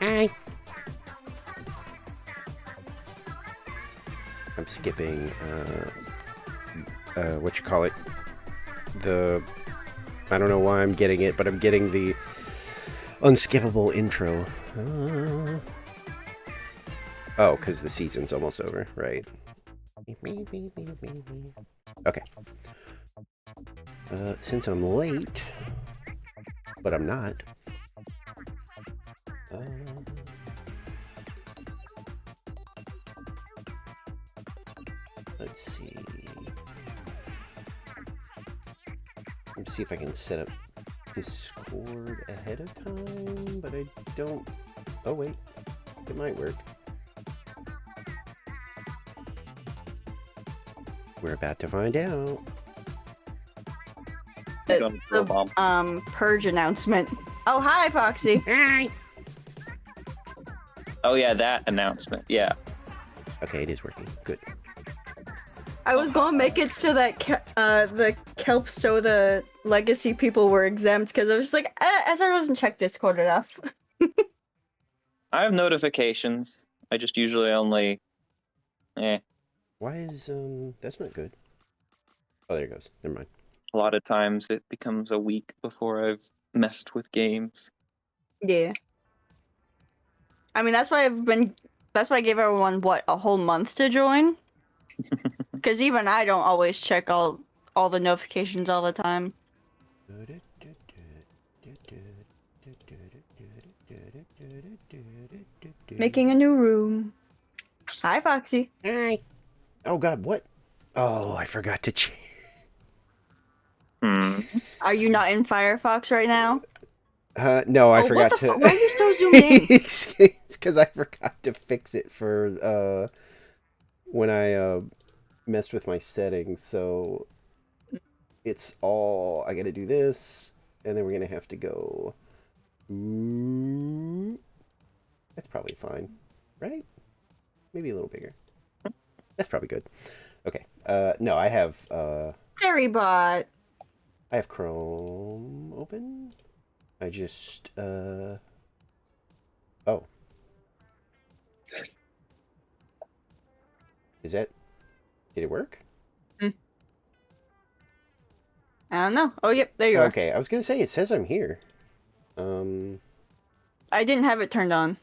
Hi. I'm skipping, what you call it? I don't know why I'm getting it, but I'm getting the unskippable intro. Oh, because the season's almost over, right? Okay. Since I'm late, but I'm not. Let's see. Let me see if I can set up Discord ahead of time, but I don't. Oh, wait. It might work. We're about to find out. Purge announcement. Oh, hi, Foxy. Hi. Oh, yeah, that announcement. Yeah. Okay, it is working. Good. I was gonna make it so that the kelp, so the legacy people were exempt, because I was just like, Ezra doesn't check Discord enough. I have notifications. I just usually only... Why is, that's not good. Oh, there it goes. Never mind. A lot of times it becomes a week before I've messed with games. Yeah. I mean, that's why I gave everyone, what, a whole month to join? Because even I don't always check all the notifications all the time. Making a new room. Hi, Foxy. Hi. Oh, God, what? Oh, I forgot to change. Are you not in Firefox right now? No, I forgot to... Why are you so zoomed in? It's because I forgot to fix it for, when I, messed with my settings, so... It's all... I gotta do this, and then we're gonna have to go... That's probably fine, right? Maybe a little bigger. That's probably good. Okay, no, I have, Terrybot. I have Chrome open. I just, oh. Is that, did it work? I don't know. Oh, yep, there you are. Okay, I was gonna say, it says I'm here. I didn't have it turned on.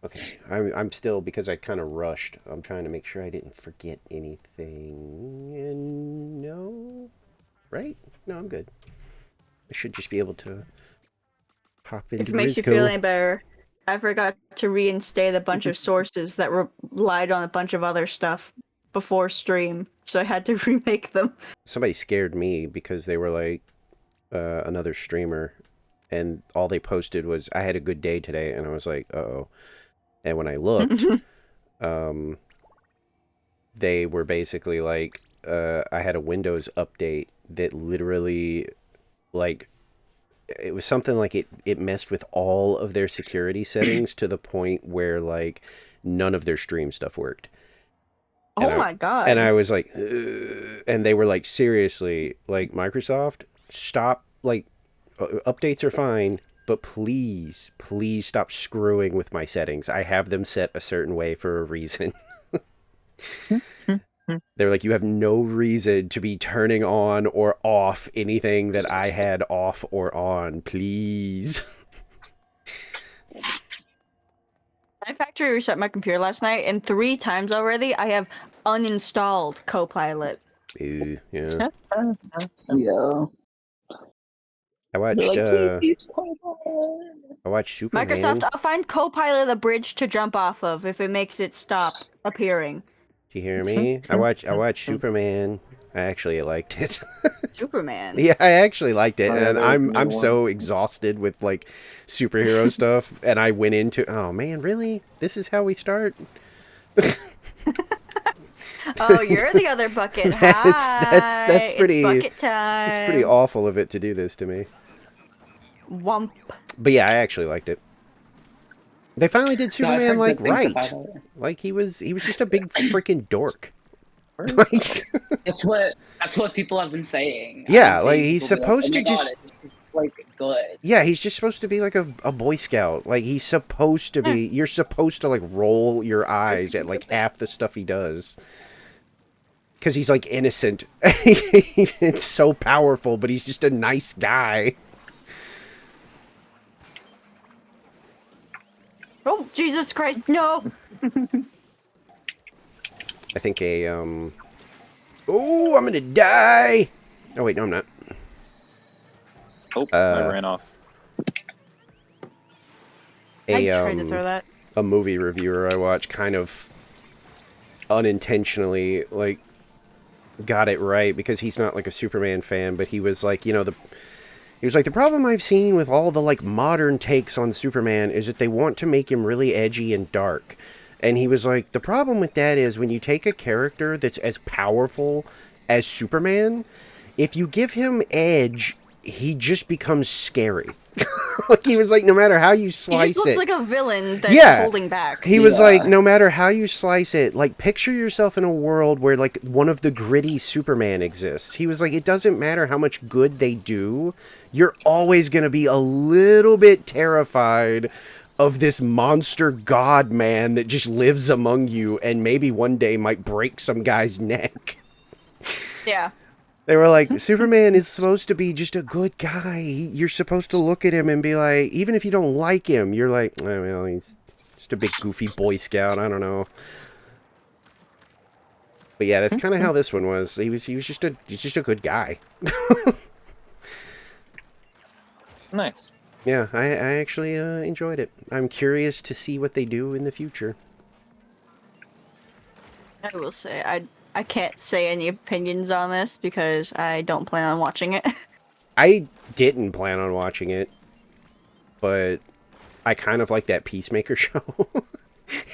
Okay, I'm still, because I kind of rushed, I'm trying to make sure I didn't forget anything, and no, right? No, I'm good. I should just be able to hop into If it makes you feel any better, I forgot to reinstate a bunch of sources that relied on a bunch of other stuff before stream, so I had to remake them. Somebody scared me because they were like, another streamer, and all they posted was, I had a good day today, and I was like, uh-oh. And when I looked, they were basically like, I had a Windows update that literally, like, it was something like it messed with all of their security settings to the point where, like, none of their stream stuff worked. Oh my god. And I was like, ugh. And they were like, seriously, like, Microsoft, stop, like, updates are fine, but please stop screwing with my settings. I have them set a certain way for a reason. They're like, you have no reason to be turning on or off anything that I had off or on, please. I factory reset my computer last night, and 3 times already I have uninstalled Copilot. Ew, yeah. Yeah. I watched, I watched Superman. Microsoft, I'll find Copilot a bridge to jump off of if it makes it stop appearing. Do you hear me? I watched Superman. I actually liked it. Superman. Yeah, I actually liked it, and I'm so exhausted with, like, superhero stuff, and I went into, oh man, really? This is how we start? Oh, you're the other bucket. That's pretty. It's bucket time. It's pretty awful of it to do this to me. Wump. But yeah, I actually liked it. They finally did Superman like right. Like he was just a big freaking dork. Like that's what people have been saying. Yeah, like he's supposed to just like good. Yeah, he's just supposed to be like a Boy Scout. Like, he's supposed to be... You're supposed to, like, roll your eyes at, like, half the stuff he does. Because he's, like, innocent. It's so powerful, but he's just a nice guy. Oh, Jesus Christ, no! I think a, Oh, I'm gonna die! Oh, wait, no, I'm not. Oh, I ran off. I tried to throw that. A movie reviewer I watched kind of unintentionally, like, got it right, because he's not, like, a Superman fan, but he was like, you know, he was like, the problem I've seen with all the, like, modern takes on Superman is that they want to make him really edgy and dark. And he was like, the problem with that is when you take a character that's as powerful as Superman, if you give him edge, he just becomes scary. Like, he was like, no matter how you slice it... He just looks like a villain that's holding back. He was like, no matter how you slice it, like, picture yourself in a world where, like, one of the gritty Superman exists. He was like, it doesn't matter how much good they do, you're always going to be a little bit terrified of this monster god man that just lives among you and maybe one day might break some guy's neck. Yeah. They were like, Superman is supposed to be just a good guy. You're supposed to look at him and be like, even if you don't like him, you're like, oh, well, he's just a big goofy Boy Scout. I don't know. But yeah, that's kind of how this one was. He's just a good guy. Nice. Yeah, I actually enjoyed it. I'm curious to see what they do in the future. I will say, I can't say any opinions on this because I don't plan on watching it. I didn't plan on watching it, but I kind of like that Peacemaker show.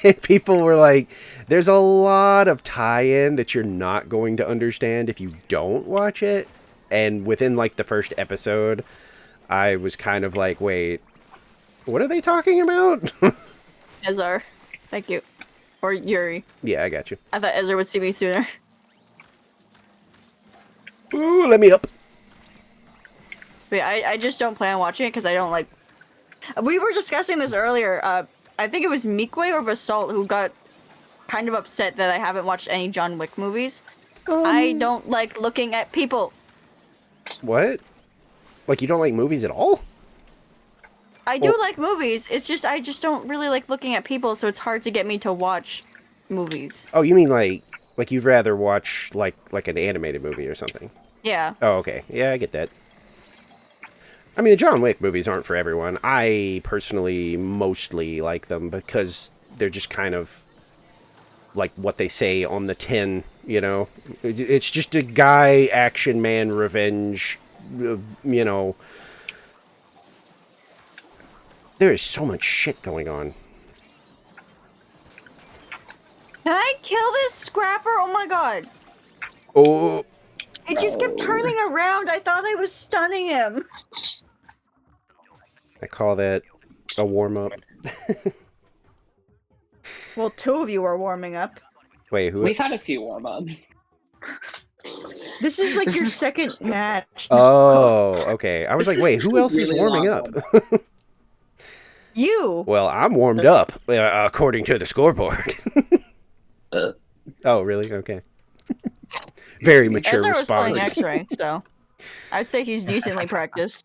And people were like, there's a lot of tie-in that you're not going to understand if you don't watch it. And within, like, the first episode, I was kind of like, wait, what are they talking about? Ezra. Thank you. Or Yuri. Yeah, I got you. I thought Ezra would see me sooner. Ooh, let me up. But yeah, I just don't plan on watching it because I don't like... We were discussing this earlier. I think it was Mikwe or Basalt who got kind of upset that I haven't watched any John Wick movies. I don't like looking at people. What? Like, you don't like movies at all? I do like movies. It's just I just don't really like looking at people, so it's hard to get me to watch movies. Oh, you mean like you'd rather watch like an animated movie or something? Yeah. Oh, okay. Yeah, I get that. I mean, the John Wick movies aren't for everyone. I personally mostly like them because they're just kind of like what they say on the tin, you know? It's just a guy, action man, revenge, you know. There is so much shit going on. Can I kill this scrapper? Oh my god. Oh. It just kept turning around. I thought I was stunning him. I call that a warm-up. Well, two of you are warming up. Wait, who? We've had a few warm-ups. This is like your second match. Oh, okay. I was like, wait, who else is Really warming long up? You. Well, I'm warmed up, according to the scoreboard. Oh, really? Okay. Very mature Ezra was playing response. X-Ray, so I'd say he's decently practiced.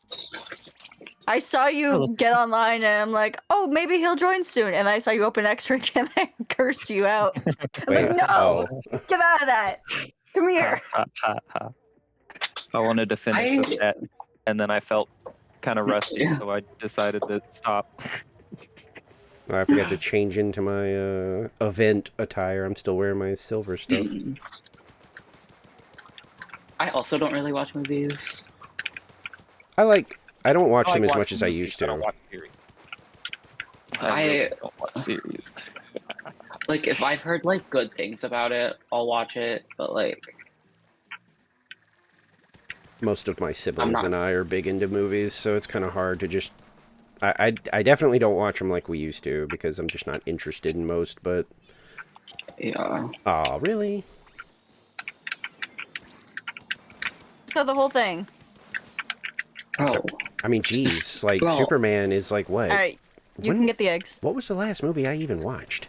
I saw you get online, and I'm like, oh, maybe he'll join soon. And I saw you open X-Ray, and I cursed you out. I'm Wait, like, no, get out of that. Come here. I wanted to finish I- with that, and then I felt kind of rusty, Yeah. so I decided to stop. I forgot to change into my event attire. I'm still wearing my silver stuff. I also don't really watch movies. I don't watch I them like as much watching as I movies, used but I to. watch series. I I- really don't watch series. Like, if I've heard, like, good things about it, I'll watch it, but, like... Most of my siblings not- and I are big into movies, so it's kind of hard to just... I definitely don't watch them like we used to, because I'm just not interested in most, but... Yeah. Aw, really? So the whole thing. Oh. I mean, geez, like Well- Superman is like what? All right, you When- can get the eggs What was the last movie I even watched?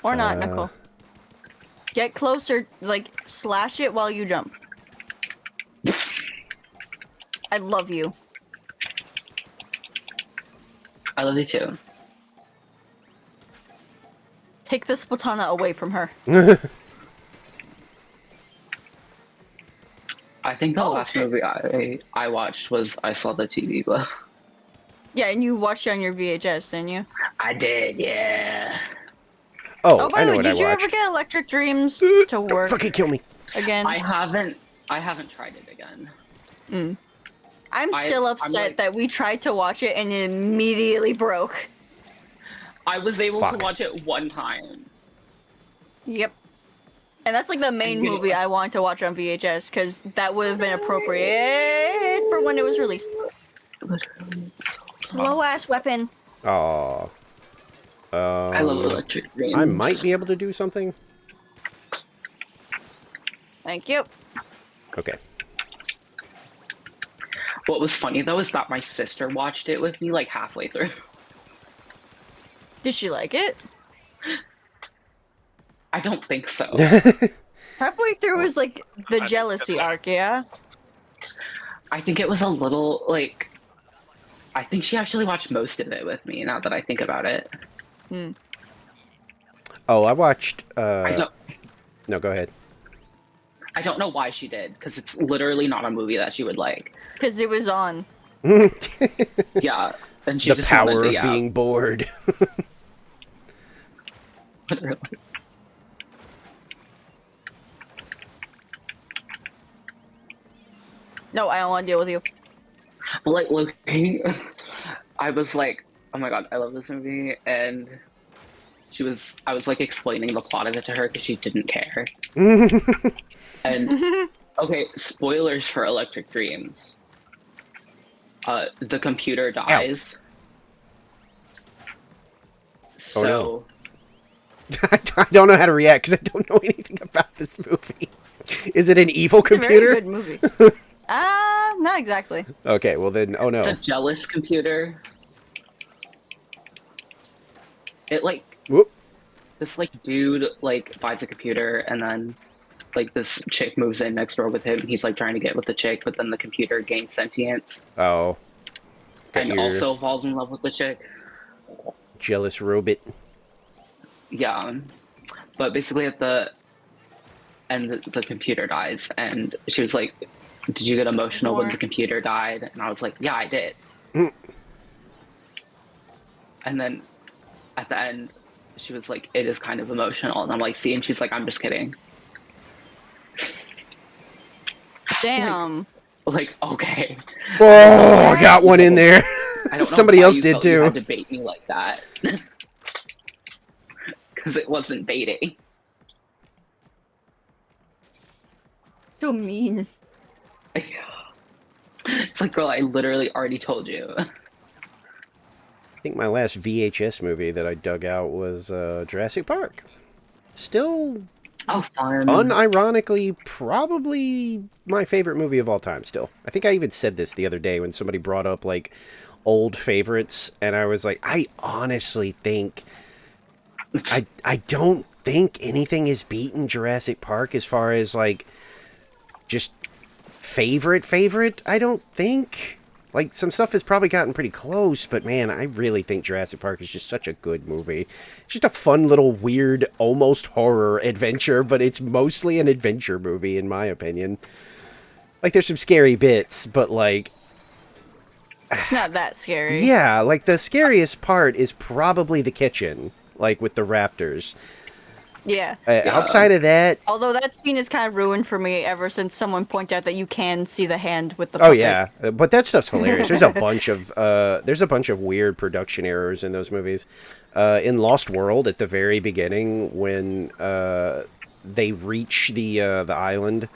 or not, Nicole. Get closer, like slash it while you jump. I love you. I love you too. Take the Splatana away from her. I think the Oh, last shit. movie I watched was I Saw the TV Glove. Yeah, and you watched it on your VHS, didn't you? I did, yeah. Oh, Oh, by I the know way, what I did you ever watched. get Electric Dreams to Don't work fucking kill me. again? I haven't tried it again. I'm still I'm upset like- that we tried to watch it and it immediately broke. I was able Fuck. to watch it one time. Yep. And that's like the main And you know movie what? I wanted to watch on VHS because that would have been appropriate for when it was released. Literally, Slow ass weapon. Aw. I love Electric Dreams. I might be able to do something. Thank you. Okay. What was funny though is that my sister watched it with me like halfway through. Did she like it? I don't think so. Halfway through is like the jealousy arc, yeah? I think it was a little like. I think she actually watched most of it with me. Now that I think about it, Oh, I watched. I don't. No, go ahead. I don't know why she did because it's literally not a movie that she would like. Because it was on. Yeah, and she The just power wanted of to, yeah, being bored. literally. No, I don't want to deal with you. But like Loki, I was like, oh my god, I love this movie, and I was like explaining the plot of it to her because she didn't care. And okay, spoilers for Electric Dreams. The computer dies. Oh, So no. I don't know how to react because I don't know anything about this movie. Is it an evil It's a computer? very good movie. Not exactly. Okay, well then, oh no. it's a jealous computer. It like Whoop. this like dude like buys a computer and then like this chick moves in next door with him. He's like trying to get with the chick, but then the computer gains sentience Oh. Got and your also falls in love with the chick. jealous robot. Yeah, but basically at the end, the computer dies, and she was like, "Did you get emotional when More. the computer died?" And I was like, "Yeah, I did." Mm. And then at the end, she was like, "It is kind of emotional," and I'm like, "See?" And she's like, "I'm just kidding." Damn. Like, okay. Oh, I got one in there. I don't know Somebody why else you did felt you had too. to bait me like that. Because it wasn't baiting. So mean. It's like, girl, I literally already told you. I think my last VHS movie that I dug out was Jurassic Park. Still, Oh, fun. unironically, probably my favorite movie of all time still. I think I even said this the other day when somebody brought up, like, old favorites, and I was like, I honestly think... I don't think anything has beaten Jurassic Park as far as, like, just favorite. I don't think. Like, some stuff has probably gotten pretty close, but man, I really think Jurassic Park is just such a good movie. It's just a fun little weird, almost horror adventure, but it's mostly an adventure movie, in my opinion. Like, there's some scary bits, but, like, It's not that scary. yeah, like, the scariest part is probably the kitchen, like, with the raptors. Yeah. Outside of that, Although that scene is kind of ruined for me ever since someone pointed out that you can see the hand with the oh puppet. yeah, but that stuff's hilarious. There's a bunch of weird production errors in those movies. In Lost World, at the very beginning, when they reach the island,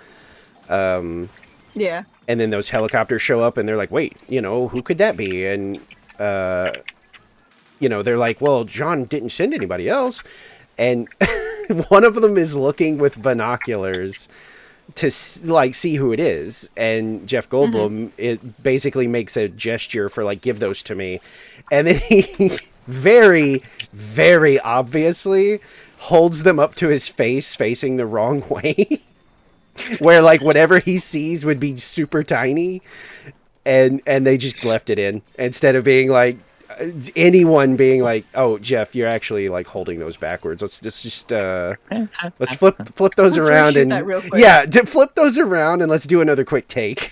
Yeah. and then those helicopters show up, and they're like, "Wait, who could that be?" And they're like, "Well, John didn't send anybody else," and one of them is looking with binoculars to like see who it is, and Jeff Goldblum it basically makes a gesture for like, give those to me, and then he very, very obviously holds them up to his face facing the wrong way. Where like whatever he sees would be super tiny, and they just left it in instead of being like anyone being like, oh Jeff, you're actually like holding those backwards. Let's flip those Let's around reshoot and that real quick. yeah, flip those around and let's do another quick take.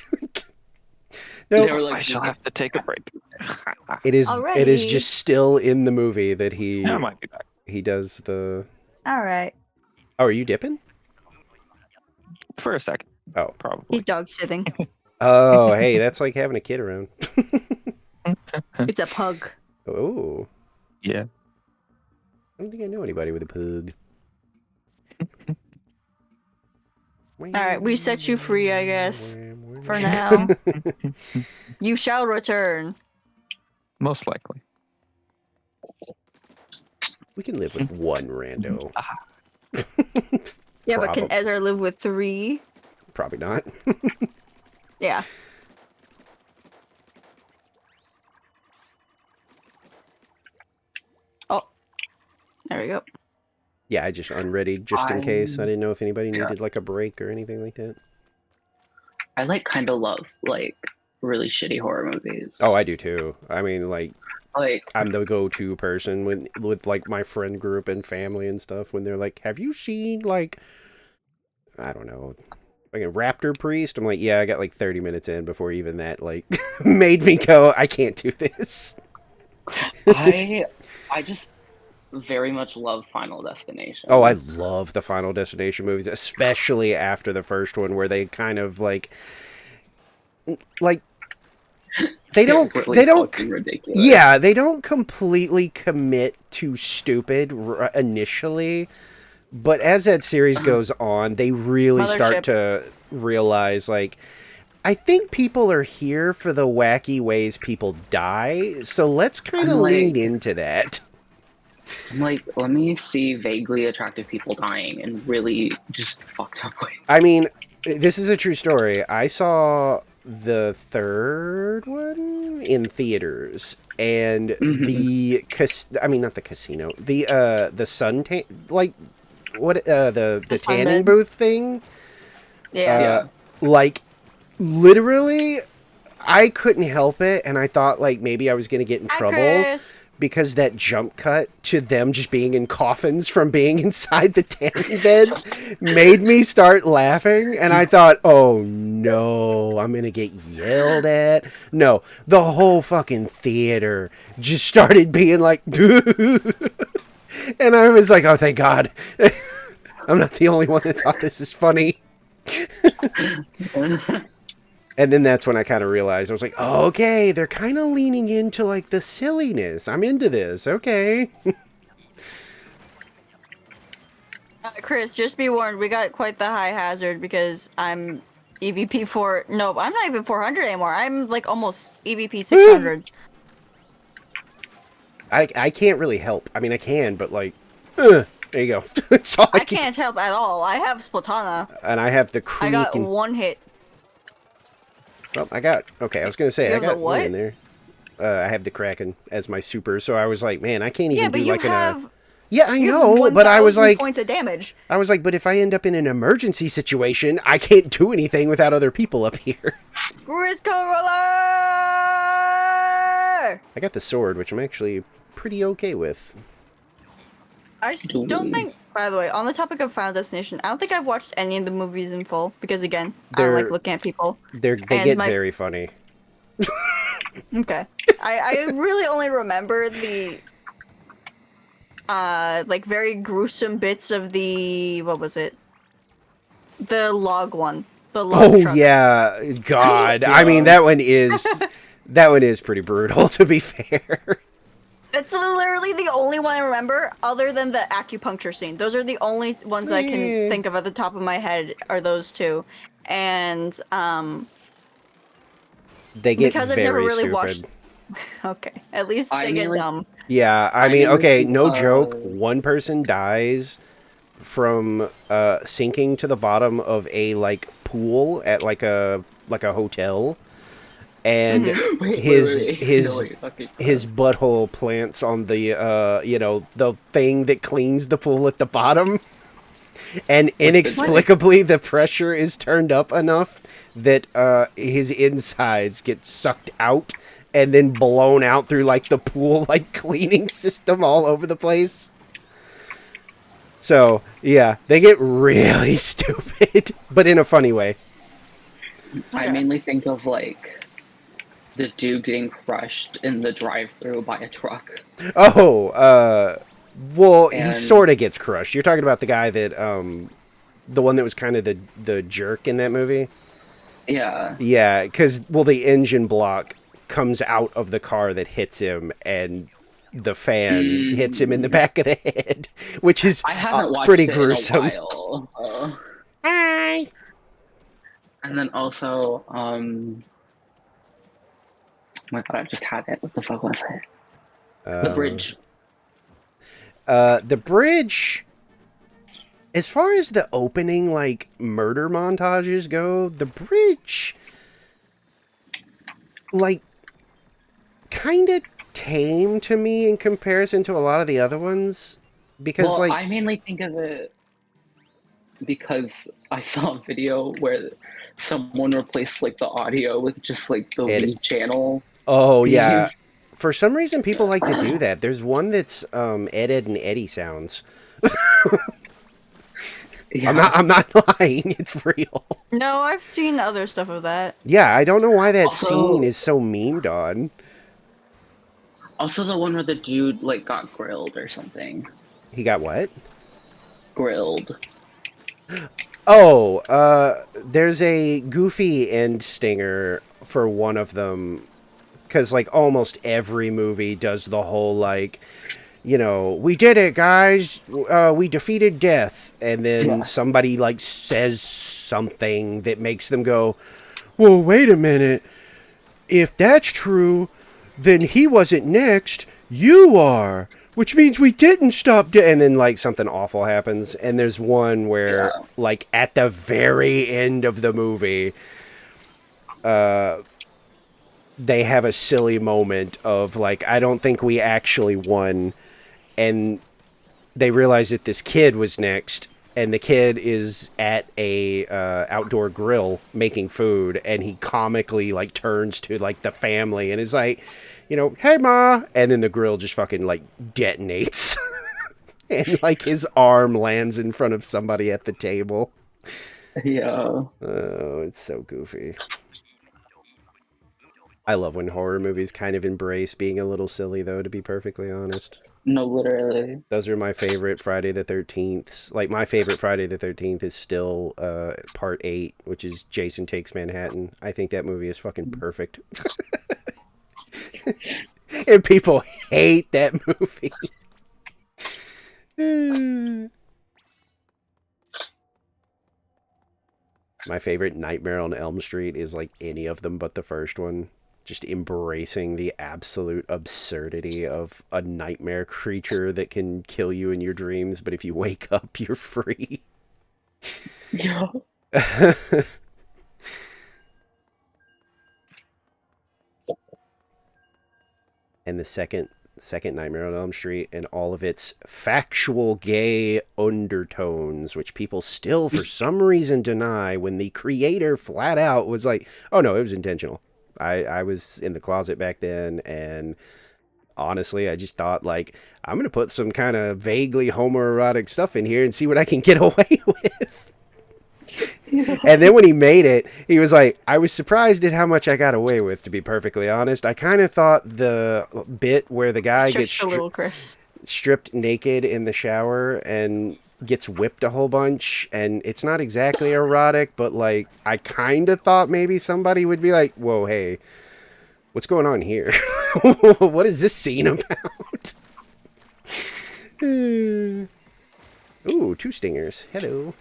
No, They were like, I shall have to take a break. it is Already. just still in the movie that I might be back. he does the. All right. Oh, are you dipping? For a second, Oh, probably. He's dog sitting. oh, hey, that's like having a kid around. It's a pug. Oh, Yeah. I don't think I know anybody with a pug. All right, we set you free, I guess. For now. You shall return. Most likely. We can live with one rando. Yeah, but Probably. can Ezra live with 3? Probably not. Yeah. Oh. There we go. Yeah, I just unreadied just in case. I didn't know if anybody needed like a break or anything like that. I like kind of love like really shitty horror movies. Oh, I do too. I mean, like, Like I'm the go-to person with like my friend group and family and stuff when they're like, "Have you seen like, I don't know, like a Raptor Priest?" I'm like, "Yeah, I got like 30 minutes in before even that like made me go, I can't do this." I just very much love Final Destination. Oh, I love the Final Destination movies, especially after the first one where they kind of like they don't fucking ridiculous. yeah, they don't completely commit to stupid initially, but as that series goes on, they really start to realize like, I think people are here for the wacky ways people die, so let's kind of lean into that. I'm like, let me see vaguely attractive people dying and really just fucked up ways. I mean, this is a true story. I saw the third one in theaters, and I mean, not the casino, the sun like what the tanning sunbed booth thing. Yeah. Like literally, I couldn't help it, and I thought like maybe I was gonna get in trouble. Chris. Because that jump cut to them just being in coffins from being inside the tanning beds made me start laughing. And I thought, oh no, I'm going to get yelled at. No, the whole fucking theater just started being like, and I was like, oh, thank God. I'm not the only one that thought this is funny. And then that's when I kind of realized, I was like, oh, okay, they're kind of leaning into, like, the silliness. I'm into this. Okay. Chris, just be warned, we got quite the high hazard because I'm EVP 4. No, I'm not even 400 anymore. I'm, like, almost EVP 600. I can't really help. I mean, I can, but, like, there you go. That's all I can't help at all. I have Splatana. And I have the I creek. got one hit. Well, okay, I was going to say, You I have the got one what? in there. I have the Kraken as my super, so I was like, man, I can't even Yeah, do but you like have... Yeah, I you have know, but I was 1,000 like... points of damage. I was like, but if I end up in an emergency situation, I can't do anything without other people up here. Grisco Roller! I got the sword, which I'm actually pretty okay with. I just don't think, by the way, on the topic of Final Destination, I don't think I've watched any of the movies in full, because again, I don't like looking at people. They get very funny. Okay. I really only remember the, like, very gruesome bits of the, what was it? The log one. The log truck. Yeah, God. I mean, that one is pretty brutal, to be fair. That's literally the only one I remember, other than the acupuncture scene. Those are the only ones that I can think of at the top of my head, are those two. And, they get because very I've never really stupid. watched... Okay, at least they get dumb. Yeah, I mean, okay, no joke. One person dies from sinking to the bottom of a like pool at like a hotel, and his wait. I know his what you're talking his about. butthole plants on the the thing that cleans the pool at the bottom, and inexplicably the pressure is turned up enough that his insides get sucked out and then blown out through like the pool like cleaning system all over the place. So yeah, they get really stupid, but in a funny way. I mainly think of like the dude getting crushed in the drive-through by a truck. Oh, well, he And sort of gets crushed. You're talking about the guy that the one that was kind of the jerk in that movie. yeah. Yeah, because, well, the engine block comes out of the car that hits him, and the fan hits him in the back of the head, which is I haven't watched pretty it gruesome. in a while. So. Hi. And then also, oh my god, I just had it. What the fuck was it? The bridge. The bridge, as far as the opening, like, murder montages go, the bridge, like, kind of tame to me in comparison to a lot of the other ones. Because, Well, like, I mainly think of it because I saw a video where someone replaced like the audio with just like the lead channel. oh, yeah. For some reason, people like to do that. There's one that's Ed, Ed, and Eddie sounds. Yeah. I'm not lying. It's real. No, I've seen other stuff of that. Yeah, I don't know why that Also- scene is so memed on. Also, the one where the dude like got grilled or something. He got what? Grilled. Oh, there's a goofy end stinger for one of them. Because, like, almost every movie does the whole, like, you know, we did it, guys. We defeated death. And then somebody, like, says something that makes them go, well, wait a minute. If that's true, then he wasn't next. You are. Which means we didn't stop. And then, like, something awful happens. And there's one where, like, at the very end of the movie, they have a silly moment of, like, I don't think we actually won. And they realize that this kid was next. And the kid is at a outdoor grill making food. And he comically, like, turns to, like, the family and is like, you know, hey, Ma. And then the grill just fucking, like, detonates. And, like, his arm lands in front of somebody at the table. Yeah. Oh, it's so goofy. I love when horror movies kind of embrace being a little silly, though, to be perfectly honest. No, literally. Those are my favorite Friday the 13th. Like, my favorite Friday the 13th is still part 8, which is Jason Takes Manhattan. I think that movie is fucking perfect. And people hate that movie. My favorite Nightmare on Elm Street is, like, any of them but the first one. Just embracing the absolute absurdity of a nightmare creature that can kill you in your dreams, but if you wake up, you're free. Yeah. And the second Nightmare on Elm Street and all of its factual gay undertones, which people still for some reason deny, when the creator flat out was like, oh no, it was intentional. I was in the closet back then, and honestly, I just thought, like, I'm going to put some kind of vaguely homoerotic stuff in here and see what I can get away with. And then when he made it, he was like, I was surprised at how much I got away with, to be perfectly honest. I kind of thought the bit where the guy gets stripped naked in the shower and gets whipped a whole bunch, and it's not exactly erotic, but, like, I kind of thought maybe somebody would be like, whoa, hey, what's going on here? What is this scene about? Ooh, 2 stingers. Hello.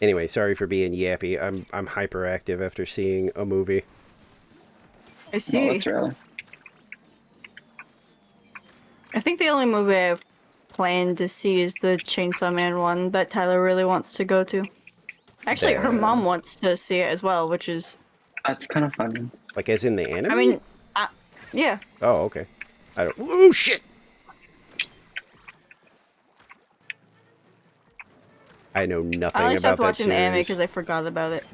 Anyway, sorry for being yappy. I'm hyperactive after seeing a movie. I see. No, that's real. I think the only movie I've planned to see is the Chainsaw Man one that Tyler really wants to go to. Actually, her mom wants to see it as well, which is... That's kind of funny. Like as in the anime? I mean, yeah. Oh, okay. I don't. Oh shit! I know nothing I only about stopped that watching the anime series. because I forgot about it.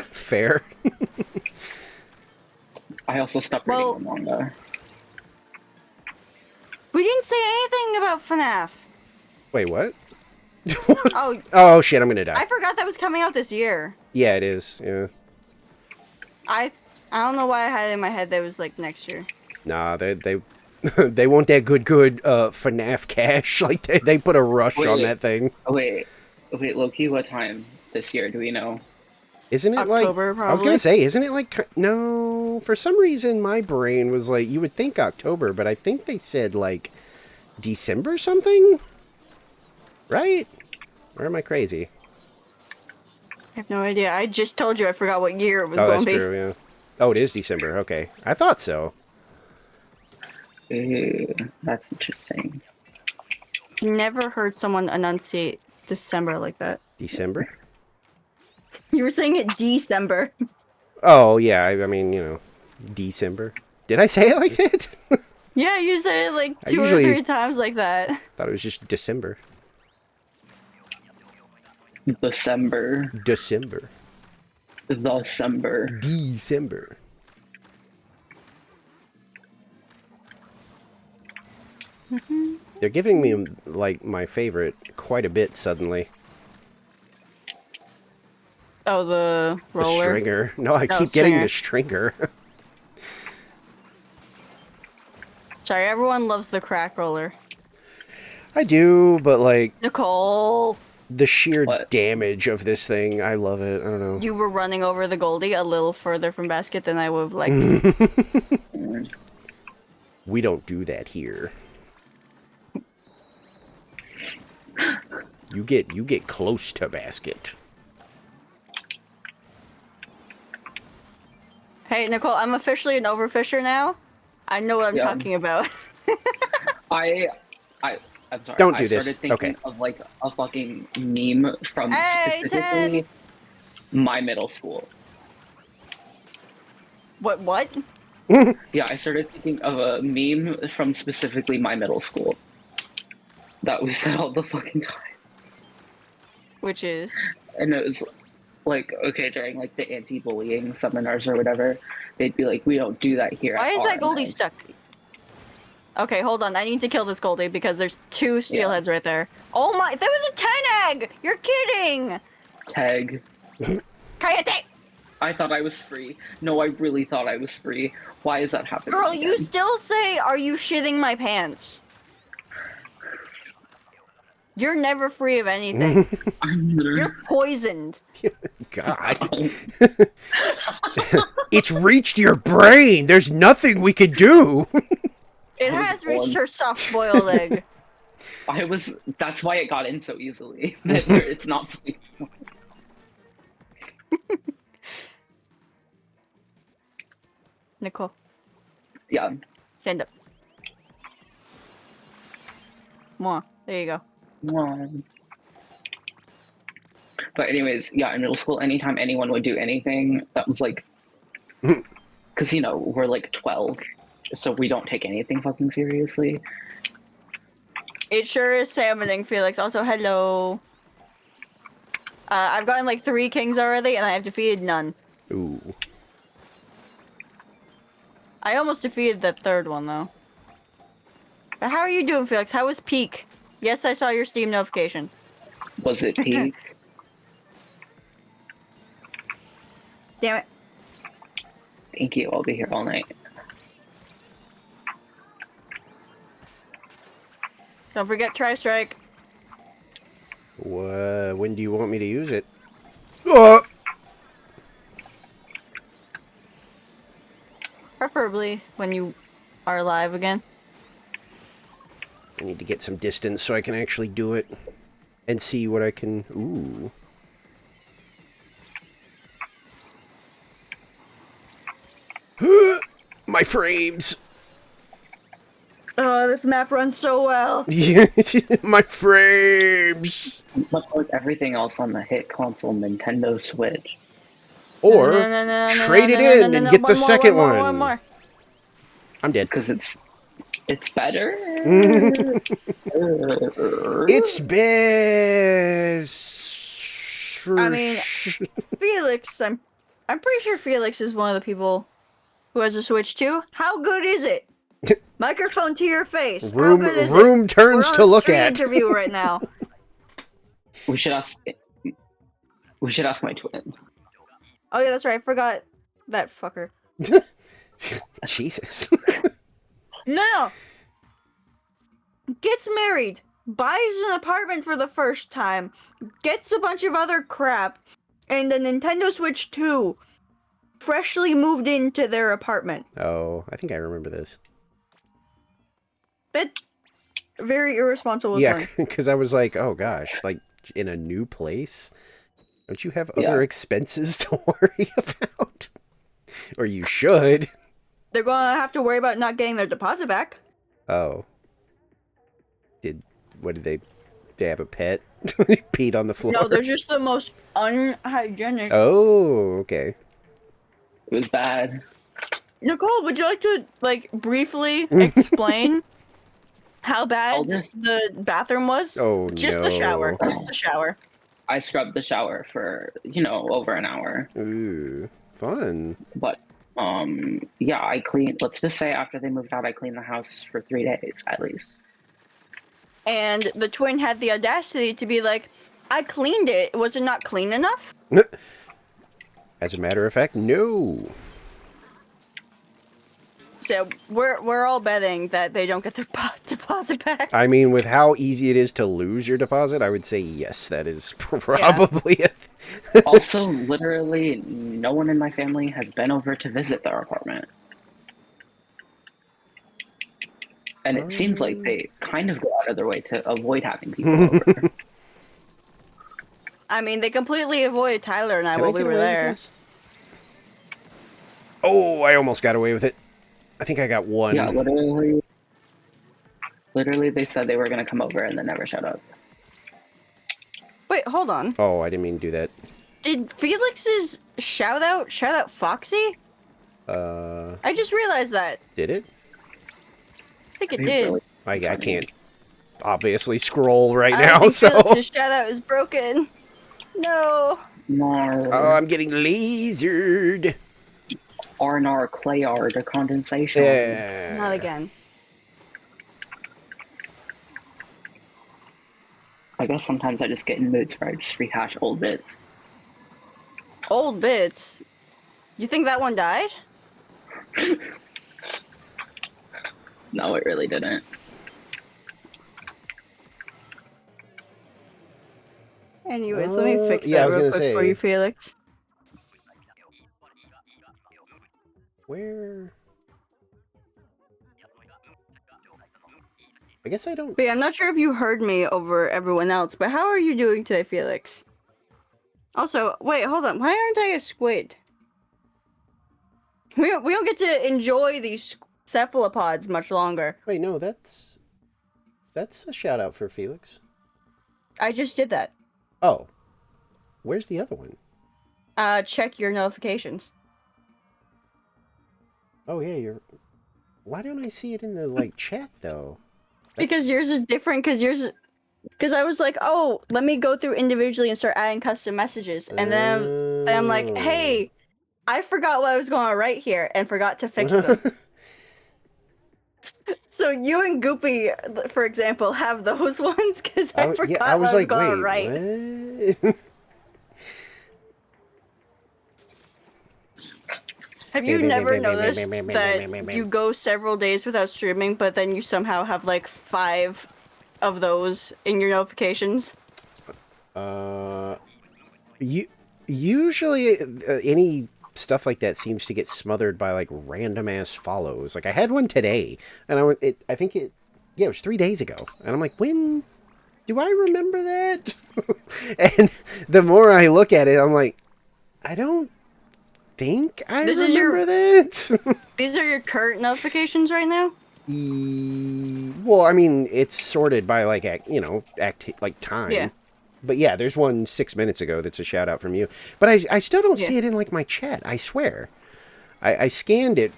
Fair. I also stopped reading the manga. We didn't say anything about FNAF. Wait, what? Oh, Oh shit! I'm gonna die. I forgot that was coming out this year. Yeah, it is. Yeah. I don't know why I had it in my head that it was like next year. Nah, they they want that good FNAF cash. Like they put a rush on that thing. Oh, wait, Loki, what time this year? Do we know? Isn't it October, like? I was probably. gonna say, isn't it like? No, for some reason my brain was like, you would think October, but I think they said like December something. Right? Or am I crazy? I have no idea. I just told you I forgot what year it was Oh, going that's to be. true. Yeah. Oh, it is December. Okay, I thought so. That's interesting. Never heard someone enunciate December like that. December. You were saying it December. Oh yeah, I mean December. Did I say it like that? Yeah, you said it like I 2 usually- or 3 times like that. Thought it was just December. December. December. December. December. They're giving me like my favorite quite a bit suddenly. Oh, the The roller. stringer. No, I No, keep getting stringer. the stringer. Sorry, everyone loves the crack roller. I do, but like Nicole, the sheer What? damage of this thing, I love it. I don't know. you were running over the Goldie a little further from basket than I would have liked. We don't do that here. You get close to basket. Hey, Nicole, I'm officially an overfisher now. I know what I'm Yeah. talking about. I'm sorry. Don't do I this. started thinking Okay. of like a fucking meme from Hey, specifically my middle school. What? Yeah, I started thinking of a meme from specifically my middle school that we said all the fucking time. Which is? And it was like, okay, during like the anti-bullying seminars or whatever, they'd be like, we don't do that here. Why at is that Goldie RMS." stuck? Okay, hold on. I need to kill this Goldie because there's 2 steelheads right there. Oh my, that was a 10 egg! You're kidding! Tag. Kayate! I thought I was free. No, I really thought I was free. Why is that happening? Girl, you again? still say, are you shitting my pants? You're never free of anything. I'm literally. You're poisoned. God. It's reached your brain. There's nothing we can do. It I was has reached born. her soft-boiled egg. That's why it got in so easily. It's not. Nicole, Yeah. stand up. More. There you go. But anyways, yeah, in middle school, anytime anyone would do anything, that was like, because we're like 12, so we don't take anything fucking seriously. It sure is salmoning, Felix. Also, hello. I've gotten like 3 kings already, and I have defeated none. Ooh. I almost defeated the 3rd one, though. But how are you doing, Felix? How was Peak? Yes, I saw your Steam notification. Was it peak? Damn it. Thank you. I'll be here all night. Don't forget Tri-Strike. When do you want me to use it? Preferably when you are live again. I need to get some distance so I can actually do it and see what I can. Ooh. My frames. Oh, this map runs so well. Yeah, my frames. Much like everything else on the hit console Nintendo Switch. Or trade it in and get the second one one. more. I'm dead. Because it's better. It's best. I mean, Felix, I'm pretty sure Felix is one of the people who has a Switch too. How good is it? Microphone to your face. How good is it? room turns We're on to a look street at. interview right now. We should ask my twin. Oh yeah, that's right. I forgot that fucker. Jesus. No. Gets married, buys an apartment for the first time, gets a bunch of other crap, and the Nintendo Switch 2 freshly moved into their apartment. Oh, I think I remember this. That very irresponsible. Yeah, because I was like, oh gosh, like in a new place? Don't you have other expenses to worry about? Or you should. They're going to have to worry about not getting their deposit back. Oh. What did they have a pet? Peed on the floor? No, they're just the most unhygienic. Oh, okay. It was bad. Nicole, would you like to, like, briefly explain how bad the bathroom was? Oh, Just no. the shower. Just the shower. I scrubbed the shower for, over an hour. Ooh, fun. But, yeah, I cleaned, let's just say after they moved out, I cleaned the house for 3 days, at least. And the twin had the audacity to be like, I cleaned it. Was it not clean enough? As a matter of fact, no. So we're all betting that they don't get their deposit back. I mean, with how easy it is to lose your deposit, I would say yes, that is probably Also, literally, no one in my family has been over to visit their apartment. And it seems like they kind of go out of their way to avoid having people over. I mean, they completely avoided Tyler and I while we were away with there. this? Oh, I almost got away with it. I think I got one. Yeah, literally they said they were going to come over and then never showed up. Wait, hold on. Oh, I didn't mean to do that. Did Felix's shout out Foxy? I just realized that. Did it? I think it did. Really I can't obviously scroll right I now, think so... Felix's shout out is broken. No. No. Oh, I'm getting lasered. R&R clay art, a condensation. Yeah. Not again. I guess sometimes I just get in moods where I just rehash old bits. Old bits. You think that one died? No, it really didn't. Anyways, let me fix yeah, I that was real gonna quick for say- you, Felix. Where? I guess I don't... But yeah, I'm not sure if you heard me over everyone else, but how are you doing today, Felix? Also, wait, hold on. Why aren't I a squid? We don't get to enjoy these cephalopods much longer. Wait, no, that's a shout out for Felix. I just did that. Oh. Where's the other one? Check your notifications. Oh, yeah, you're... Why don't I see it in the, like, chat, though? Because yours is different, because I was like, oh, let me go through individually and start adding custom messages. And then I'm like, hey, I forgot what I was going to write here and forgot to fix them. So you and Goopy, for example, have those ones because I forgot what I was going to write. What? Have you never noticed that you go several days without streaming, but then you somehow have like 5 of those in your notifications? Usually any stuff like that seems to get smothered by like random ass follows. Like I had one today, and I think it was 3 days ago, and I'm like, when do I remember that? And the more I look at it, I'm like, I don't think I remember that. These are your current notifications right now? Well, I mean, it's sorted by like like time. Yeah. But yeah, there's one 6 minutes ago that's a shout out from you. But I still don't Yeah. see it in like my chat. I swear. I scanned it.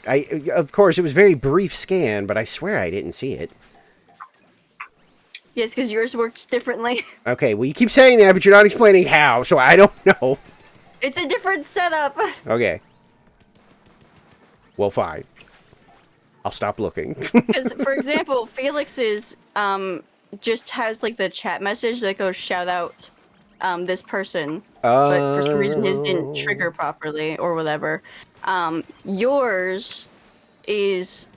Of course it was a very brief scan, but I swear I didn't see it. Yes, because yours works differently. Okay, well you keep saying that, but you're not explaining how, so I don't know. It's a different setup. Okay. Well, fine. I'll stop looking. Because, for example, Felix's just has like the chat message that goes shout out this person, but for some reason his didn't trigger properly or whatever. Yours is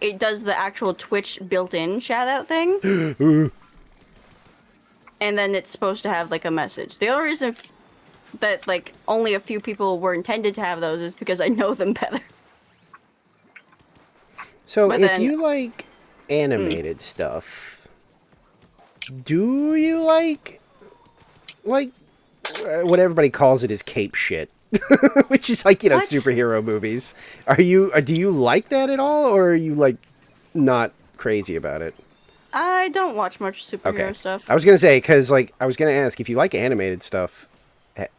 it does the actual Twitch built-in shout out thing, and then it's supposed to have like a message. The only reason that like only a few people were intended to have those is because I know them better. So But if then- you like animated stuff, do you like what everybody calls it is cape shit, which is like, What? superhero movies? Do you like that at all, or are you like not crazy about it? I don't watch much superhero Okay. stuff. I was gonna say, because like I was gonna ask if you like animated stuff.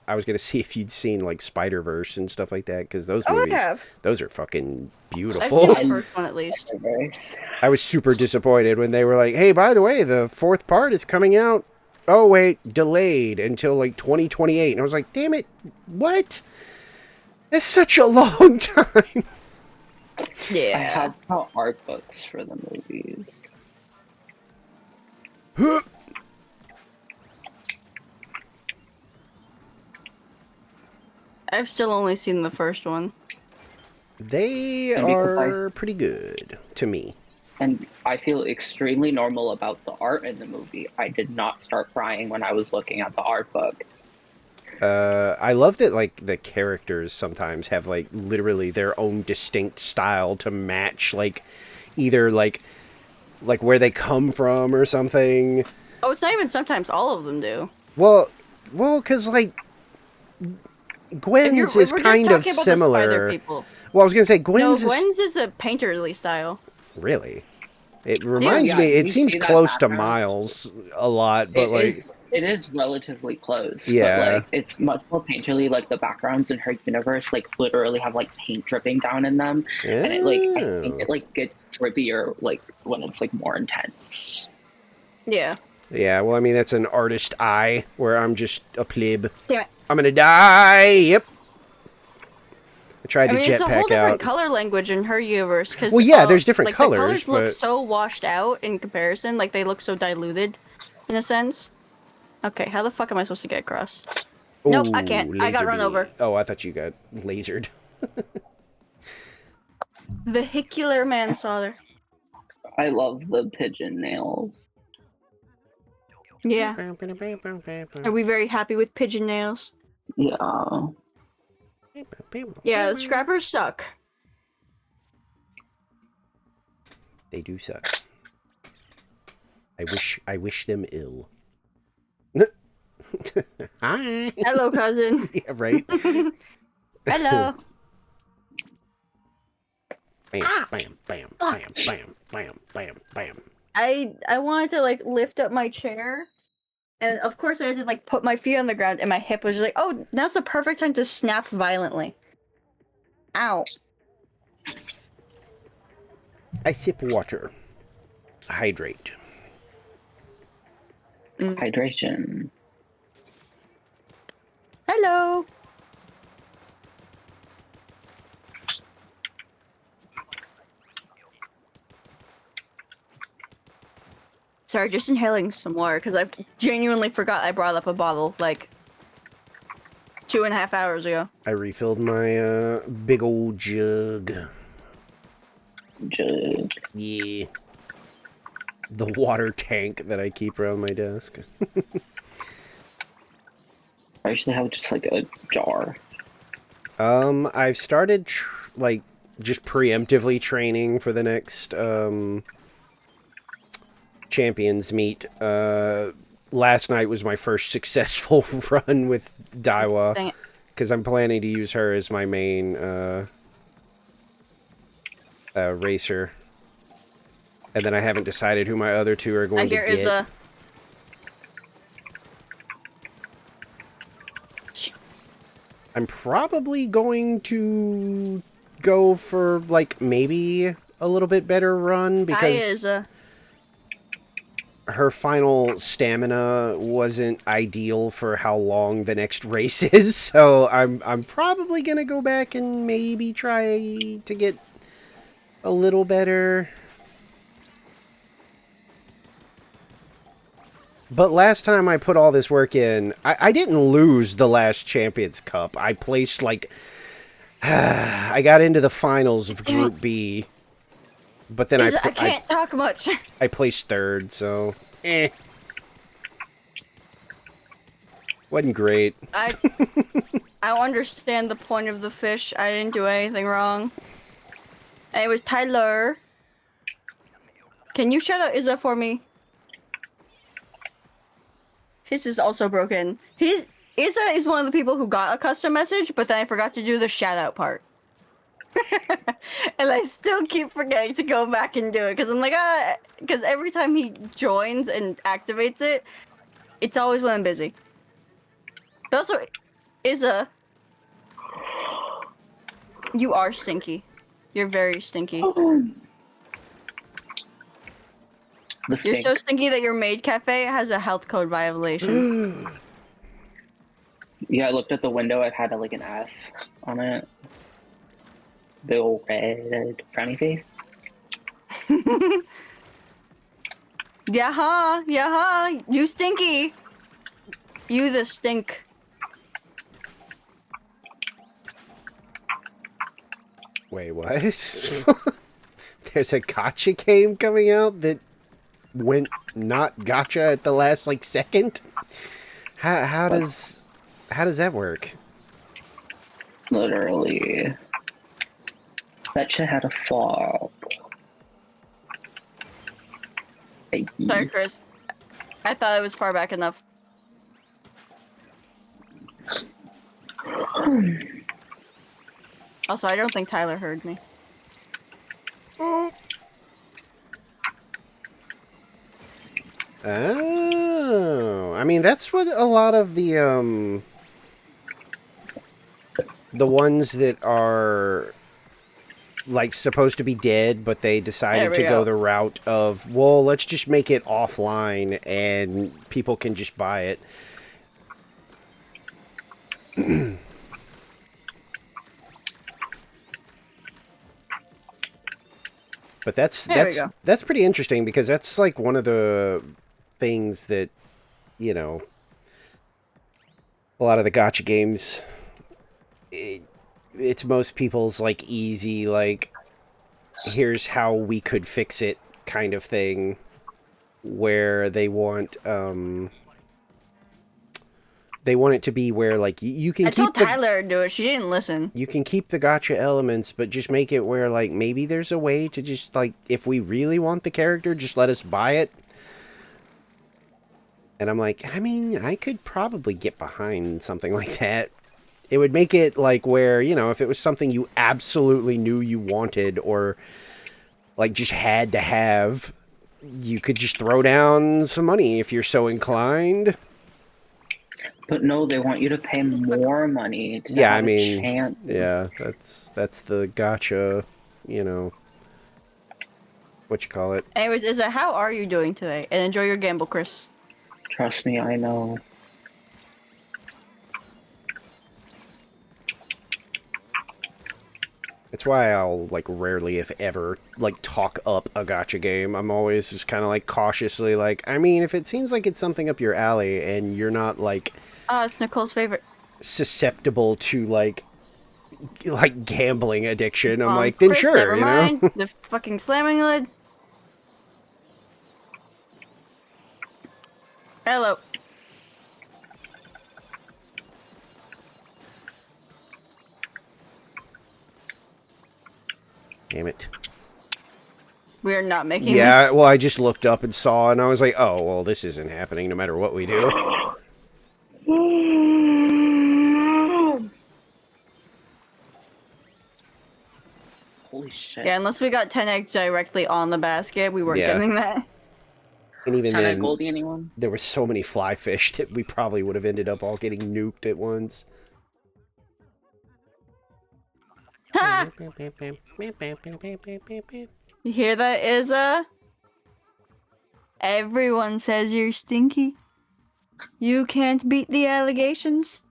I was gonna see if you'd seen like Spider-Verse and stuff like that, because those Oh, I movies, have. those are fucking I've beautiful. seen the first one at least. I was super disappointed when they were like, hey, by the way, the fourth part is coming out. Oh, wait, delayed until like 2028. And I was like, damn it, what? That's such a long time. Yeah. I had the art books for the movies. I've still only seen the first one. They And because are pretty good to me. And I feel extremely normal about the art in the movie. I did not start crying when I was looking at the art book. I love that like the characters sometimes have like literally their own distinct style to match like either like where they come from or something. Oh, it's not even sometimes all of them do. Well, because like Gwen's If is we're kind just of talking about the spider similar. people. Well, I was gonna say No, Gwen's is Gwen's is a painterly style. really. It reminds yeah, me. It you seems see that close to background. Miles a lot, but like It is relatively close. Yeah. But like it's much more painterly. Like the backgrounds in her universe, like literally have like paint dripping down in them, and it like I think it like gets drippier like when it's like more intense. Yeah. yeah. Well, I mean that's an artist eye where I'm just a pleb. Damn it. I'm gonna die. Yep. I tried I mean, to it's a whole jetpack different out. color language in her universe. Cause, Well, yeah, there's different like, colors, the colors look but- so washed out in comparison. Like, they look so diluted, in a sense. Okay, how the fuck am I supposed to get across? Nope, I can't. I got laser run beam. over. Oh, I thought you got lasered. Vehicular manslaughter. I love the pigeon nails. Yeah. Are we very happy with pigeon nails? Yeah. Yeah, the scrappers suck. They do suck. I wish them ill. Hi. Hello, cousin. Yeah, right. Hello. Bam, Ah, bam, bam, fuck. bam, bam, bam, bam, bam. I wanted to like lift up my chair, and of course I had to like put my feet on the ground, and my hip was just like, oh, now's the perfect time to snap violently. Ow. I sip water. Hydrate. Hydration. Hello. Sorry, just inhaling some water because I genuinely forgot I brought up a bottle like 2.5 hours ago. I refilled my big old jug. Jug. Yeah. The water tank that I keep around my desk. I usually have just like a jar. I've started like just preemptively training for the next Champions meet. Last night was my first successful run with Daiwa Dang it. because I'm planning to use her as my main racer. And then I haven't decided who my other two are I going to hear get. is a. I'm probably going to go for, like, maybe a little bit better run I because is a. her final stamina wasn't ideal for how long the next race is. So I'm probably going to go back and maybe try to get a little better. But last time I put all this work in, I didn't lose the last Champions Cup. I placed, like... I got into the finals of Group B. But then I can't talk much. I placed third, so... Wasn't great. I understand the point of the fish. I didn't do anything wrong. And it was Tyler. Can you share that Izza for me? His is also broken. Izza is one of the people who got a custom message, but then I forgot to do the shout out part. And I still keep forgetting to go back and do it because I'm like, because every time he joins and activates it, it's always when I'm busy. But also, Izza, you are stinky. You're very stinky. You're so stinky that your maid cafe has a health code violation. Yeah, I looked at the window. It had like an F on it. The old red frowny face. Yeah, you stinky. You the stink. Wait, what? There's a gacha game coming out that went not gacha at the last, like, second? How does that work? Literally. That shit had a fog. Sorry, Chris. I thought it was far back enough. Also, I don't think Tyler heard me. Oh, I mean, that's what a lot of the ones that are, like, supposed to be dead, but they decided to go the route of, well, let's just make it offline and people can just buy it. But that's pretty interesting because that's, like, one of the things that, you know, a lot of the gacha games, it's most people's, like, easy, like, here's how we could fix it kind of thing, where they want it to be where, like, you can I told Tyler to do it. She didn't listen. You can keep the gacha elements, but just make it where, like, maybe there's a way to just, like, if we really want the character, just let us buy it. And I'm like, I mean, I could probably get behind something like that. It would make it, like, where, you know, if it was something you absolutely knew you wanted or, like, just had to have, you could just throw down some money if you're so inclined. But no, they want you to pay more money to yeah, have I mean, a chance. Yeah, that's the gacha, you know, what you call it. Anyways, Izza, how are you doing today? And enjoy your gamble, Chris. Trust me, I know. It's why I'll, like, rarely, if ever, like, talk up a gacha game. I'm always just kind of, like, cautiously, like, I mean, if it seems like it's something up your alley and you're not, like... It's Nicole's favorite. ...susceptible to, like, gambling addiction, I'm like, then Chris, sure, never you mind. know? The fucking slamming lid. Hello. Damn it. We are not making Yeah, this. well, I just looked up and saw, and I was like, oh, well, this isn't happening no matter what we do. Holy shit. Yeah, unless we got 10 eggs directly on the basket, we weren't Yeah. getting that. And even 10 then, Goldie, anyone? there were so many fly fish that we probably would have ended up all getting nuked at once. Ha! You hear that, Izza? Everyone says you're stinky. You can't beat the allegations.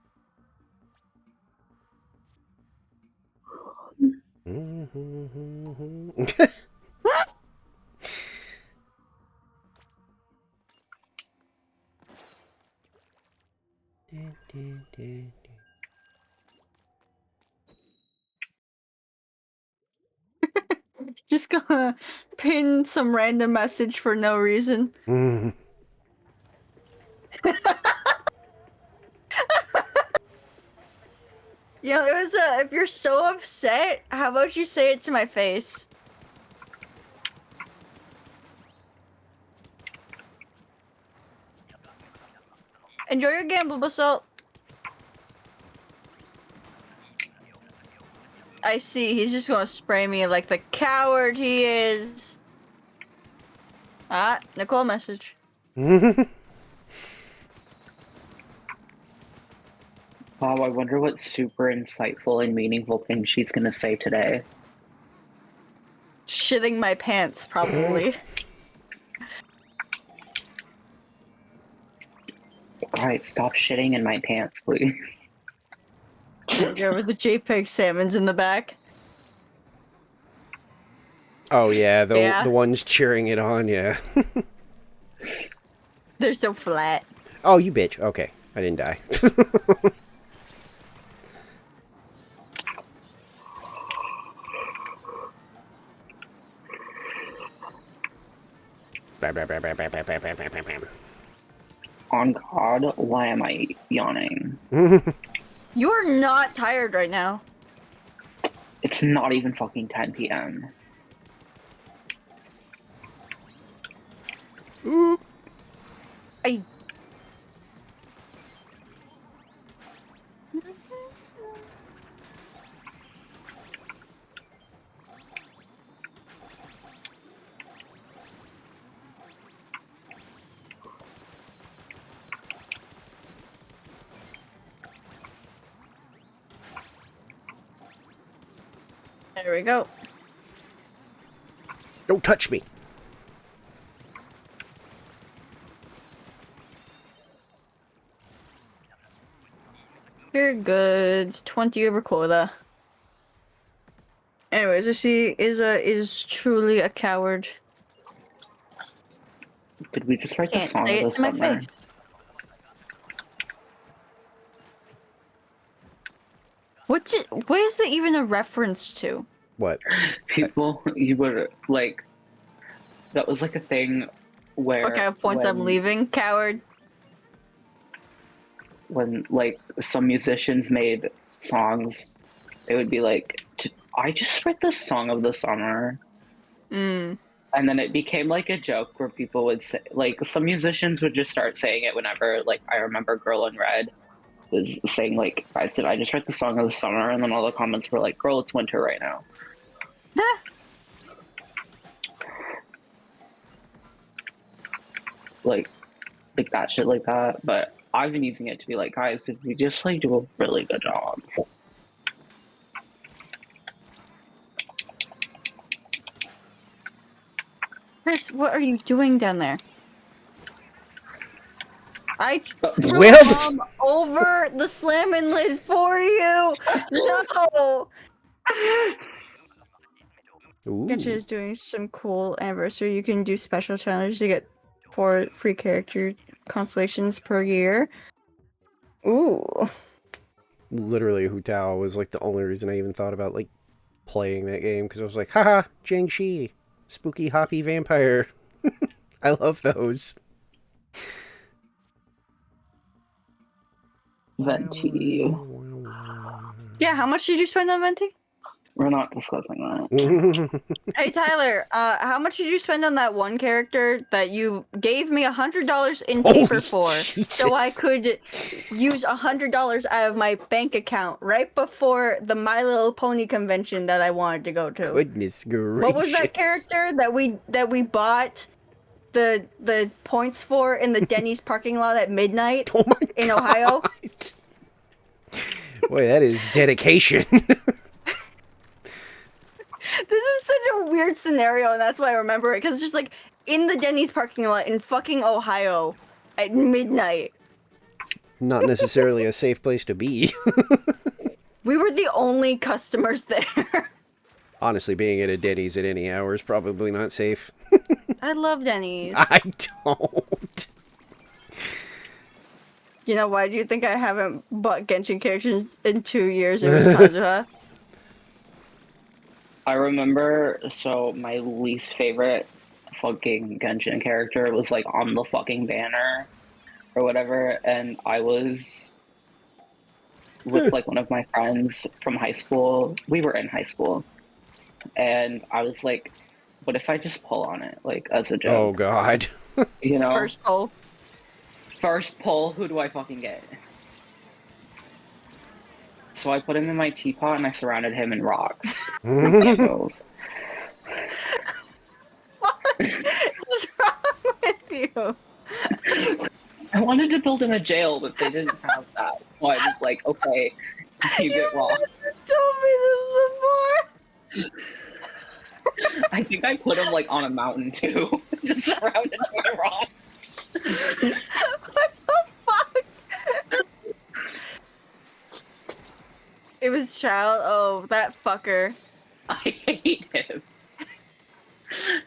Just gonna pin some random message for no reason. You know, it was if you're so upset, how about you say it to my face? Enjoy your gamble, Basalt. I see, he's just gonna spray me like the coward he is. Ah, Nicole message. Wow, I wonder what super insightful and meaningful thing she's gonna say today. Shitting my pants, probably. Alright, stop shitting in my pants, please. Yeah, with the JPEG salmons in the back. Oh yeah, Yeah. the ones cheering it on, yeah. They're so flat. Oh, you bitch. Okay, I didn't die. On God, why am I yawning? You are not tired right now. It's not even fucking 10 p.m. I. There we go. Don't touch me. You're good. 20 over quota. Anyways, I see Izza is truly a coward. Did we just write the Can't song say of it the to my summer? face. What is that even a reference to? What? People, you would, like, that was like a thing where Fuck, I have points, I'm leaving, coward. when like some musicians made songs, they would be like, I just wrote the song of the summer. Mm. And then it became like a joke where people would say, like, some musicians would just start saying it whenever, like, I remember Girl in Red was saying, like, guys, did I just write the song of the summer? And then all the comments were like, girl, it's winter right now. like that shit like that. But I've been using it to be like, guys, did we just like do a really good job? Chris, what are you doing down there? I threw Well- a bomb over the slamming lid for you! No! Ooh. Genshin is doing some cool anniversary. You can do special challenge to get 4 free character constellations per year. Ooh. Literally, Hu Tao was like the only reason I even thought about like playing that game, because I was like, haha, Jiangxi, spooky hoppy vampire. I love those. Venti. Yeah, how much did you spend on Venti? We're not discussing that. Hey Tyler, how much did you spend on that one character that you gave me $100 in Holy paper for, so I Jesus. could use $100 out of my bank account right before the My Little Pony convention that I wanted to go to? Goodness gracious. What was that character that we bought the points for in the Denny's parking lot at midnight Oh my in God. Ohio? Boy, that is dedication. This is such a weird scenario, and that's why I remember it, because it's just like in the Denny's parking lot in fucking Ohio at midnight. Not necessarily a safe place to be. We were the only customers there. Honestly, being at a Denny's at any hour is probably not safe. I love Denny's. I don't. You know, why do you think I haven't bought Genshin characters in 2 years? It was Kazuha. I remember, so my least favorite fucking Genshin character was like on the fucking banner or whatever, and I was with like one of my friends from high school. We were in high school, and I was like, what if I just pull on it, like as a Oh joke? God. You know? First poll. First pull, who do I fucking get? So I put him in my teapot and I surrounded him in rocks. Can't move. What's wrong with you? I wanted to build him a jail, but they didn't have that. So I was like, okay, you get rocked. Told me this before. I think I put him like on a mountain too, just surrounded by rocks. What the fuck? It was Child. Oh, that fucker. I hate him.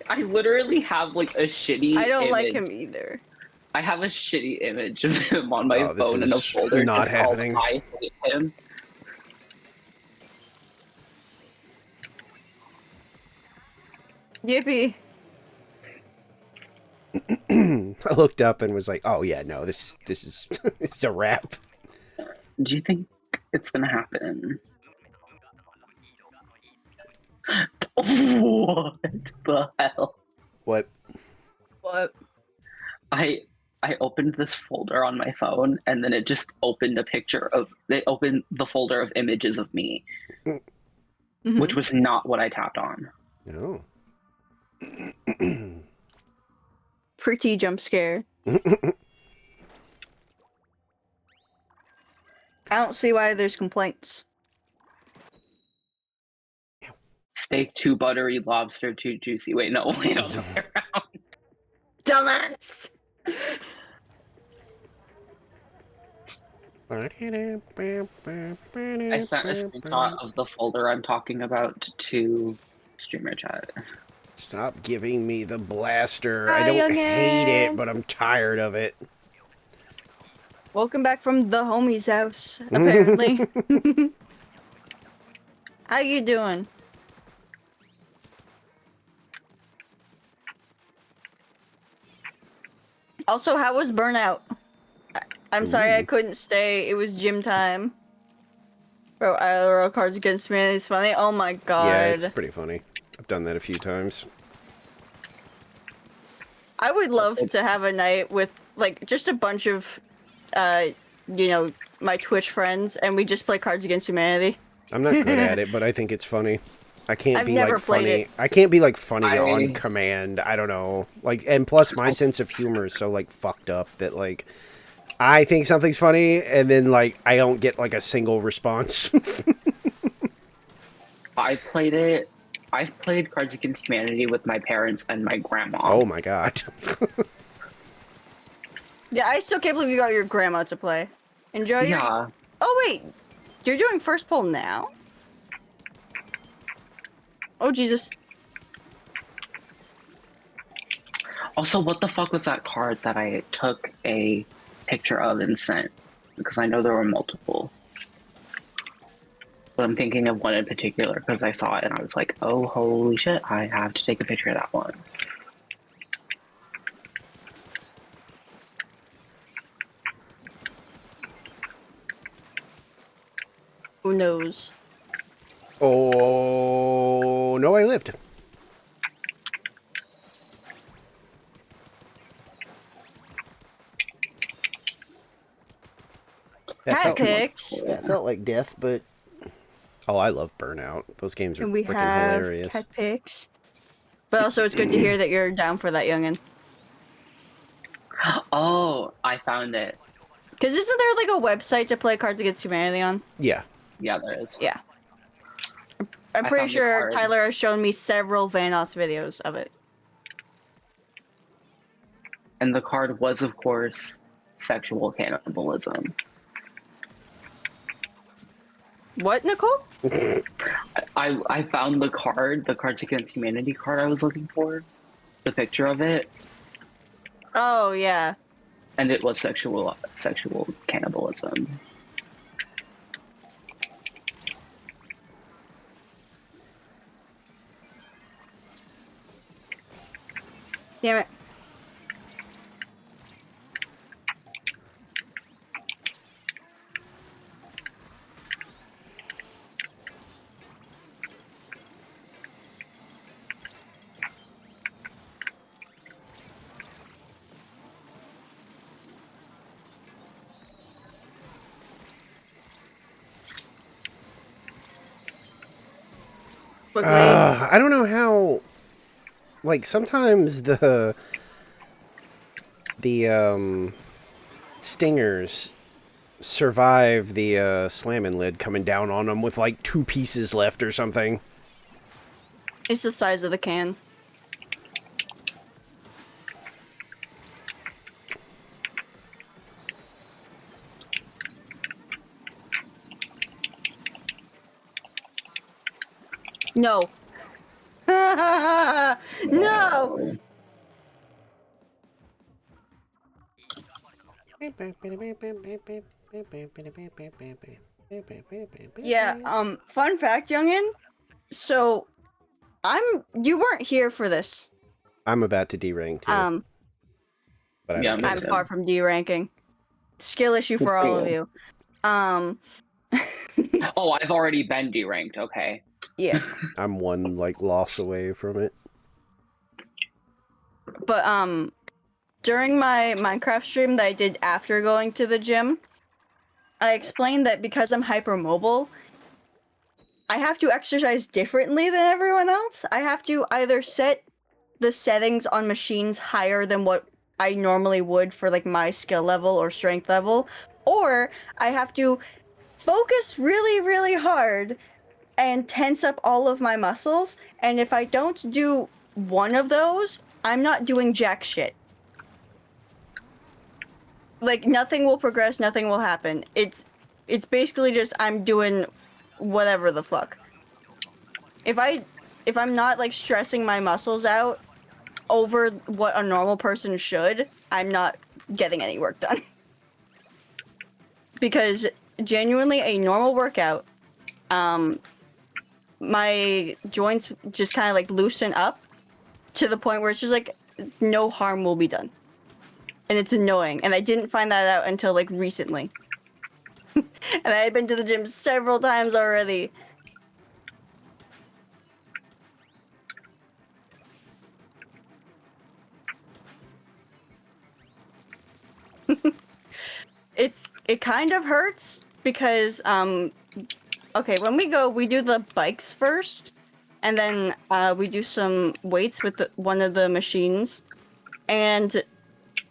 I literally have like a shitty I don't like image. him either. I have a shitty image of him on my Oh, this phone in a is folder. not just happening. called I hate him. Yippee. I looked up and was like, "Oh yeah, no, this is this is a wrap." Do you think it's gonna happen? What the hell? What? What? I opened this folder on my phone and then it just opened a picture of they opened the folder of images of me, Mhm. which was not what I tapped on. No. Pretty jump scare. I don't see why there's complaints. Steak too buttery, lobster too juicy. Wait, no, wait, other way around. Dumbass! I sent a screenshot of the folder I'm talking about to streamer chat. Stop giving me the blaster. Hi, I don't youngin. hate it, but I'm tired of it. Welcome back from the homie's house, apparently. How you doing? Also, how was Burnout? I'm sorry I Ooh. couldn't stay. It was gym time. Bro, IRL Cards Against Humanity is funny. Oh my god. Yeah, it's pretty funny. I've done that a few times. I would love to have a night with, like, just a bunch of, you know, my Twitch friends, and we just play Cards Against Humanity. I'm not good at it, but I think it's funny. I can't I've be never like played funny. it. I can't be like funny I- on command. I don't know. Like, and plus my sense of humor is so like fucked up that like I think something's funny and then like I don't get like a single response. I played it. I've played Cards Against Humanity with my parents and my grandma. Oh my god. Yeah, I still can't believe you got your grandma to play. Enjoy your... Yeah. Oh, wait. You're doing first poll now? Oh, Jesus. Also, what the fuck was that card that I took a picture of and sent? Because I know there were multiple. But I'm thinking of one in particular because I saw it and I was like, oh, holy shit, I have to take a picture of that one. Who knows? Oh. no, I lived. That Cat felt, pics. that felt like death, but... Oh, I love Burnout. Those games are And we freaking have hilarious. cat pics. But also, it's good to hear that you're down for that, youngin. Oh, I found it. Because isn't there like a website to play Cards Against Humanity on? Yeah. Yeah, there is. Yeah. I'm I pretty found the sure card. Tyler has shown me several Vanoss videos of it. And the card was, of course, sexual cannibalism. What, Nicole? I found the Cards Against Humanity card I was looking for, the picture of it, Oh, yeah. and it was sexual cannibalism. Damn it. Quickly. I don't know how... Like, sometimes the stingers survive the slamming lid coming down on them with like 2 pieces left or something. It's the size of the can. No. No! Yeah, fun fact, youngin. So, you weren't here for this. I'm about to D-rank too. But I yeah, don't me care. I'm too. far from D-ranking. Skill issue for all of you. Oh, I've already been deranked. Okay. Yeah. I'm 1 like loss away from it. But, during my Minecraft stream that I did after going to the gym, I explained that because I'm hypermobile, I have to exercise differently than everyone else. I have to either set the settings on machines higher than what I normally would for like my skill level or strength level, or I have to focus really, really hard and tense up all of my muscles. And if I don't do one of those, I'm not doing jack shit. Like, nothing will progress, nothing will happen. It's basically just I'm doing whatever the fuck. If I'm not like stressing my muscles out over what a normal person should, I'm not getting any work done. Because genuinely a normal workout, my joints just kind of like loosen up to the point where it's just like no harm will be done. And it's annoying. And I didn't find that out until like recently. And I had been to the gym several times already. It kind of hurts because okay, when we go, we do the bikes first, and then we do some weights with one of the machines. And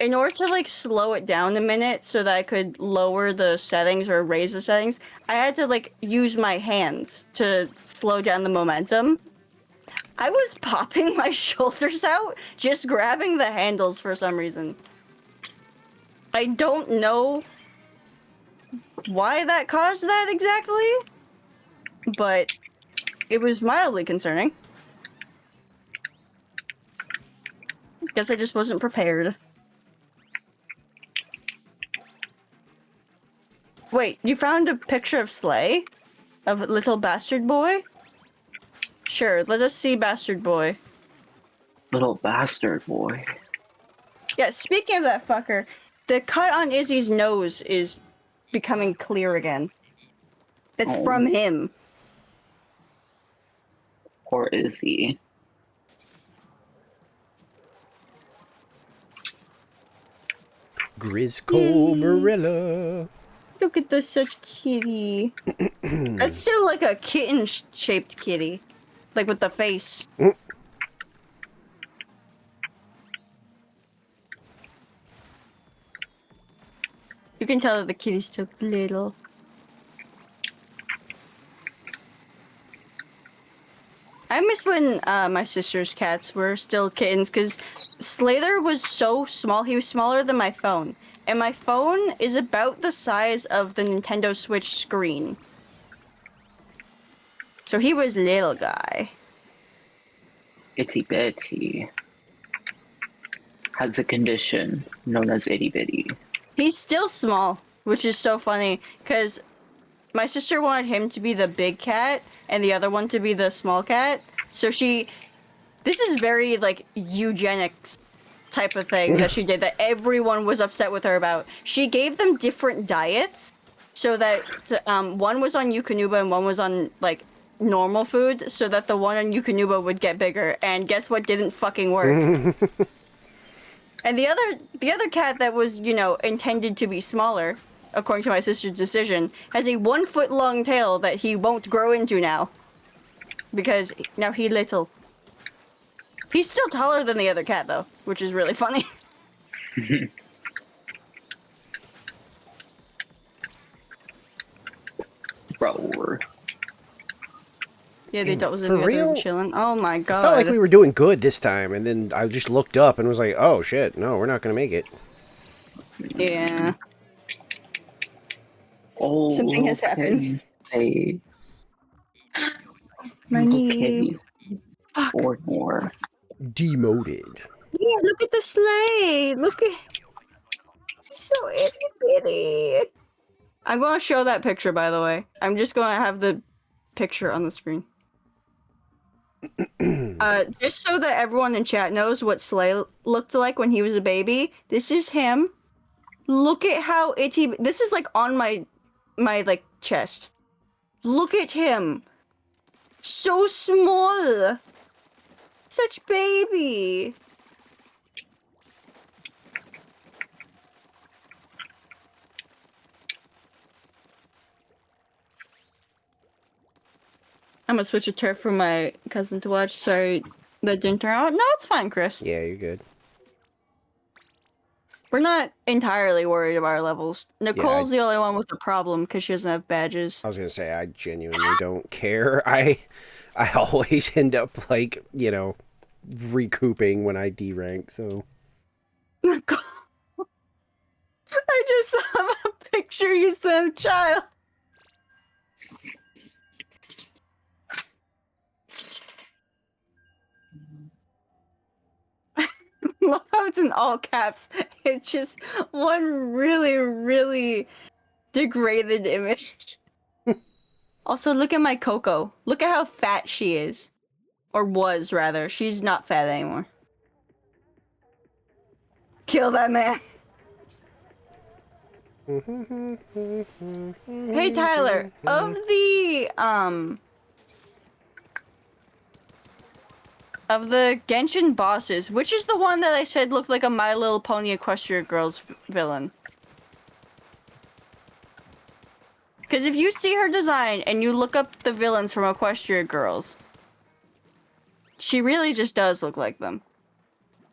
in order to like slow it down a minute so that I could lower the settings or raise the settings, I had to like use my hands to slow down the momentum. I was popping my shoulders out just grabbing the handles for some reason. I don't know why that caused that exactly, but it was mildly concerning. Guess I just wasn't prepared. Wait, you found a picture of Slay? Of little bastard boy? Sure, let us see bastard boy. Little bastard boy. Yeah, speaking of that fucker, the cut on Izzy's nose is becoming clear again. It's Oh. from him. Poor Or is he? Grisco Marilla. Look at this such kitty. That's still like a kitten-shaped kitty. Like with the face. You can tell that the kitty's still little. I miss when my sister's cats were still kittens, because Slather was so small. He was smaller than my phone. And my phone is about the size of the Nintendo Switch screen. So he was little guy. Itty Bitty has a condition known as itty bitty. He's still small, which is so funny, because my sister wanted him to be the big cat and the other one to be the small cat. So this is very like eugenics type of thing that she did that everyone was upset with her about. She gave them different diets so that one was on Yukonuba and one was on like normal food, so that the one on Yukonuba would get bigger. And guess what didn't fucking work? And the other cat that was, you know, intended to be smaller, according to my sister's decision, has a 1 foot long tail that he won't grow into now. Because now he little. He's still taller than the other cat though, which is really funny. Roar. Yeah, they thought it was For in real? chilling. Oh my god. I felt like we were doing good this time, and then I just looked up and was like, oh shit, no, we're not gonna make it. Yeah. Oh, Something has happened. Hey, My knee. okay. Fuck. Or more. Demoted. Yeah, look at the sleigh. Look at. He's so itty bitty. I'm gonna show that picture, by the way. I'm just gonna have the picture on the screen. Just so that everyone in chat knows what Slay looked like when he was a baby. This is him. Look at how itty. This is like on my like chest. Look at him. So small. Such baby. I'm gonna switch a turf for my cousin to watch. Sorry that didn't turn out. No, it's fine, Chris. Yeah, you're good. We're not entirely worried about our levels. Nicole's the only one with a problem because she doesn't have badges. I was gonna say I genuinely don't care. I always end up like, you know, recouping when I D-rank, so Nicole. I just saw a picture you sent, child. Love how it's in all caps. It's just one really, really degraded image. Also, look at my Coco. Look at how fat she is. Or was, rather. She's not fat anymore. Kill that man. Hey, Tyler. Of the Genshin bosses, which is the one that I said looked like a My Little Pony Equestria Girls villain? Because if you see her design and you look up the villains from Equestria Girls, she really just does look like them.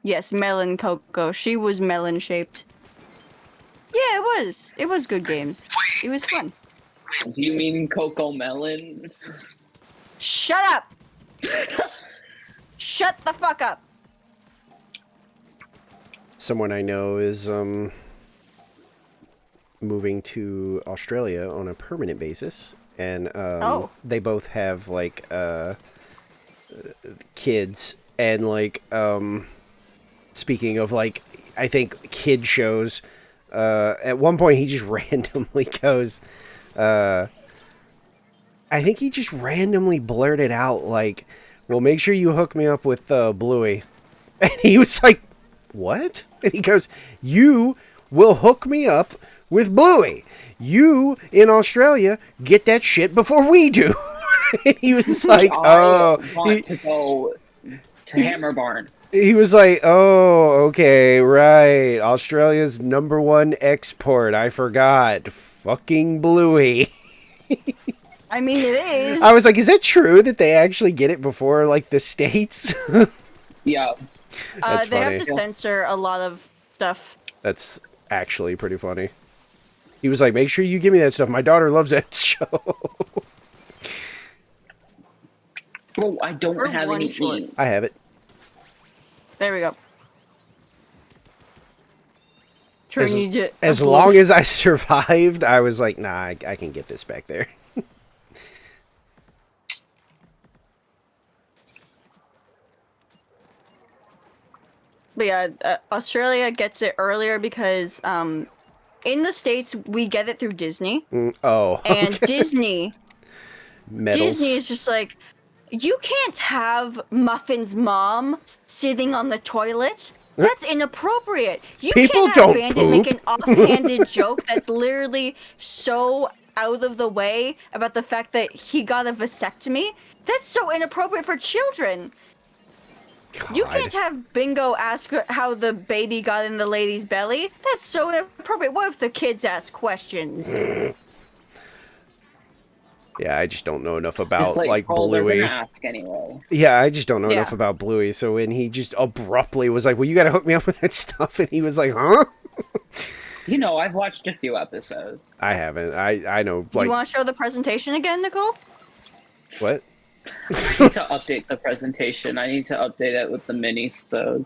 Yes, Melon Coco. She was melon-shaped. Yeah, it was. It was good games. It was fun. Do you mean Coco Melon? Shut up! Shut the fuck up! someone I know is moving to Australia on a permanent basis, and they both have like kids, and like speaking of like, I think kid shows, at one point he just randomly goes, I think he just randomly blurted out like, well, make sure you hook me up with Bluey. And he was like, what? And he goes, you will hook me up with Bluey. You in Australia get that shit before we do. And he was like, I oh, want to go to Hammer Barn. he was like, oh, okay, right. Australia's #1 export. I forgot. Fucking Bluey. I mean, it is. I was like, is that true that they actually get it before, like, the States? Yeah. That's they funny. have to censor a lot of stuff. That's actually pretty funny. He was like, make sure you give me that stuff. My daughter loves that show. Bro, I don't Or have one any short. ink. I have it. There we go. Turn you to As a long blue. as I survived, I was like, nah, I can get this back there. But yeah, Australia gets it earlier because in the States we get it through Disney, Oh, and okay. Disney Medals. is just like, you can't have Muffin's mom sitting on the toilet. That's inappropriate. You People can't have don't Bandit poop. make an offhanded joke that's literally so out of the way about the fact that he got a vasectomy. That's so inappropriate for children. You God. can't have Bingo ask how the baby got in the lady's belly. That's so inappropriate. What if the kids ask questions? Yeah, I just don't know enough It's about, like, oh, they're Bluey. gonna ask anyway. Yeah, I just don't know Yeah. enough about Bluey. So when he just abruptly was like, well, you gotta hook me up with that stuff, and he was like, huh? You know, I've watched a few episodes. I haven't. I know, like, You want to show the presentation again, Nicole? what? I need to update the presentation. I need to update it with the mini-stodes.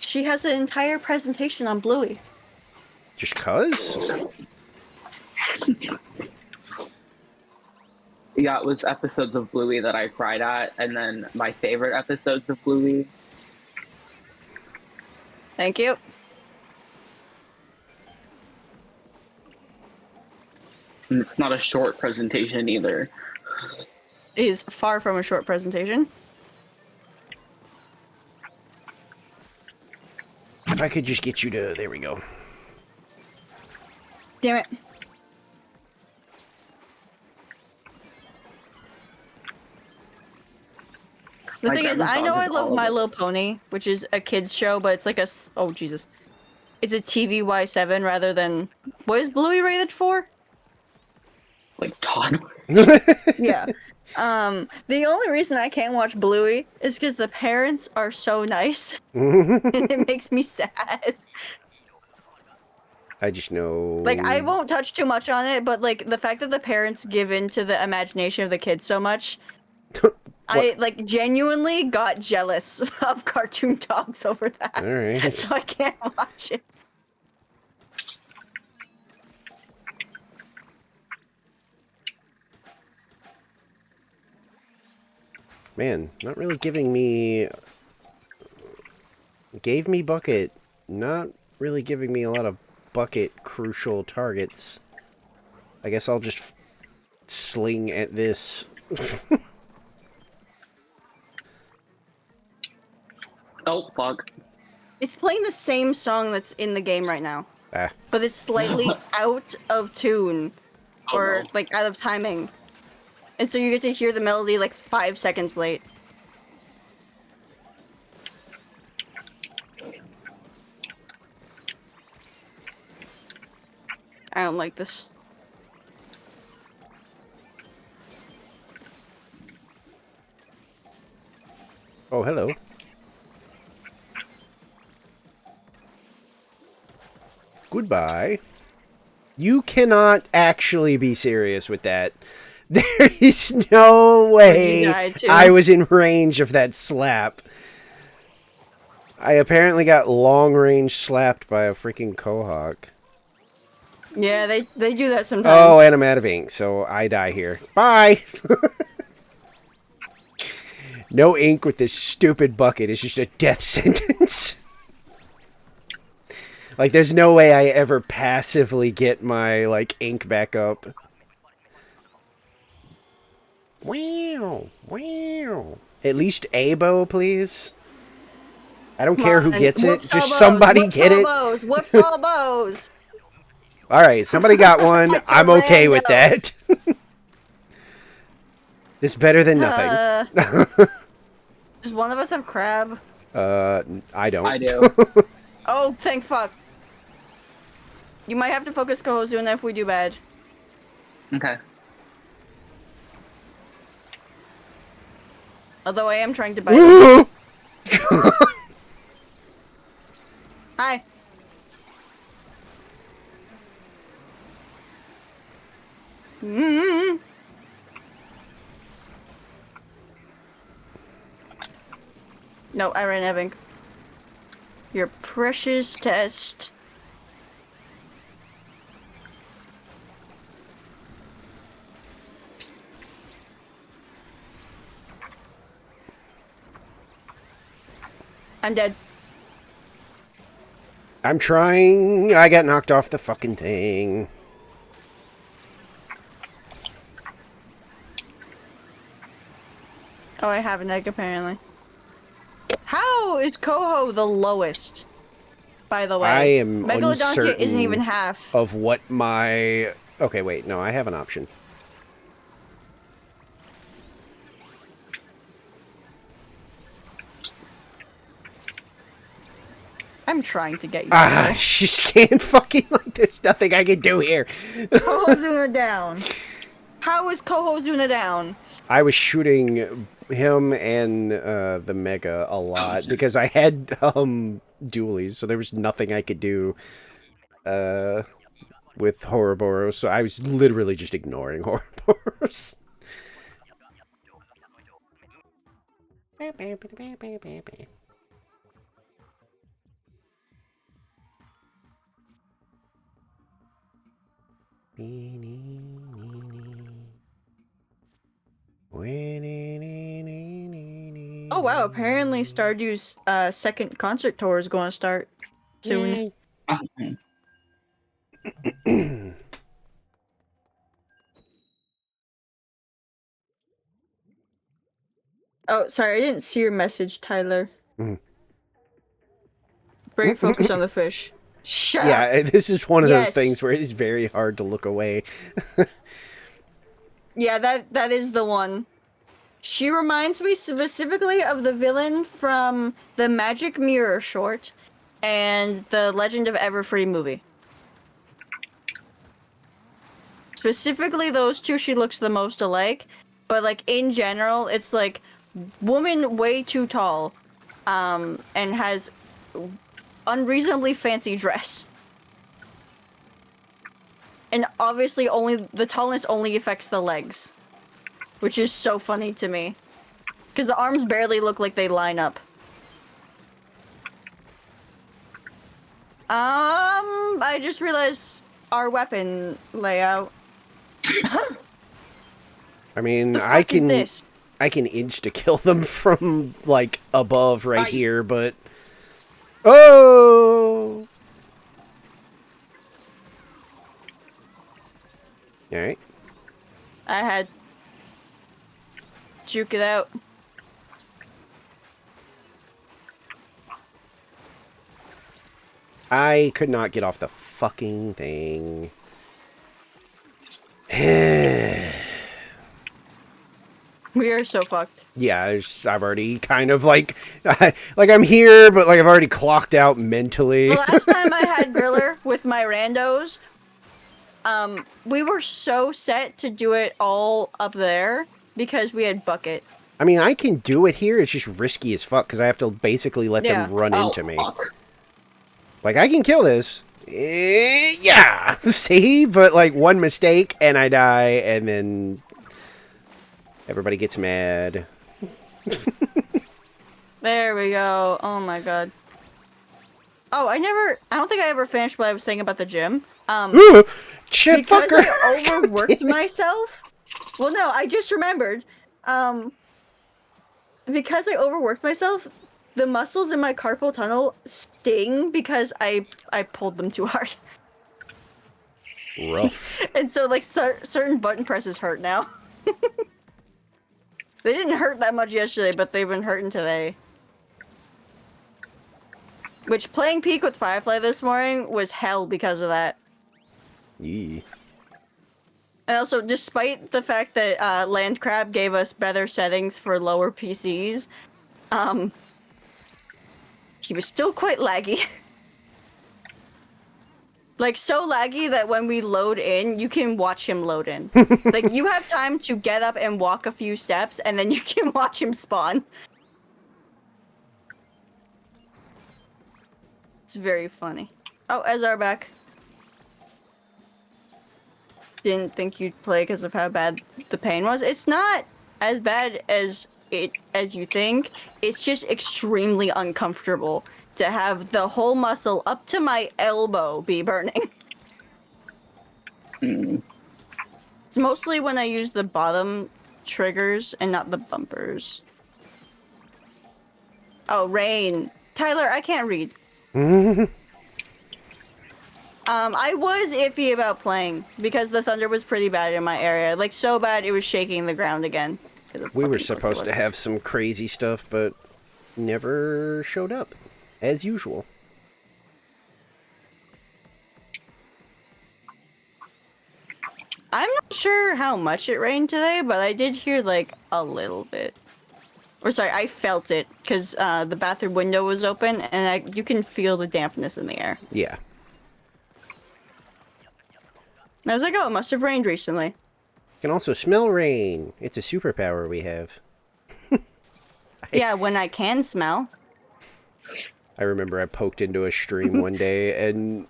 She has an entire presentation on Bluey. Just cuz? Yeah, it was episodes of Bluey that I cried at, and then my favorite episodes of Bluey. Thank you. And it's not a short presentation either. It is far from a short presentation. If I could just get you to... There we go. Damn it. The My thing is, grandma's I know dog I is love all My over. Little Pony, which is a kid's show, but it's like oh Jesus. It's a TVY7 rather than... What is Bluey rated for? Like toddler. Yeah. The only reason I can't watch Bluey is because the parents are so nice. And it makes me sad. I just know... Like, I won't touch too much on it, but like the fact that the parents give in to the imagination of the kids so much, I like genuinely got jealous of cartoon dogs over that. Alright. So I can't watch it. Man, not really giving me... Gave me bucket. Not really giving me a lot of bucket crucial targets. I guess I'll just sling at this. Oh, fuck. It's playing the same song that's in the game right now, Ah. but it's slightly out of tune or no. like out of timing. And so you get to hear the melody like 5 seconds late. I don't like this. Oh, hello. Goodbye. You cannot actually be serious with that. There is no way died too. I was in range of that slap. I apparently got long range slapped by a freaking Quahog. Yeah, they do that sometimes. Oh, and I'm out of ink, so I die here. Bye! No ink with this stupid bucket. It's just a death sentence. Like, there's no way I ever passively get my, like, ink back up. Wow. Wow. At least Abo, please. I don't care who Come on, gets it. whoops all Just bows, somebody whoops get all it. Bows, whoops all bows. Alright, somebody got one. That's a I'm okay with rando. that. This is better than nothing. Does one of us have crab? I don't. I do. Oh, thank fuck. You might have to focus Kohozuna if we do bad. Okay. Although I am trying to bite him. Hi. Mm-hmm. No, I ran Eving. Your precious test. I'm dead. I'm trying. I got knocked off the fucking thing. Oh, I have an egg apparently. How is Coho the lowest? By the way, I am Megalodontia uncertain isn't even half. of what my... Okay, wait. No, I have an option. I'm trying to get you. Ah, just can't fucking... Like, there's nothing I can do here. Kohozuna down. How is Kohozuna down? I was shooting him and the Mega a lot sure. because I had dualies, so there was nothing I could do with Ouroboros, so I was literally just ignoring Ouroboros. Oh wow, apparently Stardew's second concert tour is going to start soon. Yay. Oh, sorry, I didn't see your message, Tyler. Mhm. Bring focus on the fish. Shut up! Yeah, this is one of those Yes. things where it's very hard to look away. Yeah, that is the one. She reminds me specifically of the villain from the Magic Mirror short and the Legend of Everfree movie. Specifically those two, she looks the most alike, but like in general, it's like woman way too tall, and has unreasonably fancy dress. And obviously only the tallness only affects the legs, which is so funny to me. Because the arms barely look like they line up. I just realized our weapon layout. I mean, The fuck I is can this? I can insta kill them from like above right I- here, but oh, all right. I had juke it out. I could not get off the fucking thing. We are so fucked. Yeah, I've already kind of like I'm here, but like I've already clocked out mentally. The last time I had Griller with my randos, we were so set to do it all up there because we had Bucket. I mean, I can do it here. It's just risky as fuck because I have to basically let Yeah. them run Oh, into me. fuck. Like, I can kill this. Yeah. See? But, like, one mistake and I die, and then everybody gets mad. There we go. Oh my god. Oh, I don't think I ever finished what I was saying about the gym. Shit, Because fucker. I overworked Damn it. myself. Well, no, I just remembered. Because I overworked myself, the muscles in my carpal tunnel sting because I pulled them too hard. Rough. And so, like, certain button presses hurt now. They didn't hurt that much yesterday, but they've been hurting today. Which, playing Peak with Firefly this morning was hell because of that. Yee. And also, despite the fact that Landcrab gave us better settings for lower PCs, he was still quite laggy. Like, so laggy that when we load in, you can watch him load in. Like, you have time to get up and walk a few steps, and then you can watch him spawn. It's very funny. Oh, Ezra back. Didn't think you'd play because of how bad the pain was. It's not as bad as you think. It's just extremely uncomfortable to have the whole muscle up to my elbow be burning. It's mostly when I use the bottom triggers and not the bumpers. Oh, rain. Tyler, I can't read. I was iffy about playing because the thunder was pretty bad in my area. Like, so bad it was shaking the ground again. We were supposed to have some crazy stuff, but never showed up, as usual. I'm not sure how much it rained today, but I did hear, like, a little bit. Or sorry, I felt it, because the bathroom window was open, and you can feel the dampness in the air. Yeah. I was like, oh, it must have rained recently. You can also smell rain. It's a superpower we have. Yeah, when I can smell. I remember I poked into a stream one day, and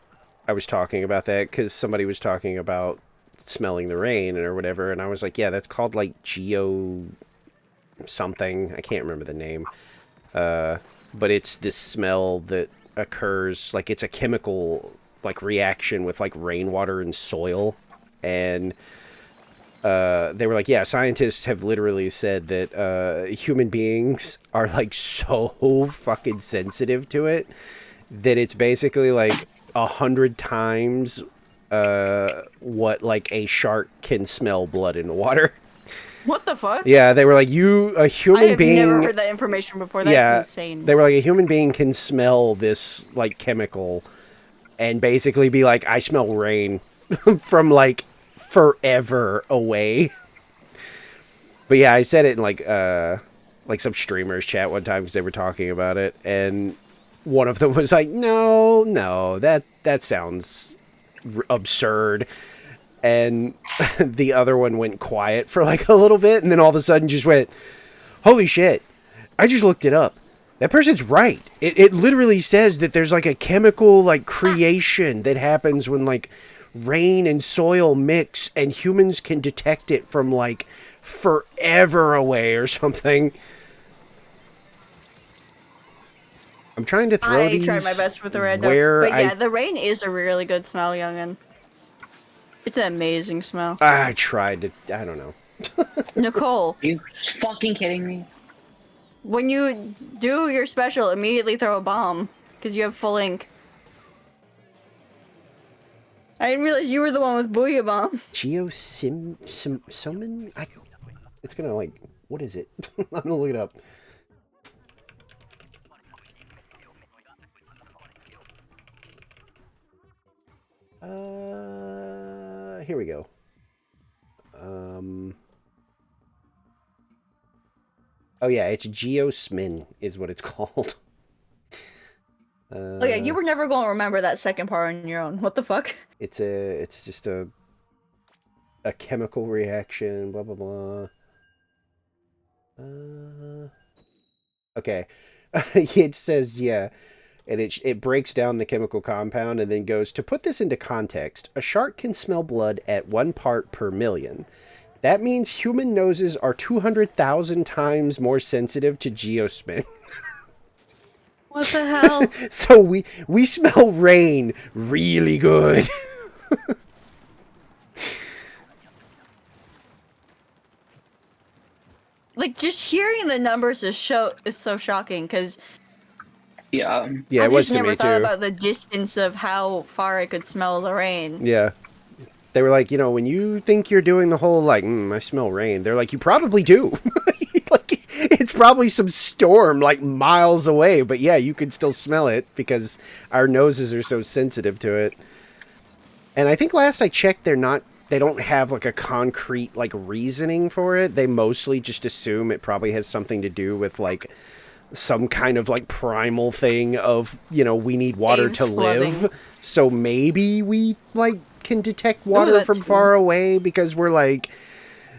I was talking about that because somebody was talking about smelling the rain or whatever, and I was like, yeah, that's called, like, geo something. I can't remember the name. But it's this smell that occurs, like, it's a chemical, like, reaction with, like, rainwater and soil. And they were like, yeah, scientists have literally said that human beings are, like, so fucking sensitive to it that it's basically, like, 100 times what, like, a shark can smell blood in the water. What the fuck? Yeah, they were like, a human being... I have never heard that information before. That's insane. They were like, a human being can smell this, like, chemical and basically be like, I smell rain from, like, forever away. But yeah, I said it in, like some streamers chat one time because they were talking about it, and one of them was like, no, that sounds absurd. And the other one went quiet for like a little bit, and then all of a sudden just went, holy shit, I just looked it up. That person's right. It literally says that there's like a chemical like creation that happens when like rain and soil mix, and humans can detect it from like forever away or something. I'm trying to throw these. I tried my best with the red but yeah, the rain is a really good smell, youngin'. It's an amazing smell. I tried to. I don't know. Nicole, Are you fucking kidding me? when you do your special, immediately throw a bomb because you have full ink. I didn't realize you were the one with Booyah Bomb. Summon? It's gonna like, what is it? I'm gonna look it up. Here we go. Oh yeah, it's Geosmin is what it's called. Oh yeah, you were never going to remember that second part on your own. What the fuck? It's just a chemical reaction, blah blah blah. Okay. It says, yeah, and it breaks down the chemical compound and then goes, to put this into context, a shark can smell blood at 1 part per million. That means human noses are 200,000 times more sensitive to geosmin. What the hell? So we smell rain really good. Like, just hearing the numbers is so shocking, because Yeah. Yeah, I it was just to never me thought too. about the distance of how far I could smell the rain. Yeah. They were like, when you think you're doing the whole, like, I smell rain, they're like, you probably do. Like, it's probably some storm, like, miles away, but yeah, you can still smell it because our noses are so sensitive to it. And I think last I checked, they're not they don't have like a concrete like reasoning for it. They mostly just assume it probably has something to do with like some kind of like primal thing of, you know, we need water Caves to flooding. live. So maybe we like can detect water that from too. far away because we're like,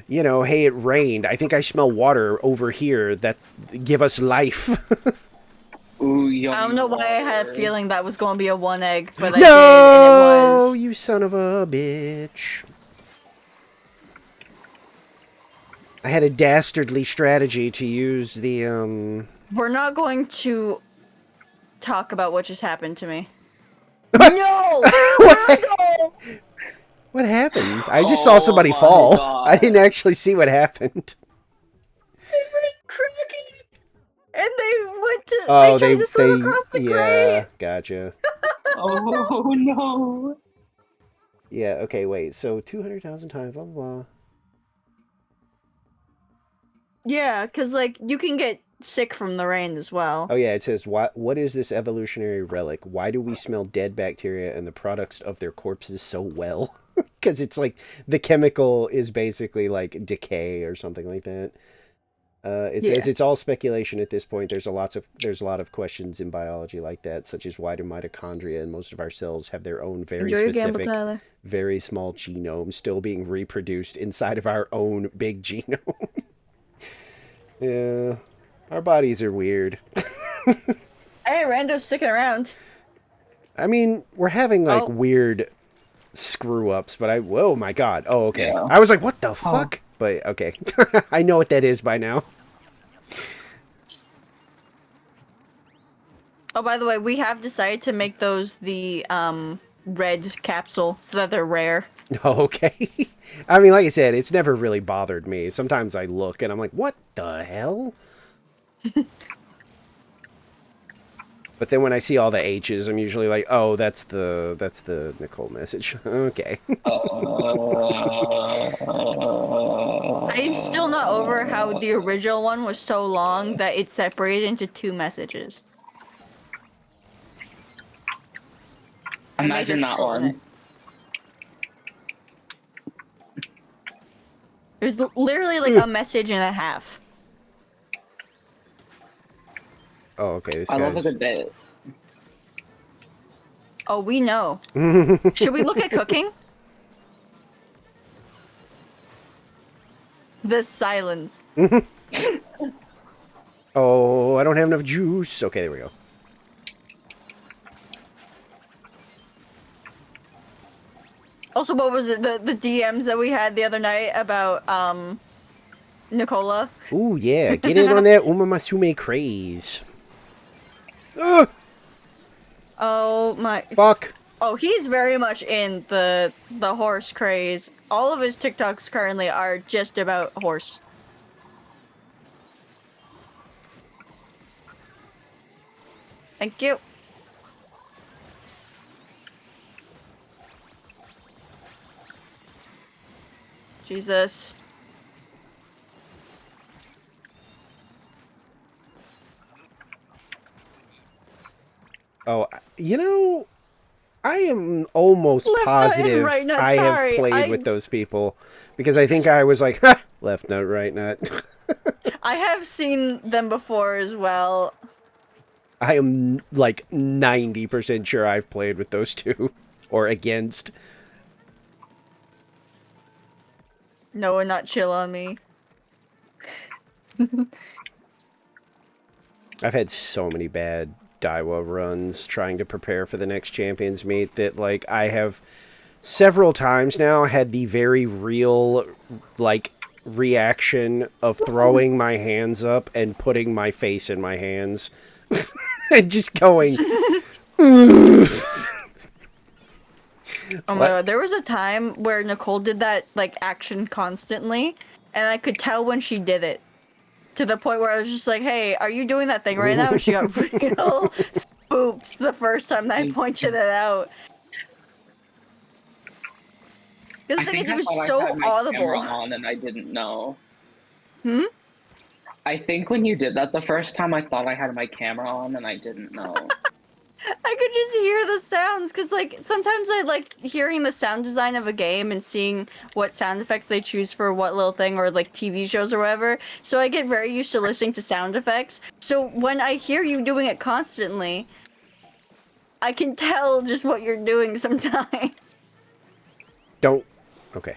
you know, hey, it rained. I think I smell water over here. That's give us life. Ooh, yummy I don't know why I had a water. feeling that was going to be a 1 egg, but I No, did, and it was. you son of a bitch. I had a dastardly strategy to use the We're not going to talk about what just happened to me. No! No! What happened? I just saw Oh somebody my fall. God. I didn't actually see what happened. They were cracking, and they went to. Oh, they tried to swim across the yeah, grate. gotcha. Oh no. Yeah, okay, wait. So 200,000 times, blah, blah, blah. Yeah, because like you can get sick from the rain as well. Oh, yeah, it says, what is this evolutionary relic? Why do we smell dead bacteria and the products of their corpses so well? Because it's like the chemical is basically like decay or something like that. It says Yeah. it's all speculation at this point. There's a lot of questions in biology like that, such as why do mitochondria and most of our cells have their own very Enjoy your gamble, specific, Tyler. very small genome still being reproduced inside of our own big genome. Yeah, our bodies are weird. Hey, Rando's sticking around. I mean, we're having like Oh. weird screw ups, but whoa, my God. Oh, okay. Yeah. I was like, what the fuck? But okay, I know what that is by now. Oh, by the way, we have decided to make those the red capsule so that they're rare. Okay. I mean, like I said, it's never really bothered me. Sometimes I look and I'm like, what the hell? But then when I see all the H's, I'm usually like, oh, that's the Nicole message. Okay. I'm still not over how the original one was so long that it separated into 2 messages. And they Imagine just that shorten one. It was literally like a message and a half. Oh, okay. This I love a guy's. good bit. Oh, we know. Should we look at cooking? The silence. Oh, I don't have enough juice. Okay, there we go. Also, what was it? The DMs that we had the other night about Nicola. Ooh, yeah. Get in on that Umamasume craze. Ugh, Oh my. fuck. Oh, he's very much in the horse craze. All of his TikToks currently are just about horse. Thank you. Jesus. Oh, you know, I am almost Left nut and positive right nut, I sorry, have played I- with those people because I think I was like, ha, left nut, right nut. I have seen them before as well. I am like 90% sure I've played with those two or against. No, not chill on me. I've had so many bad Daiwa runs trying to prepare for the next Champions Meet that, like, I have several times now had the very real, like, reaction of throwing my hands up and putting my face in my hands and just going, Oh my god, there was a time where Nicole did that like action constantly, and I could tell when she did it. To the point where I was just like, hey, are you doing that thing right now? And she got real spooked the first time that I pointed it out. Because I the thing think is, it I was thought I so had my camera audible. on and I didn't know. Hmm? I think when you did that the first time, I thought I had my camera on and I didn't know. I could just hear the sounds because, like, sometimes I like hearing the sound design of a game and seeing what sound effects they choose for what little thing, or like TV shows or whatever. So I get very used to listening to sound effects. So when I hear you doing it constantly, I can tell just what you're doing sometimes. Don't. Okay.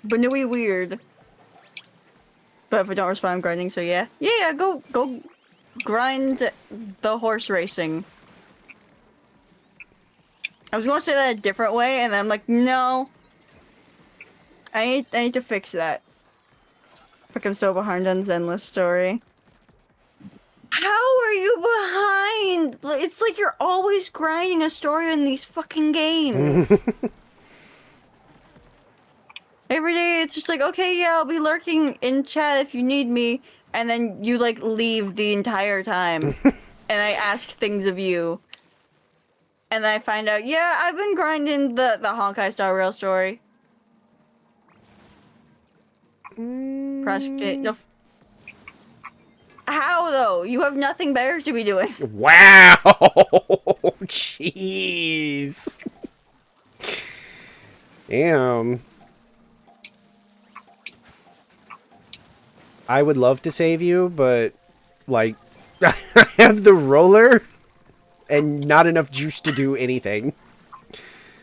Banui weird. But if I don't respond, I'm grinding. So yeah, yeah. Go grind the horse racing. I was gonna say that a different way, and then I'm like, no. I need to fix that. Fuck, I'm so behind on Zenless story. How are you behind? It's like you're always grinding a story in these fucking games. Every day it's just like, okay, yeah, I'll be lurking in chat if you need me, and then you like leave the entire time, and I ask things of you, and then I find out, yeah, I've been grinding the Honkai Star Rail story. Press K. No, how though? You have nothing better to be doing. Wow! Jeez. Damn. I would love to save you, but, like, I have the roller and not enough juice to do anything.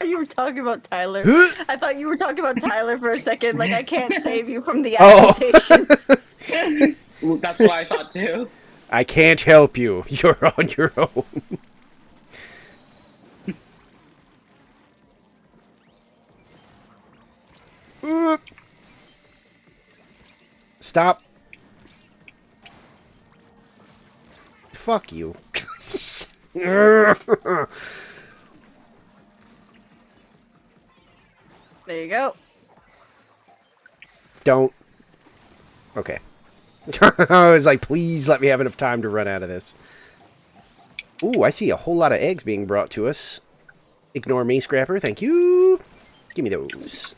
You were talking about Tyler. Huh? I thought you were talking about Tyler for a second. Like, I can't save you from the Oh. accusations. That's what I thought too. I can't help you. You're on your own. Oop. Stop. Fuck you. There you go. Don't. Okay. I was like, please let me have enough time to run out of this. Ooh, I see a whole lot of eggs being brought to us. Ignore me, Scrapper. Thank you. Give me those.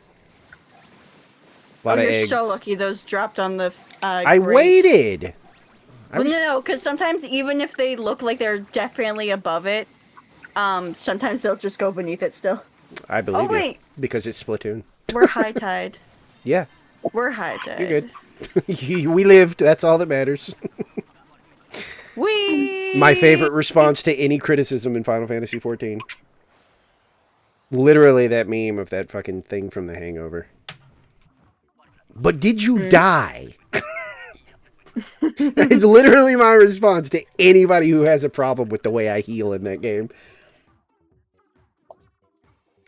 A lot of you're eggs. so lucky those dropped on the I grate. waited. Well, no, because sometimes even if they look like they're definitely above it, sometimes they'll just go beneath it still. I believe Oh, wait. you. Because it's Splatoon. We're high tide. Yeah, We're high tide. you're good. We lived. That's all that matters. We. My favorite response to any criticism in Final Fantasy XIV. Literally that meme of that fucking thing from The Hangover. But did you die? It's literally my response to anybody who has a problem with the way I heal in that game.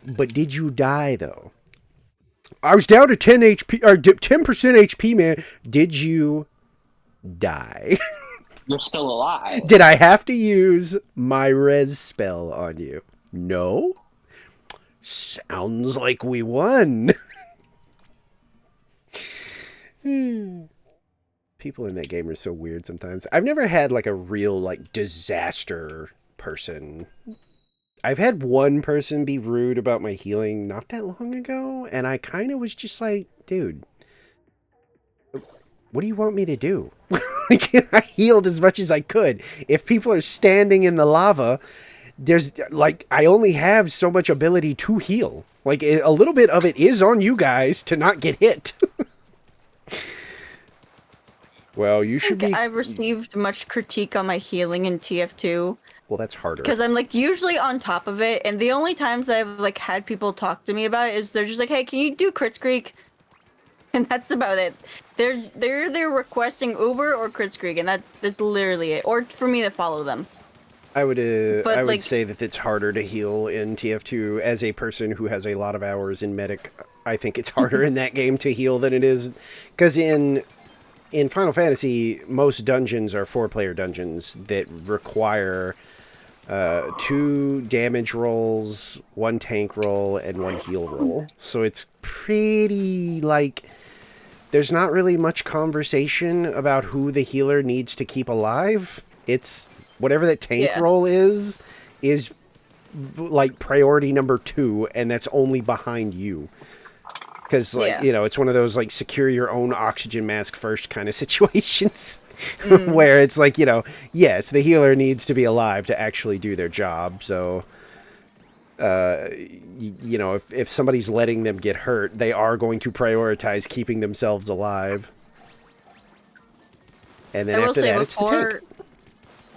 But did you die, though? I was down to 10 HP, or 10% HP, man. Did you die? You're still alive. Did I have to use my res spell on you? No? Sounds like we won. People in that game are so weird sometimes. I've never had like a real like disaster person. I've had one person be rude about my healing not that long ago, and I kind of was just like, dude, what do you want me to do? Like, I healed as much as I could. If people are standing in the lava, there's like, I only have so much ability to heal. Like, a little bit of it is on you guys to not get hit. Well, you should be... I've received much critique on my healing in TF2. Well, that's harder. Because I'm like usually on top of it, and the only times that I've like had people talk to me about it is they're just like, "Hey, can you do Crits Creek?" And that's about it. They're requesting Uber or Crits Creek, and that's literally it. Or for me to follow them. I would But, I would like- say that it's harder to heal in TF2 as a person who has a lot of hours in Medic. I think it's harder in that game to heal than it is because in Final Fantasy, most dungeons are 4-player dungeons that require 2 damage rolls, 1 tank roll, and 1 heal roll. So it's pretty, like, there's not really much conversation about who the healer needs to keep alive. It's whatever that tank Yeah. roll is like priority number 2, and that's only behind you. because like Yeah. it's one of those like secure your own oxygen mask first kind of situations Mm. where it's like yes, the healer needs to be alive to actually do their job. So if somebody's letting them get hurt, they are going to prioritize keeping themselves alive. And then I will after say that, it's the tank. before,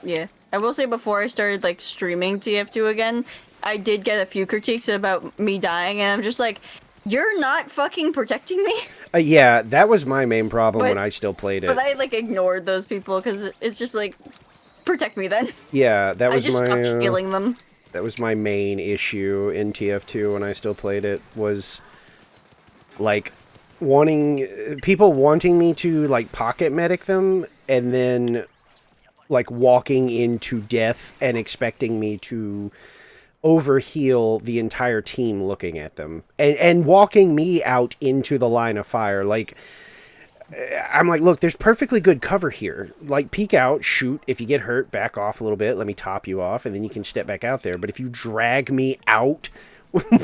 yeah, I will say before I started like streaming TF2 again, I did get a few critiques about me dying, and I'm just like, you're not fucking protecting me. Yeah, that was my main problem But- when I still played it. But I like ignored those people because it's just like, protect me then. Yeah, that I was just my stopped healing them. that was my main issue in TF2 when I still played it, was like people wanting me to like pocket medic them and then like walking into death and expecting me to overheal the entire team looking at them and walking me out into the line of fire. Like, I'm like, look, there's perfectly good cover here. Like, peek out, shoot. If you get hurt, back off a little bit. Let me top you off, and then you can step back out there. But if you drag me out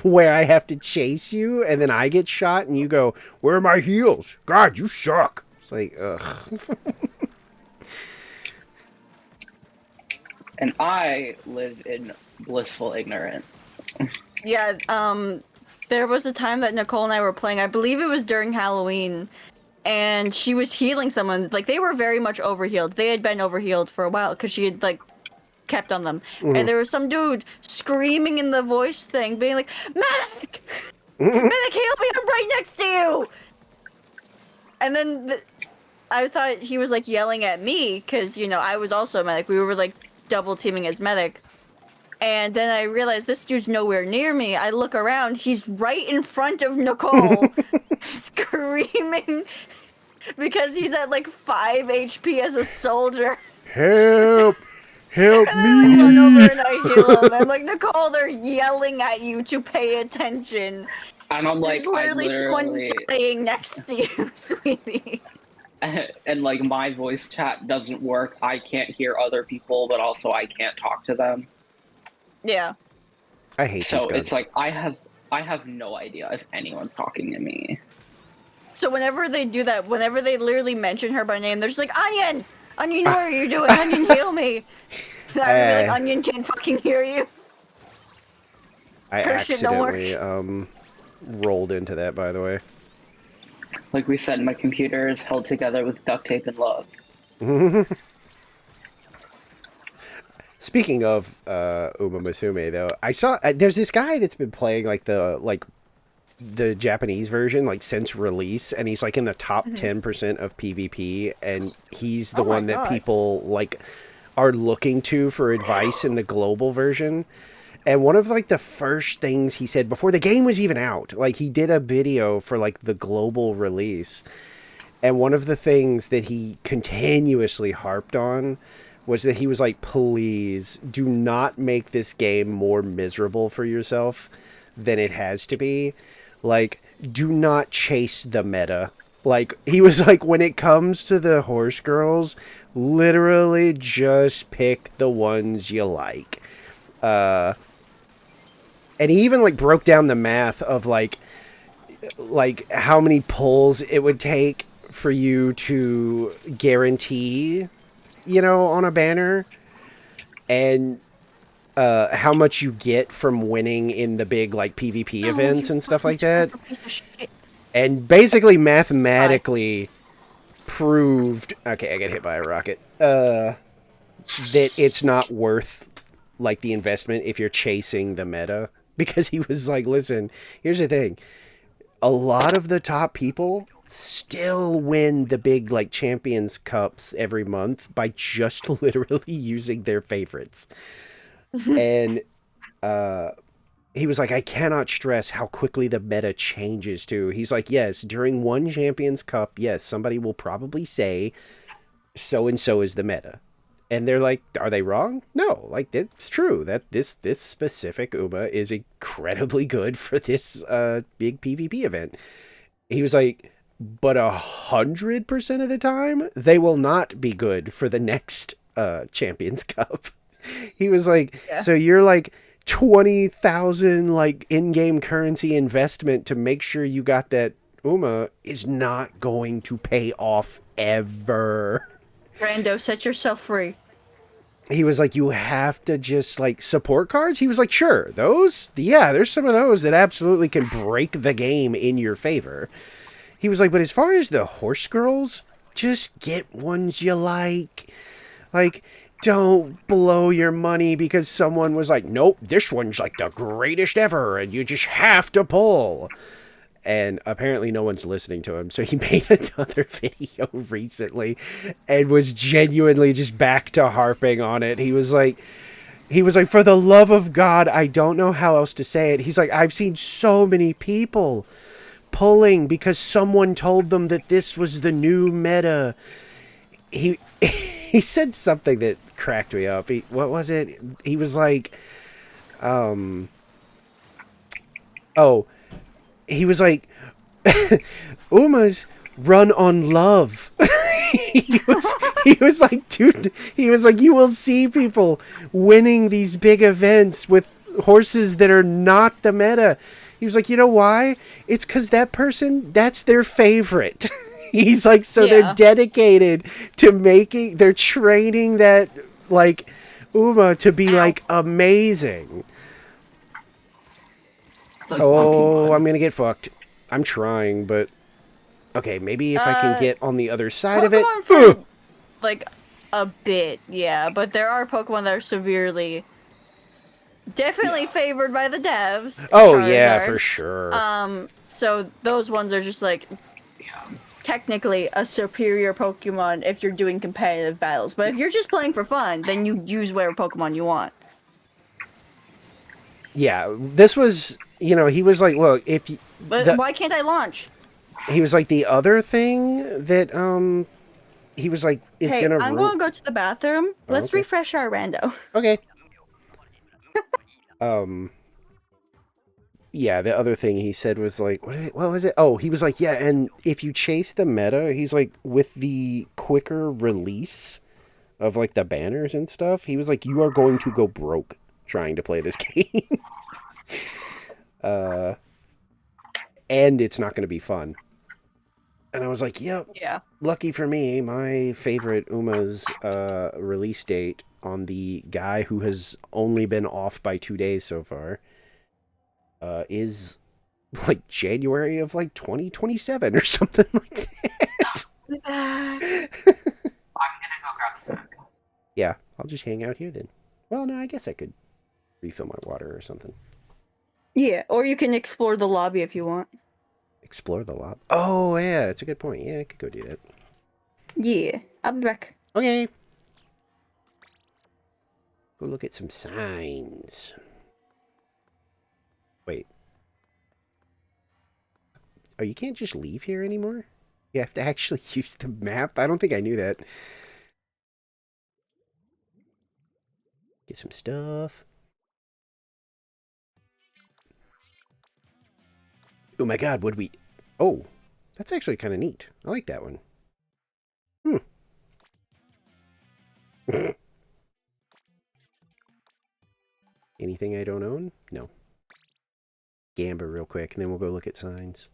where I have to chase you, and then I get shot, and you go, where are my heals? God, you suck. It's like, ugh. And I live in blissful ignorance. Yeah, there was a time that Nicole and I were playing, I believe it was during Halloween, and she was healing someone. Like, they were very much overhealed. They had been overhealed for a while because she had, like, kept on them. And there was some dude screaming in the voice thing, being like, Medic! Medic, heal me! I'm right next to you! And then I thought he was, like, yelling at me because, I was also a medic. We were, like, double teaming as medic. And then I realized this dude's nowhere near me. I look around, he's right in front of Nicole, screaming because he's at like 5 HP as a soldier. Help! Help And then I run over me! and I heal him. I'm like, Nicole, they're yelling at you to pay attention. And I'm like, There's literally someone literally, dying next to you, sweetie. and like my voice chat doesn't work. I can't hear other people, but also I can't talk to them. Yeah. I hate these So guns. it's like I have no idea if anyone's talking to me. So whenever they do that, whenever they literally mention her by name, they're just like, Onion! Onion, what are you doing? Onion, heal me! And I would be like, Onion can't fucking hear you. I Her shit don't work. accidentally rolled into that, by the way. Like we said, my computer is held together with duct tape and love. Speaking of Uma Musume, though, I saw there's this guy that's been playing like the Japanese version like since release, and he's like in the top 10% of PvP, and he's the Oh my one that God. people like are looking to for advice in the global version. And one of like the first things he said before the game was even out, like he did a video for like the global release, and one of the things that he continuously harped on was that he was like, please do not make this game more miserable for yourself than it has to be. Like, do not chase the meta. Like, he was like, when it comes to the horse girls, literally just pick the ones you like. And he even like broke down the math of like how many pulls it would take for you to guarantee, on a banner, and how much you get from winning in the big like PvP events and stuff like that. And basically mathematically proved, okay, I got hit by a rocket, that it's not worth like the investment if you're chasing the meta. Because he was like, listen, here's the thing. A lot of the top people still win the big like Champions Cups every month by just literally using their favorites. And he was like, I cannot stress how quickly the meta changes too. He's like, yes, during one Champions Cup, yes, somebody will probably say so and so is the meta. And they're like, are they wrong? No, like it's true that this specific Uma is incredibly good for this big PvP event. He was like, but 100% of the time, they will not be good for the next Champions Cup. He was like, Yeah. so you're like 20,000 like in-game currency investment to make sure you got that Uma is not going to pay off ever. Rando, set yourself free. He was like, you have to just like support cards. He was like, sure, those, yeah, there's some of those that absolutely can break the game in your favor. He was like, but as far as the horse girls, just get ones you like. Like, don't blow your money because someone was like, nope, this one's like the greatest ever, and you just have to pull. And apparently no one's listening to him, so he made another video recently and was genuinely just back to harping on it. He was like, for the love of God, I don't know how else to say it. He's like, I've seen so many people pulling because someone told them that this was the new meta. He said something that cracked me up. What was it? He was like, he was like, Uma's run on love. he was like, dude, he was like, you will see people winning these big events with horses that are not the meta. He was like, you know why? It's because that person, that's their favorite. He's like, so they're dedicated to they're training that, like, Uma to be, like, amazing. Like oh, I'm going to get fucked. I'm trying, but... Okay, maybe if I can get on the other side of it. Pokemon like, a bit, yeah. But there are Pokemon that are severely... Definitely favored by the devs. Oh, Charizard. yeah, for sure. So those ones are just, like... technically a superior Pokemon if you're doing competitive battles. But if you're just playing for fun, then you use whatever Pokemon you want. Yeah, this was, you know, he was like, look, if you... But why can't I launch? He was like, the other thing that, he was like, is hey, gonna... I'm gonna go to the bathroom. Let's okay. refresh our rando. Okay. Yeah, the other thing he said was like, what was it? Oh, he was like, yeah, and if you chase the meta, he's like, with the quicker release of like the banners and stuff, he was like, you are going to go broke trying to play this game. And it's not going to be fun. And I was like, yep. Yeah. Lucky for me, my favorite Uma's release date on the guy who has only been off by 2 days so far is like January of like 2027 or something like that. I'm gonna go grab a snack. Yeah, I'll just hang out here then. Well, no, I guess I could refill my water or something. Yeah, or you can explore the lobby if you want. Explore the lobby. Oh, yeah, that's a good point. Yeah, I could go do that. Yeah, I'll be back. Okay. Go look at some signs. Wait. Oh, you can't just leave here anymore? You have to actually use the map? I don't think I knew that. Get some stuff. Oh my god, would we... Oh, that's actually kind of neat. I like that one. Anything I don't own? No. Gamba real quick, and then we'll go look at signs.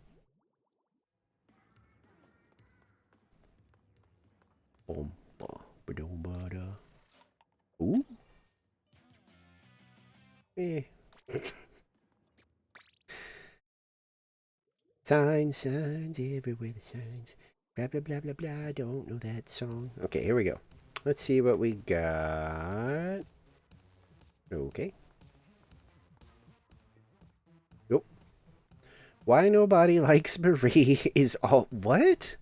Ooh. Eh. Signs, everywhere the signs. Blah, blah, blah, blah, blah. I don't know that song. Okay, here we go. Let's see what we got. Okay. Nope. Why nobody likes Marie is all... What?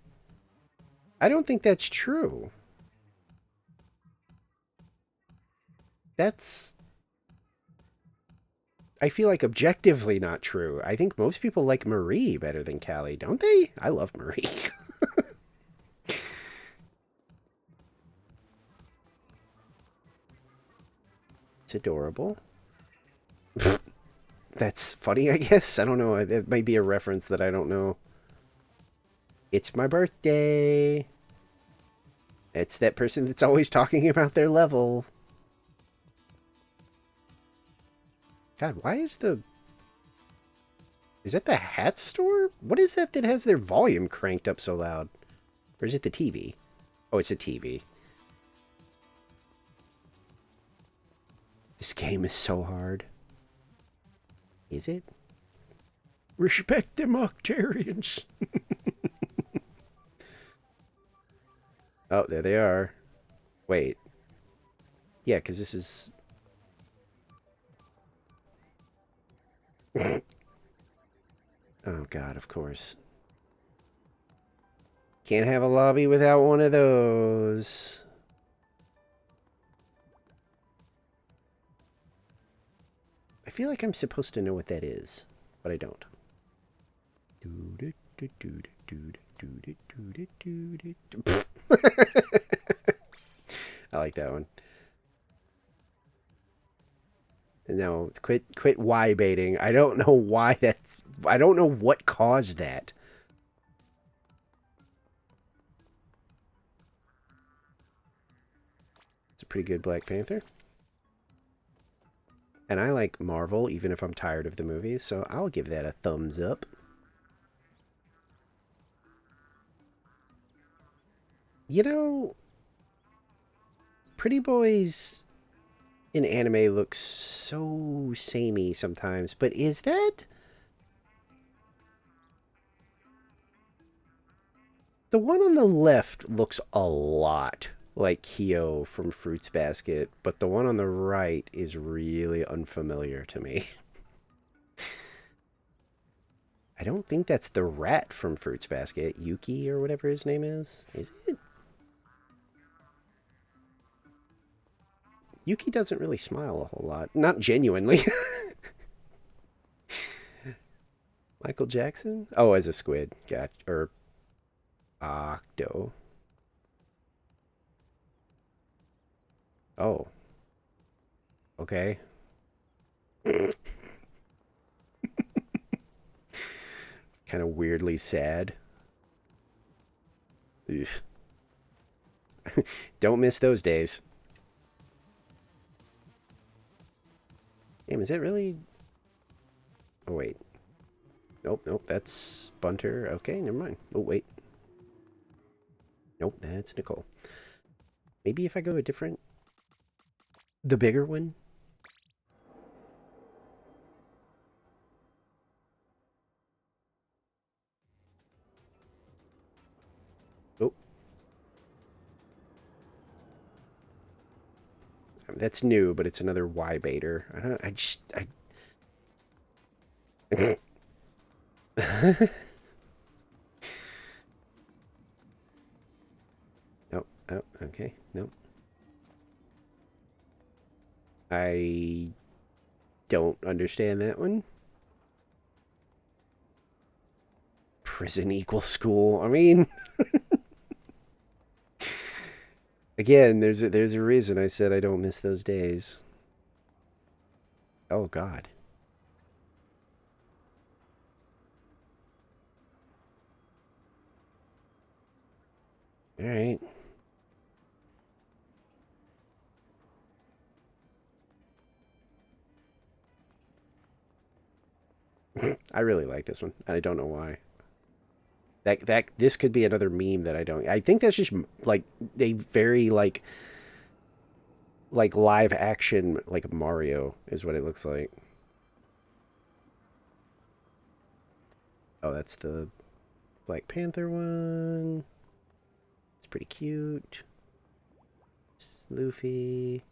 I don't think that's true. That's... I feel like objectively not true. I think most people like Marie better than Callie, don't they? I love Marie. It's adorable. That's funny, I guess. I don't know. It might be a reference that I don't know. It's my birthday. It's that person that's always talking about their level. God, why is the Is that the hat store? What is that has their volume cranked up so loud? Or is it the TV? Oh, it's the TV. This game is so hard. Is it? Respect them Octarians. Oh, there they are. Wait. Yeah, because this is... Oh, God, of course. Can't have a lobby without one of those. I feel like I'm supposed to know what that is, but I don't. I like that one. No, quit Y baiting. I don't know why that's... I don't know what caused that. It's a pretty good Black Panther. And I like Marvel, even if I'm tired of the movies, so I'll give that a thumbs up. You know, Pretty Boys in anime looks so samey sometimes, but is that... The one on the left looks a lot like Kyo from Fruits Basket, but the one on the right is really unfamiliar to me. I don't think that's the rat from Fruits Basket, Yuki or whatever his name is. Is it? Yuki doesn't really smile a whole lot. Not genuinely. Michael Jackson? Oh, as a squid. Got or Octo. Oh. Okay. Kind of weirdly sad. Oof. Don't miss those days. Damn, is that really... Oh, wait. Nope, nope, that's Bunter. Okay, never mind. Oh, wait. Nope, that's Nicole. Maybe if I go a different... The bigger one? Oh. That's new, but it's another Y baiter. Nope. Oh, okay. Nope. I don't understand that one. Prison equals school. I mean, again, there's a reason I said I don't miss those days. Oh God. All right. I really like this one. I don't know why. This could be another meme that I don't. I think that's just like a very like live action like Mario is what it looks like. Oh, that's the Black Panther one. It's pretty cute. It's Luffy.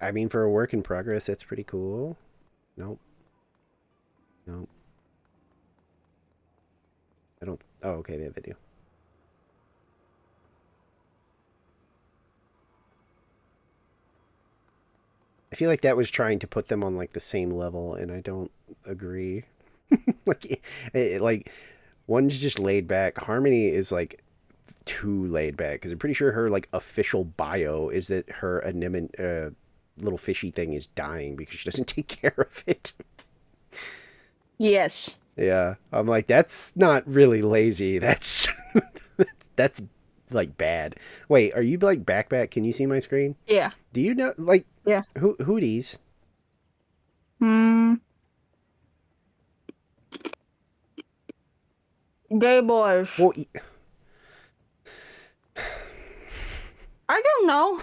I mean, for a work in progress, that's pretty cool. Nope. Nope. I don't... Oh, okay, they do. I feel like that was trying to put them on, like, the same level, and I don't agree. Like, one's just laid back. Harmony is, like, too laid back, because I'm pretty sure her, like, official bio is that her anemone... little fishy thing is dying because she doesn't take care of it. Yes. Yeah, I'm like, that's not really lazy. That's that's like bad. Wait, are you like back? Can you see my screen? Yeah. Do you know like Yeah. Hooties? Hmm. Gay boys. Well, I don't know.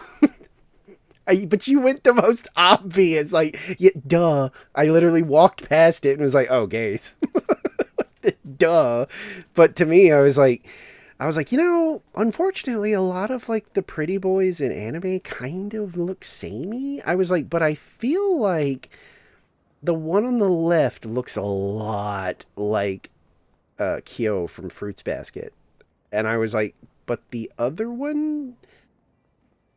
but you went the most obvious. Like, yeah, duh. I literally walked past it and was like, oh, gays. Duh. But to me, I was like, unfortunately, a lot of like the pretty boys in anime kind of look samey. I was like, but I feel like the one on the left looks a lot like Kyo from Fruits Basket. And I was like, but the other one,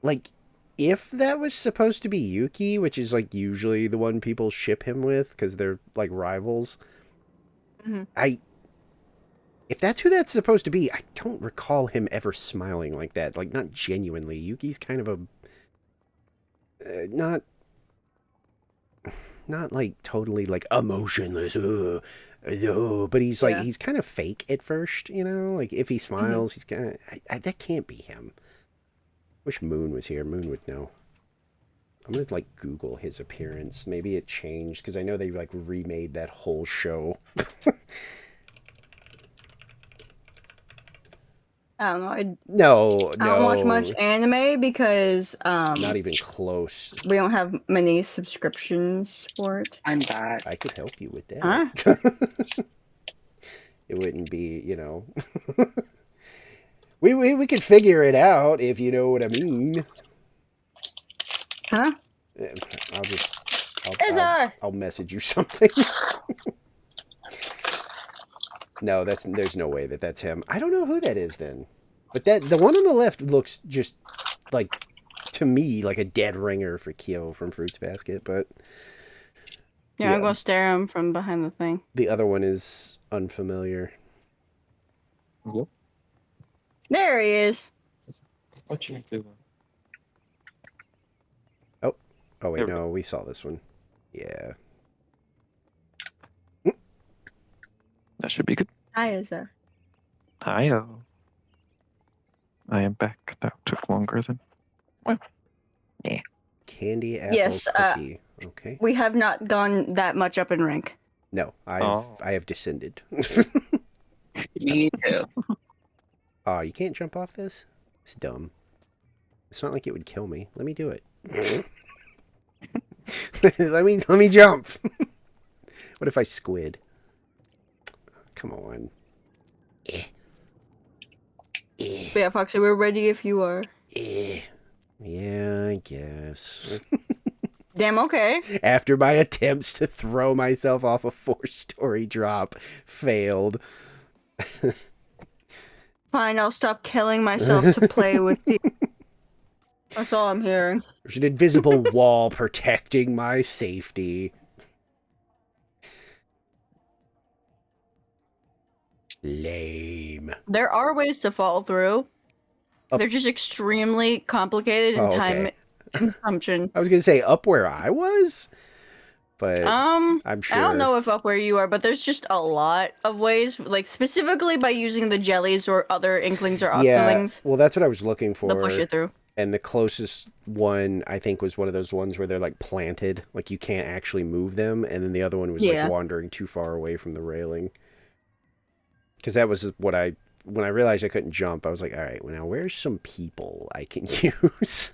like, if that was supposed to be Yuki, which is like usually the one people ship him with because they're like rivals, Mm-hmm. if that's who that's supposed to be, I don't recall him ever smiling like that. Like, not genuinely. Yuki's kind of a not like totally like emotionless, but he's like he's kind of fake at first, Like if he smiles, he's kind of that can't be him. Wish Moon was here. Moon would know. I'm gonna like Google his appearance. Maybe it changed because I know they like remade that whole show. I don't know. I No, don't watch much anime because not even close. we don't have many subscriptions for it. I'm back. I could help you with that. Huh? It wouldn't be, we could figure it out if you know what I mean. Huh? I'll message you something. No, there's no way that's him. I don't know who that is then. But the one on the left looks just like, to me, like a dead ringer for Kyo from Fruits Basket, but Yeah, I'm gonna stare him from behind the thing. the other one is unfamiliar. Yep. There he is. What you doing? Oh wait, no, we saw this one. Yeah. That should be good. Hi, is there? Hi-oh. I am back. That took longer than... Well, yeah. Candy apple Yes, cookie. Okay. We have not gone that much up in rank. No, I have descended. Me too. Oh, you can't jump off this? It's dumb. It's not like it would kill me. Let me do it. let me jump. What if I squid? Come on. But yeah, Foxy, we're ready if you are. Yeah, I guess. Damn, okay. After my attempts to throw myself off a 4-story drop failed. Fine, I'll stop killing myself to play with you. That's all I'm hearing. There's an invisible wall protecting my safety. Lame. There are ways to fall through. Oh. They're just extremely complicated and time Okay. consumption. I was gonna say up where I was, but I'm sure. I don't know if up where you are, but there's just a lot of ways, like specifically by using the jellies or other inklings or octolings. Well, that's what I was looking for. They'll push you through. And the closest one, I think, was one of those ones where they're like planted, like you can't actually move them, and then the other one was like wandering too far away from the railing. Because that was what when I realized I couldn't jump, I was like, all right, well, now where's some people I can use?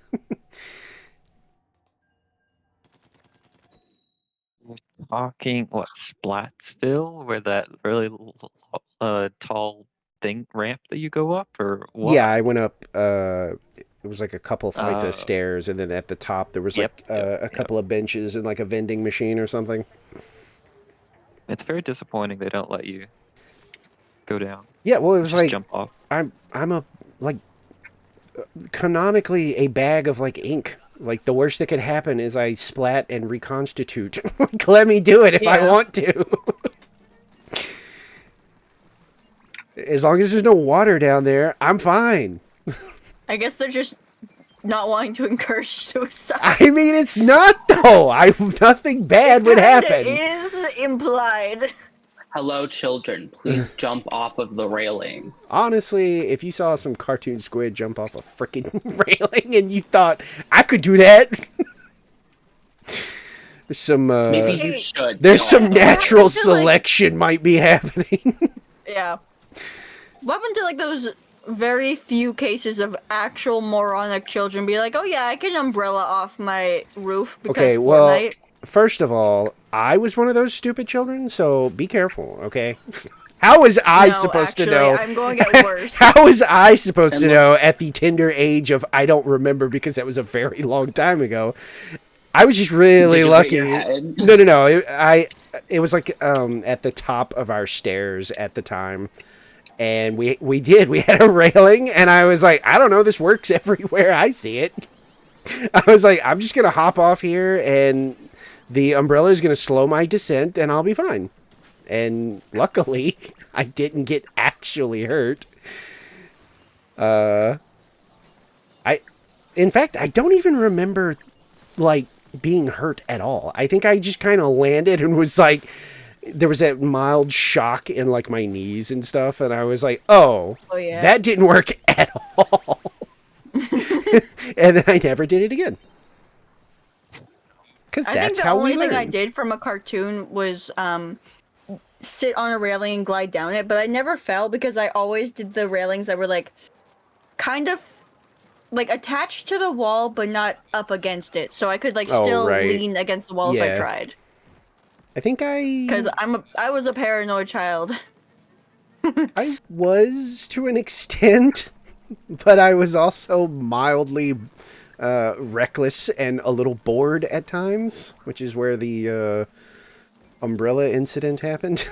Talking, what, Splatsville? Where that really tall ramp that you go up, or what? Yeah, I went up, it was like a couple flights of stairs, and then at the top there was like a couple of benches and like a vending machine or something. It's very disappointing they don't let you go down. Yeah, well, it was like jump off. I'm a like canonically a bag of like ink. Like the worst that could happen is I splat and reconstitute. Like, let me do it if I want to. As long as there's no water down there, I'm fine. I guess they're just not wanting to encourage suicide. I mean, it's not though. Nothing bad would happen. It is implied. Hello, children. Please jump off of the railing. Honestly, if you saw some cartoon squid jump off a freaking railing and you thought, I could do that. some Maybe you Hey, should. there's go some off the natural What happened to, like- selection might be happening. Yeah. What happened to like those very few cases of actual moronic children be like, oh yeah, I can umbrella off my roof because Okay, well, Fortnite. first of all, I was one of those stupid children, so be careful, okay? How was I No, supposed to actually, know? I'm going to get worse. How was I supposed to And know at the tender age of I don't remember because that was a very long time ago? I was just really Did you hit lucky. your head? No. It was like at the top of our stairs at the time. And we had a railing, and I was like, I don't know, this works everywhere I see it. I was like, I'm just gonna hop off here, and the umbrella is gonna slow my descent, and I'll be fine. And luckily, I didn't get actually hurt. In fact, I don't even remember like being hurt at all. I think I just kind of landed and was like, there was that mild shock in like my knees and stuff, and I was like, oh yeah. that didn't work at all. And then I never did it again. Because I think that's the how only we thing I learn. did from a cartoon was sit on a railing and glide down it, but I never fell because I always did the railings that were like kind of like attached to the wall but not up against it, so I could like Oh, still right. lean against the wall if Yeah. I tried. I think Because I was a paranoid child. I was to an extent, but I was also mildly reckless and a little bored at times, which is where the umbrella incident happened.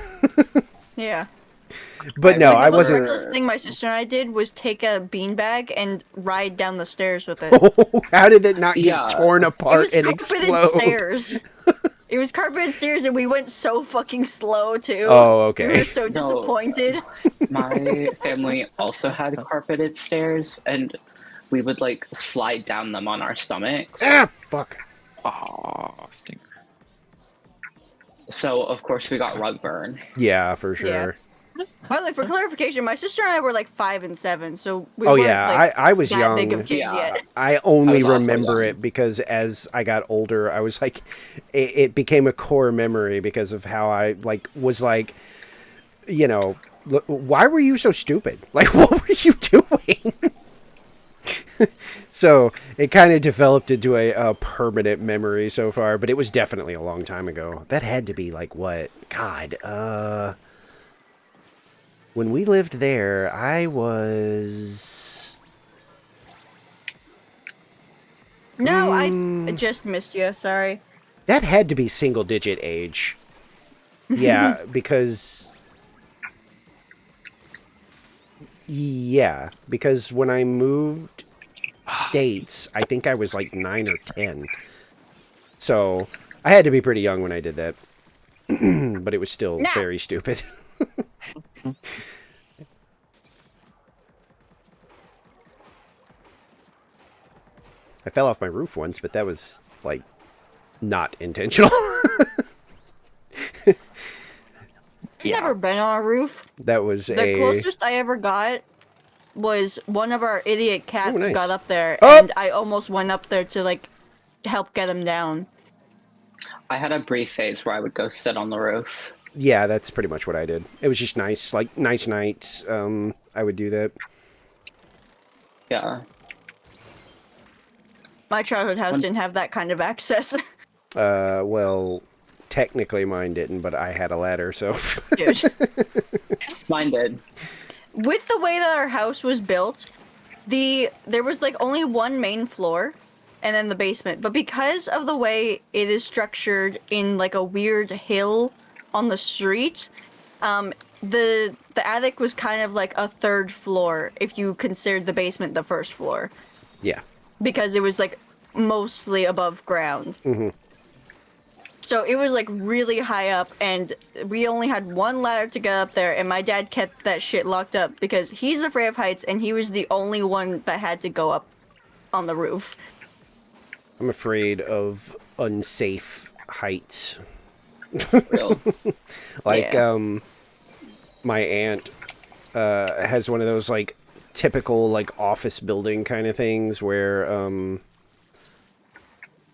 Yeah. But no, Like, I the most wasn't. reckless thing my sister and I did was take a beanbag and ride down the stairs with it. How did it not get Yeah. torn It apart was and carpeted explode? stairs. It was carpeted stairs, and we went so fucking slow too. Oh, okay. We were so No. disappointed. My family also had carpeted stairs, and we would like slide down them on our stomachs. Ah, fuck. Oh, stink. So of course we got rug burn. Yeah, for sure. By the way, for clarification, my sister and I were like 5 and 7, so we Oh weren't yeah, like I was that young. big of kids Yeah. yet. I only I was also remember young. it because as I got older, I was like, it became a core memory because of how I like was like, you know, why were you so stupid? Like, what were you doing? So it kind of developed into a permanent memory so far, but it was definitely a long time ago. That had to be like what? God, when we lived there, I was. No, I just missed you. Sorry. That had to be single digit age. Yeah, because. Yeah, because when I moved states, I think I was like 9 or 10. So I had to be pretty young when I did that. But it was still Nah. very stupid. I fell off my roof once, but that was like not intentional. Yeah. Never been on a roof. That was The closest I ever got was one of our idiot cats nice. got up there, Oh! and I almost went up there to like help get him down. I had a brief phase where I would go sit on the roof. Yeah, that's pretty much what I did. It was just nice, like nice nights. I would do that. Yeah. My childhood house didn't have that kind of access. Well, technically mine didn't, but I had a ladder, so. Dude. Mine did. With the way that our house was built, there was like only one main floor and then the basement. But because of the way it is structured in like a weird hill on the street, the attic was kind of like a third floor if you considered the basement the first floor. Yeah. Because it was like mostly above ground. Mm-hmm. So it was like really high up, and we only had one ladder to get up there, and my dad kept that shit locked up because he's afraid of heights, and he was the only one that had to go up on the roof. I'm afraid of unsafe heights. Real. Like, Yeah. My aunt has one of those like typical like office building kind of things where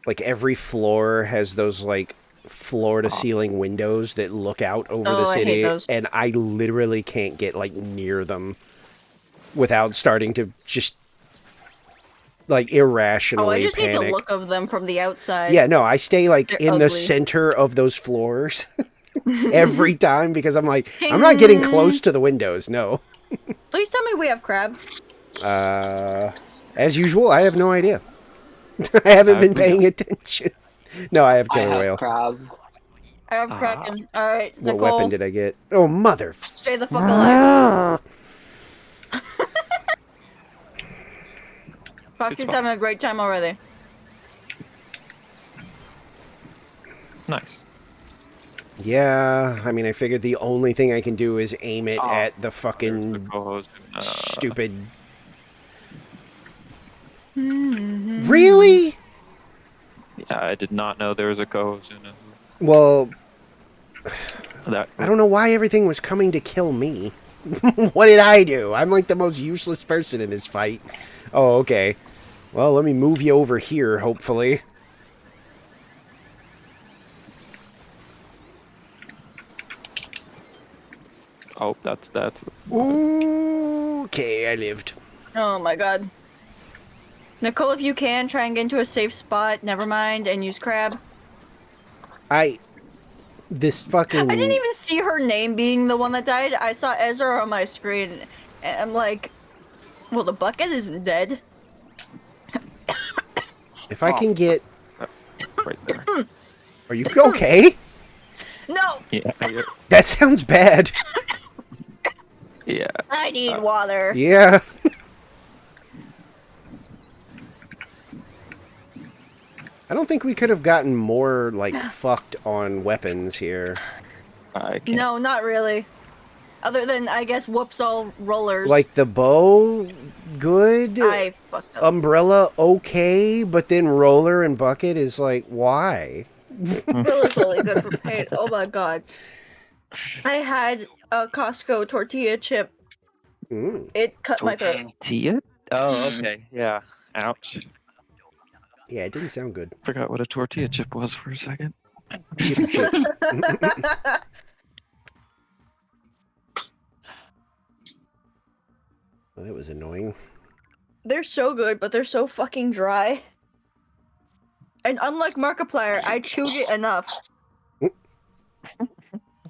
like every floor has those like floor to ceiling windows that look out over the Oh, I hate city, those. and I literally can't get like near them without starting to just like Oh, I irrationally just hate the panic. look of them from the outside. Yeah, no, I stay like They're in the ugly. center of those floors every time because I'm like, Ting. I'm not getting close to the windows. No. Please tell me we have crab. As usual, I have no idea. I haven't been We don't. paying attention. No, I have I killer have whale. crab. I have Ah. kraken. All right, What Nicole, weapon did I get? Oh, mother. stay the fuck alive. Foxy's fun. having a great time already. Nice. Yeah, I mean, I figured the only thing I can do is aim it Oh, at the There's the fucking co-host. stupid. Really? Yeah, I did not know there was a co-host in it. Well, That I don't know why everything was coming to kill me. What did I do? I'm like the most useless person in this fight. Oh, okay. Well, let me move you over here, hopefully. Oh, that's. Ooh, okay, I lived. Oh my god. Nicole, if you can, try and get into a safe spot. Never mind, and use crab. This fucking... I didn't even see her name being the one that died. I saw Ezra on my screen, and I'm like, well, the bucket isn't dead. If I can get... right there. Are you okay? No, Yeah. That sounds bad. Yeah. I need water. Yeah. I don't think we could have gotten more, like, fucked on weapons here. I can't. No, not really. Other than, I guess, whoops all rollers. Like, the bow, good. I fucked up. Umbrella, okay. But then roller and bucket is like, why? Umbrella's only good for paint. Oh my god. I had a Costco tortilla chip. Mm. It cut my throat. Tortilla? Oh, Mm. okay. Yeah. Ouch. Yeah, it didn't sound good. Forgot what a tortilla chip was for a second. Chip, chip. Well, that was annoying. They're so good, but they're so fucking dry. And unlike Markiplier, I chewed it enough.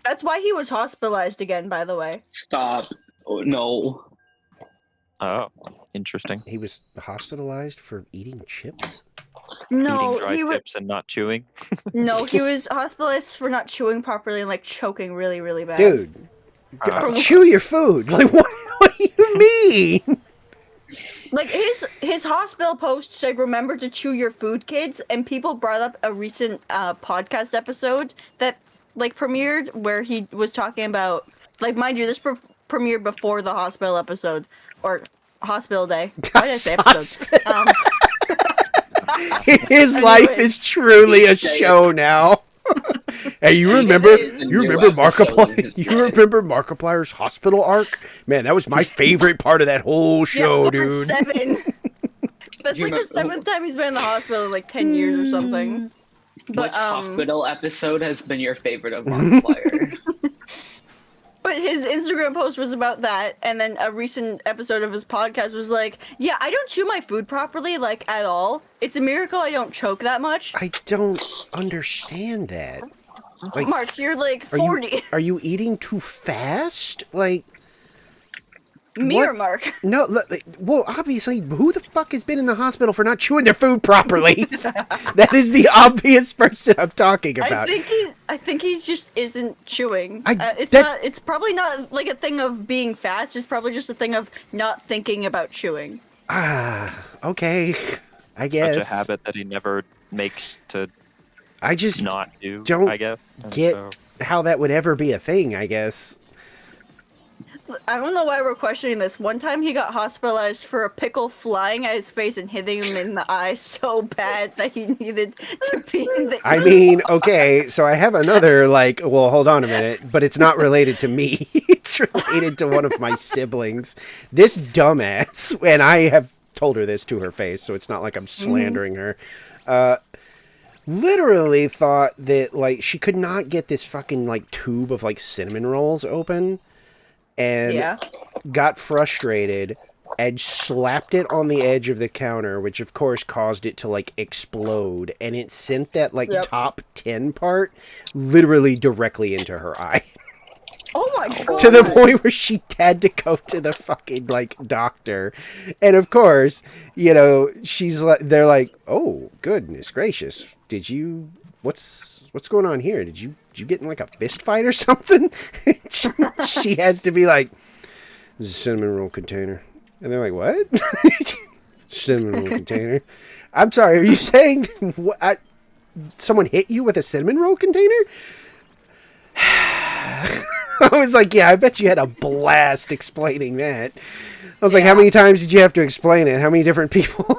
That's why he was hospitalized again, by the way. Stop. Oh, no. Oh, interesting. He was hospitalized for eating chips? No, Eating dry he was chips and not chewing. no, he was hospitalized for not chewing properly and like choking really, really bad. Dude, Uh, chew your food. Like, what do you mean? Like his hospital post said, "Remember to chew your food, kids." And people brought up a recent podcast episode that like premiered where he was talking about, like, mind you, this premiered before the hospital episode or hospital day. Why did I say episode? His life is truly a show now. Hey, you remember is a new episode of Markiplier? his You life. remember Markiplier's hospital arc? Man, that was my favorite part of that whole show, yeah, dude. 7. That's You like the remember- 7th time he's been in the hospital in like 10 years or something. But Which hospital episode has been your favorite of Markiplier? But his Instagram post was about that, and then a recent episode of his podcast was like, "Yeah, I don't chew my food properly, like, at all. It's a miracle I don't choke that much." I don't understand that. Like, Mark, you're like are 40. are you eating too fast? Like, Me what? or Mark? no. Well, obviously, who the fuck has been in the hospital for not chewing their food properly? That is the obvious person I'm talking about. I think he just isn't chewing. It's that- not. It's probably not like a thing of being fast. It's probably just a thing of not thinking about chewing. Okay. I guess. Such a habit that he never makes to I just not do. don't I guess. And get so- how that would ever be a thing, I guess. I don't know why we're questioning this. One time he got hospitalized for a pickle flying at his face and hitting him in the eye so bad that he needed to be in the I mean, okay, so I have another, like, well, hold on a minute, but it's not related to me. It's related to one of my siblings. This dumbass, and I have told her this to her face, so it's not like I'm slandering her. literally thought that like she could not get this fucking like tube of like cinnamon rolls open, and Yeah. got frustrated and slapped it on the edge of the counter, which of course caused it to like explode, and it sent that like Yep. top 10 part literally directly into her eye. Oh my god. To the point where she had to go to the fucking like doctor. And of course, you know, she's like, they're like, "Oh, goodness gracious. Did you what's going on here? Did you get in like a fist fight or something?" She has to be like, "This is a cinnamon roll container." And they're like, "What?" "Cinnamon roll container." "I'm sorry, are you saying what, someone hit you with a cinnamon roll container?" I was like, yeah, I bet you had a blast explaining that. I was like, how many times did you have to explain it? How many different people?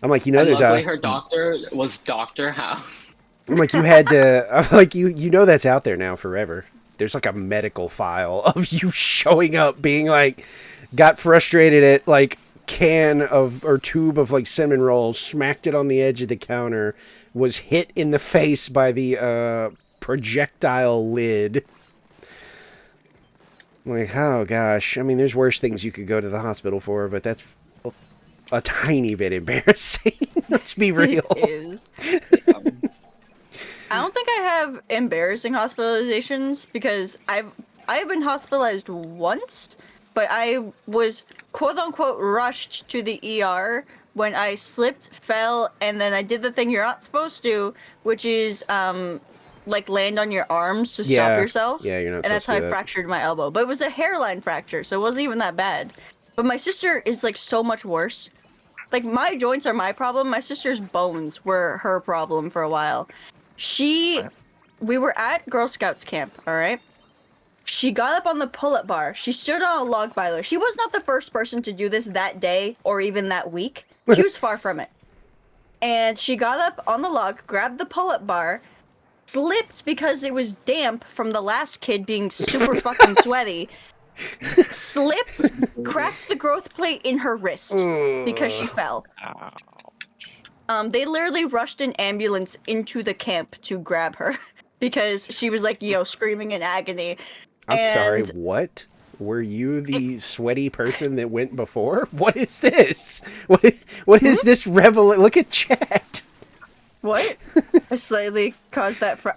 I'm like, you know, And there's luckily a. her doctor was Dr. House. I'm like, you had to. I'm like, you know, that's out there now forever. There's like a medical file of you showing up, being like, got frustrated at like can of or tube of like cinnamon rolls, smacked it on the edge of the counter, was hit in the face by the projectile lid. Like, oh gosh. I mean, there's worse things you could go to the hospital for, but that's a tiny bit embarrassing. Let's be real. It is. I don't think I have embarrassing hospitalizations because I've been hospitalized once, but I was quote unquote rushed to the ER when I slipped, fell, and then I did the thing you're not supposed to, which is like land on your arms to Yeah. stop yourself. Yeah, you're not And that's supposed how to do I that. fractured my elbow. But it was a hairline fracture, so it wasn't even that bad. But my sister is like so much worse. Like my joints are my problem. My sister's bones were her problem for a while. We were at Girl Scouts camp, all right? She got up on the pull-up bar. She stood on a log boiler. She was not the first person to do this that day or even that week. She was far from it. And she got up on the log, grabbed the pull-up bar, slipped because it was damp from the last kid being super fucking sweaty, slipped, cracked the growth plate in her wrist because she fell. They literally rushed an ambulance into the camp to grab her because she was like, screaming in agony. I'm sorry, And- what? Were you the sweaty person that went before? What is this? What is this revel? Look at chat. What? I slightly caused that for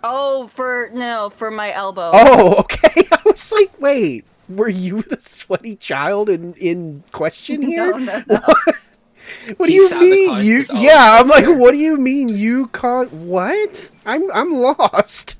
my elbow. Oh, okay. I was like, wait, were you the sweaty child in question here? No. What do He you sabotaged mean? You? his own Yeah, I'm like, sister. what do you mean you caught? What? I'm lost.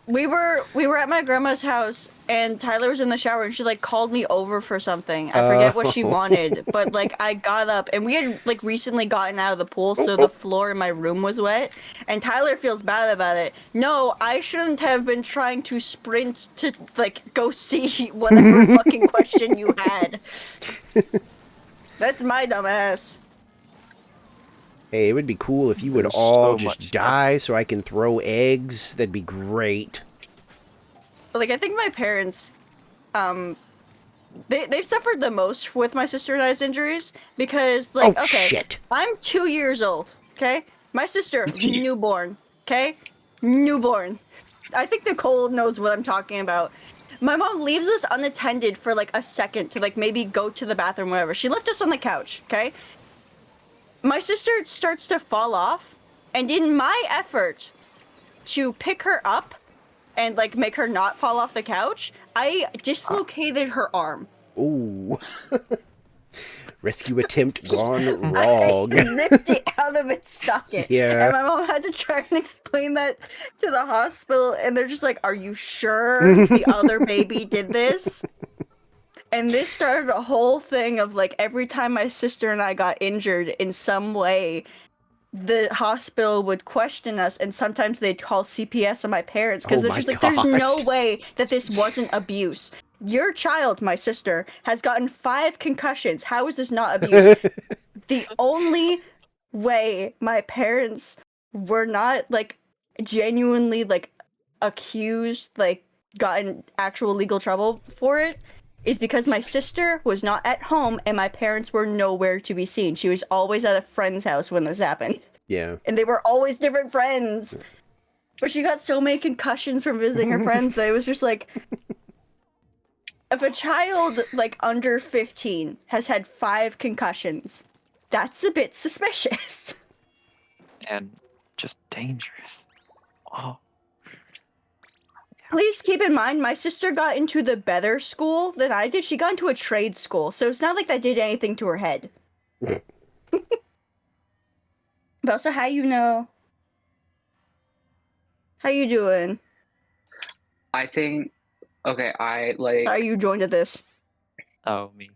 We were at my grandma's house and Tyler was in the shower and she like called me over for something. I forget what she wanted, but like I got up and we had like recently gotten out of the pool, so the floor in my room was wet. And Tyler feels bad about it. No, I shouldn't have been trying to sprint to like go see whatever fucking question you had. That's my dumb ass. Hey, it would be cool if you would There's all so just much die so I can throw eggs. That'd be great. But like I think my parents, they've suffered the most with my sister and I's injuries because like Oh, okay, shit. I'm 2 years old, okay? My sister, newborn, okay? Newborn. I think Nicole knows what I'm talking about. My mom leaves us unattended for like a second to like maybe go to the bathroom, whatever. She left us on the couch, okay? My sister starts to fall off, and in my effort to pick her up and like make her not fall off the couch, I dislocated her arm. Ooh. Rescue attempt gone I wrong. ripped it out of its socket. Yeah. And my mom had to try and explain that to the hospital, and they're just like, "Are you sure the other baby did this?" And this started a whole thing of like every time my sister and I got injured in some way, the hospital would question us, and sometimes they'd call CPS on my parents because Oh they're my just like, "There's no God. way that this wasn't abuse. Your child, my sister, has gotten 5 concussions. How is this not abuse?" The only way my parents were not like genuinely like accused, like gotten actual legal trouble for it, is because my sister was not at home and my parents were nowhere to be seen. She was always at a friend's house when this happened. Yeah. And they were always different friends. But she got so many concussions from visiting her friends that it was just like, if a child like under 15 has had 5 concussions, that's a bit suspicious. And just dangerous. Oh, Please keep in mind, my sister got into the better school than I did. She got into a trade school, so it's not like that did anything to her head. But also, how you know? How you doing? I think. Okay, I like. How you joined at this? oh me.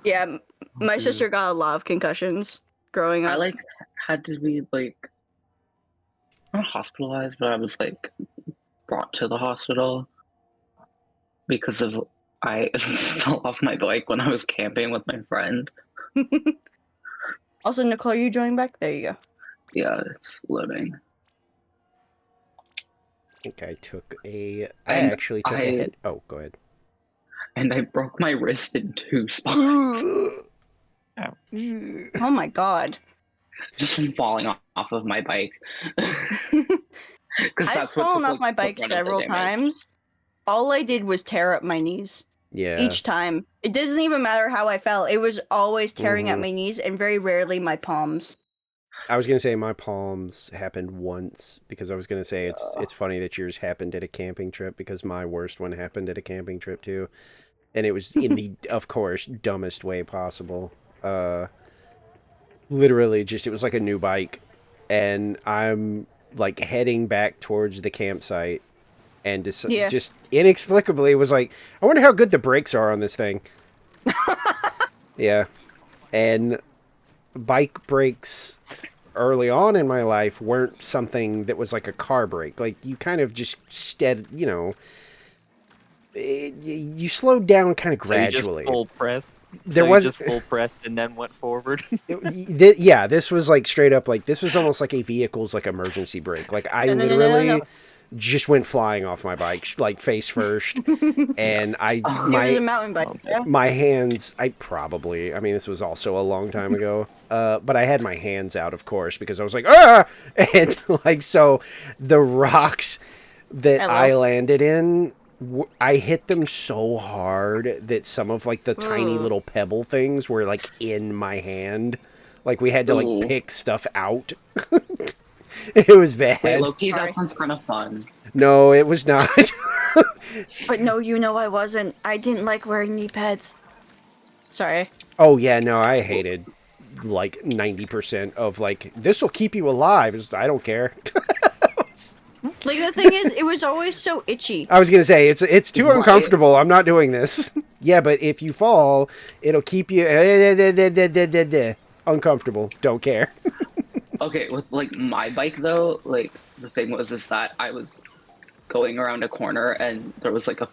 Yeah, my Dude. sister got a lot of concussions growing up. I like had to be like not hospitalized, but I was like brought to the hospital because of I fell off my bike when I was camping with my friend. Also, Nicole, you joined back? There you go. Yeah, it's loading. I think I took a. I And actually took a hit. Oh, go ahead. And I broke my wrist in 2 spots Oh my god. just from falling off of my bike. Because I've that's what fallen took, off like, my the bike brunt of the several damage. times. All I did was tear up my knees. Yeah. Each time. It doesn't even matter how I fell. It was always tearing at my knees and very rarely my palms. I was gonna say my palms happened once because I was gonna say it's funny that yours happened at a camping trip because my worst one happened at a camping trip too, and it was in the of course dumbest way possible. Literally just it was like a new bike, and I'm like heading back towards the campsite, and just inexplicably was like, I wonder how good the brakes are on this thing. Yeah, and bike brakes early on in my life weren't something that was like a car brake. Like you kind of just you slowed down kind of So you gradually. just full press. There so was you just full pressed and then went forward. yeah, this was like straight up like this was almost like a vehicle's like emergency brake. Like I literally just went flying off my bike like face first, and It was a mountain bike. Yeah? my hands, I mean, this was also a long time ago, but I had my hands out, of course, because I was like, ah! And, like, so the rocks that I landed in, I hit them so hard that some of, like, the tiny little pebble things were, like, in my hand. Like, we had to, like, pick stuff out. It was bad. Wait, low-key, that sounds kind of fun. No, it was not. But no, I wasn't. I didn't like wearing knee pads. Sorry. Oh, yeah, no, I hated, like, 90% of, like, this will keep you alive. I don't care. Like, the thing is, it was always so itchy. I was going to say, it's too uncomfortable. I'm not doing this. Yeah, but if you fall, it'll keep you uncomfortable. Don't care. Okay, with, like, my bike, though, like, the thing was is that I was going around a corner and there was, like, a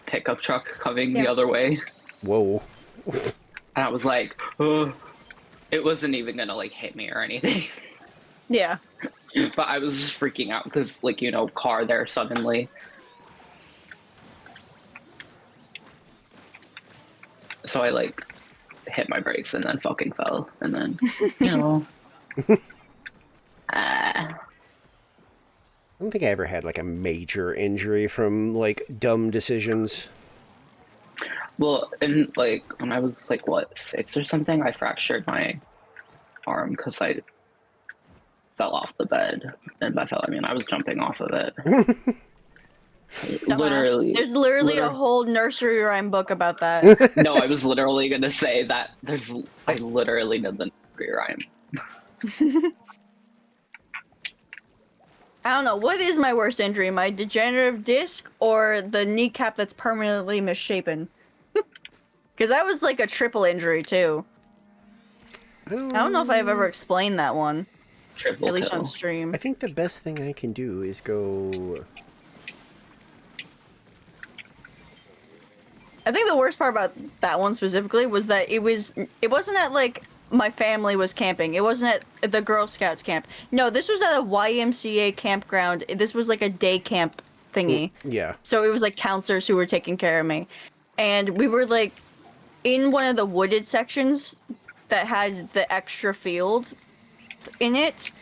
pickup truck coming the other way. Whoa. And I was like, ugh. It wasn't even gonna, like, hit me or anything. Yeah. But I was just freaking out because, like, car there suddenly. So I, like, hit my brakes and then fucking fell. And then, I don't think I ever had, like, a major injury from, like, dumb decisions. Well, and, like, when I was, like, 6 or something, I fractured my arm because I fell off the bed. And by fell, I mean I was jumping off of it. Literally. There's literally a whole nursery rhyme book about that. No, I was literally going to say that I literally did the nursery rhyme. I don't know, what is my worst injury? My degenerative disc or the kneecap that's permanently misshapen? Because that was like a triple injury too. I don't know if I've ever explained that one. Triple at least kill. on stream. I think the best thing I can do is go... I think the worst part about that one specifically was that it wasn't at like my family was camping. It wasn't at the Girl Scouts camp. No, this was at a YMCA campground. This was like a day camp thingy. Yeah. So it was like counselors who were taking care of me. And we were like in one of the wooded sections that had the extra field in it.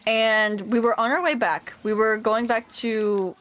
and we were on our way back. We were going back to,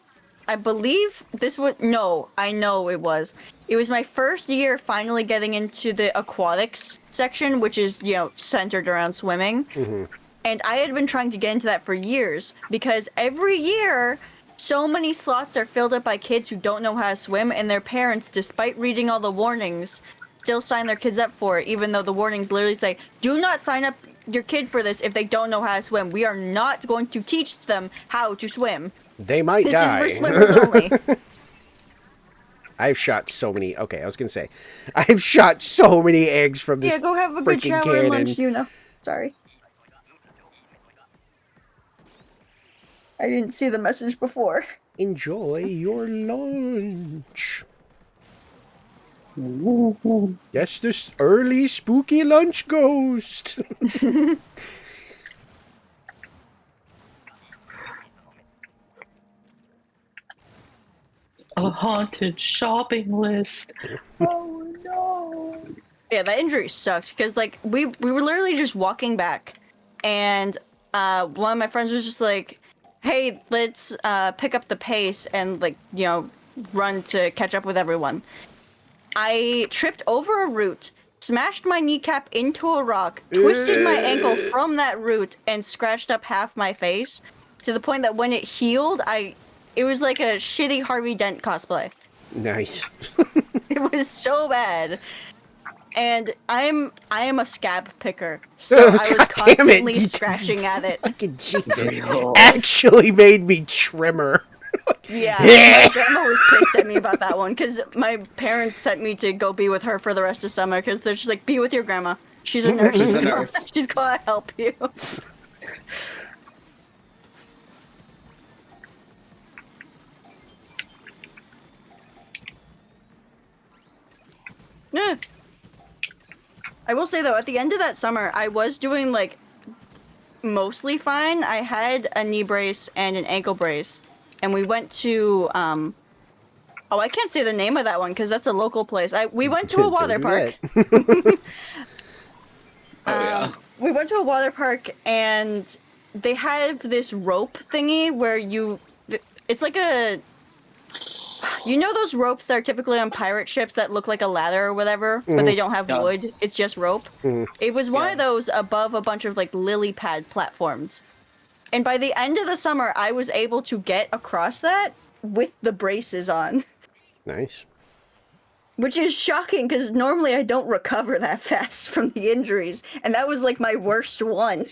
I believe this was, no, I know it was. It was my first year finally getting into the aquatics section, which is, you know, centered around swimming. Mm-hmm. And I had been trying to get into that for years because every year so many slots are filled up by kids who don't know how to swim, and their parents, despite reading all the warnings, still sign their kids up for it, even though the warnings literally say, do not sign up your kid for this if they don't know how to swim. We are not going to teach them how to swim. They might This die. is for swimmers only. I've shot so many. Okay, I was gonna say, I've shot so many eggs from this. Yeah, go have a good freaking shower and cannon. lunch, you know. Sorry. I didn't see the message before. Enjoy your lunch. Yes, this early spooky lunch ghost. A haunted shopping list. Oh no. Yeah, that injury sucked because like we were literally just walking back, and one of my friends was just like, "Hey, let's pick up the pace and like you know run to catch up with everyone." I tripped over a root, smashed my kneecap into a rock, twisted my ankle from that root, and scratched up half my face to the point that when it healed, it was like a shitty Harvey Dent cosplay. Nice. It was so bad. And I am a scab picker, so I was God damn it, constantly you scratching at it. Fucking Jesus. Oh. Actually made me trimmer. Yeah, my grandma was pissed at me about that one because my parents sent me to go be with her for the rest of summer because they're just like, be with your grandma. She's a nurse. She's a nurse. She's gonna help you. Yeah. I will say though, at the end of that summer, I was doing like mostly fine. I had a knee brace and an ankle brace, and we went to oh, I can't say the name of that one because that's a local place. We went to a water Don't park. do that. Oh yeah. We went to a water park and they have this rope thingy where it's like a, you know those ropes that are typically on pirate ships that look like a ladder or whatever, but they don't have Yeah. wood. It's just rope. Mhm. It was one Yeah. of those above a bunch of like lily pad platforms. And by the end of the summer, I was able to get across that with the braces on. Nice. Which is shocking because normally I don't recover that fast from the injuries, and that was like my worst one.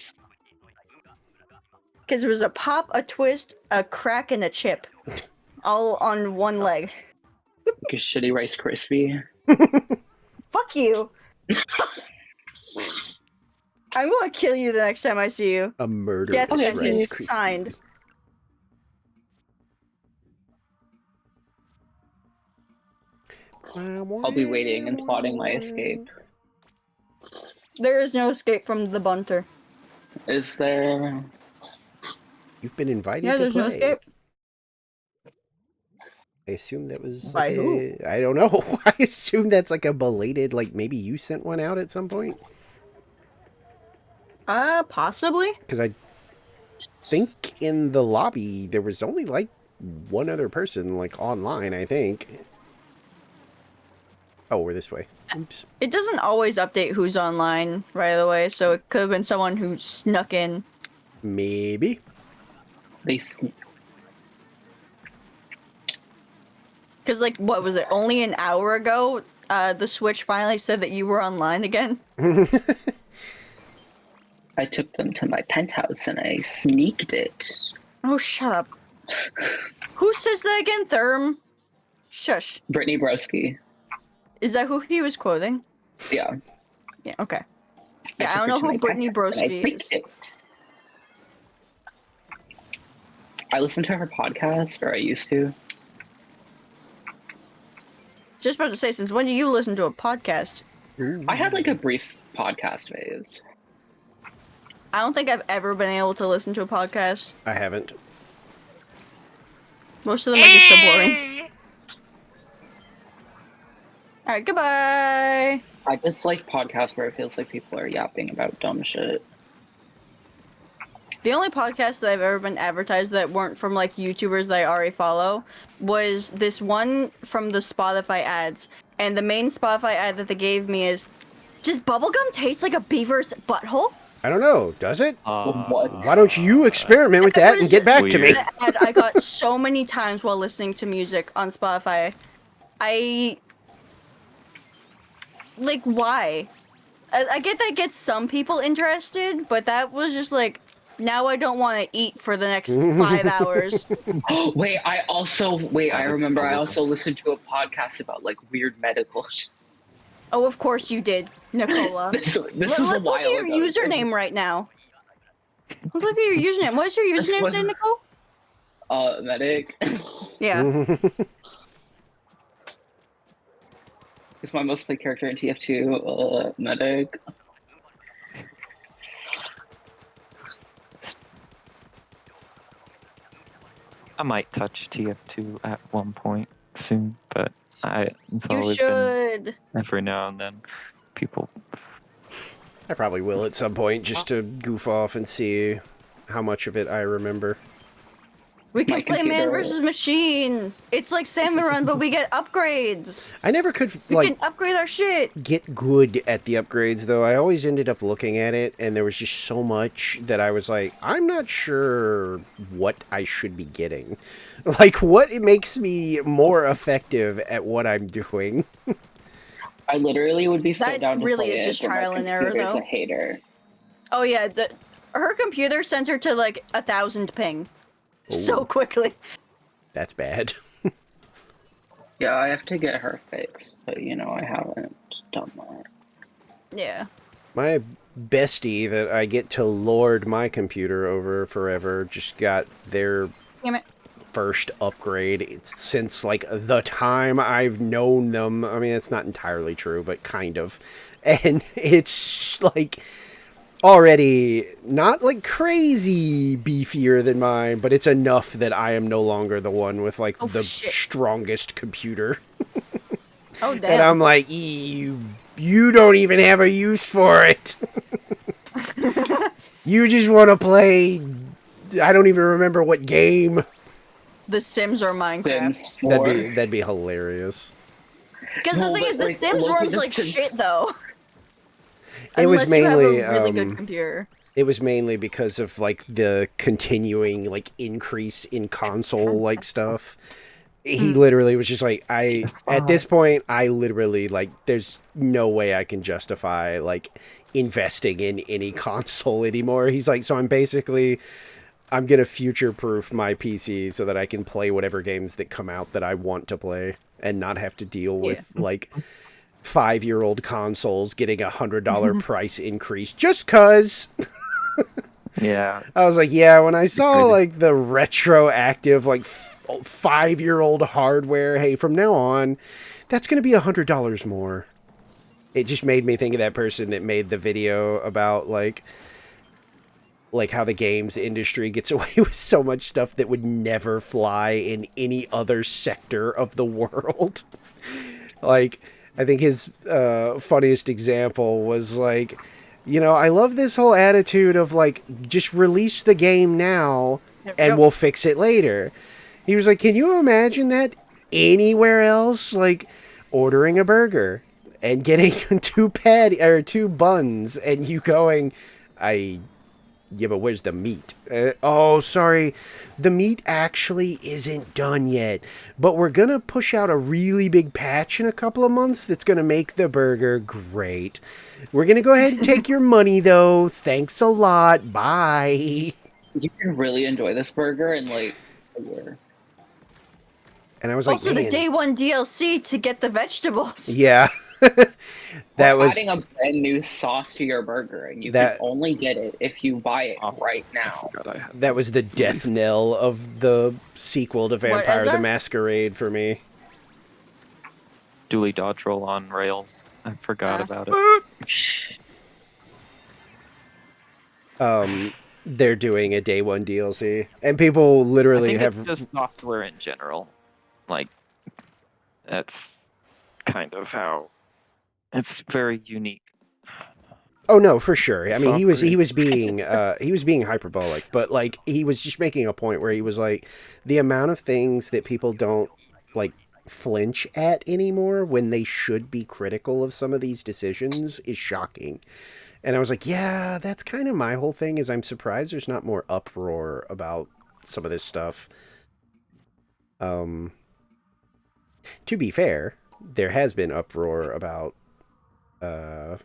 Because it was a pop, a twist, a crack, and a chip, all on one leg. Like a shitty Rice Krispie. Fuck you! I'm gonna kill you the next time I see you. A murderous Death Rice sentence Krispie. signed. I'll be waiting and plotting my escape. There is no escape from the bunter. Is there? You've been invited Yeah, to there's play. no escape. I assume that was By like who? I don't know. I assume that's like a belated, like maybe you sent one out at some point. Possibly. Because I think in the lobby there was only like one other person like online, I think. Oh, we're this way. Oops. It doesn't always update who's online right away, so it could have been someone who snuck in. Maybe. They Because, like, what was it? Only an hour ago, the Switch finally said that you were online again? I took them to my penthouse and I sneaked it. Oh, shut up. Who says that again? Therm? Shush. Brittany Broski. Is that who he was quoting? Yeah. Yeah, okay. I Yeah, I took don't her know to who my Brittany penthouse and I Broski faked is. it. I listen to her podcast, or I used to. Just about to say, since when do you listen to a podcast? I had like a brief podcast phase. I don't think I've ever been able to listen to a podcast. I haven't. Most of them are just so boring. Alright, goodbye! I just like podcasts where it feels like people are yapping about dumb shit. The only podcast that I've ever been advertised that weren't from like YouTubers that I already follow was this one from the Spotify ads. And the main Spotify ad that they gave me is, does bubblegum taste like a beaver's butthole? I don't know. Does it? What? Why don't you experiment with that and was get back to me? weird. The ad I got so many times while listening to music on Spotify. Like, why? I get that gets some people interested, but that was just like, now I don't want to eat for the next 5 hours. Wait, I Avid remember I bubblegum. also listened to a podcast about like weird medical shit. Oh, of course you did, Nicola. This was Let's a look while at your ago. username right now. Let's look at your username. What does your This username was- say, Nicole? Medic. Yeah. It's my most played character in TF2, Medic. I might touch TF2 at one point soon, but it's You always been should. every now and then. People, I probably will at some point just to goof off and see how much of it I remember. We can My play Man computer- vs. Machine. It's like Salmon Run, but we get upgrades. I never could We like can upgrade our shit. get good at the upgrades though. I always ended up looking at it and there was just so much that I was like, I'm not sure what I should be getting. Like what makes me more effective at what I'm doing. I literally would be so That down to really play is it, just but my trial and error, computer's though. a hater. Oh yeah, her computer sends her to like 1,000 ping. So Ooh. quickly. That's bad. Yeah, I have to get her fixed, but I haven't done that. Yeah. My bestie that I get to lord my computer over forever just got their Damn it. first upgrade since like the time I've known them. I mean, it's not entirely true, but kind of. And it's like already not like crazy beefier than mine, but it's enough that I am no longer the one with like Oh, the shit. strongest computer. Oh And damn. I'm like, you don't even have a use for it. You just want to play. I don't even remember what game. The Sims or Minecraft. Sims 4. That'd be hilarious. Because No, the thing but, is, the like, Sims look, runs the like Sims- shit though. It was Unless you mainly, have a really good computer. It was mainly because of like the continuing like increase in console like stuff. He literally was just like, at this point, I literally like, there's no way I can justify like investing in any console anymore. He's like, so I'm gonna future proof my PC so that I can play whatever games that come out that I want to play and not have to deal with like 5-year-old consoles getting $100 price increase just cause. yeah, I was like, yeah, when I saw Crazy. like the retroactive like 5-year-old hardware, hey, from now on, that's going to be $100 more. It just made me think of that person that made the video about like how the games industry gets away with so much stuff that would never fly in any other sector of the world. Like, I think his funniest example was like, I love this whole attitude of like, just release the game now and Yep. we'll fix it later. He was like, can you imagine that anywhere else? Like ordering a burger and getting two buns and you going, yeah, but where's the meat? Oh, sorry. The meat actually isn't done yet. But we're going to push out a really big patch in a couple of months that's going to make the burger great. We're going to go ahead and take your money, though. Thanks a lot. Bye. You can really enjoy this burger in like a year. And I was like, Also, the day one DLC to get the vegetables. Yeah. That We're was... adding a brand new sauce to your burger, and you That- can only get it if you buy it right now. God, I have That was the death knell of the sequel to Vampire the Ezra? Masquerade for me. Dually dodge roll on rails. I forgot about it. They're doing a day one DLC, and people I literally think have. it's just software in general. Like, that's kind of how it's very unique. Oh no, for sure. I mean, he was Suffering. being hyperbolic, but like he was just making a point where he was like the amount of things that people don't like flinch at anymore when they should be critical of some of these decisions is shocking. And I was like, yeah, that's kind of my whole thing is I'm surprised there's not more uproar about some of this stuff. Um to be fair, there has been uproar about uh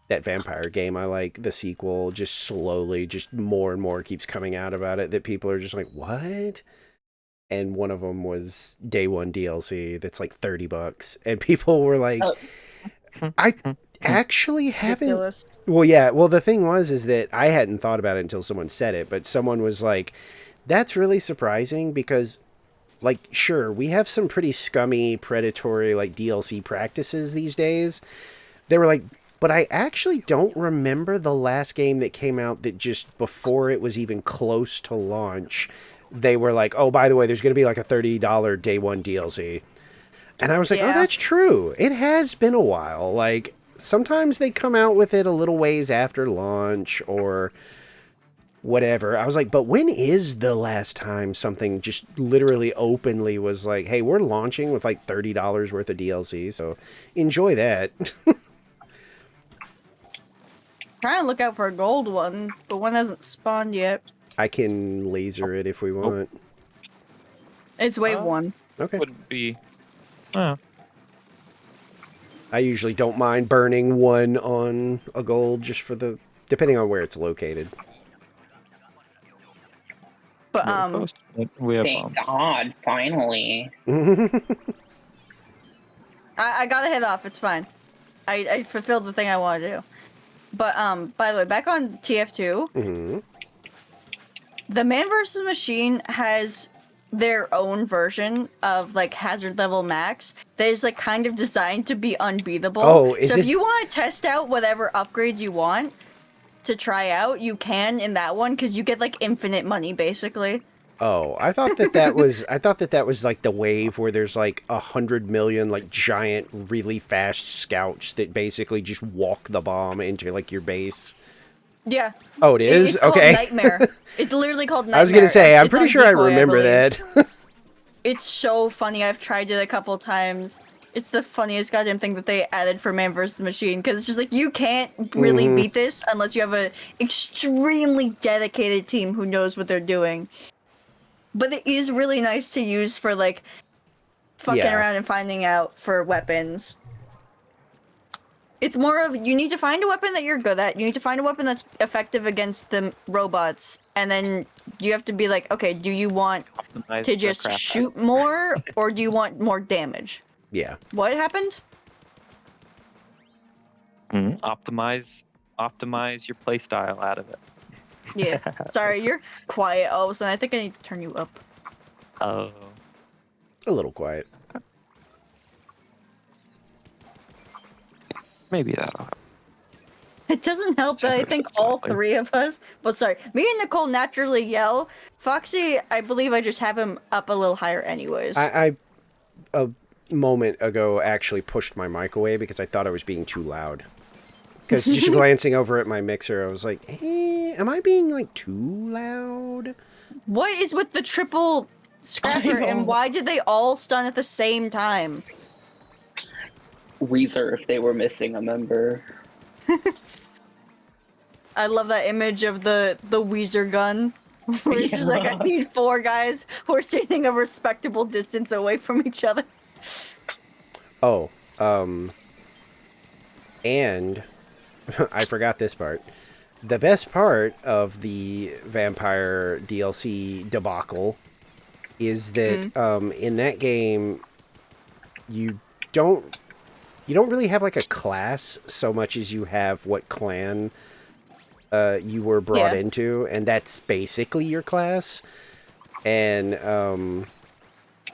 that vampire game. I like the sequel just slowly, just more and more keeps coming out about it that people are just like, what? And one of them was day one DLC that's like $30. And people were like, I actually haven't. Ridiculous. Well, yeah. Well, the thing was, is that I hadn't thought about it until someone said it, but someone was like, that's really surprising because like sure we have some pretty scummy predatory like DLC practices these days. They were like, but I actually don't remember the last game that came out that just before it was even close to launch, they were like, oh, by the way, there's going to be like a $30 day one DLC. And I was like, oh, Yeah. that's true. It has been a while. Like, sometimes they come out with it a little ways after launch or whatever. I was like, but when is the last time something just literally openly was like, hey, we're launching with like $30 worth of DLC, so enjoy that. Trying to look out for a gold one, but one hasn't spawned yet. I can laser it if we want. It's wave 1. Okay. Wouldn't be. Oh, I usually don't mind burning one on a gold just for the depending on where it's located. But we have Thank God, finally. I gotta head off. It's fine. I fulfilled the thing I wanted to do. But by the way, back on TF2, Mhm. the Man vs. Machine has their own version of like hazard level max that is like kind of designed to be unbeatable. Oh, is so it? if you want to test out whatever upgrades you want to try out, you can in that one because you get like infinite money basically. Oh, I thought that was like the wave where there's like 100 million like giant, really fast scouts that basically just walk the bomb into like your base. Yeah. Oh, it is? It's called Okay. Nightmare. It's literally called Nightmare. I was gonna say, I'm It's pretty on sure I Decoy, remember believe. that. It's so funny. I've tried it a couple times. It's the funniest goddamn thing that they added for Man vs. Machine because it's just like you can't really beat this unless you have a extremely dedicated team who knows what they're doing. But it is really nice to use for like fucking Yeah. around and finding out for weapons. It's more of you need to find a weapon that you're good at. You need to find a weapon that's effective against the robots, and then you have to be like, okay, do you want optimize to the just crap out of shoot more, or do you want more damage? Yeah. What happened? it. Optimize your playstyle out of it. Yeah. Sorry, you're quiet all of a sudden. I think I need to turn you up. Oh, A little quiet. maybe that'll help. It doesn't help that I think all three of us, but sorry, me and Nicole naturally yell. Foxy, I believe I just have him up a little higher anyways. I a moment ago actually pushed my mic away because I thought I was being too loud. Because just glancing over at my mixer, I was like, am I being like too loud? What is with the triple scrapper, know. and why did they all stun at the same time? Weezer if they were missing a member. I love that image of the Weezer gun. Where it's just like, I need 4 guys who are standing a respectable distance away from each other. Oh, and I forgot this part. The best part of the vampire DLC debacle is that in that game you don't really have like a class so much as you have what clan you were brought into, and that's basically your class. And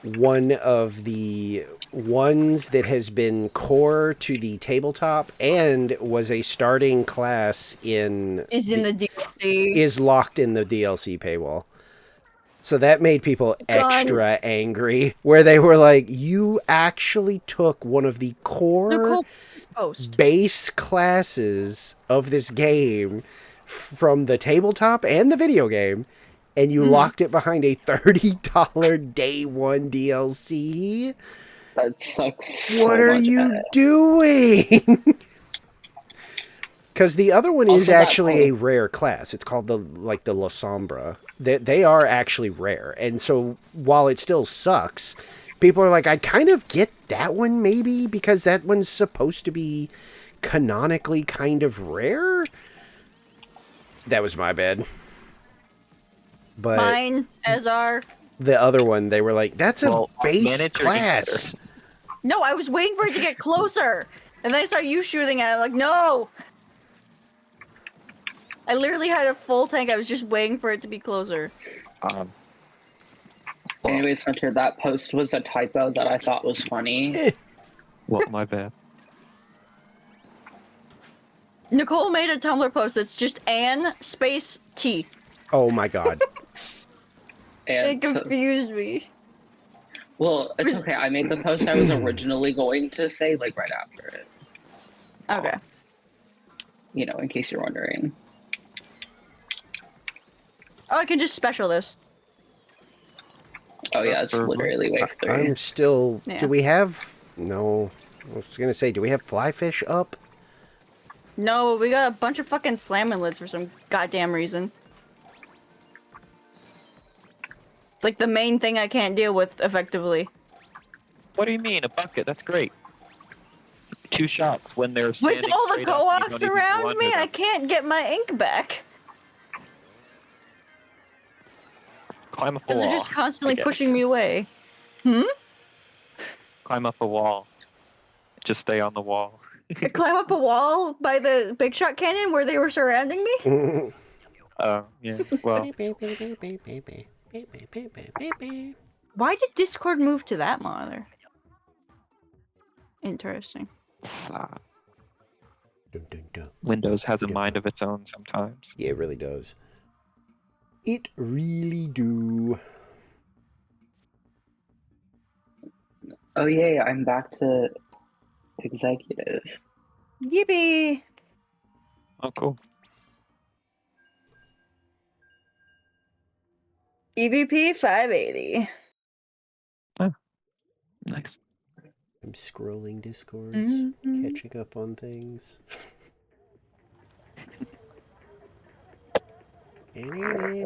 one of the ones that has been core to the tabletop and was a starting class in Is in the DLC. is locked in the DLC paywall. So that made people Gone. extra angry, where they were like, you actually took one of the core Nicole, please post. base classes of this game from the tabletop and the video game, and you locked it behind a $30 day one DLC? That sucks so What are much. you doing? Because the other one is Also, that actually a post- rare class. It's called the La Sombra. They are actually rare. And so while it still sucks, people are like, I kind of get that one maybe because that one's supposed to be canonically kind of rare. That was my bad. But Mine, Ezar. the other one, they were like, that's a Well, base manager is class. No, I was waiting for it to get closer. And then I saw you shooting at it. I'm like, no. I literally had a full tank. I was just waiting for it to be closer. Well, Anyways, Hunter, that post was a typo that I thought was funny. well, my bad. Nicole made a Tumblr post that's just Anne space T. Oh my god. It And confused me. well, it's okay. I made the post I was originally going to say like right after it. Okay. You know, in case you're wondering. Oh, I can just special this. Oh yeah, it's literally wave 3. I'm still... Yeah. Do we have... No. I was going to say, do we have Flyfish up? No, we got a bunch of fucking slamming lids for some goddamn reason. It's like the main thing I can't deal with effectively. What do you mean? A bucket? That's great. 2 shots when they're With standing all the straight up, you co-ops don't even go around under me, I them. can't get my ink back. Climb up a Because wall. they're just constantly I guess. pushing me away. Hmm? Climb up a wall. Just stay on the wall. I climb up a wall by the big shot cannon where they were surrounding me? Yeah. Well, Why did Discord move to that monitor? Interesting. Dun, dun, dun. Windows has a mind of its own sometimes. Yeah, it really does. It really do. Oh yay, I'm back to executive. Yippee! Oh, cool. EVP 580. Nice. I'm scrolling Discords, Mhm. catching up on things. I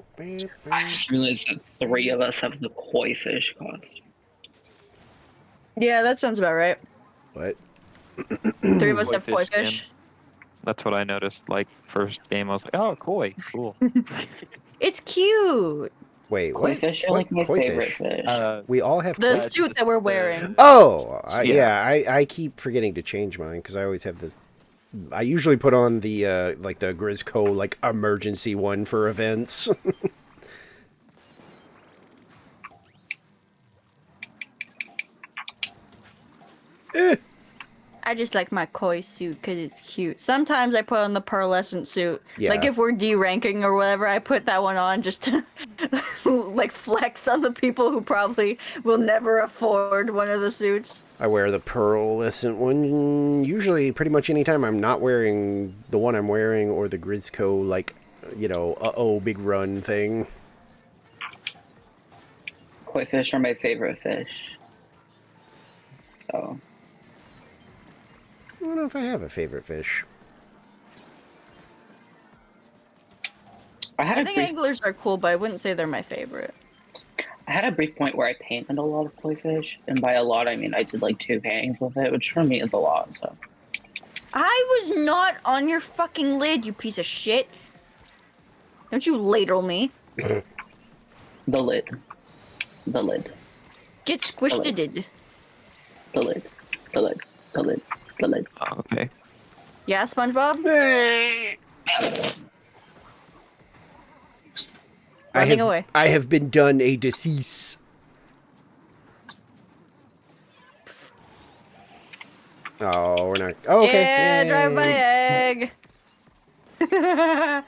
just realized that 3 of us have the koi fish costume. Yeah, that sounds about right. What? 3 of us Koi have koi fish fish. That's what I noticed. Like, first game, I was like, oh, koi. Cool. It's cute! Wait, Koi what? fish are What like my koi favorite fish? fish. We all have The koi. suit that we're wearing. Oh, Yeah. I keep forgetting to change mine because I always have this. I usually put on the like the Grizco like emergency one for events. I just like my koi suit because it's cute. Sometimes I put on the pearlescent suit. Yeah. Like if we're D-ranking or whatever, I put that one on just to like flex on the people who probably will never afford one of the suits. I wear the pearlescent one usually pretty much anytime I'm not wearing the one I'm wearing or the Grizco like, you know, uh-oh, big run thing. Koi fish are my favorite fish. So I don't know if I have a favorite fish. I had I a think brief anglers are cool, but I wouldn't say they're my favorite. I had a brief point where I painted a lot of koi fish, and by a lot I mean I did like 2 paintings with it, which for me is a lot. So I was not on your fucking lid, you piece of shit. Don't you ladle me. the lid, the lid, Get squished Hello. did. the lid, the lid, the lid, the lid. Oh, okay. Yeah, SpongeBob? Running away. I have been done a decease. Oh, we're not. Oh, okay. Yeah, drive by Yay. egg.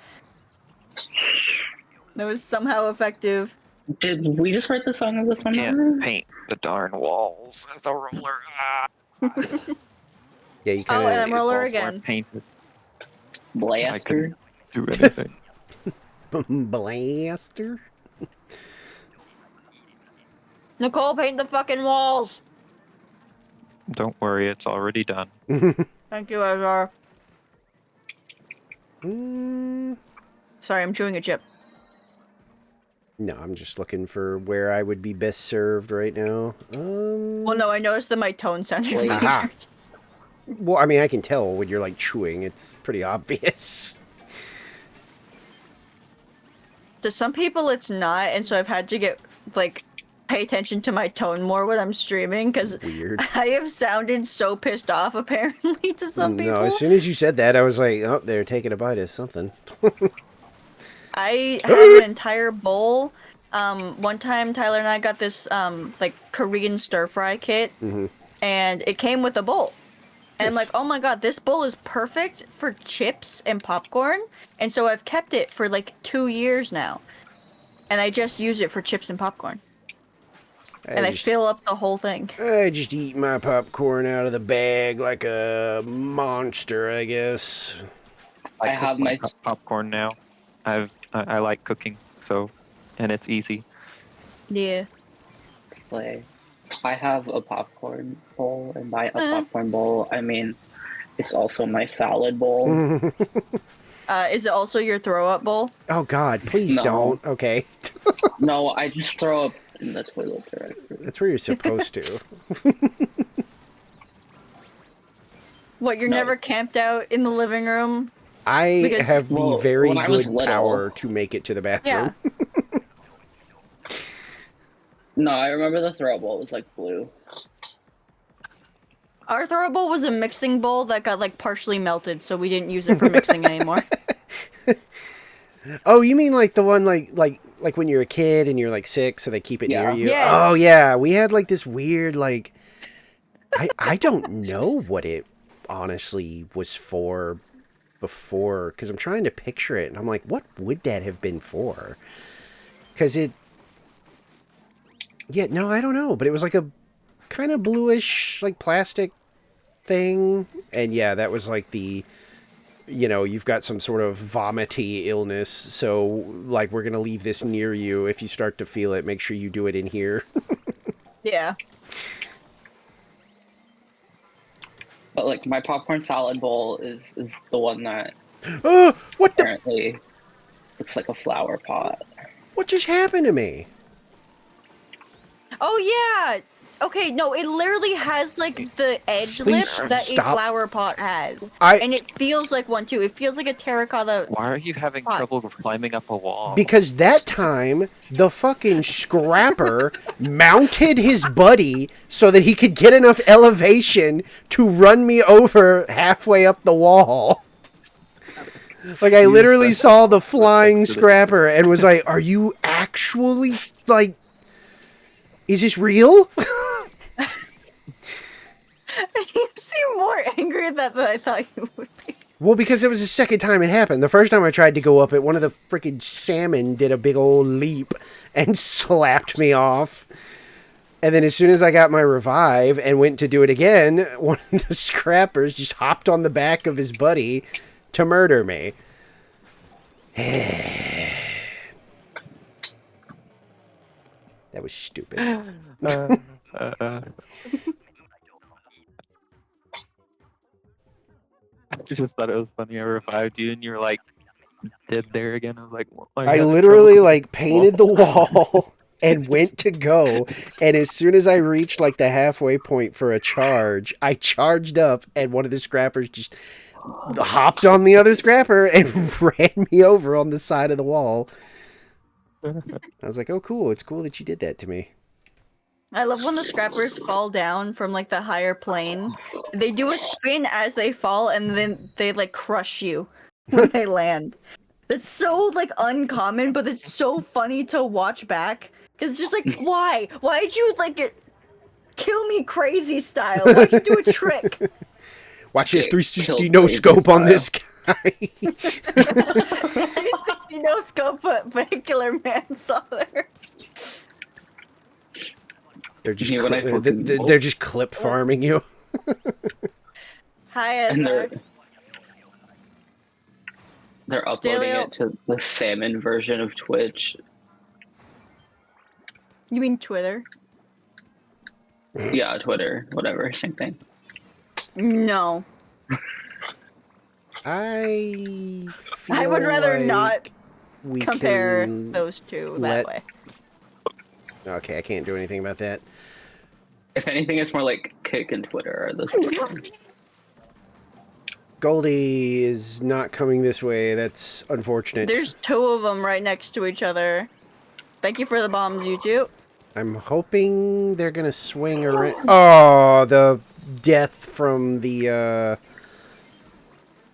That was somehow effective. Did we just write the song of the summer? Can't paint the darn walls as a roller. Yeah, you Oh, kind and I'm These roller walls again. weren't painted. I Blaster. couldn't do anything. of blaster. Nicole, paint the fucking walls. Don't worry, it's already done. Thank you, Edgar. Mm, Sorry, I'm chewing a chip. no, I'm just looking for where I would be best served right now. Well, no, I noticed that my tone sounded Wait. weird. Aha. Well, I mean, I can tell when you're like chewing. It's pretty obvious. To some people, it's not, and so I've had to get like pay attention to my tone more when I'm streaming because Weird. I have sounded so pissed off apparently to some people. No, as soon as you said that, I was like, oh, they're taking a bite of something. I have an entire bowl. One time Tyler and I got this like Korean stir fry kit, and it came with a bowl. And I'm Nice. like, oh my god, this bowl is perfect for chips and popcorn. And so I've kept it for like 2 years now. And I just use it for chips and popcorn. And I fill up the whole thing. I just eat my popcorn out of the bag like a monster, I guess. I have cook my- popcorn now. I like cooking, so and it's easy. Yeah. Play. I have a popcorn bowl, and by a popcorn bowl, I mean it's also my salad bowl. Is it also your throw up bowl? Oh God, please No. don't. Okay, No, I just throw up in the toilet directly. that's where you're supposed to. What, you're No. never camped out in the living room? I Because- have the Well, very when I was good little- power to make it to the bathroom. Yeah. No, I remember the throw bowl was like blue. Our throw up bowl was a mixing bowl that got like partially melted, so we didn't use it for mixing anymore. Oh, you mean like the one like when you're a kid and you're like 6, so they keep it near Yeah. you? Yes. Oh yeah, we had like this weird like I don't know what it honestly was for before, because I'm trying to picture it and I'm like, what would that have been for? Because no, I don't know, but it was like a kind of bluish like plastic thing, and yeah, that was like the, you've got some sort of vomity illness, so like we're gonna leave this near you. If you start to feel it, make sure you do it in here. Yeah. But like my popcorn salad bowl is the one that What the? apparently looks like a flower pot. What just happened to me? Oh yeah. Okay, no, it literally has like the edge Please lip that stop. a flower pot has. I- And it feels like one too. It feels like a terracotta. Why are you having Why? trouble climbing up a wall? Because that time the fucking scrapper mounted his buddy so that he could get enough elevation to run me over halfway up the wall. Like I literally saw the flying scrapper and was like, "Are you actually like? Is this real?" You seem more angry at that than I thought you would be. Well, because it was the second time it happened. The first time I tried to go up it, one of the freaking salmon did a big old leap and slapped me off. And then as soon as I got my revive and went to do it again, one of the scrappers just hopped on the back of his buddy to murder me. That was stupid. I just thought it was funny. I revived you, and you're like dead there again. I was like, well, I had literally trouble like painted the wall. wall and went to go, and as soon as I reached like the halfway point for a charge, I charged up and one of the scrappers just hopped on the other scrapper and ran me over on the side of the wall. I was like, oh cool, it's cool that you did that to me. I love when the scrappers fall down from like the higher plane. They do a spin as they fall and then they like crush you when they land. It's so like uncommon, but it's so funny to watch back. Cause it's just like, why? Why'd you like kill me crazy style? Why'd you do a trick? Watch this Kill 360 crazy no scope on style. this guy. 360 You know, scope vehicular manslaughter. They're just Yeah, when I fucking they're just clip farming you. Hi, and Ezra. they're uploading Stelio. it to the salmon version of Twitch. You mean Twitter? Yeah, Twitter, whatever, same thing. No. I feel I would rather like not we compare can those two let- that way. Okay, I can't do anything about that. If anything, it's more like Kick and Twitter are the same thing. Goldie is not coming this way. That's unfortunate. There's two of them right next to each other. Thank you for the bombs, you two. I'm hoping they're gonna swing around. Oh, the death from the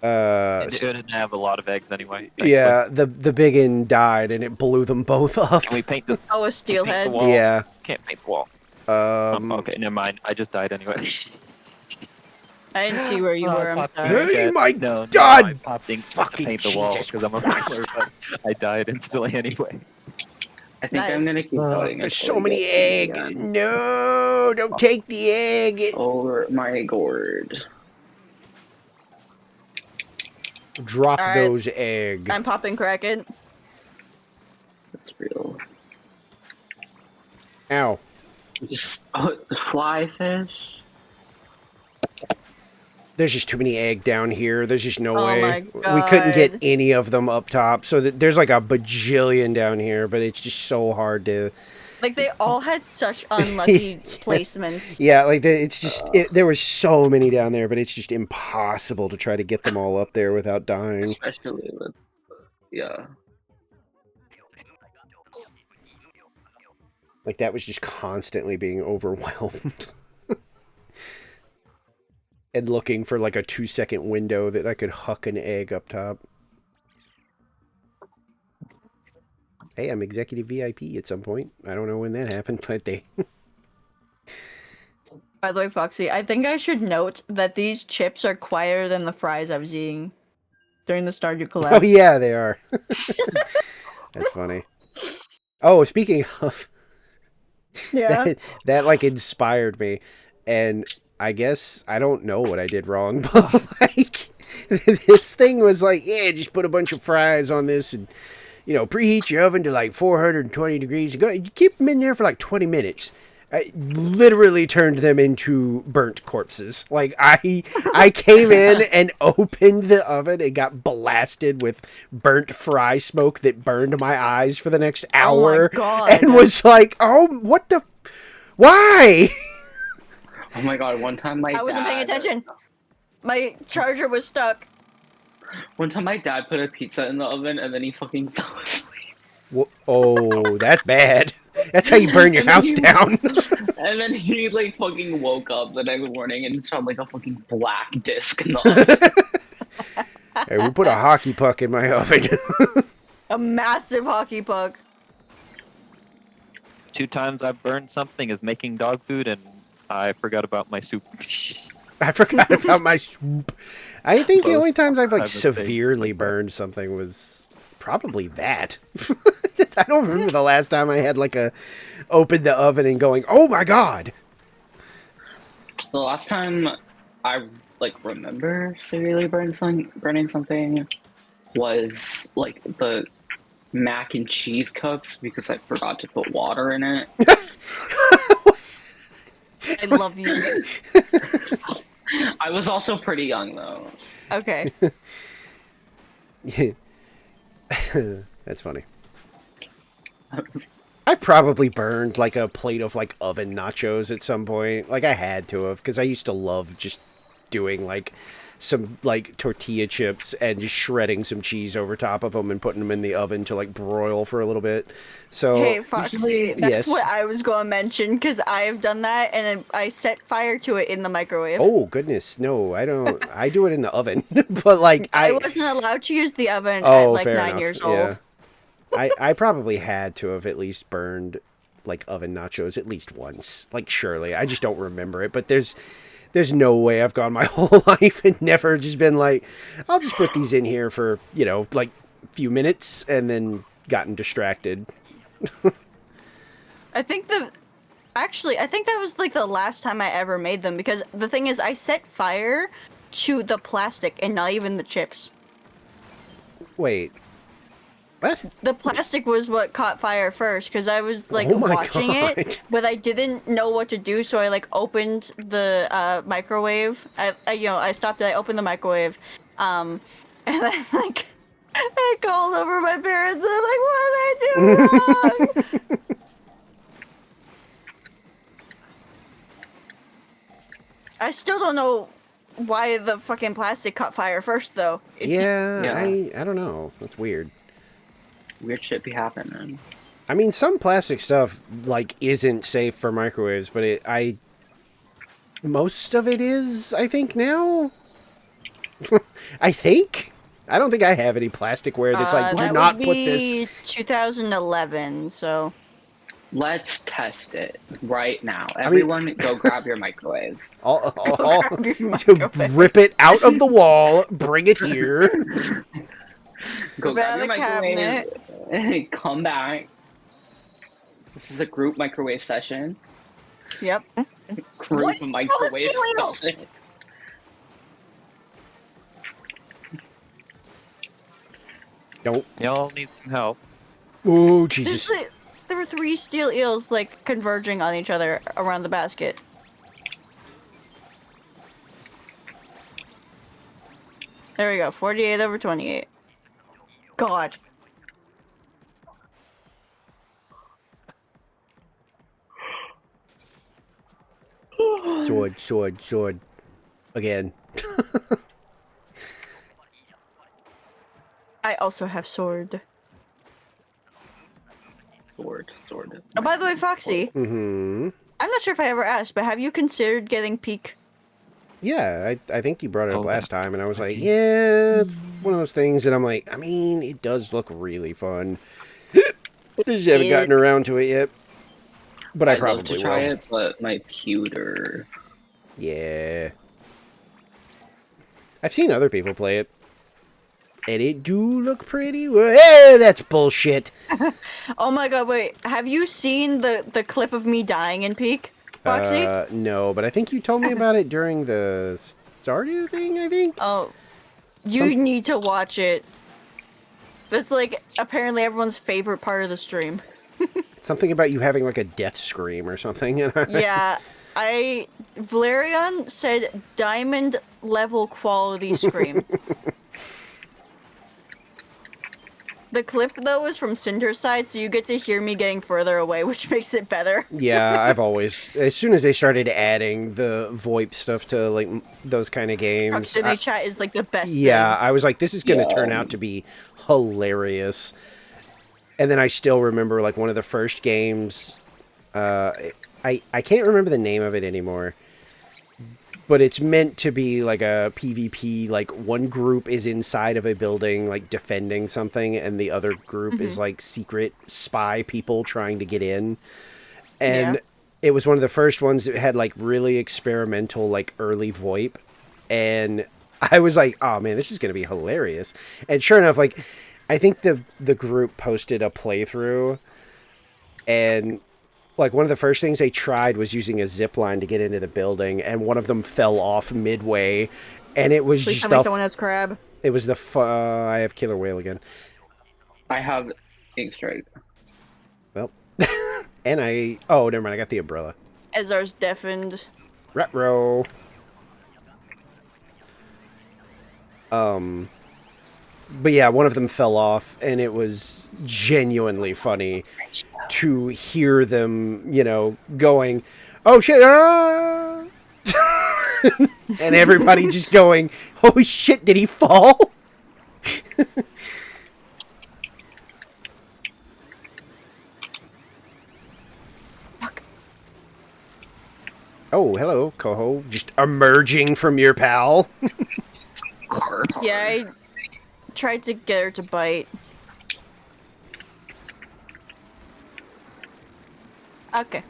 It didn't have a lot of eggs anyway. Thankfully. yeah, the biggin died and it blew them both up. Can we paint the, Oh, a paint the steelhead. wall? Yeah. Can't paint the wall. Okay, never mind. I just died anyway. I didn't see where you Oh, were. I'm popped sorry. Hey, ink. my no, God! I popped ink just to Fucking paint the wall Jesus because I'm a Christ. wrestler, but I died instantly anyway. I think I'm Nice. gonna keep going. There's until so we many get these egg. again. No, don't take the egg. Oh my gourd. Drop All right. those egg. I'm popping Kraken. That's real. Ow. Just fly fish. There's just too many egg down here. There's just no Oh way. my We couldn't get God. any of them up top. So there's like a bajillion down here, but it's just so hard to... Like, they all had such unlucky placements. Yeah, like it's just... there was so many down there, but it's just impossible to try to get them all up there without dying. Especially with, yeah. Like that was just constantly being overwhelmed. And looking for like a 2-second window that I could huck an egg up top. Hey, I'm executive VIP at some point. I don't know when that happened, but they... By the way, Foxy, I think I should note that these chips are quieter than the fries I was eating during the Stardew collab. Oh yeah, they are. That's funny. Oh, speaking of... Yeah. that like inspired me. And I guess I don't know what I did wrong, but like this thing was like, yeah, just put a bunch of fries on this and preheat your oven to like 420 degrees. You keep them in there for like 20 minutes. I literally turned them into burnt corpses. Like I came in and opened the oven and got blasted with burnt fry smoke that burned my eyes for the next hour. Oh my God. And was like, oh, what the, why? Oh my god, one time I wasn't paying attention. My charger was stuck. One time my dad put a pizza in the oven and then he fucking fell asleep. Oh, that's bad. That's how you burn your And then house he- down. And then he like fucking woke up the next morning and saw like a fucking black disc in the oven. Hey, we put a hockey puck in my oven. A massive hockey puck. 2 times I've burned something is making dog food, and I forgot about my soup. I forgot about my swoop. I think the Both only times I've like I've been severely burned something was probably that. I don't remember the last time I had like opened the oven and going, oh my god. The last time I like remember severely burning something was like the mac and cheese cups because I forgot to put water in it. I love you. I was also pretty young though. Okay. That's funny. I probably burned like a plate of like oven nachos at some point. Like I had to have, because I used to love just doing like some like tortilla chips and just shredding some cheese over top of them and putting them in the oven to like broil for a little bit. So Hey, Foxy, that's yes. what I was going to mention because I've done that and then I set fire to it in the microwave. oh goodness, no, I don't. I do it in the oven, but like I wasn't allowed to use the oven at oh, like fair 9 enough. years Yeah. old. I probably had to have at least burned like oven nachos at least once. Like surely, I just don't remember it. But there's no way I've gone my whole life and never just been like, I'll just put these in here for like few minutes and then gotten distracted. I think I think that was like the last time I ever made them, because the thing is, I set fire to the plastic and not even the chips. Wait. What? The plastic was what caught fire first, because I was like Oh my watching God. it, but I didn't know what to do, so I like opened the microwave. I stopped it. I opened the microwave, and I like I called over my parents. And I'm like, what did I do wrong? I still don't know why the fucking plastic caught fire first, though. Yeah, Yeah. I don't know. That's weird. Weird shit be happening. I mean, some plastic stuff like isn't safe for microwaves, but most of it is, I think now. I think. I don't think I have any plasticware that's like, do That not would put be this. 2011. So Let's test it right now. mean- Everyone, go grab your microwave. grab your To microwave. rip it out of the wall, bring it here. Go Grab grab your the microwave. Come back. This is a group microwave session. Yep. Group What? microwave Oh, it's session. Don't. Y'all need some help. Oh, Jesus. There were 3 steel eels like converging on each other around the basket. There we go. 48 over 28. God. Sword, sword, sword. Again. I also have sword. Sword. Oh, by the way, Foxy, Mm-hmm. I'm not sure if I ever asked, but have you considered getting peak? Yeah, I think you brought it up Oh, last time, and I was like, okay. yeah, it's one of those things, and I'm like, I mean, it does look really fun. Just haven't gotten around to it yet, but I I'd love to probably try will. it, but my pewter. Yeah. I've seen other people play it, and it do look pretty well. Hey, that's bullshit. Oh my god, wait. Have you seen the clip of me dying in peak, Foxy? No, but I think you told me about it during the Stardew thing, I think? Oh, you need to watch it. That's like apparently everyone's favorite part of the stream. Something about you having like a death scream or something. Yeah, Valerian said diamond level quality scream. The clip though was from Cinder's side, so you get to hear me getting further away, which makes it better. Yeah, I've always, as soon as they started adding the VoIP stuff to like those kind of games, Proximity chat is like the best yeah, thing. I was like, this is going to Yeah. turn out to be hilarious. And then I still remember like one of the first games. I can't remember the name of it anymore, but it's meant to be like a PvP. Like one group is inside of a building, like defending something, and the other group is like secret spy people trying to get in. And Yeah. it was one of the first ones that had like really experimental, like early VoIP, and I was like, oh man, this is gonna be hilarious. And sure enough, like I think the group posted a playthrough, and like one of the first things they tried was using a zip line to get into the building, and one of them fell off midway, and it was Please just tell me someone has crab. it was the I have killer whale again. I have ink strike. Well, and oh never mind, I got the umbrella. Ezar's deafened. Retro. But yeah, one of them fell off, and it was genuinely funny to hear them, going, "Oh shit!" Ah! And everybody just going, "Holy shit! Did he fall?" Fuck. Oh, hello, Coho, just emerging from your pal. Yeah, I tried to get her to bite. Okay.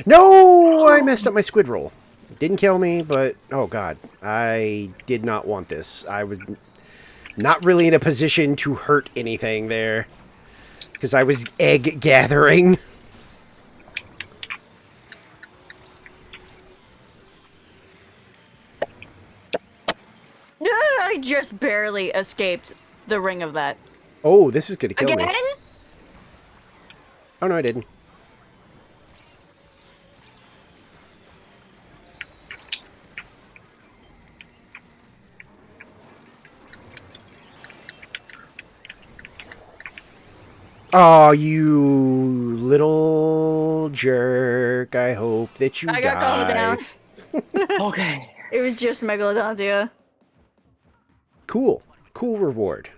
No, I messed up my squid roll. Didn't kill me, but oh god, I did not want this. I was not really in a position to hurt anything there because I was egg gathering. I just barely escaped the ring of that. Oh, this is gonna kill Again? me. Oh no, I didn't. Oh, you little jerk. I hope that you I got calmed die. down. Okay. It was just Megalodontia. Cool. Cool reward.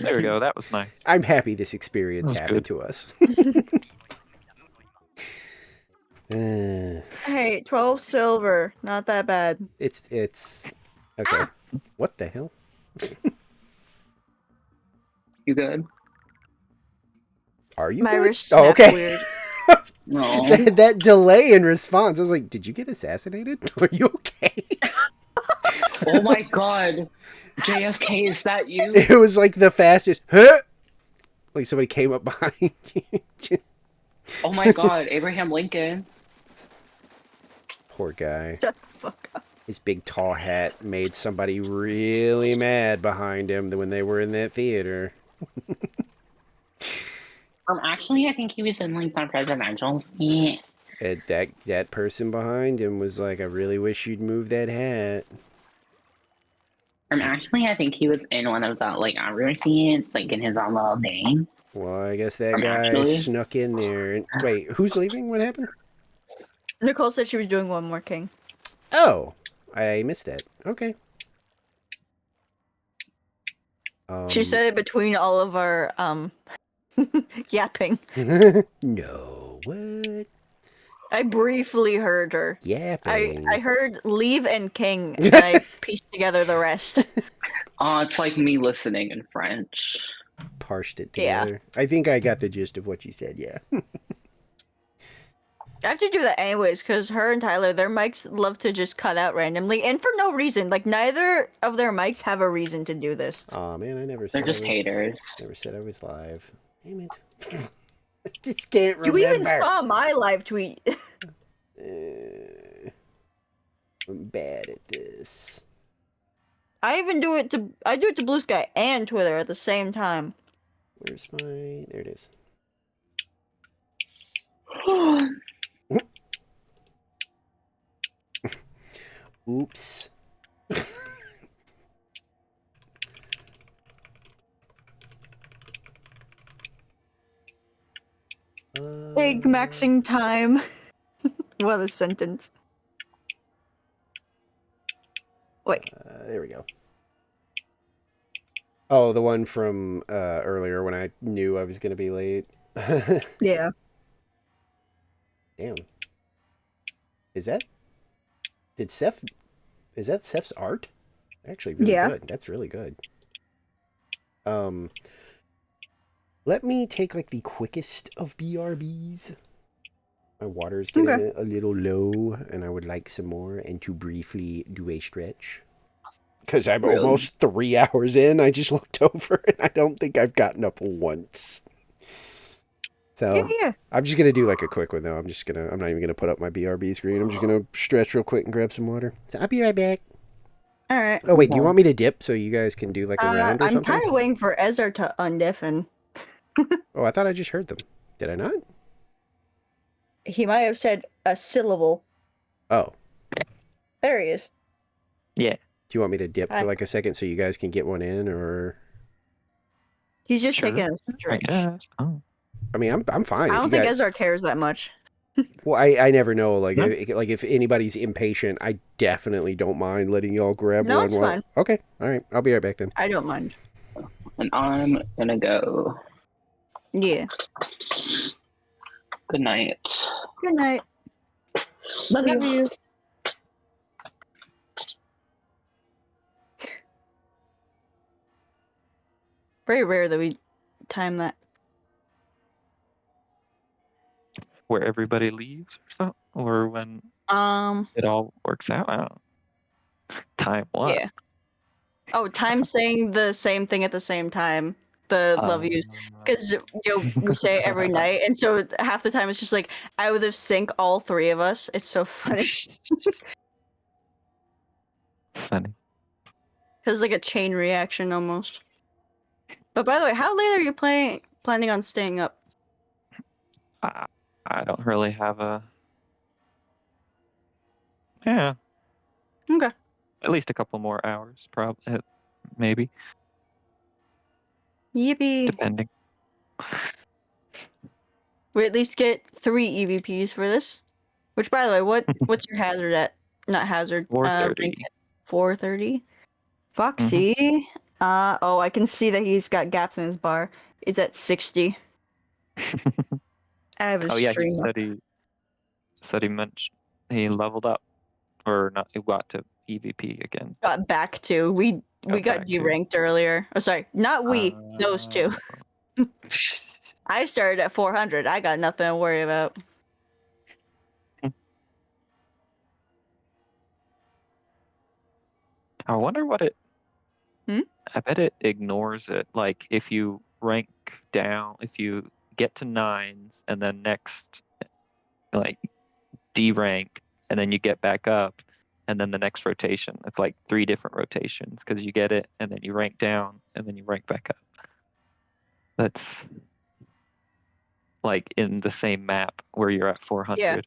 There we go. That was nice. I'm happy this experience That was happened good. to us. Hey, 12 silver. Not that bad. It's okay. What the hell? You good? Are you My good? wrist Oh, snapped okay. weird. No. that delay in response. I was like, did you get assassinated? Are you okay? Oh my god. JFK, is that you? It was like the fastest. Huh? Like somebody came up behind you. Oh my god, Abraham Lincoln. Poor guy. Shut the fuck up. His big tall hat made somebody really mad behind him when they were in that theater. Actually, I think he was in like the presidential seat. And that person behind him was like, I really wish you'd move that hat. Actually, I think he was in one of the like outdoor seats, like in his own little thing. Well, I guess that guy Actually. snuck in there. And, wait, who's leaving? What happened? Nicole said she was doing one more king. Oh, I missed that. Okay. She said it between all of our yapping. No, what? I briefly heard her. Yapping. I heard leave and king, and I pieced together the rest. It's like me listening in French. Parsed it Yeah. together. I think I got the gist of what you said, yeah. I have to do that anyways, because her and Tyler, their mics love to just cut out randomly, and for no reason. Like, neither of their mics have a reason to do this. Aw, man, I never They're said just I was, haters. Never said I was live. Damn it. I just can't You remember. even saw my live tweet. I'm bad at this. I do it to Blue Sky and Twitter at the same time. Where's my... There it is. Oops. Egg maxing time. What a sentence. Wait. There we go. Oh, the one from earlier when I knew I was going to be late. Yeah. Damn. Is that Seth's art? Actually, really Yeah. good. That's really good. Let me take like the quickest of BRBs. My water's getting Okay. a little low, and I would like some more, and to briefly do a stretch. Because I'm Really? almost 3 hours in. I just looked over, and I don't think I've gotten up once. So Yeah. I'm just gonna do like a quick one though. I'm not even gonna put up my BRB screen. I'm just gonna stretch real quick and grab some water. So I'll be right back. All right. Oh wait, do you want me to dip so you guys can do like a round or I'm something? kind of waiting for Ezra to undeafen. Oh, I thought I just heard them. Did I not? He might have said a syllable. Oh. There he is. Yeah. Do you want me to dip Hi. for like a second so you guys can get one in, or? He's just Sure. taking a I stretch. guess. Oh. I mean, I'm fine. I If don't you think guys... Ezra cares that much. Well, I never know. Like, No. if anybody's impatient, I definitely don't mind letting y'all grab No, one. it's fine. Okay, all right. I'll be right back then. I don't mind. And I'm gonna go. Yeah. Good night. Good night. Love Love you. you. Very rare that we time that. where everybody leaves or something, or when it all works out. I don't know. Time what? Yeah. Oh, time saying the same thing at the same time. The love yous. Because we say it every night, and so half the time it's just like out of sync, all three of us. It's so funny. Funny. Because like a chain reaction almost. But by the way, how late are you planning on staying up? I don't really have a. Yeah, Okay. at least a couple more hours, probably, maybe, Yippee. depending. We at least get 3 EVPs for this. Which, by the way, what's your hazard at? Not hazard. 4:30. Rank at 430. Mm-hmm. Foxy. Oh, I can see that he's got gaps in his bar. It's at 60. I have a Oh yeah, stream. he mentioned he leveled up, or not? He got to EVP again. Got back to. We got back to. deranked earlier. Oh, sorry, not we. Those two. I started at 400. I got nothing to worry about. I wonder what it. Hmm? I bet it ignores it. Like if you rank down, if you get to 9s and then next, like D rank, and then you get back up, and then the next rotation. It's like 3 different rotations because you get it, and then you rank down, and then you rank back up. That's like in the same map where you're at 400. Yeah.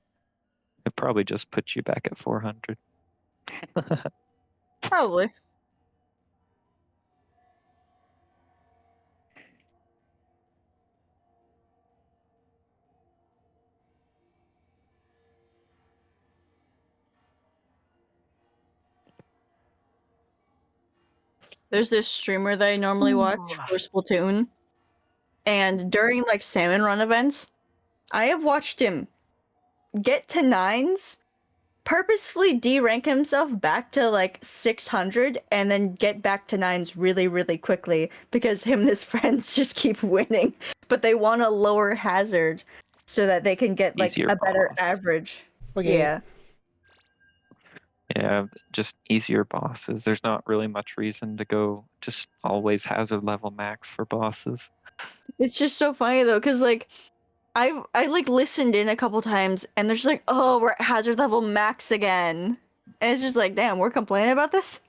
It probably just puts you back at 400. Probably. There's this streamer that I normally watch for Splatoon, and during like salmon run events, I have watched him get to 9s, purposefully de-rank himself back to like 600, and then get back to 9s really, really quickly because him and his friends just keep winning, but they want a lower hazard so that they can get like Easier a better boss. average. Okay. Yeah. Yeah, just easier bosses. There's not really much reason to go just always hazard level max for bosses. It's just so funny though, because like I like listened in a couple times and they're just like, oh, we're at hazard level max again. And it's just like, damn, we're complaining about this?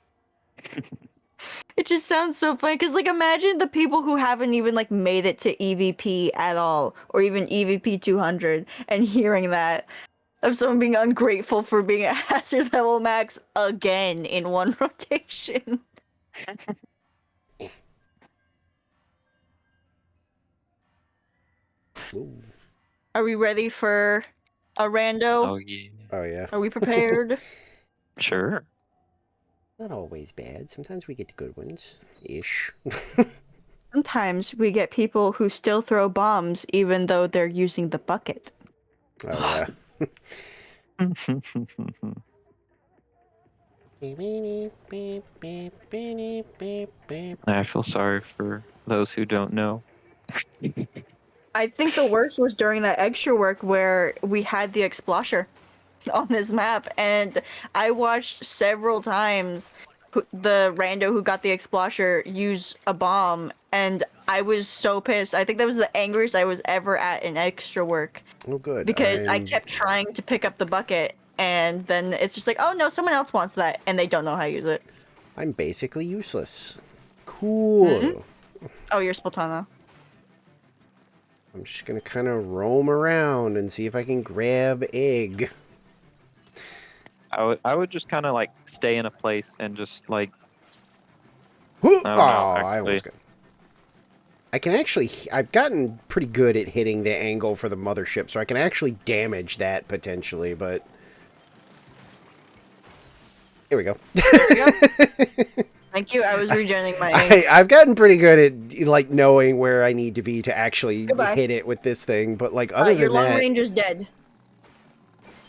It just sounds so funny because like imagine the people who haven't even like made it to EVP at all or even EVP 200 and hearing that of someone being ungrateful for being at hazard level max again in one rotation. Ooh. Are we ready for a rando? Oh yeah. Oh yeah. Are we prepared? Sure. Not always bad. Sometimes we get good ones. Ish. Sometimes we get people who still throw bombs even though they're using the bucket. Oh yeah. I feel sorry for those who don't know. I think the worst was during that extra work where we had the explosher on this map, and I watched several times the rando who got the explosher use a bomb, and I was so pissed. I think that was the angriest I was ever at in extra work. Oh good. Because I kept trying to pick up the bucket, and then it's just like, oh no, someone else wants that, and they don't know how to use it. I'm basically useless. Cool. Oh, you're Splatana. I'm just gonna kind of roam around and see if I can grab egg. I would just kind of like stay in a place and just like. Oh, I don't know, I actually. almost got. I can actually. I've gotten pretty good at hitting the angle for the mothership, so I can actually damage that potentially. But here we go. Thank you. I was regenerating my aim. I've gotten pretty good at like knowing where I need to be to actually Goodbye. hit it with this thing. But like other Your than long that, range is dead.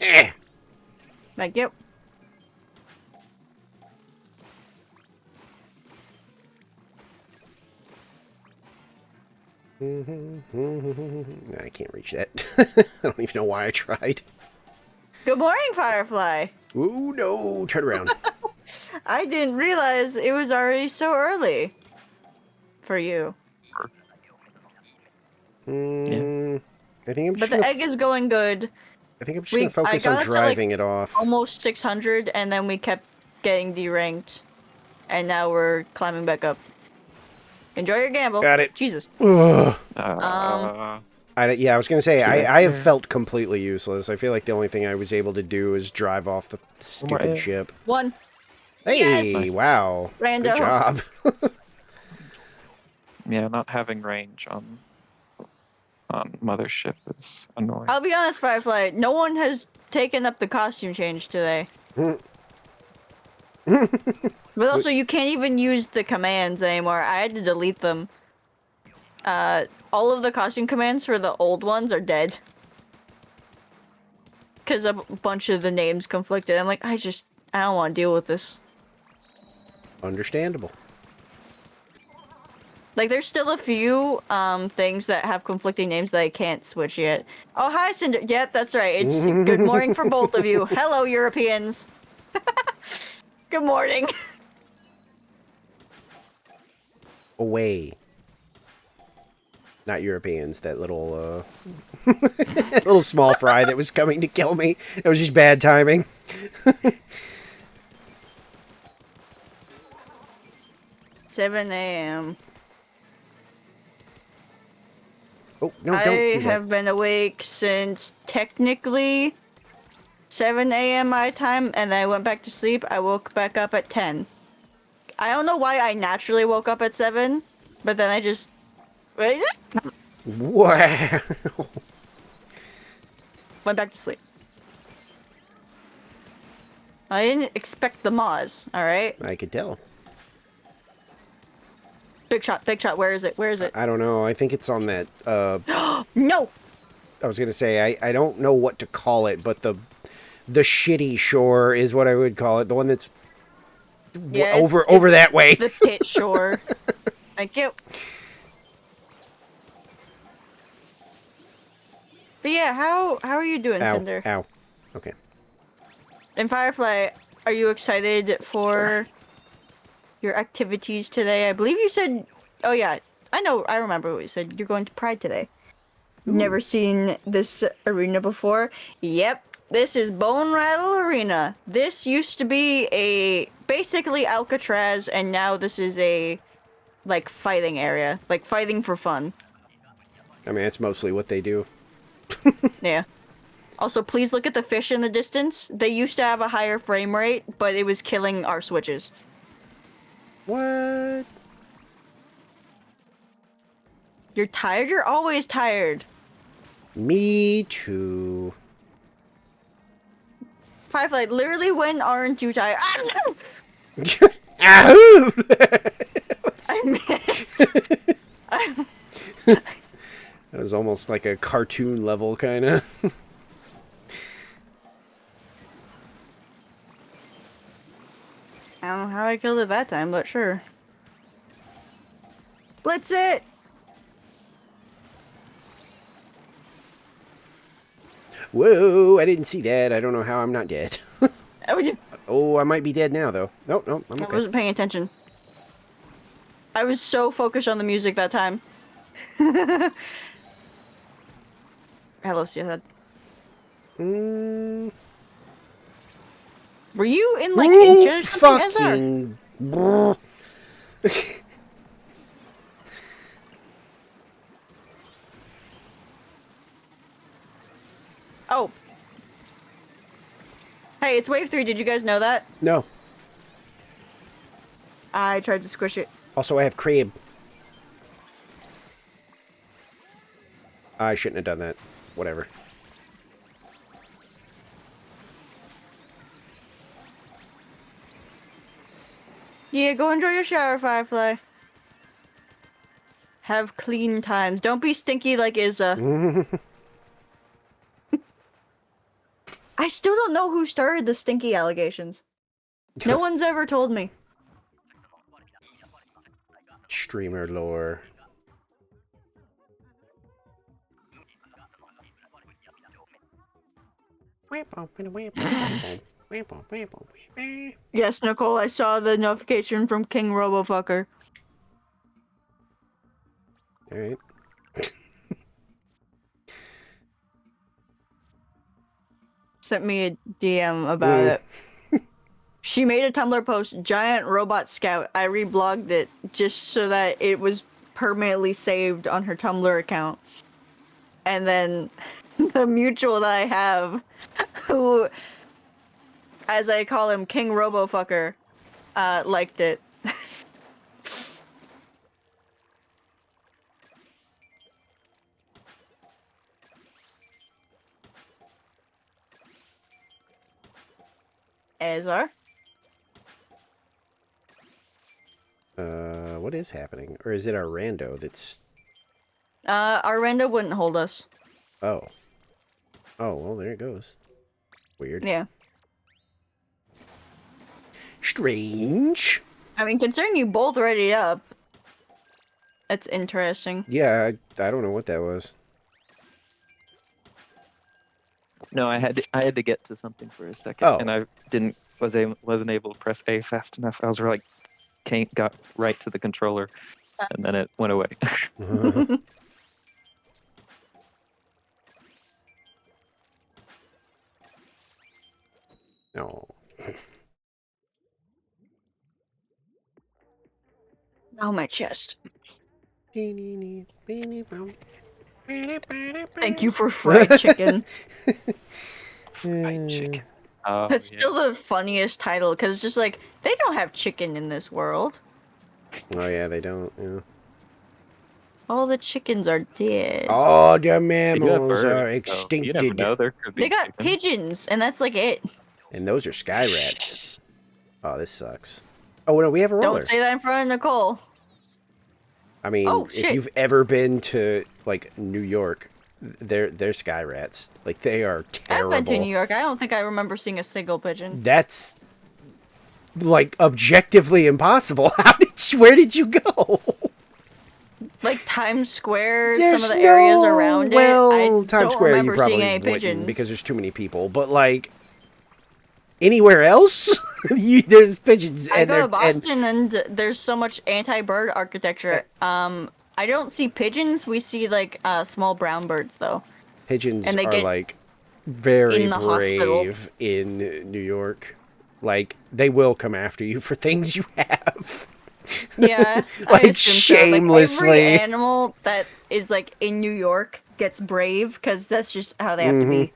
eh. Thank you. I can't reach that. I don't even know why I tried. Good morning, Firefly. Ooh, no. Turn around. I didn't realize it was already so early for you. I think I'm just But the gonna egg is going good. I think I'm just gonna I focus on got up to, like, driving it off. almost 600, and then we kept getting deranked, and now we're climbing back up. Enjoy your gamble. Got it. Jesus. Ugh. Yeah, I was gonna say Right I have there. felt completely useless. I feel like the only thing I was able to do is drive off the more stupid egg. ship. One. Hey, Yes! wow. Rando. Good job. Yeah, not having range on mothership is annoying. I'll be honest, Firefly. No one has taken up the costume change today. But also, you can't even use the commands anymore. I had to delete them. All of the costume commands for the old ones are dead. Because a bunch of the names conflicted. I'm like, I don't want to deal with this. Understandable. Like, there's still a few things that have conflicting names that I can't switch yet. Oh, hi, Cinder. Yep, that's right. It's good morning for both of you. Hello, Europeans. Good morning. Away. Not Europeans, that little, little small fry that was coming to kill me. It was just bad timing. 7 a.m. Oh, no, I don't do that. have been awake since technically 7 a.m. my time, and then I went back to sleep. I woke back up at 10. I don't know why I naturally woke up at 7, but then I just... Wow. went back to sleep. I didn't expect the Moz, alright? I could tell. Big shot, where is it? Where is it? I don't know. I think it's on that, No! I was going to say, I don't know what to call it, but the shitty shore is what I would call it. The one that's Yeah, over that way. The pit shore. Thank you. But yeah, how are you doing, Ow, Cinder? ow. Okay. And Firefly, are you excited for your activities today? I believe you said... Oh yeah, I remember what you said. You're going to Pride today. Never seen this arena before. Yep, this is Bone Rattle Arena. This used to be basically Alcatraz, and now this is a, like, fighting area. Like, fighting for fun. I mean, that's mostly what they do. Yeah. Also, please look at the fish in the distance. They used to have a higher frame rate, but it was killing our switches. What? You're tired? You're always tired. Me too. Firefly, literally, when aren't you tired? Ah, no! Ow! I missed. That was almost like a cartoon level, kind of. I don't know how I killed it that time, but sure. Blitz it! Whoa, I didn't see that. I don't know how I'm not dead. I Oh, I might be dead now, though. Nope, nope, I'm okay. wasn't paying attention. I was so focused on the music that time. Hello, Steelhead. Mm. Were you in, like, Ooh, inches or something, SR? fucking... Oh. Hey, it's wave 3. Did you guys know that? No. I tried to squish it. Also, I have crab. I shouldn't have done that. Whatever. Yeah, go enjoy your shower, Firefly. Have clean times. Don't be stinky like Izza. I still don't know who started the stinky allegations. No one's ever told me. Streamer lore. Yes, Nicole, I saw the notification from King Robofucker. All right. Sent me a DM about it. She made a Tumblr post, Giant Robot Scout. I reblogged it just so that it was permanently saved on her Tumblr account. And then the mutual that I have, who, as I call him, King Robofucker, liked it. Azar? What is happening? Or is it our rando that's... Our rando wouldn't hold us. Oh. Oh, well, there it goes. Weird. Yeah. Strange. I mean, considering you both ready up, that's interesting. Yeah, I don't know what that was. No, I had to get to something for a second, Oh. and I wasn't able to press A fast enough. I was like, got right to the controller, and then it went away. No. Oh, my chest. Thank you for fried chicken. Fried chicken. Oh, That's yeah. still the funniest title, because it's just like, they don't have chicken in this world. Oh, yeah, they don't. Yeah. All the chickens are dead. All the They do have mammals are birds, so you never extincted. know. There could be They got chicken. pigeons, and that's like it. And those are sky rats. Oh, this sucks. Oh, no, we have a roller. Don't say that in front of Nicole. I mean, Oh, if shit. you've ever been to, like, New York, they're sky rats. Like, they are terrible. I've been to New York. I don't think I remember seeing a single pigeon. That's, like, objectively impossible. Where did you go? Like Times Square, There's some of the areas no- around well, it. I Times don't Square you remember probably seeing any wouldn't pigeons. because there's too many people. But, like, anywhere else, there's pigeons. I And go to they're and Boston, and there's so much anti-bird architecture. I don't see pigeons. We see like small brown birds though. pigeons and they are, get like, very in the hospital. brave in New York. Like, they will come after you for things you have. Yeah, Like, I assume so. Like, shamelessly. every animal that is like in New York gets brave because that's just how they have to be.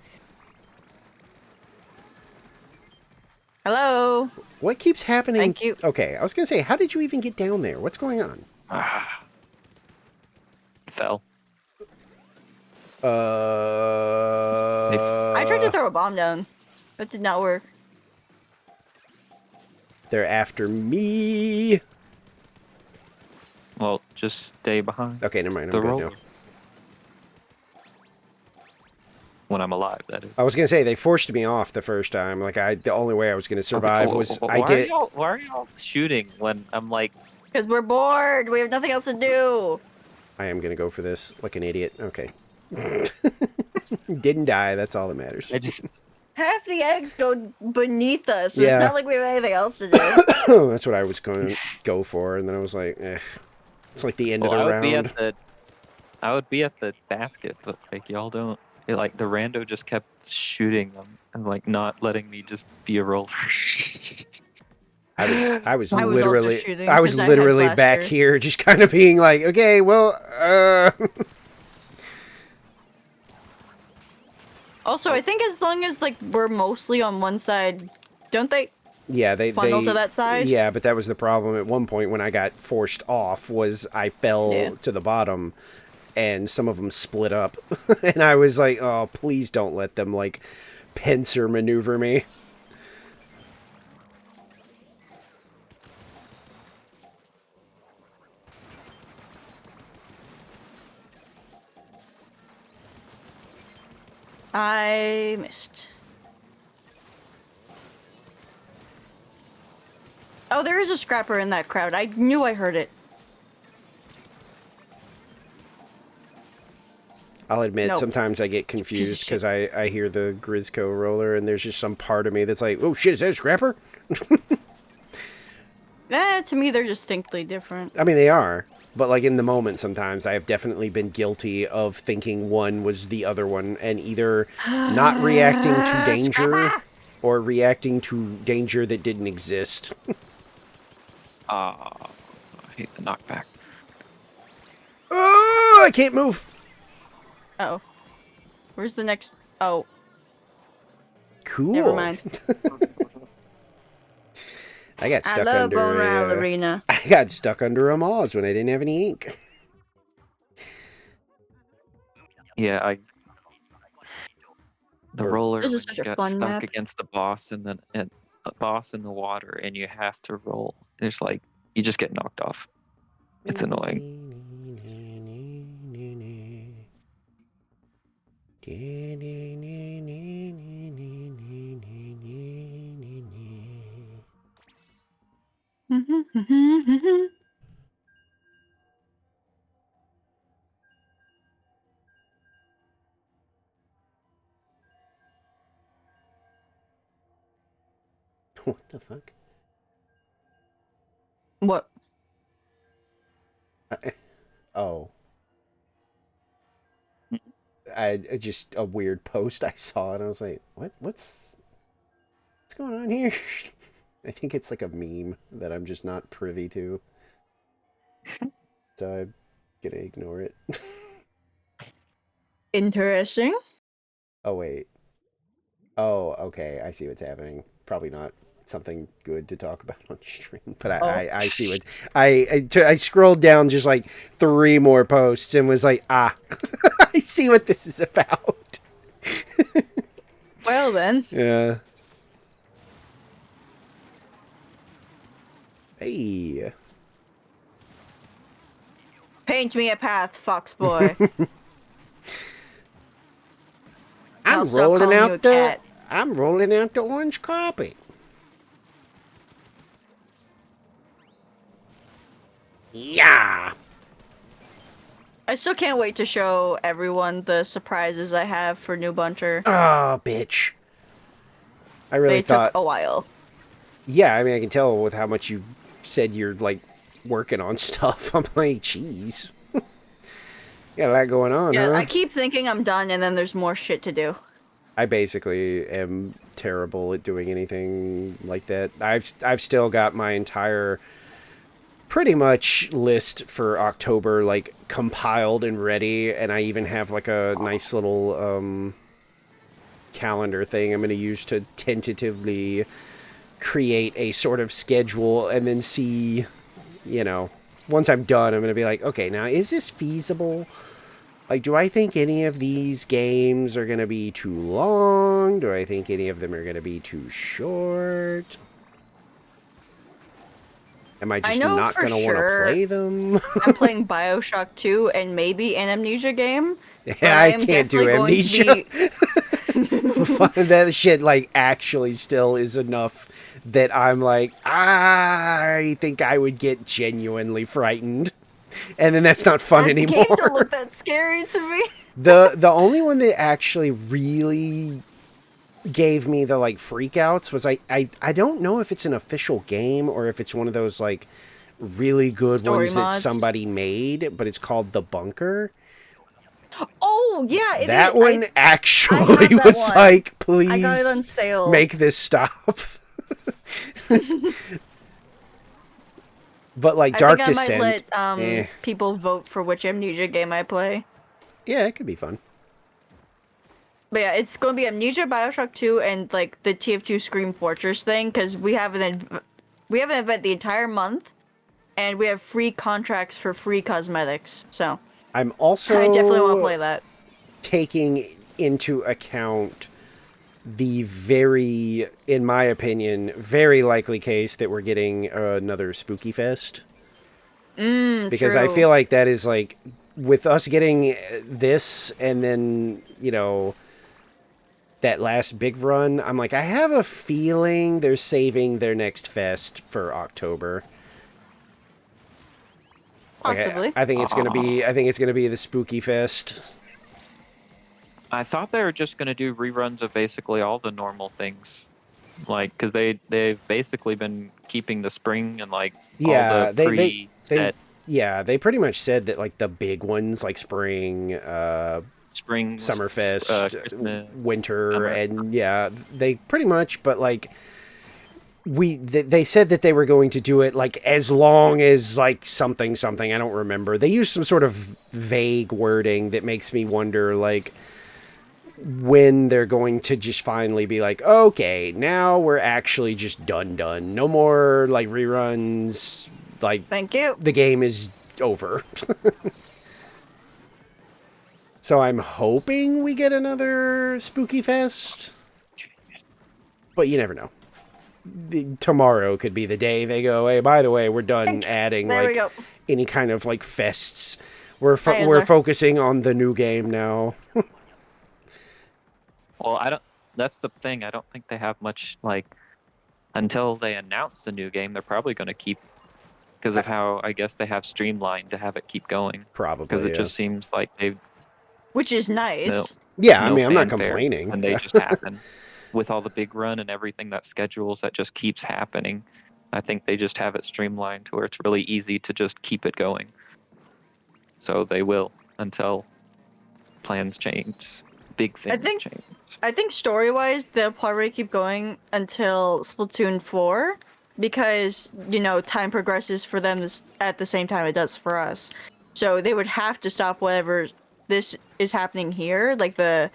Hello. What keeps happening? Thank you. Okay, I was gonna say, how did you even get down there? What's going on? Fell. I tried to throw a bomb down. That did not work. They're after me. Well, just stay behind Okay, never mind. I'm the good roller. now. When I'm alive, that is. I was gonna say they forced me off the first time. Like, the only way I was gonna survive was I did. Why are y'all shooting when I'm like? Because we're bored. We have nothing else to do. I am gonna go for this like an idiot. Okay. Didn't die. That's all that matters. I just Half the eggs go beneath us. So Yeah. It's not like we have anything else to do. That's what I was gonna go for, and then I was like, it's like the end well, of I the would be round. at the, I would be at the basket, but like y'all don't. Like the rando just kept shooting them and like not letting me just be a roller. I was I was also literally, shooting I was 'cause I had literally back blaster. here, just kind of being like, okay, well, Also, I think as long as like we're mostly on one side, don't they? yeah, they Funnel to that side? Yeah, but that was the problem at one point when I got forced off. Was I fell Yeah. to the bottom, and some of them split up, and I was like, oh, please don't let them like pincer maneuver me. I missed. Oh, there is a scrapper in that crowd. I knew I heard it. I'll admit, Nope. sometimes I get Piece of confused shit. because I hear the Grisco roller, and there's just some part of me that's like, oh shit, is that a scrapper? To me, they're distinctly different. I mean, they are. But, like, in the moment, sometimes I have definitely been guilty of thinking one was the other one, and either not reacting to danger Scrapper! or reacting to danger that didn't exist. I hate the knockback. Oh, I can't move. Oh. Where's the next... Oh, Cool. never mind. I got I stuck love under Bone Round a, Arena. I got stuck under a Moz when I didn't have any ink. Yeah, the Or- roller This when is such you a got fun stuck map. against the boss and then a boss in the water and you have to roll. It's like you just get knocked off. It's annoying. What the fuck? What? Oh. I just a weird post I saw and I was like, what's going on here? I think it's like a meme that I'm just not privy to. So I'm gonna ignore it. Interesting. Oh wait. Oh, okay. I see what's happening. Probably not something good to talk about on stream, but I see what I scrolled down just like 3 more posts and was like, I see what this is about. Well then. Yeah. Hey. Paint me a path, fox boy. I'm I'll stop calling you a cat. I'm rolling out the orange carpet. Yeah. I still can't wait to show everyone the surprises I have for New Bunter. Oh, bitch. I really They thought. took a while. Yeah, I mean, I can tell with how much you said you're like working on stuff. I'm like, jeez. Got a lot going on, Yeah, huh? I keep thinking I'm done, and then there's more shit to do. I basically am terrible at doing anything like that. I've still got my entire pretty much list for October like compiled and ready, and I even have like a nice little calendar thing I'm going to use to tentatively create a sort of schedule and then see, you know, once I'm done, I'm going to be like, okay, now is this feasible? Like, do I think any of these games are going to be too long? Do I think any of them are going to be too short? Am I just know not for going to want to sure play them? I'm playing Bioshock 2 and maybe an Amnesia game. But Yeah, I I am can't do definitely Amnesia. going to be... That shit, like, actually still is enough that I'm like, I think I would get genuinely frightened. And then that's not fun That anymore. game don't look that scary to me. The only one that actually really gave me the like freakouts was I don't know if it's an official game or if it's one of those like really good Story ones that mods. somebody made, but it's called The Bunker. Oh, yeah, it That is. one I actually have that was one. like, I got it on please sale. make this stop. But like Dark I think I Descent, might let people vote for which Amnesia game I play. yeah, it could be fun. But yeah, it's going to be Amnesia, Bioshock 2, and like the TF2 Scream Fortress thing, because we have an event the entire month, and we have free contracts for free cosmetics. So I'm also I definitely want to play that. taking into account the very, in my opinion, very likely case that we're getting another Spooky Fest. Because I True. feel like that is like, with us getting this and then, you know, that last big run, I'm like, I have a feeling they're saving their next fest for October. Like, Possibly. I think it's gonna be. I think it's gonna be the Spooky Fest. I thought they were just gonna do reruns of basically all the normal things, like because they've basically been keeping the spring and like all the Yeah, they pre-set yeah, they pretty much said that like the big ones like spring, spring, Summerfest, Christmas, winter, summer. and yeah, they pretty much. But like they said that they were going to do it like as long as like something something. I don't remember. They used some sort of vague wording that makes me wonder like when they're going to just finally be like, okay, now we're actually just done. No more like reruns. Like Thank you. the game is over. So I'm hoping we get another Spooky Fest. But you never know. Tomorrow could be the day they go, hey, by the way, we're done adding There we like go. any kind of like fests. Hi, We're Ezra. focusing on the new game now. Well, I don't. That's the thing. I don't think they have much like until they announce the new game. They're probably going to keep because of how I guess they have streamlined to have it keep going. Because Probably, it yeah. just seems like they've Which is nice. Yeah, I no mean, I'm not fanfare, complaining. and they just happen with all the big run and everything that schedules that just keeps happening. I think they just have it streamlined to where it's really easy to just keep it going. So they will until plans change, big things change. I think story-wise, they'll probably keep going until Splatoon 4, because, you know, time progresses for them at the same time it does for us. So they would have to stop whatever this is happening here, like the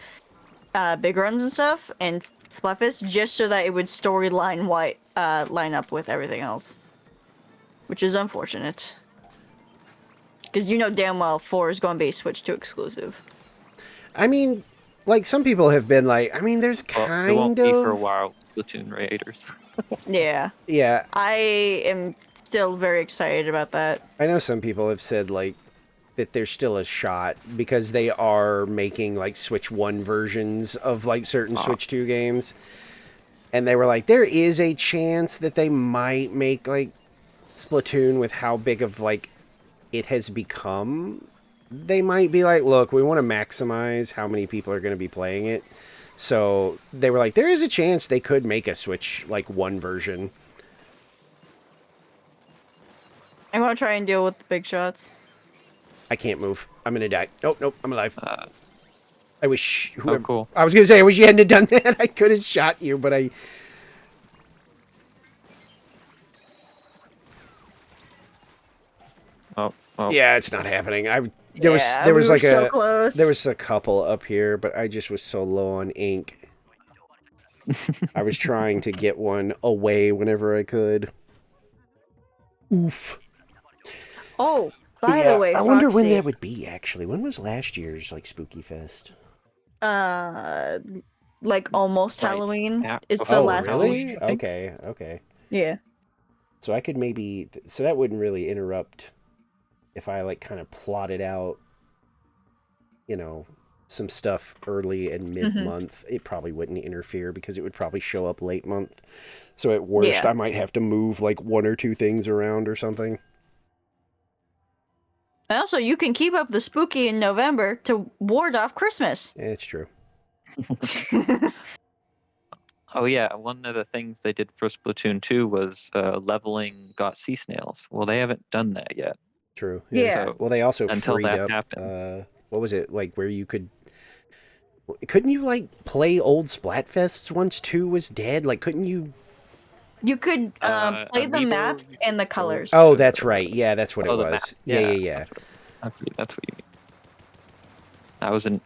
big runs and stuff, and Splatfest, just so that it would storyline line up with everything else. Which is unfortunate. Because you know damn well 4 is going to be switched to exclusive. I mean, like some people have been like, I mean, there's Well, kind it won't of be for a while. Splatoon Raiders. Yeah. Yeah, I am still very excited about that. I know some people have said like that there's still a shot because they are making like Switch 1 versions of like certain Switch 2 games. And they were like, there is a chance that they might make like Splatoon with how big of like it has become. They might be like, look, we want to maximize how many people are going to be playing it. So they were like, there is a chance they could make a Switch like 1 version. I'm going to try and deal with the big shots. I can't move. I'm going to die. Nope, I'm alive. I wish whoever. Oh, cool. I was gonna say I wish you hadn't done that. I could have shot you, but I. Oh. Yeah, it's not happening. There was Yeah, there we was were like so a close. there was a couple up here, but I just was so low on ink. I was trying to get one away whenever I could. Oof. Oh, by the way, I wonder when Foxy, that would be. Actually, when was last year's like Spooky Fest? like almost Right. Halloween Yeah, is the before Oh, last Halloween. week. really? I think. Okay. Yeah. So I could maybe. So that wouldn't really interrupt if I like kind of plotted out, you know, some stuff early and mid-month. It probably wouldn't interfere because it would probably show up late month. So at worst, Yeah. I might have to move like 1 or 2 things around or something. And also, you can keep up the spooky in November to ward off Christmas. Yeah, it's true. Oh yeah, one of the things they did for Splatoon 2 was leveling got sea snails. Well, they haven't done that yet. True. Yeah. So Well, they also until freed that up. happens. What was it like? Where you couldn't you like play old Splatfests once 2 was dead? Like, couldn't you? You could play the Amiibo, maps you and the could go colors. Oh, to- that's right. Yeah, that's what it Oh, the was. map. Yeah. That's what you mean.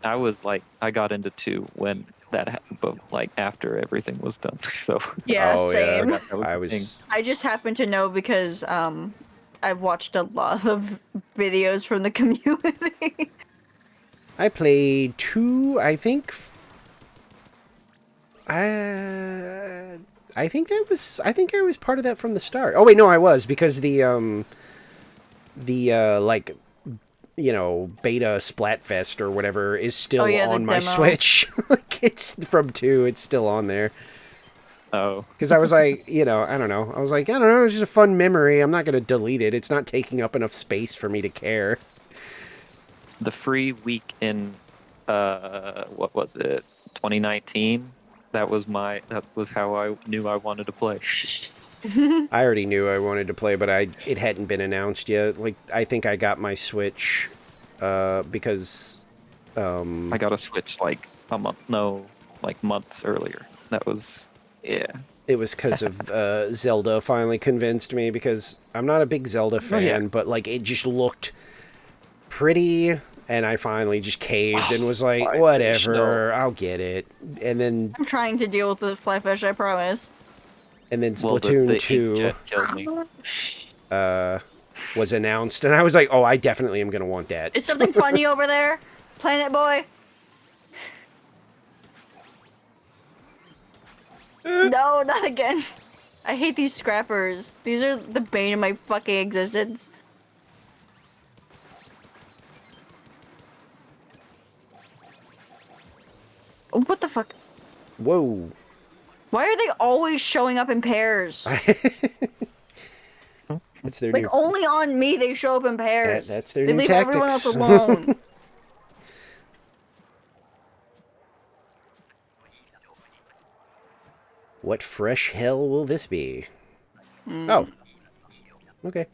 I was like, I got into 2 when that happened, but like after everything was done. So Yeah, Oh, yeah. same. that was I the thing. was. I just happen to know because I've watched a lot of videos from the community. I played 2. I think. I think that was. I think I was part of that from the start. Oh wait, no, I was because the like, you know, beta Splatfest or whatever is still the on my demo. Switch. Like it's from 2. It's still on there. Oh, Because I was like, you know, I don't know. I was like, I don't know. It's just a fun memory. I'm not going to delete it. It's not taking up enough space for me to care. the free week in what was it? 2019. That was how I knew I wanted to play. I already knew I wanted to play, but it hadn't been announced yet. Like, I think I got my Switch because I got a Switch like a month, no, like months earlier. That was, yeah. it was because of Zelda finally convinced me, because I'm not a big Zelda fan, yeah. but like it just looked pretty, and I finally just caved and was like, Flyfish, whatever, I'll get it. And then I'm trying to deal with the flyfish, I promise. Well, Splatoon the 2 inkjet killed me. was announced, and I was like, oh, I definitely am gonna want that. Is something funny over there? Planet Boy? No, not again. I hate these scrappers. These are the bane of my fucking existence. What the fuck? Whoa. Why are they always showing up in pairs? That's their Like, new... only on me they show up in pairs. that's their they new leave everyone else tactics. alone. What fresh hell will this be? Oh. Okay.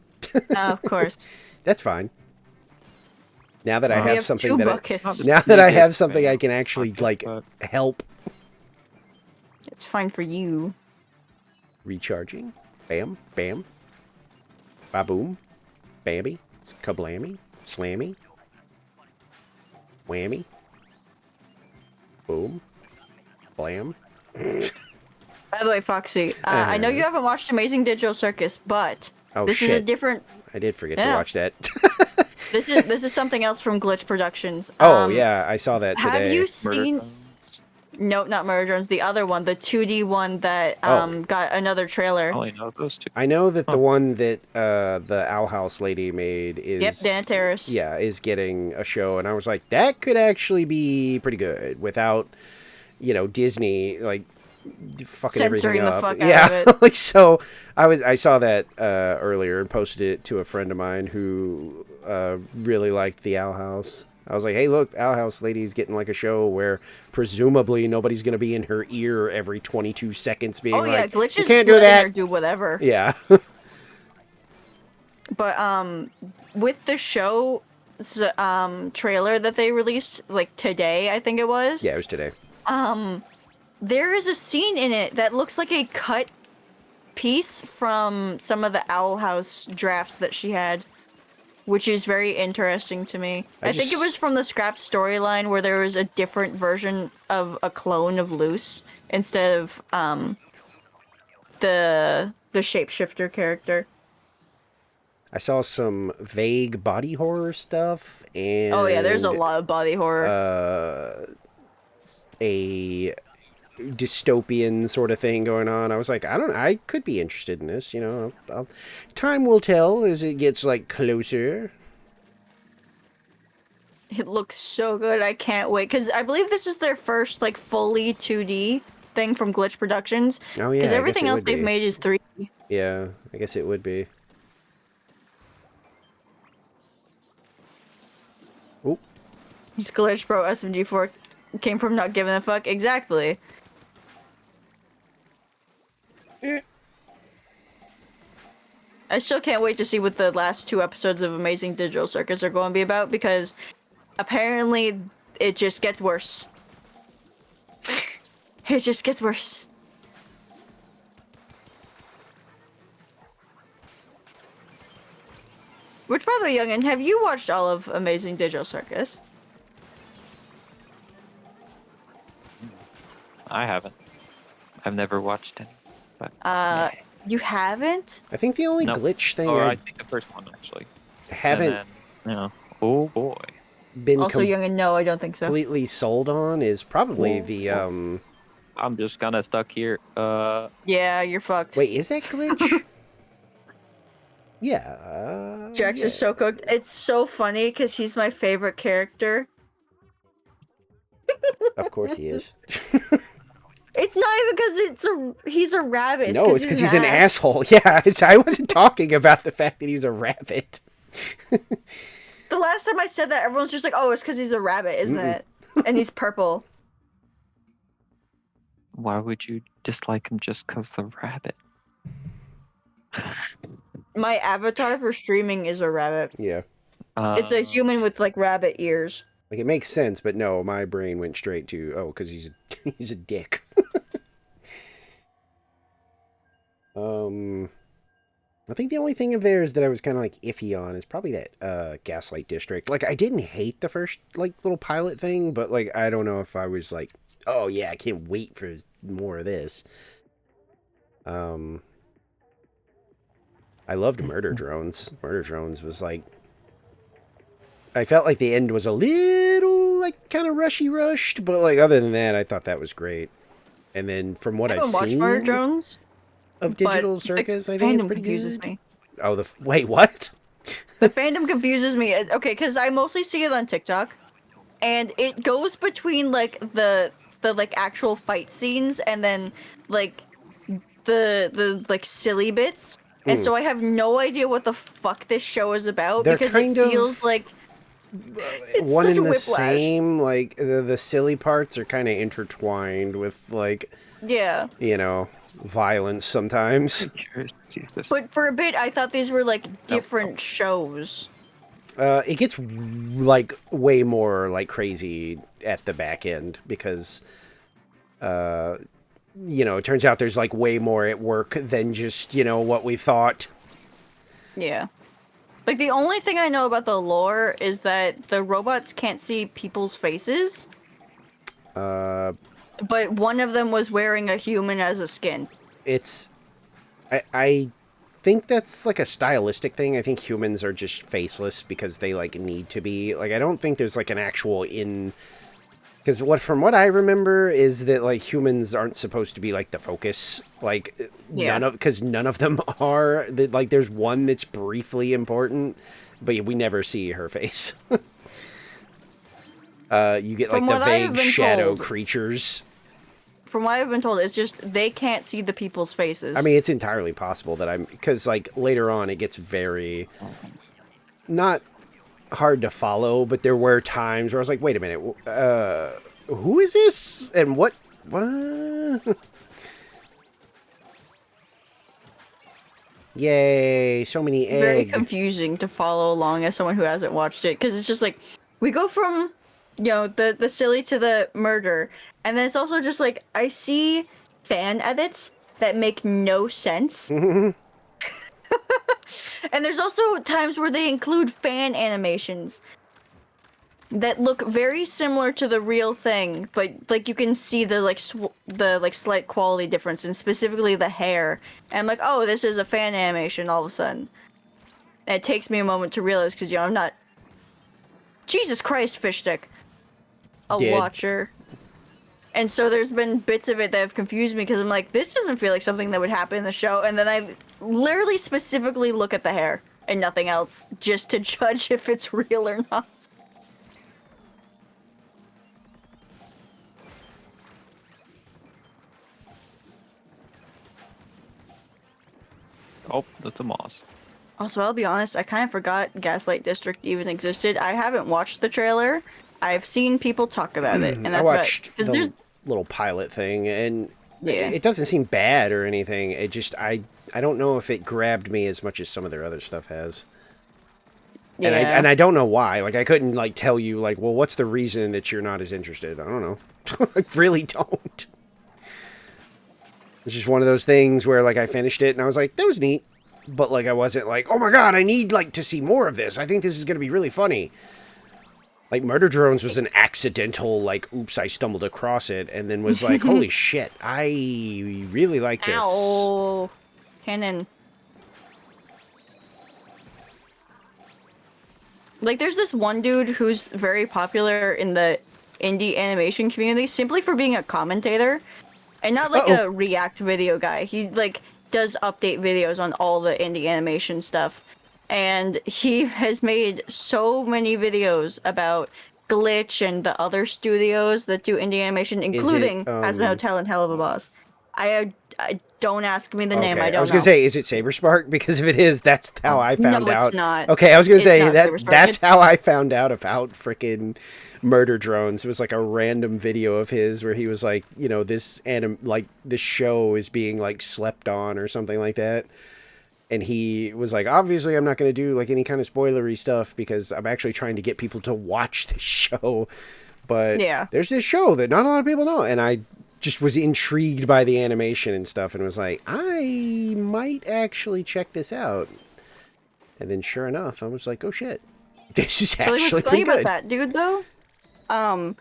Of course. That's fine. Now that I We have have something two that buckets. now that I You have did something fail. I can actually like help. It's fine for you. Recharging. Bam, bam. Ba-boom. Bambi. Kablammy. Slammy. Whammy. Boom. Blam. By the way, Foxy, I know you haven't watched Amazing Digital Circus, but Oh, this is a shit. different. I did forget to Yeah. watch that. This is something else from Glitch Productions. Oh, yeah, I saw that today. Have you Murder seen? Drones. Nope, not Murder Drones. The other one, the 2D one that Oh. got another trailer. I only know those two. I know that the one that the Owl House lady made is... Yep, Dan Terrace. Yeah, is getting a show, and I was like, that could actually be pretty good without, Disney, like, fucking Censoring everything the up. fuck out Yeah, of it. like, so I saw that earlier and posted it to a friend of mine who really liked the Owl House. I was like, hey, look, Owl House lady's getting like a show where presumably nobody's going to be in her ear every 22 seconds being Oh yeah, like, Glitch you is can't do letting that. her do whatever. Yeah. But with the show trailer that they released like today, I think it was. Yeah, it was today. There is a scene in it that looks like a cut piece from some of the Owl House drafts that she had, which is very interesting to me. I think it was from the scrap storyline where there was a different version of a clone of Luce instead of the shapeshifter character. I saw some vague body horror stuff, and Oh yeah, there's a lot of body horror. A dystopian sort of thing going on. I was like, I could be interested in this. Time will tell as it gets like closer. It looks so good. I can't wait because I believe this is their first like fully 2D thing from Glitch Productions. Oh yeah, Because I guess everything it else would they've be. made is 3D. Yeah, I guess it would be. Oh, He's Glitch Bro SMG4 came from not giving a fuck. Exactly. eh. I still can't wait to see what the last 2 episodes of Amazing Digital Circus are going to be about because apparently it just gets worse. It just gets worse. Which, by the way, Youngin, have you watched all of Amazing Digital Circus? I haven't. I've never watched any. But You haven't? I think the only Nope. glitch thing I I think the first one actually. haven't And then, oh boy. been Also, Youngin, no, I don't think so. completely sold on is probably the I'm just kinda stuck here. Yeah, you're fucked. Wait, is that glitch? Yeah. Jax yeah. is so cooked. It's so funny because he's my favorite character. Of course he is. It's not even because he's a rabbit. No, it's because he's an ass. asshole. Yeah, I wasn't talking about the fact that he's a rabbit. The last time I said that, everyone's just like, "Oh, it's because he's a rabbit, isn't Mm-mm. it?" And he's purple. Why would you dislike him just because the rabbit? My avatar for streaming is a rabbit. Yeah. It's a human with like rabbit ears. Like it makes sense, but no, my brain went straight to because he's a dick. I think the only thing of theirs that I was kind of like iffy on is probably that Gaslight District. Like I didn't hate the first like little pilot thing, but like I don't know if I was like, oh yeah, I can't wait for more of this. I loved Murder Drones. Murder Drones was like, I felt like the end was a little like kind of rushed, but like other than that, I thought that was great. And then from what I I've haven't watched seen Murder Drones, of but Digital the Circus, I think it's fandom pretty confuses good. me. Oh, wait, what? The fandom confuses me. Okay, because I mostly see it on TikTok, and it goes between like the like actual fight scenes and then like the like silly bits. And so I have no idea what the fuck this show is about They're because kind it of feels like it's one such and a the whiplash. same. Like the silly parts are kind of intertwined with like Yeah. violence sometimes. Jesus. But for a bit, I thought these were like different shows. It gets like way more like crazy at the back end because it turns out there's like way more at work than just what we thought. Yeah. Like the only thing I know about the lore is that the robots can't see people's faces, but one of them was wearing a human as a skin. I think that's like a stylistic thing. I think humans are just faceless because they like need to be. Like I don't think there's like an actual because from what I remember is that like humans aren't supposed to be like the focus. Like Yeah. none of them are. That like there's one that's briefly important, but we never see her face. You get like From the what I have vague been shadow told- creatures. From what I've been told, it's just they can't see the people's faces. I mean, it's entirely possible that because like later on it gets very not hard to follow, but there were times where I was like, wait a minute, who is this and what? Yay, so many eggs. Very confusing to follow along as someone who hasn't watched it because it's just like we go from the silly to the murder, and then it's also just like I see fan edits that make no sense. And there's also times where they include fan animations that look very similar to the real thing, but like you can see the like slight quality difference, and specifically the hair. And I'm like, oh, this is a fan animation all of a sudden. And it takes me a moment to realize because I'm not. Jesus Christ, fish stick. A Dead. watcher. And so there's been bits of it that have confused me because I'm like, this doesn't feel like something that would happen in the show. And then I literally specifically look at the hair and nothing else just to judge if it's real or not. Oh, that's a moss. Also, I'll be honest, I kind of forgot Gaslight District even existed. I haven't watched the trailer. I've seen people talk about it, and I that's watched because the there's little pilot thing, and Yeah. it doesn't seem bad or anything. It just I don't know if it grabbed me as much as some of their other stuff has. yeah. And I don't know why. Like I couldn't like tell you like, well, what's the reason that you're not as interested? I don't know. I really don't. It's just one of those things where like I finished it and I was like, that was neat. But like I wasn't like, oh my god, I need like to see more of this. I think this is gonna be really funny. Like Murder Drones was an accidental like, oops, I stumbled across it, and then was like, holy shit, I really like this. Ow. Cannon. Like, there's this one dude who's very popular in the indie animation community simply for being a commentator, and not like a React video guy. He like does update videos on all the indie animation stuff, and he has made so many videos about Glitch and the other studios that do indie animation, including Hazbin Hotel and Hell of a Boss. I don't ask me the name. Okay, I I don't was know. gonna say, is it Saberspark? Because if it is, that's how I found No, it's out. not. Okay, I was gonna It's say not that Saberspark. that's It's- how I found out about freaking murder drones. It was like a random video of his where he was like, you know, this show is being like slept on or something like that. And he was like, obviously, I'm not going to do like any kind of spoilery stuff because I'm actually trying to get people to watch the show. But Yeah. there's this show that not a lot of people know. And I just was intrigued by the animation and stuff and was like, I might actually check this out. And then sure enough, I was like, oh shit, this is Really, actually what's funny pretty about good. that dude though?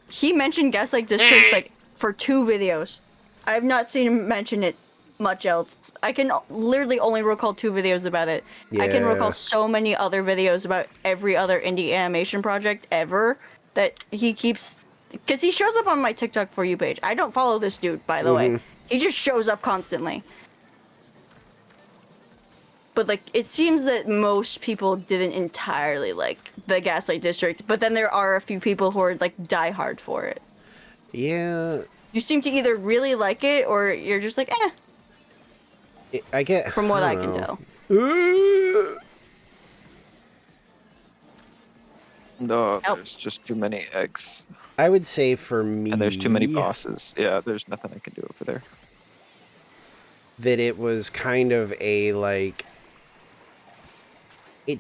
He mentioned Gaslight District like for 2 videos. I have not seen him mention it much else. I can literally only recall 2 videos about it. I can Yeah. recall so many other videos about every other indie animation project ever that he keeps, because he shows up on my TikTok For You page. I don't follow this dude, by the way. He just shows up constantly. But like, it seems that most people didn't entirely like the Gaslight District, but then there are a few people who are like diehard for it. Yeah, You seem to either really like it or you're just like, eh, I get. from what I don't can know. tell. No, Help. there's just too many eggs. I would say for me, And there's too many bosses. Yeah, there's nothing I can do over there. that it was kind of a like it.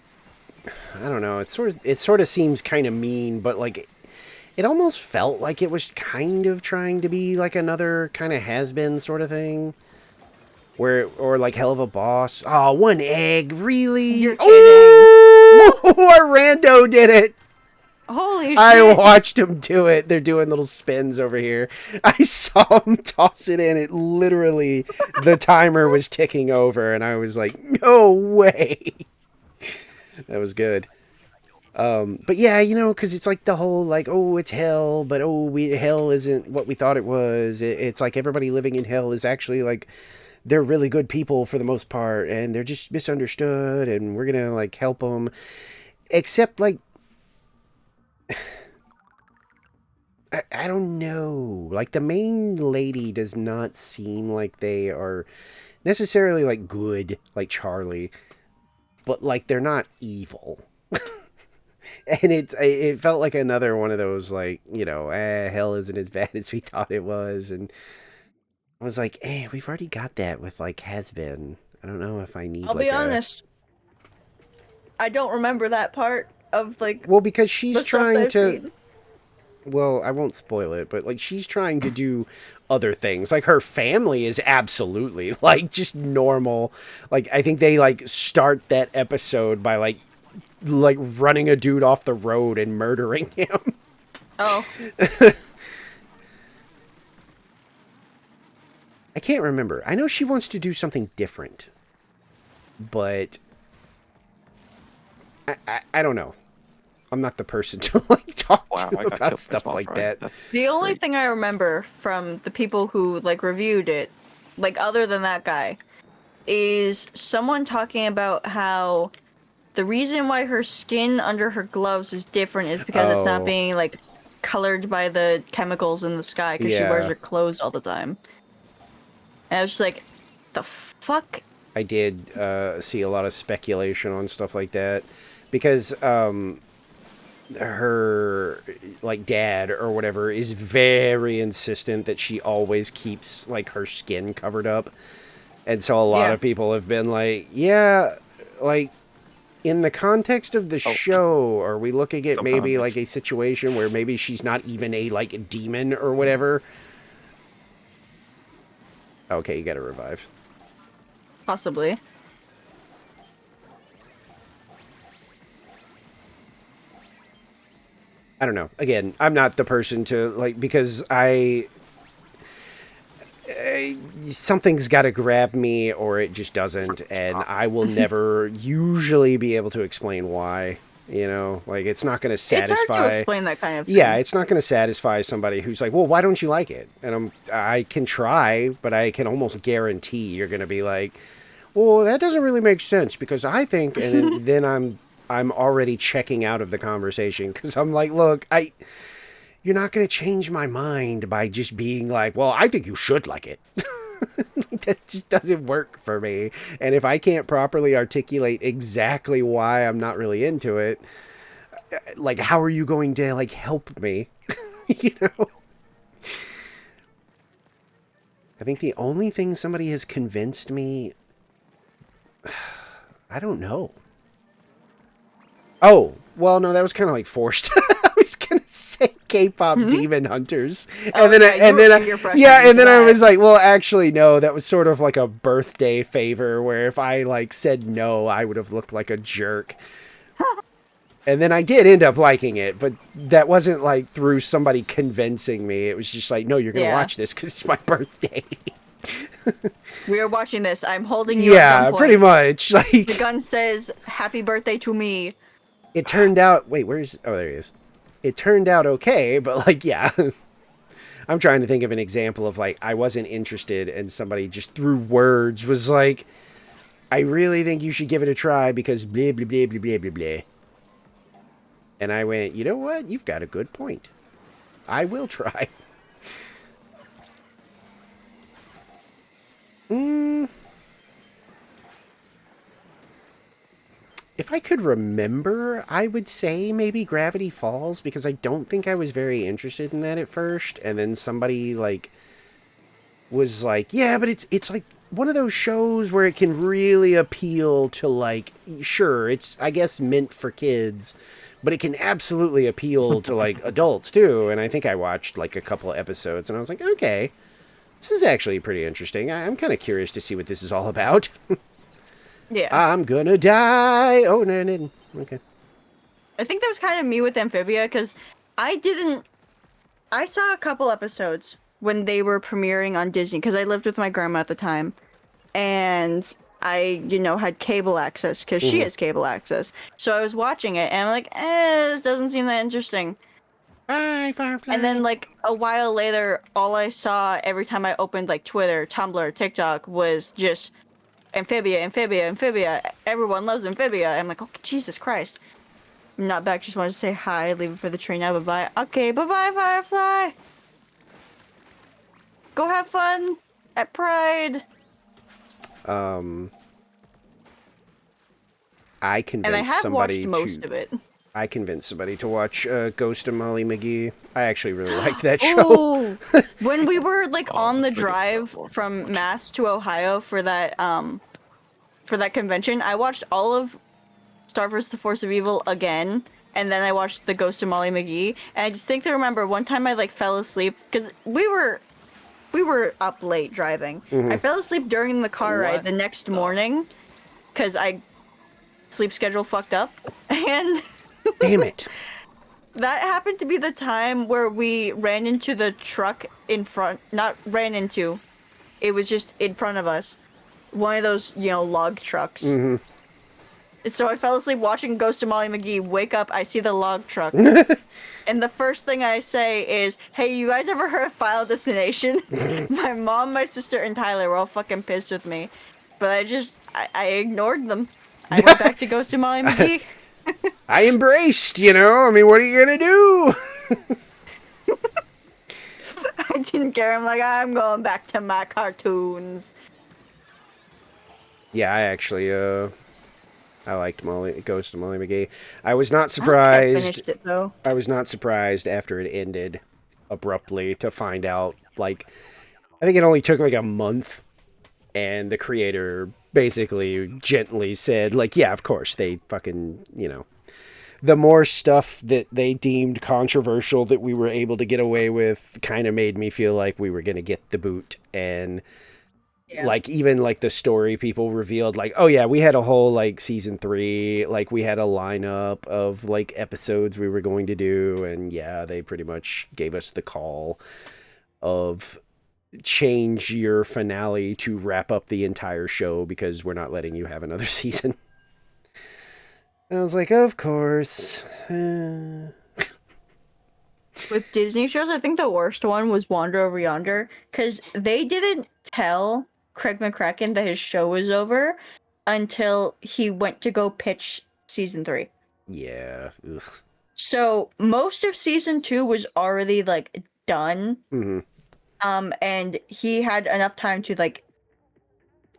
I don't know. It sort of seems kind of mean, but like it almost felt like it was kind of trying to be like another kind of has-been sort of thing. Where, or like Hell of a Boss. Oh, 1 egg, really? You're kidding. Oh, our rando did it. Holy shit! I watched him do it. They're doing little spins over here. I saw him toss it in. It literally, the timer was ticking over, and I was like, no way. That was good. But yeah, you know, because it's like the whole like, oh, it's hell, but oh, hell isn't what we thought it was. It's like everybody living in hell is actually like, they're really good people for the most part, and they're just misunderstood, and we're gonna like help them. Except like, I don't know. Like the main lady does not seem like they are necessarily like good, like Charlie, but like they're not evil. And it felt like another one of those like, you know, hell isn't as bad as we thought it was, and I was like, we've already got that with like Has Been. I don't know if I need. I'll like be honest. I don't remember that part of like. Well, because the she's stuff trying that I've to. seen. Well, I won't spoil it, but like she's trying to do other things. Like her family is absolutely like just normal. Like I think they like start that episode by like running a dude off the road and murdering him. Oh. I can't remember. I know she wants to do something different, but I don't know. I'm not the person to like talk Wow, to I got about killed stuff by like small that. fry. That's The only great. thing I remember from the people who like reviewed it, like other than that guy, is someone talking about how the reason why her skin under her gloves is different is because it's not Oh. being like colored by the chemicals in the sky because she wears Yeah. her clothes all the time. And I was just like, the fuck? I did see a lot of speculation on stuff like that because her like dad or whatever is very insistent that she always keeps like her skin covered up, and so a lot Yeah. of people have been like, yeah, like in the context of the show, are we looking at So maybe fun. like a situation where maybe she's not even a like demon or whatever? Okay, you gotta revive. Possibly. I don't know. Again, I'm not the person to like, because something's got to grab me or it just doesn't, and I will never usually be able to explain why. You know, like it's not going to satisfy. It's hard to explain that kind of thing. Yeah, it's not going to satisfy somebody who's like, well, why don't you like it? And I can try, but I can almost guarantee you're going to be like, well, that doesn't really make sense because I think, and then I'm already checking out of the conversation because I'm like, look, you're not going to change my mind by just being like, well, I think you should like it. That just doesn't work for me. And if I can't properly articulate exactly why I'm not really into it, like, how are you going to, like, help me? You know? I think the only thing somebody has convinced me, I don't know. Oh, well, no, that was kind of like forced. I was gonna say K-pop Demon Hunters, and then I was like, well, actually, no, that was sort of like a birthday favor where if I like said no, I would have looked like a jerk. And then I did end up liking it, but that wasn't like through somebody convincing me. It was just like, no, you're gonna watch this because it's my birthday. We are watching this. I'm holding you. Yeah, pretty much. Like the gun says, "Happy birthday to me." It turned out. Wait, where's? Oh, there he is. It turned out okay, but like, yeah. I'm trying to think of an example of like I wasn't interested, and somebody just through words was like, "I really think you should give it a try because blah blah blah blah blah blah blah." And I went, you know what? You've got a good point. I will try. If I could remember, I would say maybe Gravity Falls, because I don't think I was very interested in that at first. And then somebody, like, was like, yeah, but it's like one of those shows where it can really appeal to, like, sure, it's, I guess, meant for kids, but it can absolutely appeal to, like, adults, too. And I think I watched, like, a couple of episodes, and I was like, okay, this is actually pretty interesting. I'm kind of curious to see what this is all about. Yeah. I'm gonna die. Oh, no. Okay. I think that was kind of me with Amphibia, because I saw a couple episodes when they were premiering on Disney, because I lived with my grandma at the time. And I, had cable access, because she has cable access. So I was watching it, and I'm like, this doesn't seem that interesting. Bye, Firefly. And then, like, a while later, all I saw every time I opened, like, Twitter, Tumblr, TikTok was just Amphibia, Amphibia, Amphibia. Everyone loves Amphibia. I'm like, oh, Jesus Christ. I'm not back. Just wanted to say hi. Leaving for the train now. Bye-bye. Okay, bye-bye, Firefly. Go have fun at Pride. I convinced And I have somebody watched most of it. I convinced somebody to watch Ghost of Molly McGee. I actually really liked that show. Oh, when we were like on the drive from Mass to Ohio for that convention, I watched all of Star vs. the Force of Evil again, and then I watched the Ghost of Molly McGee. And I just think I remember one time I like fell asleep because we were up late driving. I fell asleep during the car ride the next morning because I sleep schedule fucked up, and Damn it. that happened to be the time where we ran into the truck in front. Not ran into. It was just in front of us. One of those, log trucks. So I fell asleep watching Ghost of Molly McGee. Wake up, I see the log truck. And the first thing I say is, hey, you guys ever heard of Final Destination? My mom, my sister, and Tyler were all fucking pissed with me. But I ignored them. I went back to Ghost of Molly McGee. I embraced, I mean, what are you gonna do? I didn't care. I'm like, I'm going back to my cartoons. Yeah, I actually, I liked Ghost of Molly McGee. I was not surprised. I finished it, though. I was not surprised after it ended abruptly to find out, like, I think it only took like a month, and the creator basically gently said, like, yeah, of course, they fucking, the more stuff that they deemed controversial that we were able to get away with kind of made me feel like we were going to get the boot. And like, even like the story people revealed, like, oh yeah, we had a whole like season 3, like we had a lineup of like episodes we were going to do. And yeah, they pretty much gave us the call of change your finale to wrap up the entire show because we're not letting you have another season. And I was like, of course. With Disney shows, I think the worst one was Wander Over Yonder, because they didn't tell Craig McCracken that his show was over until he went to go pitch season 3. Yeah. Ugh. So most of season 2 was already like done. Mm-hmm. And he had enough time to like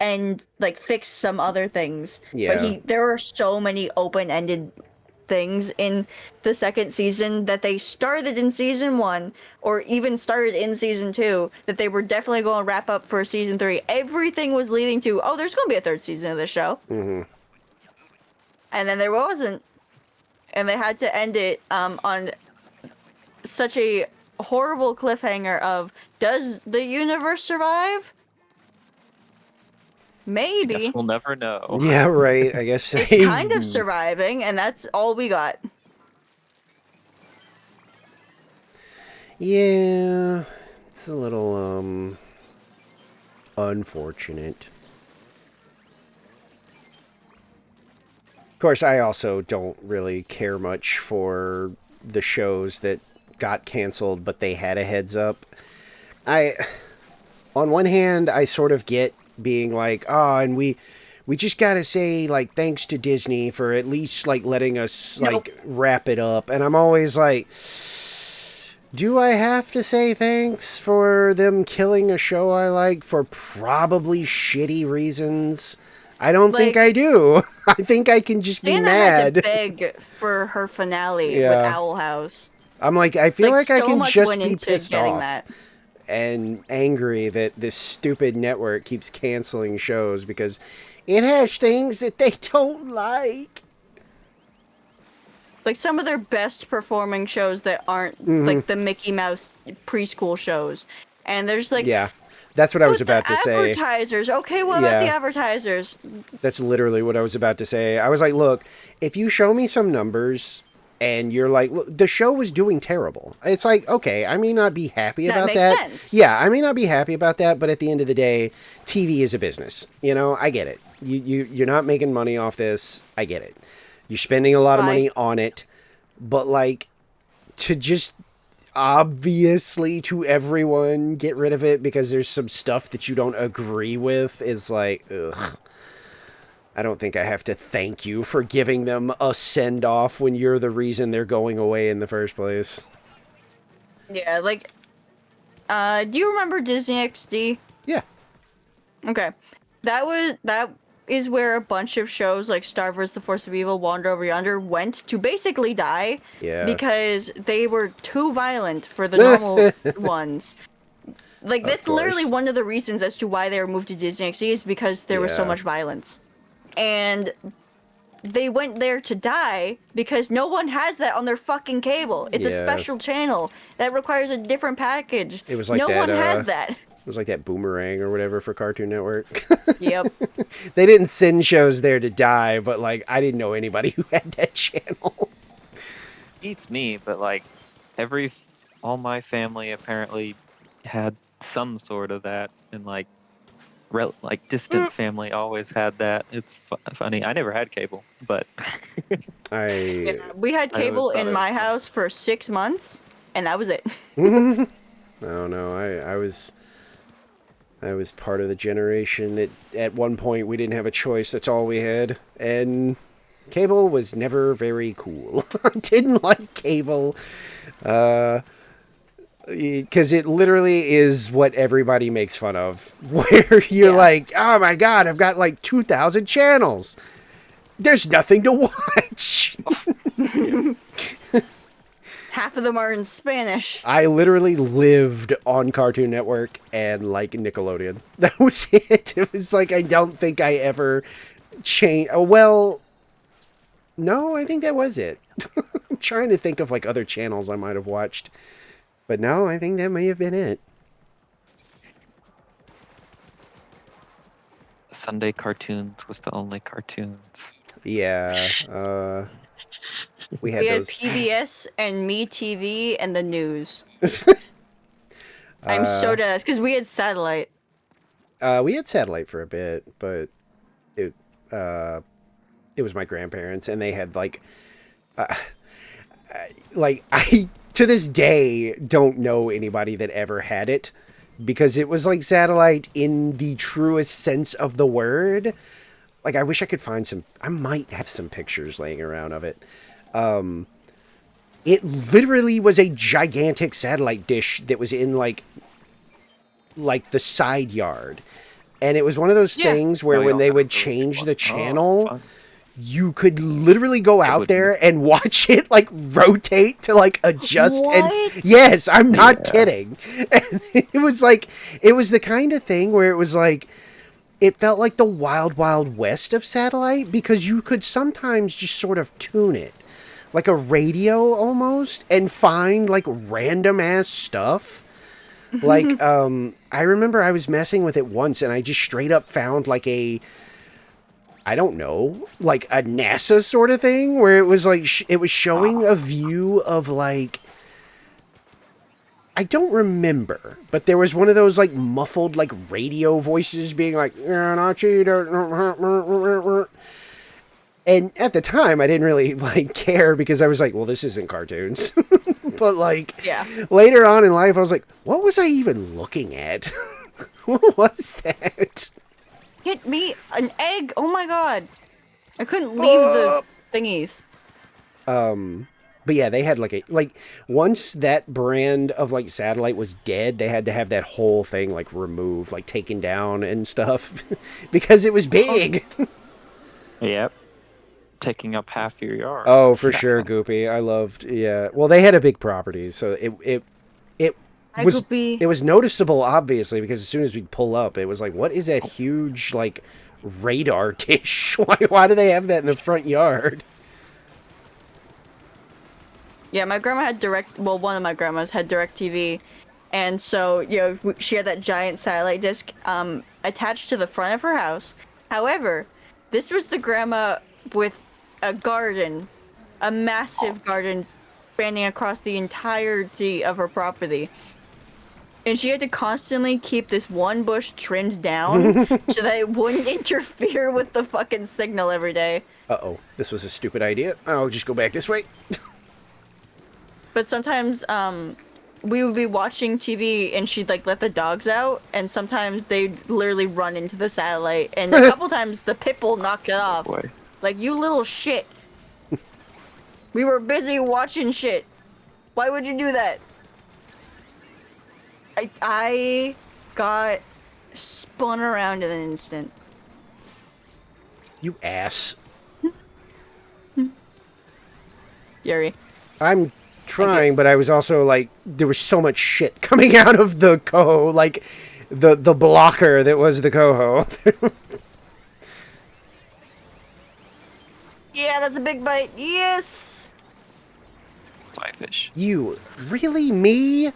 and like fix some other things. But Yeah. there were so many open-ended things in the second season that they started in season 1 or even started in season 2 that they were definitely going to wrap up for season 3. Everything was leading to, oh, there's going to be a third season of this show. Mm-hmm. And then there wasn't. And they had to end it on such a horrible cliffhanger of, does the universe survive? Maybe. Guess we'll never know. Yeah, right. I guess It's kind of surviving, and that's all we got. Yeah, it's a little unfortunate. Of course, I also don't really care much for the shows that got canceled, but they had a heads up. On one hand, I sort of get being like, oh, and we just gotta say, like, thanks to Disney for at least, like, letting us, like, wrap it up. And I'm always like, do I have to say thanks for them killing a show I like for probably shitty reasons? I don't think I do. I think I can just be Anna mad. had to beg for her finale with Owl House. I'm like, I feel like I so can much just went be into pissed getting off that. and angry that this stupid network keeps canceling shows because it has things that they don't like. Like some of their best performing shows that aren't like the Mickey Mouse preschool shows. And there's like, yeah, that's what I was about to say. Advertisers. Okay, what about the advertisers? That's literally what I was about to say. I was like, look, if you show me some numbers and you're like, look, the show was doing terrible. It's like, okay, I may not be happy about that. That makes sense. Yeah, I may not be happy about that, but at the end of the day, TV is a business. You know, I get it. You're not making money off this. I get it. You're spending a lot of money on it, but like to just obviously to everyone get rid of it because there's some stuff that you don't agree with is like, ugh. I don't think I have to thank you for giving them a send-off when you're the reason they're going away in the first place. Yeah, like, do you remember Disney XD? Yeah. Okay. That is where a bunch of shows like Star vs. the Force of Evil, Wander Over Yonder went to basically die. Yeah. Because they were too violent for the normal ones. Like, that's literally one of the reasons as to why they were moved to Disney XD is because there was so much violence. And they went there to die because no one has that on their fucking cable. It's a special channel that requires a different package. It was like no one has that. It was like that Boomerang or whatever for Cartoon Network. Yep. They didn't send shows there to die, but like I didn't know anybody who had that channel. Beats me, but like all my family apparently had some sort of that, and like distant family always had that. It's funny. I never had cable, but we had cable in my house for 6 months, and that was it. Oh no, I was part of the generation that at one point we didn't have a choice. That's all we had, and cable was never very cool. I didn't like cable. Because it literally is what everybody makes fun of. Where you're like, oh my god, I've got like 2,000 channels. There's nothing to watch. Half of them are in Spanish. I literally lived on Cartoon Network and like Nickelodeon. That was it. It was like, I don't think I ever changed. Well, no, I think that was it. I'm trying to think of like other channels I might have watched. But no, I think that may have been it. Sunday cartoons was the only cartoons. Yeah, we had those. PBS and MeTV and the news. I'm so dead because we had satellite. We had satellite for a bit, but it was my grandparents, and they had like I to this day don't know anybody that ever had it because it was like satellite in the truest sense of the word. Like, I wish I could find some. I might have some pictures laying around of it. It literally was a gigantic satellite dish that was in like the side yard, And it was one of those Yeah. things where Oh, when y'all they have would a really big change one. the Oh, channel, fun. you could literally go out would there and watch it like rotate to like adjust and What? yes, I'm not Yeah. kidding. And it was like it was the kind of thing where it was like it felt like the wild wild west of satellite because you could sometimes just sort of tune it like a radio almost and find like random ass stuff. Like I remember I was messing with it once and I just straight up found like a I don't know, like a NASA sort of thing where it was like it was showing a view of like I don't remember, but there was one of those like muffled like radio voices being like, "Yeah, not cheater." And at the time, I didn't really like care because I was like, "Well, this isn't cartoons." But like Yeah. later on in life, I was like, "What was I even looking at? What was that?" Hit me an egg. Oh my god. I couldn't leave the thingies. But yeah, they had like once that brand of like satellite was dead, they had to have that whole thing like removed, like taken down and stuff because it was big. Yep. Taking up half your yard. Oh, for Yeah. sure, Goopy. I loved. Yeah. Well, they had a big property, so it Hi, was Goopy. it was noticeable, obviously, because as soon as we pull up, it was like, what is that huge like radar dish? Why do they have that in the front yard? Yeah, my grandma had well, one of my grandmas had direct TV. And so, she had that giant satellite disc attached to the front of her house. However, this was the grandma with a garden, a massive garden spanning across the entirety of her property. And she had to constantly keep this one bush trimmed down so that it wouldn't interfere with the fucking signal every day. Uh-oh, this was a stupid idea. I'll just go back this way. But sometimes, we would be watching TV and she'd like let the dogs out, and sometimes they'd literally run into the satellite, and a couple times the pit bull knocked it off. Boy. Like, you little shit. We were busy watching shit. Why would you do that? I got spun around in an instant. You ass. Yuri. I'm trying, but I was also like, there was so much shit coming out of the coho, like the blocker that was the coho. Yeah, that's a big bite. Yes! Fly fish. You really me?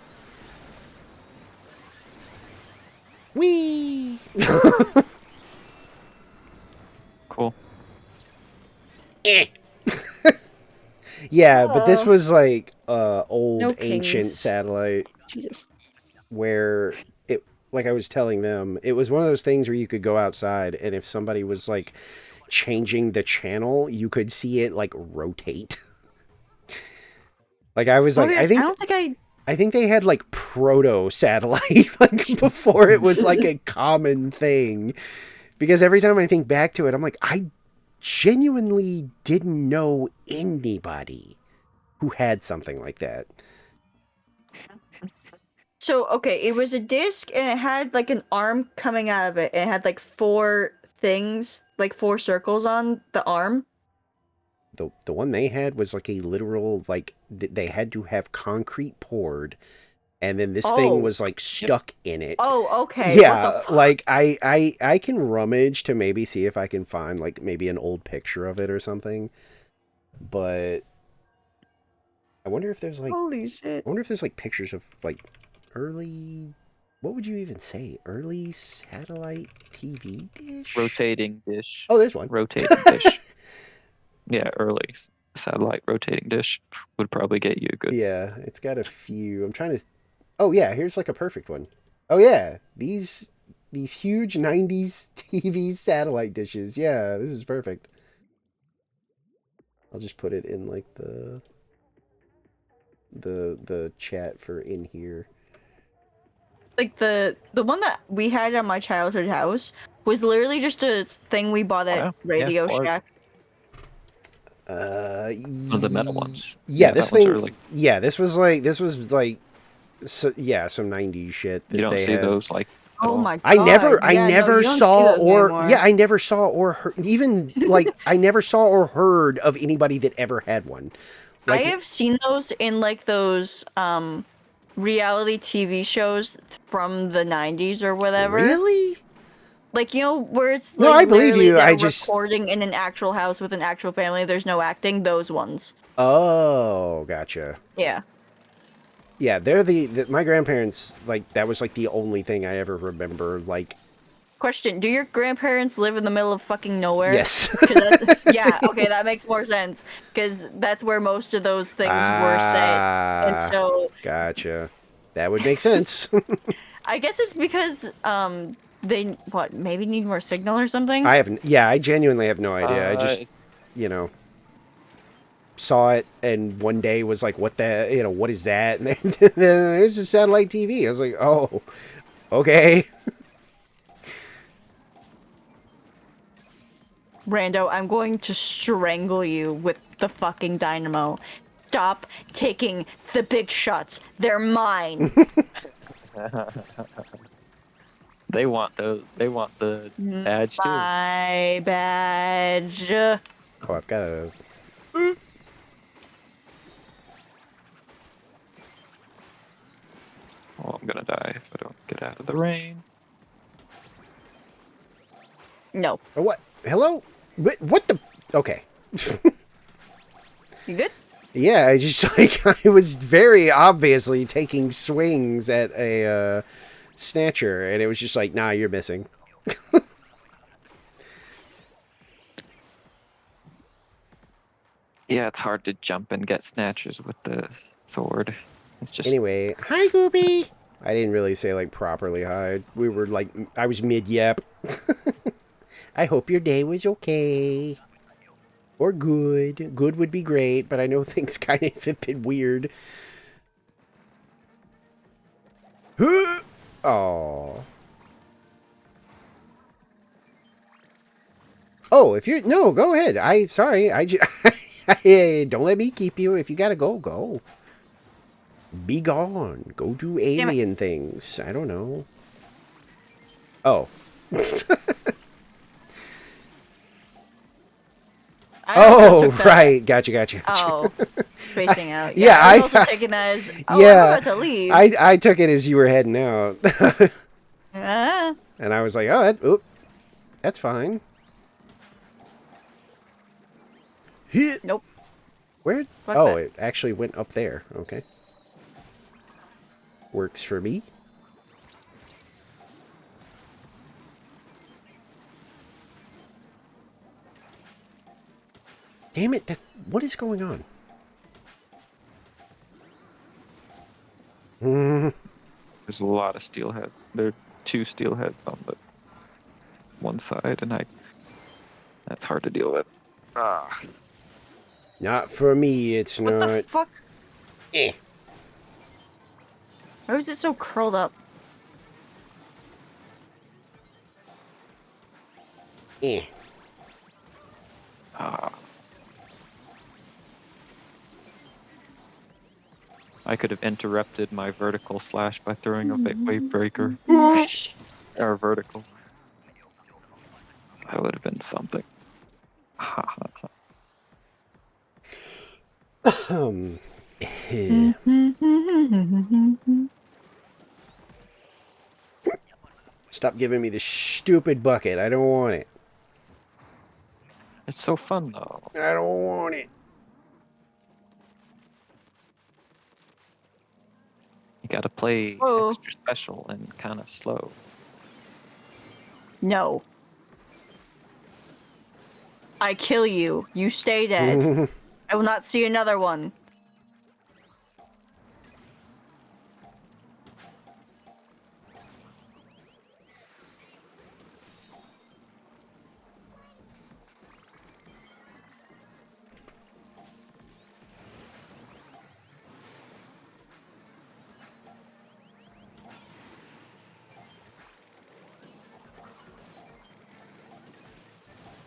Wee. Cool. Eh. Yeah, but this was like old No ancient kings. satellite Jesus. where it like I was telling them, it was one of those things where you could go outside and if somebody was like changing the channel, you could see it like rotate. Like I was like, yes, I think they had like proto satellite like before it was like a common thing. Because every time I think back to it, I'm like, I genuinely didn't know anybody who had something like that. So, okay, it was a disc and it had like an arm coming out of it, and it had like 4 things, like 4 circles on the arm. The one they had was like a literal like they had to have concrete poured, and then this thing was like stuck in it. Oh, okay. Yeah, What the fuck? like I can rummage to maybe see if I can find like maybe an old picture of it or something. But I wonder if there's like Holy shit. I wonder if there's like pictures of like early, what would you even say? Early satellite TV dish? Rotating dish. Oh, there's one. Rotating dish. Yeah, early satellite rotating dish would probably get you a good. Yeah, it's got a few. I'm trying to. Oh yeah, here's like a perfect one. Oh yeah, these huge '90s TV satellite dishes. Yeah, this is perfect. I'll just put it in like the chat for in here. Like the one that we had at my childhood house was literally just a thing we bought at Wow, yeah, Radio or- Shack. One of the metal ones. Yeah, this that one's thing. early. Yeah, this was like so, yeah, some '90s shit that You don't they see had. those like at Oh all. my god. I never Yeah, no, you don't see those anymore. I never saw or heard, even like I never saw or heard of anybody that ever had one. I Like, have seen those in like those reality TV shows from the 90s or whatever. really? Like, you know, where it's No, like I believe literally you. they're I just recording in an actual house with an actual family. There's no acting. Those ones. oh, gotcha. Yeah. Yeah, they're my grandparents, like that was like the only thing I ever remember. Like, Question: do your grandparents live in the middle of fucking nowhere? yes. 'Cause yeah, okay, that makes more sense. Because that's where most of those things were set. And Ah, so gotcha. That would make sense. I guess it's because they what maybe need more signal or something. I haven't. Yeah, I genuinely have no idea. I just, you know, saw it and one day was like, "What the? You know, what is that?" And then there's a satellite TV. I was like, "Oh, okay." Rando, I'm going to strangle you with the fucking dynamo. Stop taking the big shots. They're mine. They want those. They want the badge too. My badge. Oh, I've got a. Oh, I'm gonna die if I don't get out of the rain. No. Oh, what? Hello? What the? Okay. You good? Yeah, I just like I was very obviously taking swings at a snatcher, and it was just like, nah, you're missing. Yeah, it's hard to jump and get snatches with the sword. It's just Anyway, hi, Goopy. I didn't really say like properly hi. We were like, I was mid yap. I hope your day was okay. Or good. Good would be great, but I know things kind of have been weird. Oh. Oh, if you're no, go ahead. Sorry. Hey, don't let me keep you. If you gotta go, go. Be gone. Go do alien things. I don't know. Oh. I also Oh, took that- right. Gotcha. Oh, spacing out. Yeah, I was I- also taking that as, oh, yeah, I'm about to leave. I took it as you were heading out. Ah. And I was like, oh, that's fine. Hit. Nope. Where? Fuck Oh, that. it actually went up there. Okay. Works for me. Damn it. What is going on? there's a lot of steelhead. There are 2 steelheads on the one side, and that's hard to deal with. Ah, Not for me, it's What the not. fuck? Eh. Why was it so curled up? Eh. ah. I could have interrupted my vertical slash by throwing a wave breaker. Or vertical. That would have been something. Eh. Stop giving me the stupid bucket. I don't want it. It's so fun though. I don't want it. You gotta play Whoa. extra special and kind of slow. No. I kill you. You stay dead. I will not see another one.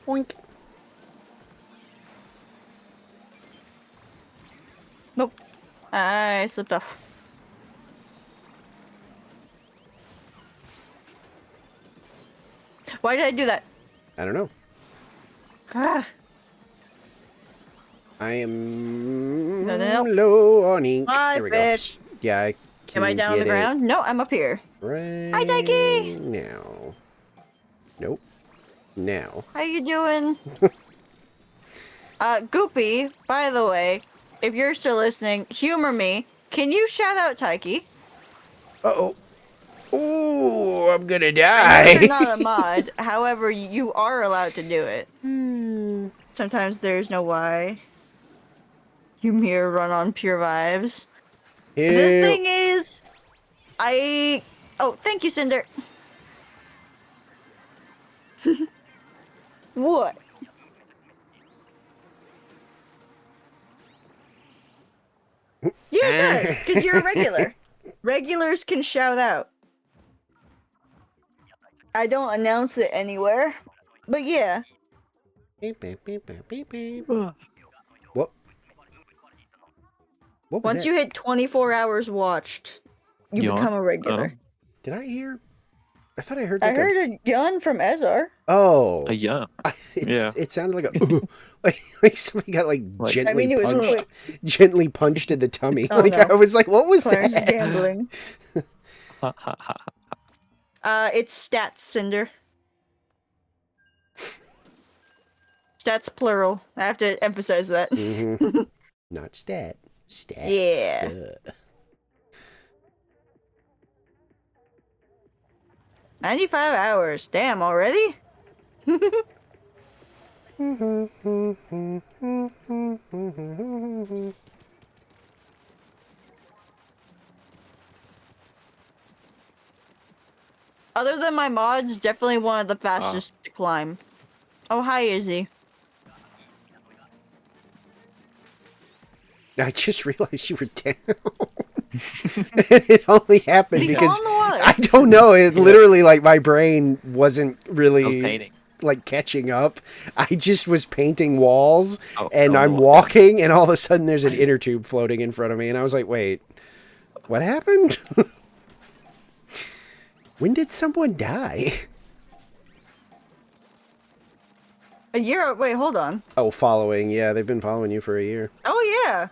Boink. Nope. I slipped off. Why did I do that? I don't know. Ah, I am No, no, no. low on ink. Hi, There we go. fish. Yeah, I can Am I down on the get it ground? No, I'm up here. right Hi, Tyke. now. Nope. Now. How you doing? Goopy, by the way, if you're still listening, humor me. Can you shout out Tyke? Uh-oh. Ooh, I'm gonna I know die. you're not a mod, however, you are allowed to do it. Sometimes there's no why. You mere run on pure vibes. The Ew. thing is, Oh, thank you, Cinder. What? Yeah, it does, because you're a regular. Regulars can shout out. I don't announce it anywhere, but yeah. Beep, beep, beep, beep, beep, beep. Ugh. What? What was Once that? you hit 24 hours watched, you Yawn? become a regular. Did I hear? I thought I heard I like heard a yawn from Ezar. Oh. Yeah. It's, Yeah. It sounded like a like somebody got like Like- gently I mean, it was punched, quick. gently punched in the tummy. Oh, like no. I was like, what was Clarence is that? gambling. It's stats, Cinder. Stats plural. I have to emphasize that. Mhm. Not stat. Stats. Yeah. 95 hours. Damn, already? Other than my mods, definitely one of the fastest to climb. Oh, hi, Izzy. I just realized you were down. And it only happened He because fell in the water. I don't know. It literally like my brain wasn't I was really painting. like catching up. I just was painting walls Oh, and no, I'm no. walking and all of a sudden there's an inner tube floating in front of me and I was like, wait, what happened? When did someone die? A year? Wait, hold on. Oh, following. Yeah, they've been following you for a year. Oh, yeah.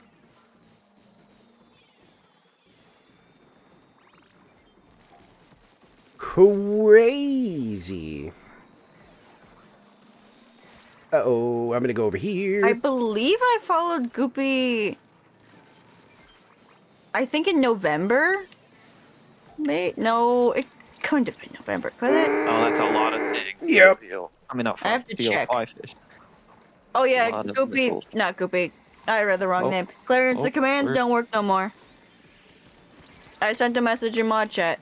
Crazy. Uh-oh, I'm gonna go over here. I believe I followed Goopy. I think in November? No, it couldn't have been November, could it? Oh, that's a lot of things. Yep. I mean, not I have to steel check. fly fish. Oh, yeah, lot of Goopy. missiles. Not Goopy. I read the wrong Oh. name. Clarence, Oh, the commands where? don't work no more. I sent a message in mod chat.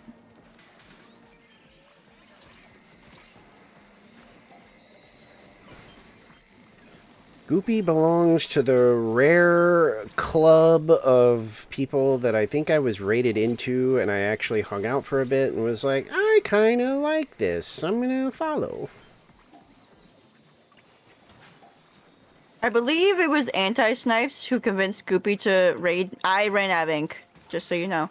Goopy belongs to the rare club of people that I think I was rated into, and I actually hung out for a bit and was like, I kind of like this. I'm gonna follow. I believe it was Anti-Snipes who convinced Goopy to raid. I ran out of ink, just so you know.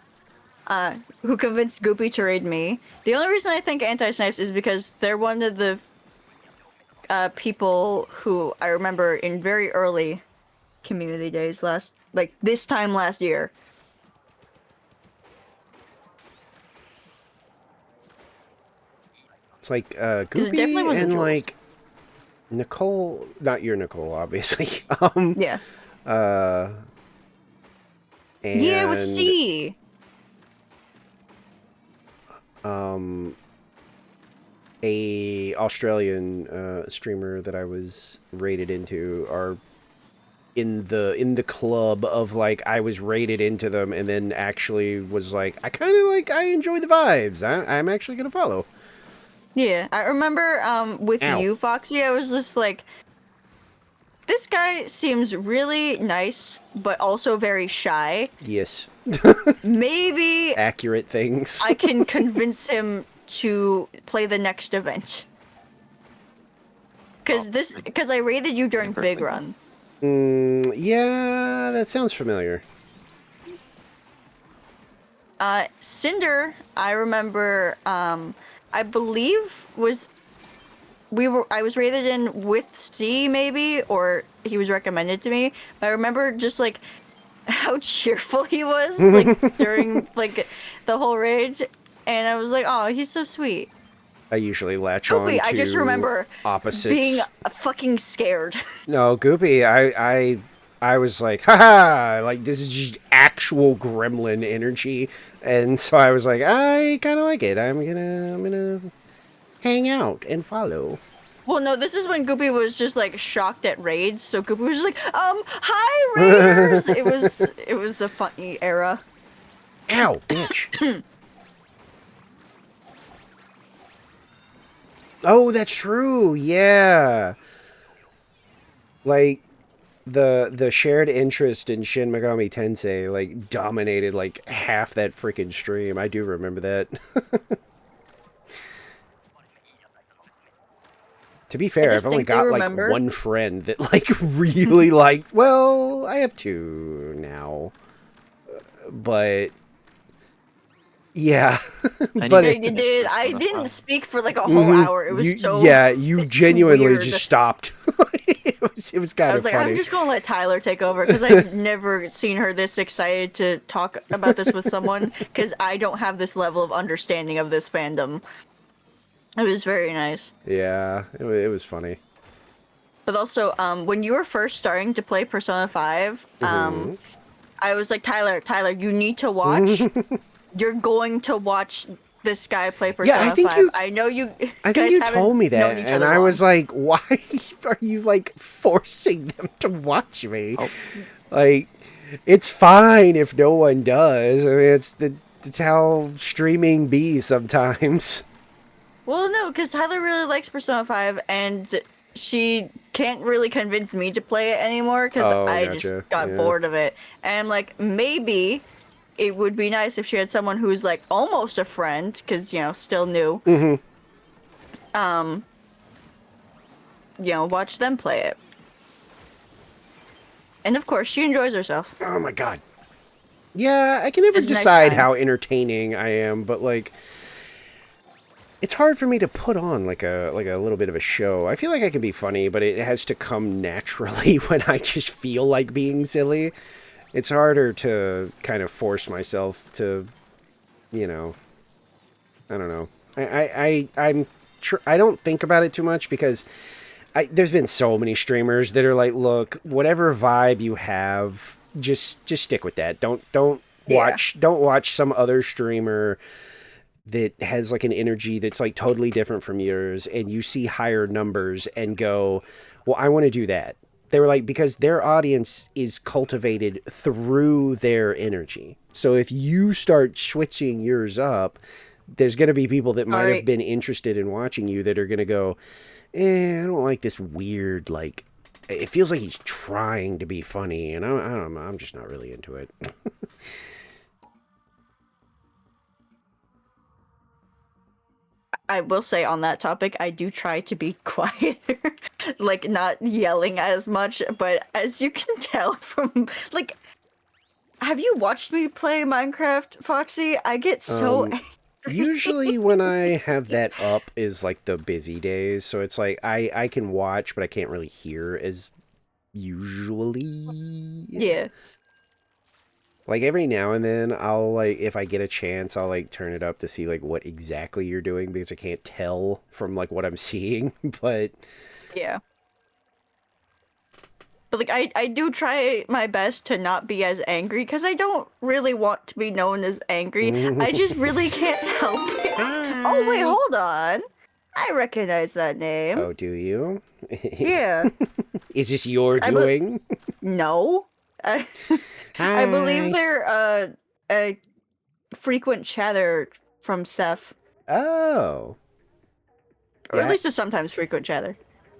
Who convinced Goopy to raid me. The only reason I think Anti-Snipes is because they're one of the people who I remember in very early community days this time last year. It's like it definitely Goopy wasn't and Jules. like Nicole, not your Nicole, obviously. Yeah. And Yeah, with C. A Australian streamer that I was rated into are in the club of like I was rated into them and then actually was like I enjoy the vibes. I'm actually gonna follow. Yeah, I remember with Ow. you, Foxy, I was just like, this guy seems really nice, but also very shy. Yes, Maybe accurate things. I can convince him to play the next event. Because I raided you during Big Run. Yeah, that sounds familiar. Cinder, I remember, I believe was I was rated in with C maybe, or he was recommended to me. But I remember just like how cheerful he was like during like the whole raid, and I was like, oh, he's so sweet. I usually latch on Goopy, I just to remember being opposites. fucking scared. No, Goopy, I was like, haha, like this is just actual gremlin energy. And so I was like, I kinda like it. I'm gonna hang out and follow. Well, no, this is when Goopy was just like shocked at raids. So Goopy was just like, hi raiders. It was the funny era. Ow, bitch. Oh, that's true. Yeah. Like the shared interest in Shin Megami Tensei like dominated like half that freaking stream. I do remember that. To be fair, I've only distinctly got like remember- one friend that like really liked. Well, I have two now, but yeah, but I did. I didn't speak for like a whole hour. It was you genuinely weird. just stopped. It was kind I of was like, funny. I'm just gonna let Tyler take over because I've never seen her this excited to talk about this with someone because I don't have this level of understanding of this fandom. It was very nice. Yeah, it was funny. But also, when you were first starting to play Persona 5, I was like, Tyler, you need to watch. You're going to watch this guy play Persona 5. I know you. I think guys you haven't told me that, known each and other I long. was like, "Why are you like forcing them to watch me? Oh. Like, it's fine if no one does. I mean, it's how streaming be sometimes." Well, no, because Tyler really likes Persona 5, and she can't really convince me to play it anymore because Oh, I gotcha. just got Yeah. bored of it. And I'm like, maybe it would be nice if she had someone who's like almost a friend, because, still new. Watch them play it. And of course, she enjoys herself. Oh my god. Yeah, I can never It's a nice decide time. how entertaining I am, but like, it's hard for me to put on like a little bit of a show. I feel like I can be funny, but it has to come naturally when I just feel like being silly. It's harder to kind of force myself to, I don't know. I don't think about it too much because there's been so many streamers that are like, look, whatever vibe you have, just stick with that. Don't watch some other streamer that has like an energy that's like totally different from yours and you see higher numbers and go, well, I want to do that. They were like, because their audience is cultivated through their energy. So if you start switching yours up, there's going to be people that might have been interested in watching you that are going to go, I don't like this weird, like, it feels like he's trying to be funny. And I don't know, I'm just not really into it. I will say on that topic, I do try to be quieter, like not yelling as much, but as you can tell from, like, have you watched me play Minecraft, Foxy? I get so angry. Usually when I have that up is like the busy days, so it's like I can watch, but I can't really hear as usually. Yeah. Like every now and then I'll like, if I get a chance, I'll like turn it up to see like what exactly you're doing because I can't tell from like what I'm seeing, but Yeah. But like I do try my best to not be as angry because I don't really want to be known as angry. I just really can't help it. Oh wait, hold on. I recognize that name. Oh, do you? Yeah. Is this your doing? No. I believe they're a frequent chatter from Seth. Oh. Or at least a sometimes frequent chatter.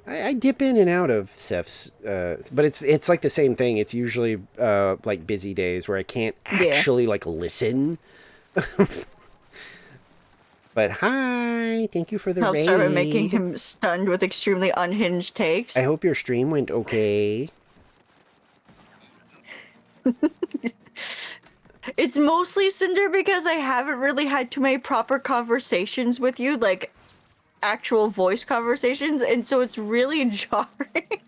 I dip in and out of Seth's, but it's like the same thing. It's usually like busy days where I can't actually like listen. But hi, thank you for the raid. Started making him stunned with extremely unhinged takes. I hope your stream went okay. It's mostly Cinder because I haven't really had too many proper conversations with you. Like, actual voice conversations, and so it's really jarring.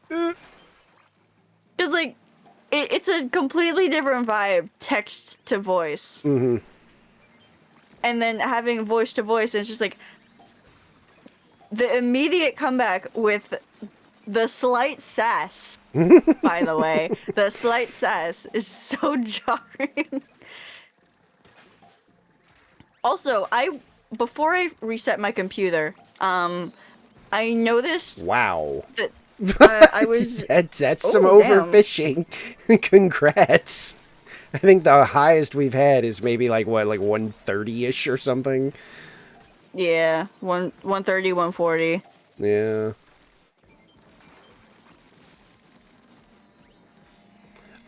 Because, like, it's a completely different vibe, text to voice. Mm-hmm. And then having voice to voice, it's just like, the immediate comeback with the slight sass, by the way. The slight sass is so jarring. Also, before I reset my computer, I noticed Wow. that I was... That's some Oh, damn. overfishing. Congrats. I think the highest we've had is maybe like 130-ish or something. Yeah, 130, 140. Yeah.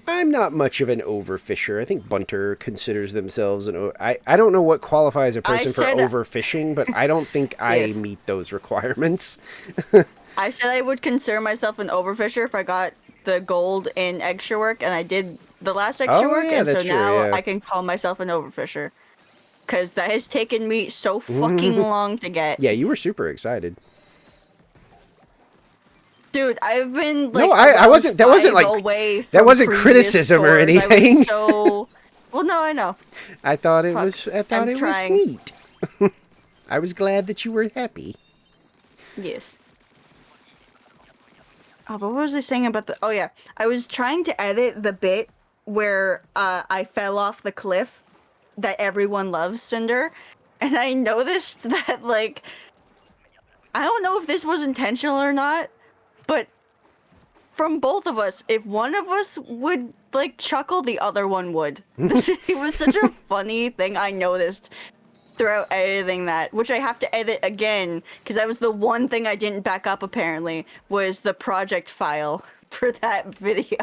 I'm not much of an overfisher. I think Bunter considers themselves I don't know what qualifies a person for said- overfishing, but I don't think I Yes. meet those requirements. I said I would consider myself an overfisher if I got the gold in extra work, and I did the last extra Oh, work, yeah, and so that's true, now yeah. I can call myself an overfisher. Because that has taken me so fucking long to get. Yeah, you were super excited. Dude, I've been like No, I around wasn't- that wasn't, 5 like- away that from wasn't previous criticism or scores. I anything. was so... Well, no, I know. I thought it Fuck, was I'm trying. neat. I was glad that you were happy. Yes. Oh, but what was I saying about the... Oh, yeah. I was trying to edit the bit where I fell off the cliff that everyone loves, Cinder. And I noticed that, like... I don't know if this was intentional or not, but from both of us, if one of us would, like, chuckle, the other one would. It was such a funny thing I noticed throughout editing that, which I have to edit again, because that was the one thing I didn't back up, apparently, was the project file for that video.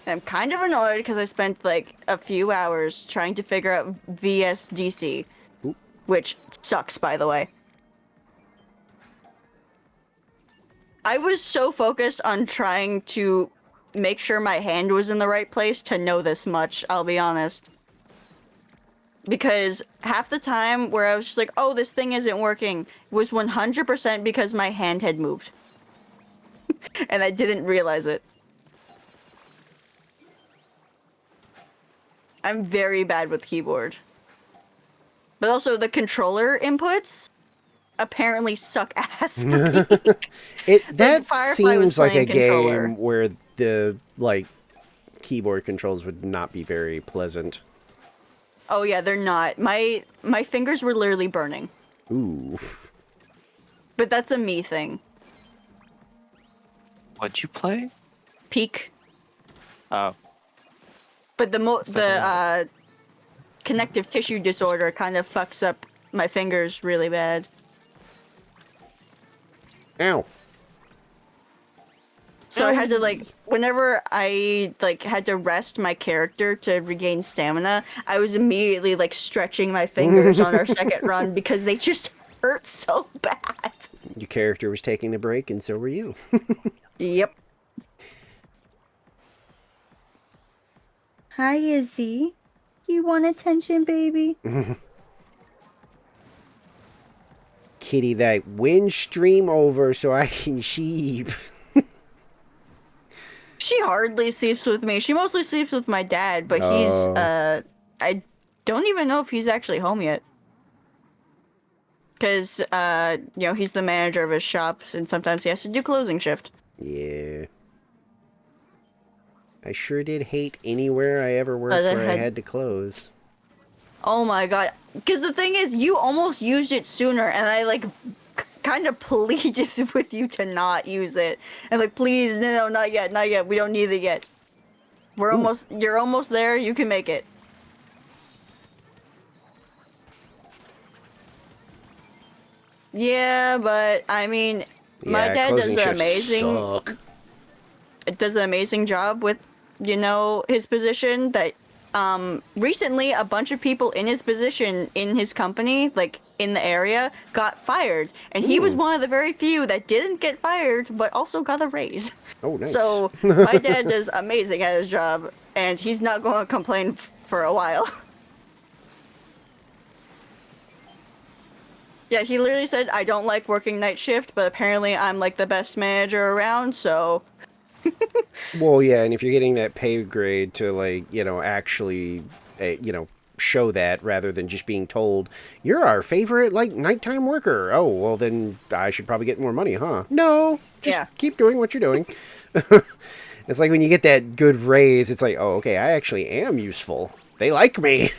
And I'm kind of annoyed because I spent, like, a few hours trying to figure out VSDC, which sucks, by the way. I was so focused on trying to make sure my hand was in the right place to know this much, I'll be honest. Because half the time where I was just like, oh, this thing isn't working, was 100% because my hand had moved. And I didn't realize it. I'm very bad with keyboard. But also the controller inputs apparently suck ass for me. That Firefly was seems like a playing controller. game where the keyboard controls would not be very pleasant. Oh yeah, they're not. My fingers were literally burning. Ooh. But that's a me thing. What'd you play? Peak. Oh, But connective tissue disorder kind of fucks up my fingers really bad. Ow. So I had to, like, whenever I, like, had to rest my character to regain stamina, I was immediately, like, stretching my fingers on our second run because they just hurt so bad. Your character was taking a break, and so were you. Yep. Hi, Izzy. Do you want attention, baby? Kitty, that wind stream over so I can sheep. She hardly sleeps with me. She mostly sleeps with my dad, but he's, Oh. I don't even know if he's actually home yet. Because, you know, he's the manager of his shop, and sometimes he has to do closing shift. Yeah. I sure did hate anywhere I ever worked I where I had- had to close. Oh my god. Because the thing is, you almost used it sooner, and I, like, kind of pleaded with you to not use it. And, like, please, no, not yet, not yet. We don't need it yet. You're almost there, you can make it. Yeah, but, I mean, my Yeah, dad closing does an shifts suck. amazing job with, you know, his position that recently a bunch of people in his position in his company, like in the area, got fired, and he was Ooh. one of the very few that didn't get fired but also got a raise. Oh, nice. So my dad does amazing at his job, and he's not going to complain for a while. Yeah, he literally said, I don't like working night shift, but apparently I'm like the best manager around, so. Well, yeah, and if you're getting that pay grade to, like, actually, show that rather than just being told, you're our favorite, like, nighttime worker. Oh, well, then I should probably get more money, huh? No, just Yeah. keep doing what you're doing. It's like when you get that good raise, it's like, oh, okay, I actually am useful. They like me.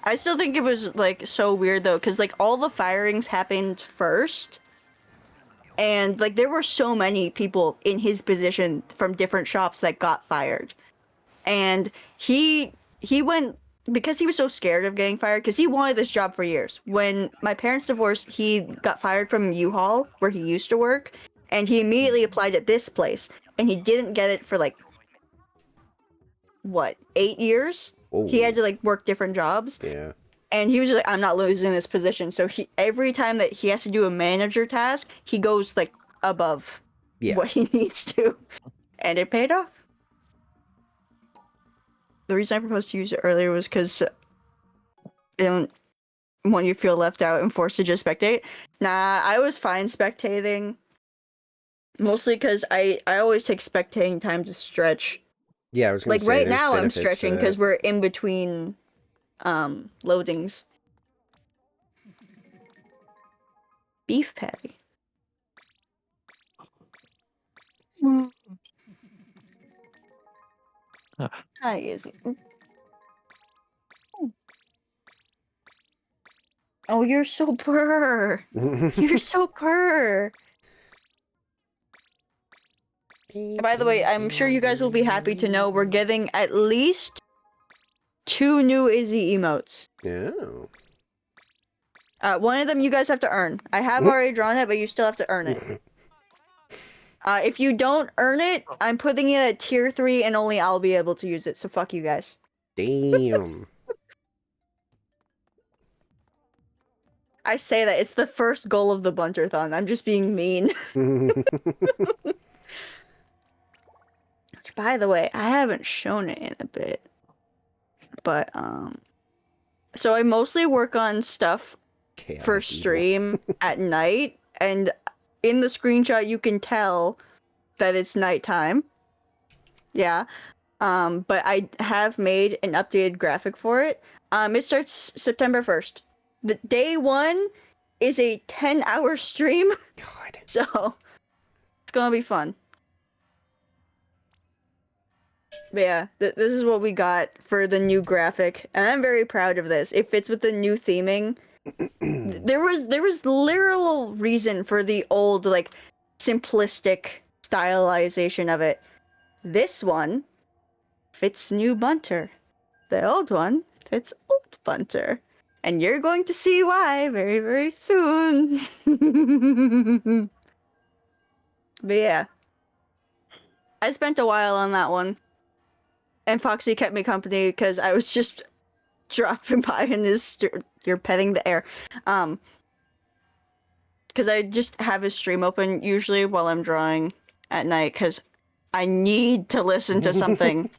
I still think it was like so weird though, because like all the firings happened first, and like there were so many people in his position from different shops that got fired, and he went because he was so scared of getting fired because he wanted this job for years. When my parents divorced, he got fired from U-Haul where he used to work, and he immediately applied at this place, and he didn't get it for like what 8 years. He had Oh, to like work different jobs. yeah. And he was just like, I'm not losing this position. So he every time that he has to do a manager task, he goes like above Yeah. what he needs to. And it paid off. The reason I proposed to use it earlier was because I don't want you to feel left out and forced to just spectate. Nah, I was fine spectating. Mostly because I always take spectating time to stretch. Yeah, I was going Like to say, right there's now I'm benefits to stretching because that. we're in between loadings. Beef patty. Hi, Izzy. Oh, you're so purr. You're so purr. And by the way, I'm sure you guys will be happy to know we're getting at least 2 new Izzy emotes. Oh. One of them you guys have to earn. I have already drawn it, but you still have to earn it. If you don't earn it, I'm putting it at tier 3 and only I'll be able to use it, so fuck you guys. Damn. I say that, it's the first goal of the Bunterthon. I'm just being mean. Which, by the way, I haven't shown it in a bit. But, so I mostly work on stuff for Chaotic evil. stream at night, and in the screenshot you can tell that it's nighttime. Yeah. But I have made an updated graphic for it. It starts September 1st. The day 1 is a 10-hour stream, God. so it's gonna be fun. But yeah, this is what we got for the new graphic, and I'm very proud of this. It fits with the new theming. There was literal reason for the old like simplistic stylization of it. This one fits new Bunter. The old one fits old Bunter. And you're going to see why very, very soon. But yeah. I spent a while on that one. And Foxy kept me company because I was just dropping by in his you're petting the air. Because I just have his stream open usually while I'm drawing at night because I need to listen to something.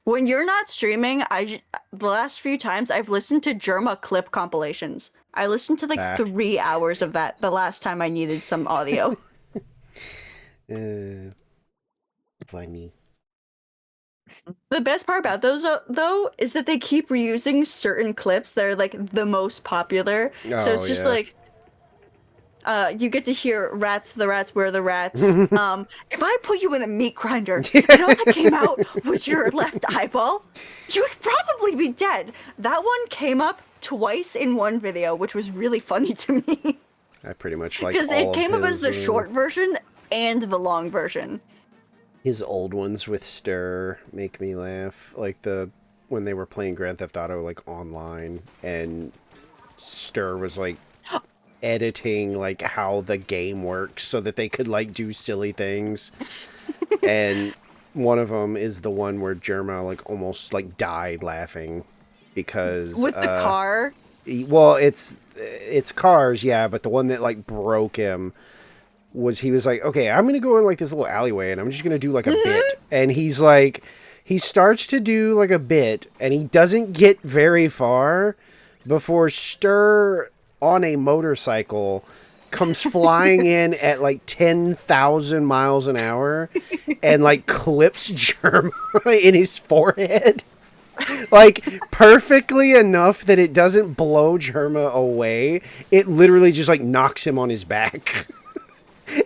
When you're not streaming, the last few times I've listened to Germa clip compilations. I listened to like 3 hours of that the last time I needed some audio. Funny. The best part about those though is that they keep reusing certain clips that are like the most popular. So it's just like you get to hear rats, the rats, where the rats. If I put you in a meat grinder and all that came out was your left eyeball, you'd probably be dead. That one came up twice in one video, which was really funny to me. I pretty much like because all it came of up as his, the short version and the long version. His old ones with Stir make me laugh. Like when they were playing Grand Theft Auto like online, and Stir was like editing like how the game works so that they could like do silly things. And one of them is the one where Jerma like almost like died laughing because with the car. Well, it's cars, yeah, but the one that like broke him was he was like, okay, I'm gonna go in like this little alleyway and I'm just gonna do like a bit, and he's like he starts to do like a bit, and he doesn't get very far before Stir on a motorcycle comes flying in at like 10,000 miles an hour and like clips Germa in his forehead. Like perfectly enough that it doesn't blow Germa away. It literally just like knocks him on his back.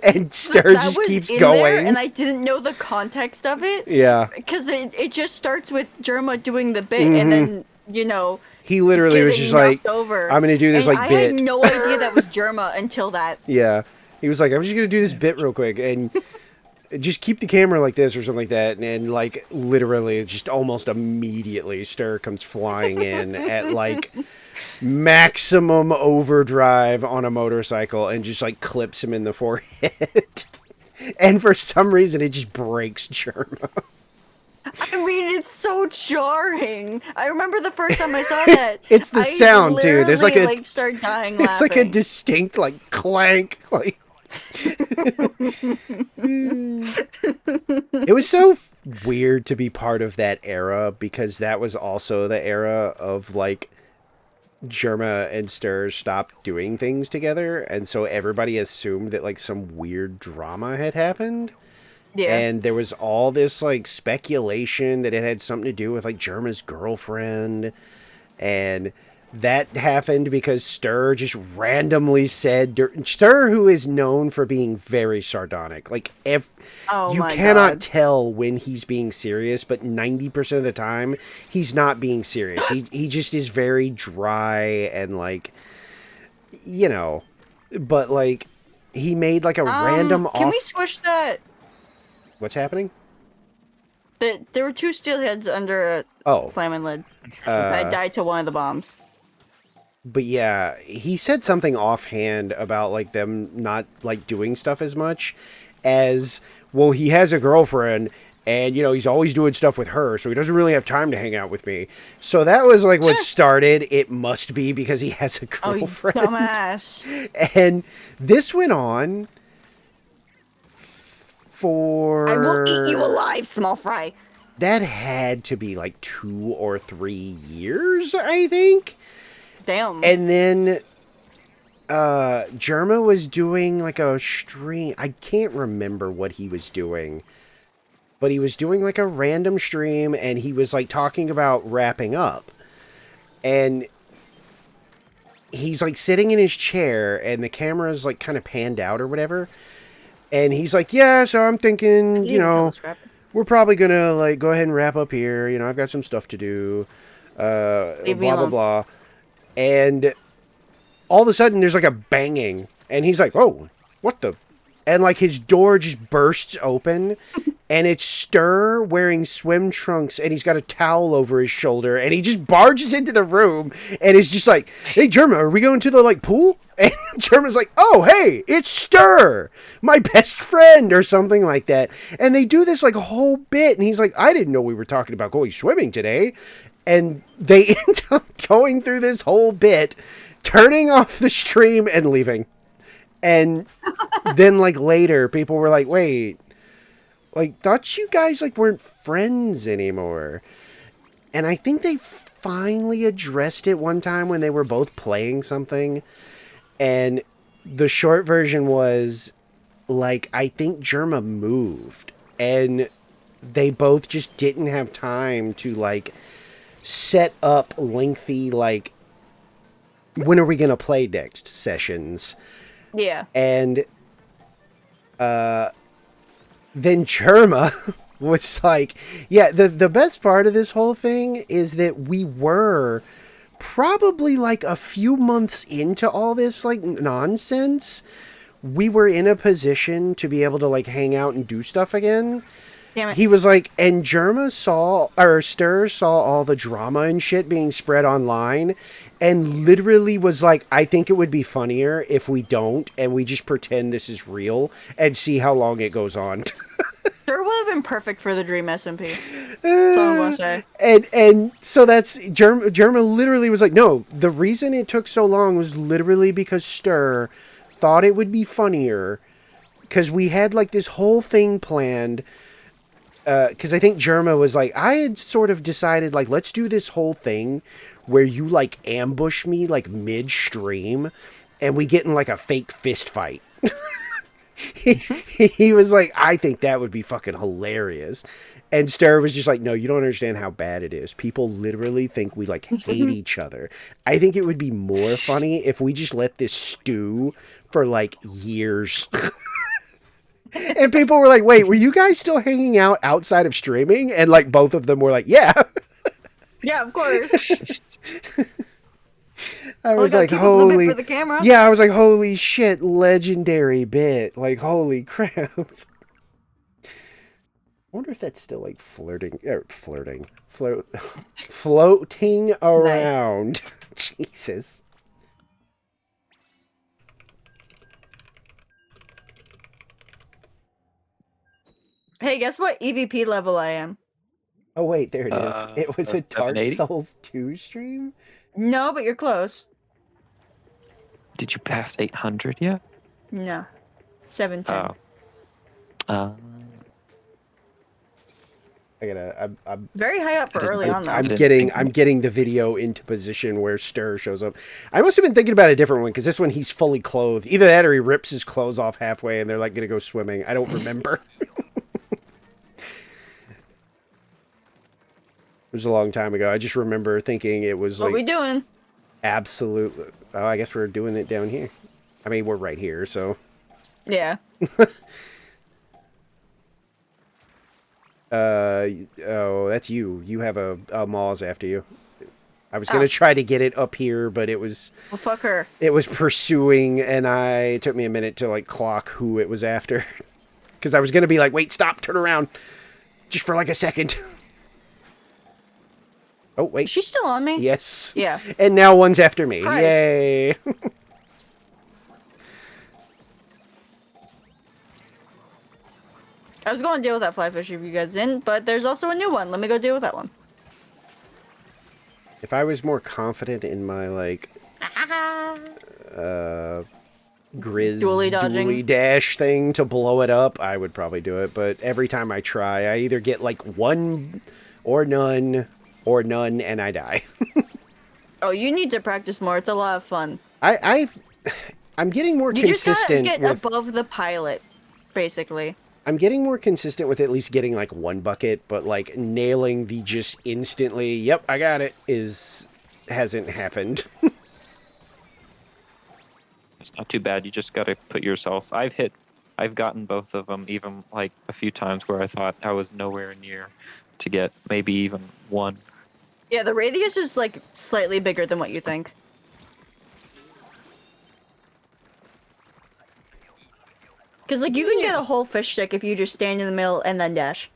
And Stir That just was keeps in going. there, and I didn't know the context of it. Yeah. Because it just starts with Germa doing the bit, and then, you know, He literally was getting just like, knocked over. I'm going to do this And like I bit. had no idea that was Germa until that. Yeah. He was like, I'm just going to do this bit real quick and just keep the camera like this or something like that. And like literally just almost immediately Stir comes flying in at like maximum overdrive on a motorcycle and just like clips him in the forehead. And for some reason it just breaks Germa. I mean, it's so jarring. I remember the first time I saw that. It's the I sound, too. There's like a literally, start dying It's like a laughing. distinct like clank like It was so weird to be part of that era because that was also the era of like Germa and Stir stopped doing things together, and so everybody assumed that like some weird drama had happened. Yeah. And there was all this like speculation that it had something to do with like Germa's girlfriend, and that happened because Stir just randomly said Stir, who is known for being very sardonic, like Oh you my cannot God. tell when he's being serious, but 90% of the time he's not being serious. He just is very dry and like, you know, but like he made like a random Can off. we switch that? What's happening? There were two steelheads under a Oh, flaming lid. I died to one of the bombs. but yeah, he said something offhand about like them not like doing stuff as much as, well, he has a girlfriend and you know he's always doing stuff with her, so he doesn't really have time to hang out with me. So that was like what started. It must be because he has a Oh, you girlfriend. dumbass. And this went on for I will eat you alive, small fry. that had to be like 2 or 3 years, I think. Damn. And then Germa was doing like a stream. I can't remember what he was doing, but he was doing like a random stream and he was like talking about wrapping up. And he's like sitting in his chair and the camera's like kind of panned out or whatever. And he's like, yeah, so I'm thinking, you know, we're probably going to like go ahead and wrap up here. You know, I've got some stuff to do. Blah, blah, blah. And all of a sudden there's like a banging and he's like, oh, what the? And like his door just bursts open and it's Stir wearing swim trunks and he's got a towel over his shoulder and he just barges into the room and is just like, hey, Germa, are we going to the like pool? And Germa's like, oh, hey, it's Stir, my best friend or something like that. And they do this like a whole bit and he's like, I didn't know we were talking about going swimming today. And they end up going through this whole bit, turning off the stream and leaving. And then like later people were like, wait, like thought you guys like weren't friends anymore. And I think they finally addressed it one time when they were both playing something. And the short version was like, I think Germa moved and they both just didn't have time to like set up lengthy like, when are we gonna play next sessions. Yeah. And then Germa was like, yeah, the best part of this whole thing is that we were probably like a few months into all this like nonsense. We were in a position to be able to like hang out and do stuff again. Damn it. He was like, and Germa saw, or Stir saw all the drama and shit being spread online and literally was like, I think it would be funnier if we don't and we just pretend this is real and see how long it goes on. Sure would have been perfect for the Dream SMP. That's all I'm gonna say. And so that's, Germa literally was like, no, the reason it took so long was literally because Stir thought it would be funnier because we had like this whole thing planned because I think Germa was like, I had sort of decided, like, let's do this whole thing where you, like, ambush me, like, midstream, and we get in, like, a fake fist fight. he was like, I think that would be fucking hilarious. And Star was just like, no, you don't understand how bad it is. People literally think we, like, hate each other. I think it would be more funny if we just let this stew for, like, years. And people were like, wait, were you guys still hanging out outside of streaming? And, like, both of them were like, yeah. Yeah, of course. I was Well, like, keep a limit holy. for the camera. Yeah, I was like, holy shit, legendary bit. Like, holy crap. I wonder if that's still, like, floating around. Jesus. Hey, guess what EVP level I am? Oh, wait, there it is. It was a Dark 780? Souls 2 stream? No, but you're close. Did you pass 800 yet? No. 710. Oh. I gotta. I'm Very high up for I didn't- early on, though. I'm didn't getting think- I'm getting the video into position where Stir shows up. I must have been thinking about a different one because this one he's fully clothed. Either that or he rips his clothes off halfway and they're like gonna go swimming. I don't remember. It was a long time ago. I just remember thinking it was What like we doing? absolutely. Oh, I guess we're doing it down here. I mean, we're right here, so. Yeah. Oh, that's you. You have a Moz after you. I was gonna Oh. try to get it up here, but it was Well, fuck her. pursuing, and it took me a minute to like clock who it was after, because I was gonna be like, wait, stop, turn around, just for like a second. Oh wait, Is she still on me? yes, Yeah. and now one's after me. Christ. Yay! I was going to deal with that fly fish if you guys didn't, but there's also a new one. Let me go deal with that one. If I was more confident in my like Grizz Dually dodging. dually dash thing to blow it up, I would probably do it. But every time I try, I either get like one or none, and I die. Oh, you need to practice more. It's a lot of fun. I'm getting more You just gotta consistent get with. above the pilot, basically. I'm getting more consistent with at least getting like one bucket, but like nailing the just instantly, yep, I got it, hasn't happened. It's not too bad. You just gotta put yourself. I've gotten both of them, even like a few times where I thought I was nowhere near to get maybe even one. Yeah, the radius is like slightly bigger than what you think. Because like you can get a whole fish stick if you just stand in the middle and then dash.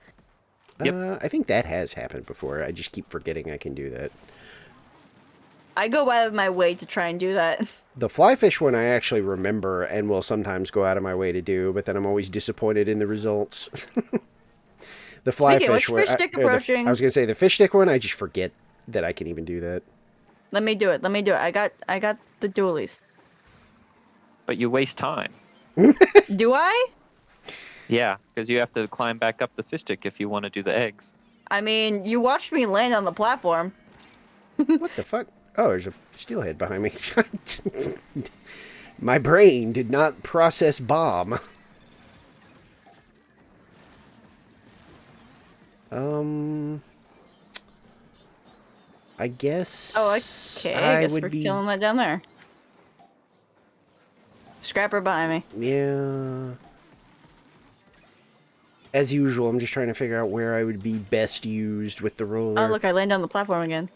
Yep. I think that has happened before. I just keep forgetting I can do that. I go out of my way to try and do that. The fly fish one I actually remember and will sometimes go out of my way to do, but then I'm always disappointed in the results. The fly Speaking of fish which, one, fish stick I approaching. was gonna say the fish stick one. I just forget that I can even do that. Let me do it. Let me do it. I got the dualies. But you waste time. Do I? Yeah, because you have to climb back up the fish stick if you want to do the eggs. I mean, you watched me land on the platform. What the fuck? Oh, there's a steelhead behind me. My brain did not process bomb. I guess. Oh, okay. I guess would we're be. killing that down there. Scrapper behind me. Yeah. As usual, I'm just trying to figure out where I would be best used with the roller. Oh, look, I land on the platform again.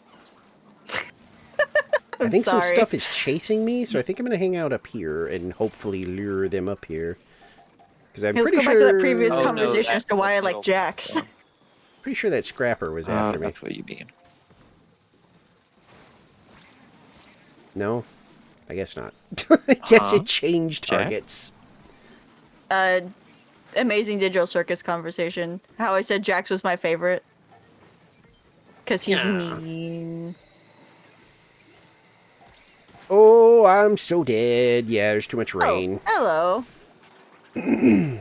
I think some sorry. stuff is chasing me, so I think I'm going to hang out up here and hopefully lure them up here. Because I'm Hey, let's pretty go sure. back to that previous Oh, no, conversation as to why I like that's- jacks. Pretty sure that scrapper was after me. That's what you mean. No, I guess not. I guess Huh? it changed Jack? targets. Amazing Digital Circus conversation. How I said Jax was my favorite. Because he's Yeah. mean. Oh, I'm so dead. Yeah, there's too much rain. Oh, hello.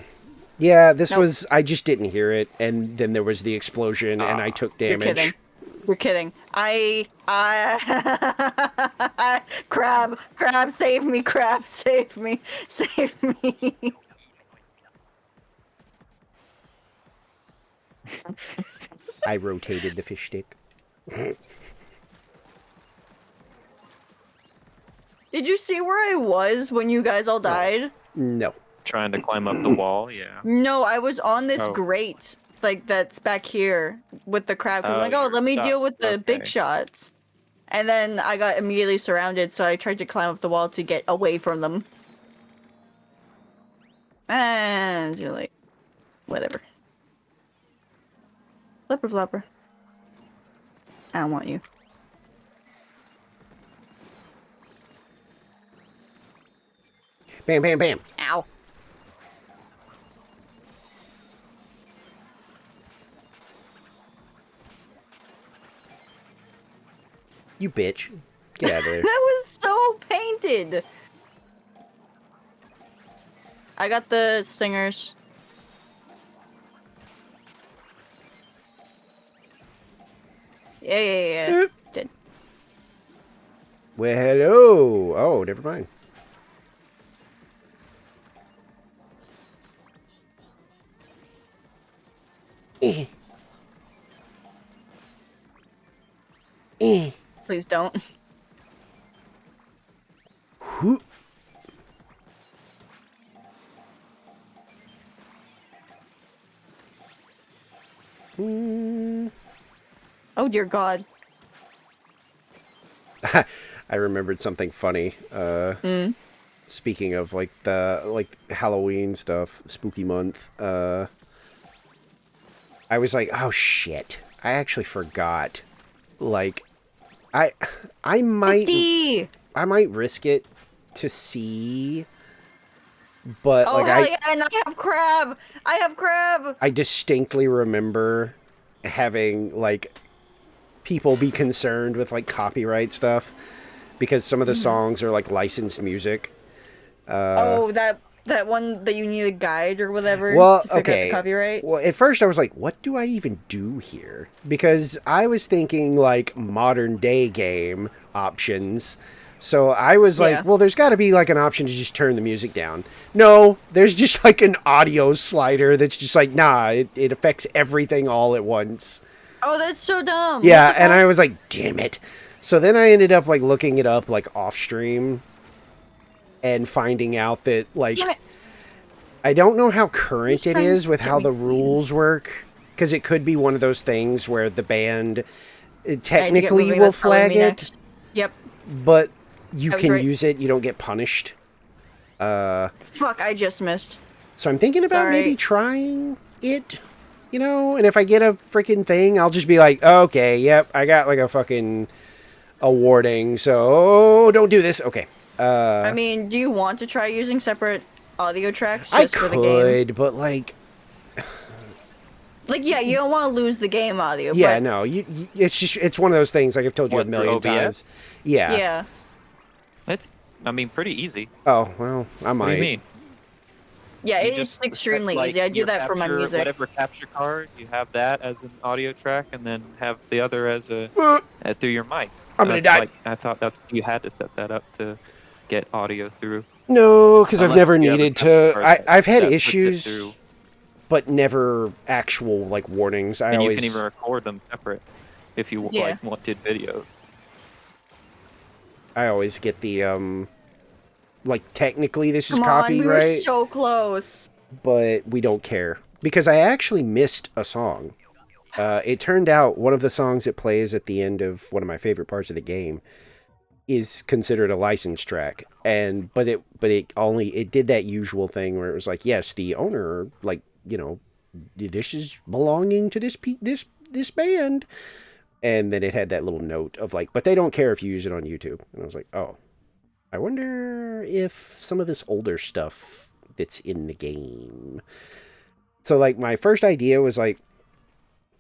Yeah, this Nope. was. I just didn't hear it, and then there was the explosion, and I took You're damage. kidding. You're kidding. Crab, save me, crab, save me, save me. I rotated the fish stick. Did you see where I was when you guys all died? No. Trying to climb up the wall, yeah. No, I was on this Oh. grate, like that's back here with the crab. Cause I'm like, oh, you're let me stuck. deal with the big Okay. shots. And then I got immediately surrounded, so I tried to climb up the wall to get away from them. And you're like, whatever. Flipper flopper. I don't want you. Bam, bam, bam. Ow. You bitch. Get out of there. That was so painted. I got the stingers. Yeah. Did. Well, hello. Oh, never mind. Eh. Eh. Please don't. Whoop. Oh dear God. I remembered something funny. Speaking of like the Halloween stuff, spooky month. I was like, oh shit! I actually forgot. Like, I might 50! I might risk it to see, but Oh like hell yeah! And I have crab. I distinctly remember having like people be concerned with like copyright stuff because some of the songs are like licensed music. Oh, that one that you need a guide or whatever Well, to figure out okay. the copyright. Well, at first I was like, what do I even do here? Because I was thinking like modern day game options. So I was like, Yeah. well, there's got to be like an option to just turn the music down. No, there's just like an audio slider that's just like, nah, it affects everything all at once. Oh, that's so dumb. Yeah, What the and fuck? I was like, damn it. So then I ended up like looking it up like off stream and finding out that like Damn it. I don't know how current Who's it trying is to with get how me the clean? rules work because it could be one of those things where the band I had to get technically moving, will that's probably flag me it, next. Yep. but you I was can right. use it, you don't get punished. Fuck, I just missed. So I'm thinking about maybe Sorry. trying it, you know, and if I get a freaking thing, I'll just be like, okay, yep, I got like a fucking awarding, so don't do this. Okay. I mean, do you want to try using separate audio tracks I just for the game? could, but like, Like, yeah, you don't want to lose the game audio. yeah, but no, it's one of those things like I've told you What, a through million OBS? times. Yeah. Yeah. It's, I mean, pretty easy. Oh, well, I might. What do you mean? Yeah, You it's just extremely set, like, easy. I do your that for my capture- music. Whatever capture card, you have that as an audio track, and then have the other as a through your mic. I'm gonna That's die. Like, I thought that you had to set that up to get audio through. No, because I've Unless never you have a needed capture to. card I've had that puts it issues, through. but never actual like warnings. I And you always can even record them separate if you Yeah. like wanted videos. I always get the like technically this is Come on, we were copyright, so close. but we don't care because I actually missed a song. It turned out one of the songs that plays at the end of one of my favorite parts of the game is considered a licensed track, and but it did that usual thing where it was like, yes, the owner, like, you know, this is belonging to this band, and then it had that little note of like, but they don't care if you use it on YouTube, and I was like, oh, I wonder if some of this older stuff that's in the game. So like my first idea was like,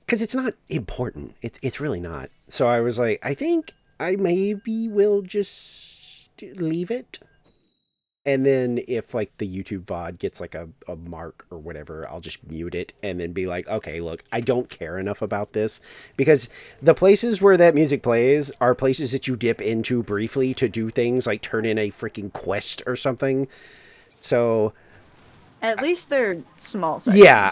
because it's not important. It's really not. So I was like, I think I maybe will just leave it And then if like the YouTube VOD gets like a mark or whatever, I'll just mute it and then be like, okay, look, I don't care enough about this, because the places where that music plays are places that you dip into briefly to do things like turn in a freaking quest or something. So At least they're small sections. yeah,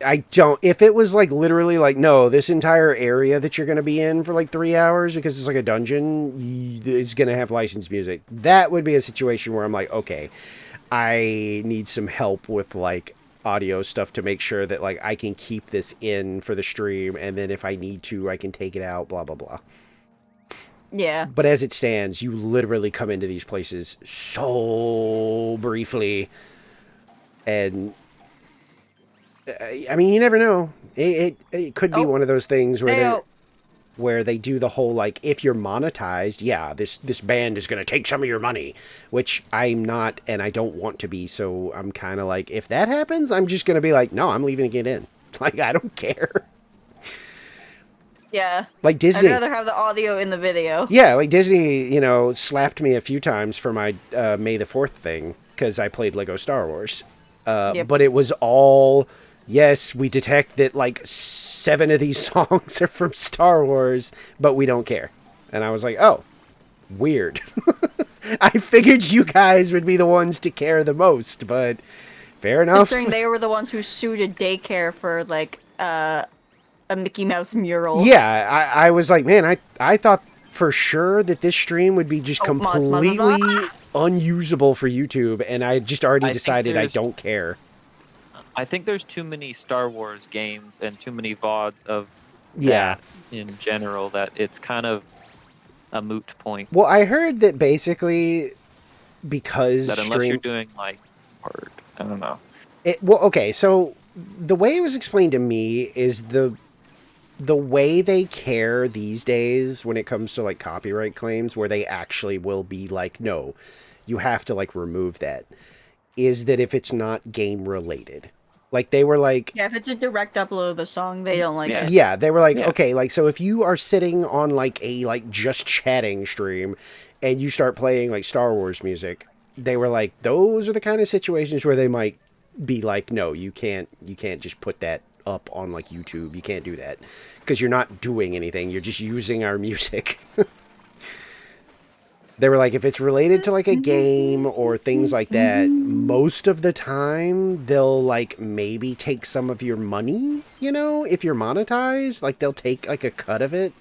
I don't. If it was like literally like, no, this entire area that you're going to be in for like 3 hours because it's like a dungeon is going to have licensed music, that would be a situation where I'm like, okay, I need some help with like audio stuff to make sure that like I can keep this in for the stream, and then if I need to, I can take it out. Blah blah blah. Yeah. But as it stands, you literally come into these places so briefly. And I mean, you never know. It could be one of those things where they do the whole like, if you're monetized, yeah, this band is going to take some of your money, which I'm not, and I don't want to be. So I'm kind of like, if that happens, I'm just going to be like, no, I'm leaving it in. Like, I don't care. Yeah. Like Disney. I'd rather have the audio in the video. Yeah, like Disney, slapped me a few times for my May the 4th thing because I played Lego Star Wars. Yep. But it was all, yes, we detect that like 7 of these songs are from Star Wars, but we don't care. And I was like, oh, weird. I figured you guys would be the ones to care the most, but fair enough. Considering they were the ones who sued a daycare for like a Mickey Mouse mural. Yeah, I was like, man, I thought for sure that this stream would be just completely unusable for YouTube, and I just already decided I don't care. I think there's too many Star Wars games and too many VODs of that in general that it's kind of a moot point. Well, I heard that basically because that unless you're doing like art, I don't know. Well, okay, so the way it was explained to me is the way they care these days when it comes to like copyright claims, where they actually will be like, no, you have to like remove that, is that if it's not game related. Like they were like, yeah, if it's a direct upload of the song, they don't like it. Yeah, they were like, okay, like so if you are sitting on like a like just chatting stream and you start playing like Star Wars music, they were like, those are the kind of situations where they might be like, no, you can't just put that up on like YouTube. You can't do that because you're not doing anything. You're just using our music. They were like, if it's related to like a game or things like that, most of the time they'll like maybe take some of your money, if you're monetized, like they'll take like a cut of it.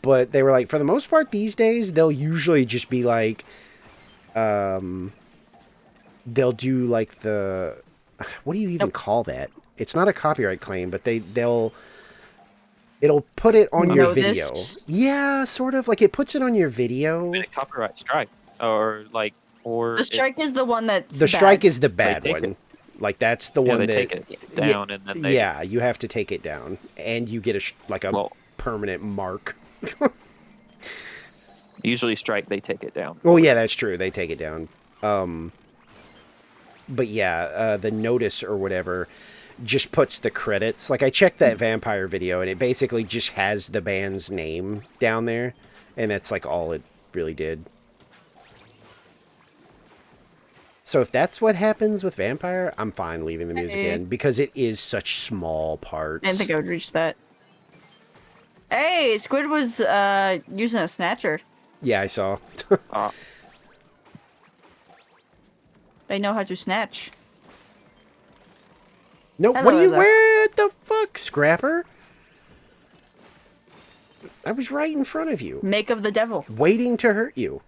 But they were like, for the most part these days, they'll usually just be like, they'll do like the, what do you even call that? It's not a copyright claim, but it'll put it on your video. Yeah, sort of. Like it puts it on your video. A copyright strike, or the strike is the one that's the strike is the bad one. Like that's the one they that take it down, and then they you have to take it down, and you get a permanent mark. Usually, strike they take it down. Oh yeah, that's true. They take it down. But yeah, the notice or whatever just puts the credits. Like I checked that vampire video and it basically just has the band's name down there, and that's like all it really did. So if that's what happens with vampire, I'm fine leaving the music in because it is such small parts. I didn't think I would reach that. Hey, Squid was using a snatcher. Yeah, I saw. They know how to snatch. No, what are you wearing? What the fuck, Scrapper? I was right in front of you. Make of the devil. Waiting to hurt you.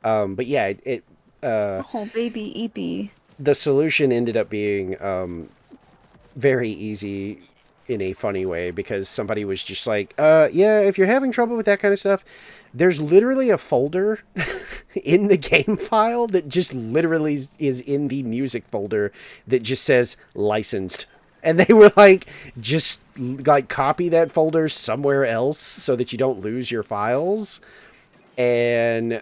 But yeah, oh, baby Eepy. The solution ended up being very easy in a funny way, because somebody was just like, yeah, if you're having trouble with that kind of stuff, there's literally a folder in the game file that just literally is in the music folder that just says licensed. And they were like, just like copy that folder somewhere else so that you don't lose your files. And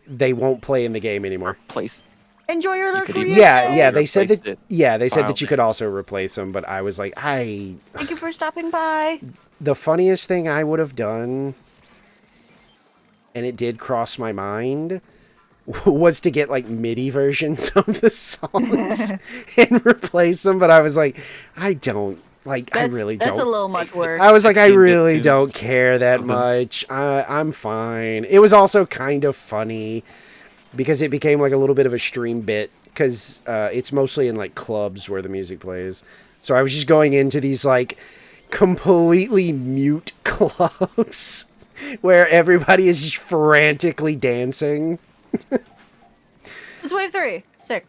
they won't play in the game anymore. Enjoy your creation. Yeah, they said that. Yeah, they said that you could also replace them, but I was like, Thank you for stopping by. The funniest thing I would have done and it did cross my mind, was to get like MIDI versions of the songs and replace them. But I was like, I don't like. I really That's a don't. little much work. I was like, I 16-bit really tunes don't care that of them. much. I'm fine. It was also kind of funny because it became like a little bit of a stream bit because it's mostly in like clubs where the music plays. So I was just going into these like completely mute clubs where everybody is just frantically dancing. It's wave 3. Sick.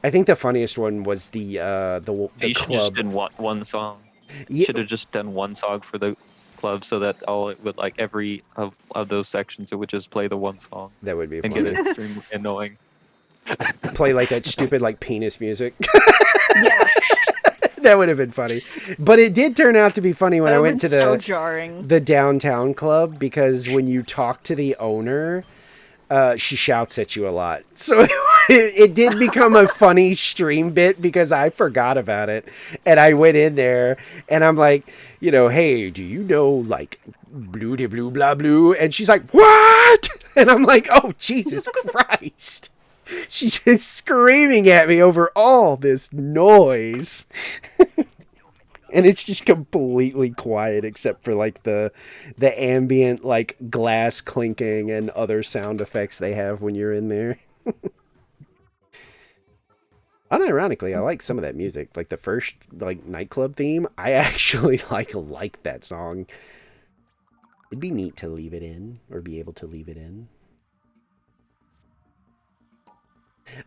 I think the funniest one was the You should just club. done one song. Yeah, Should have just done one song for the club so that all it would like every of those sections it would just play the one song that would be and get funny. it extremely annoying. Play like that stupid like penis music. Yeah. That would have been funny. But it did turn out to be funny when I went to so the jarring. downtown club because when you talk to the owner, she shouts at you a lot. So it did become a funny stream bit because I forgot about it. And I went in there and I'm like, you know, hey, do you know like blue de blue blah blue? And she's like, what? And I'm like, oh, Jesus Christ. She's just screaming at me over all this noise. And it's just completely quiet except for like the ambient like glass clinking and other sound effects they have when you're in there. Unironically, I like some of that music. Like the first like nightclub theme, I actually like that song. It'd be neat to leave it in or be able to leave it in.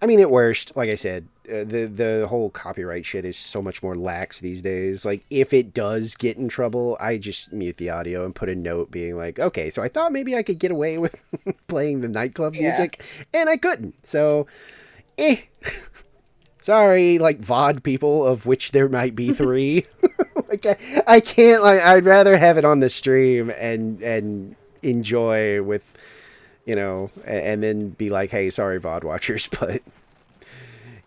I mean, at worst, like I said, the whole copyright shit is so much more lax these days. Like, if it does get in trouble, I just mute the audio and put a note being like, okay, so I thought maybe I could get away with playing the nightclub music, and I couldn't. So, sorry, like, VOD people, of which there might be 3. Like, I can't, like, I'd rather have it on the stream and enjoy with... You know, and then be like, hey, sorry, VOD watchers, but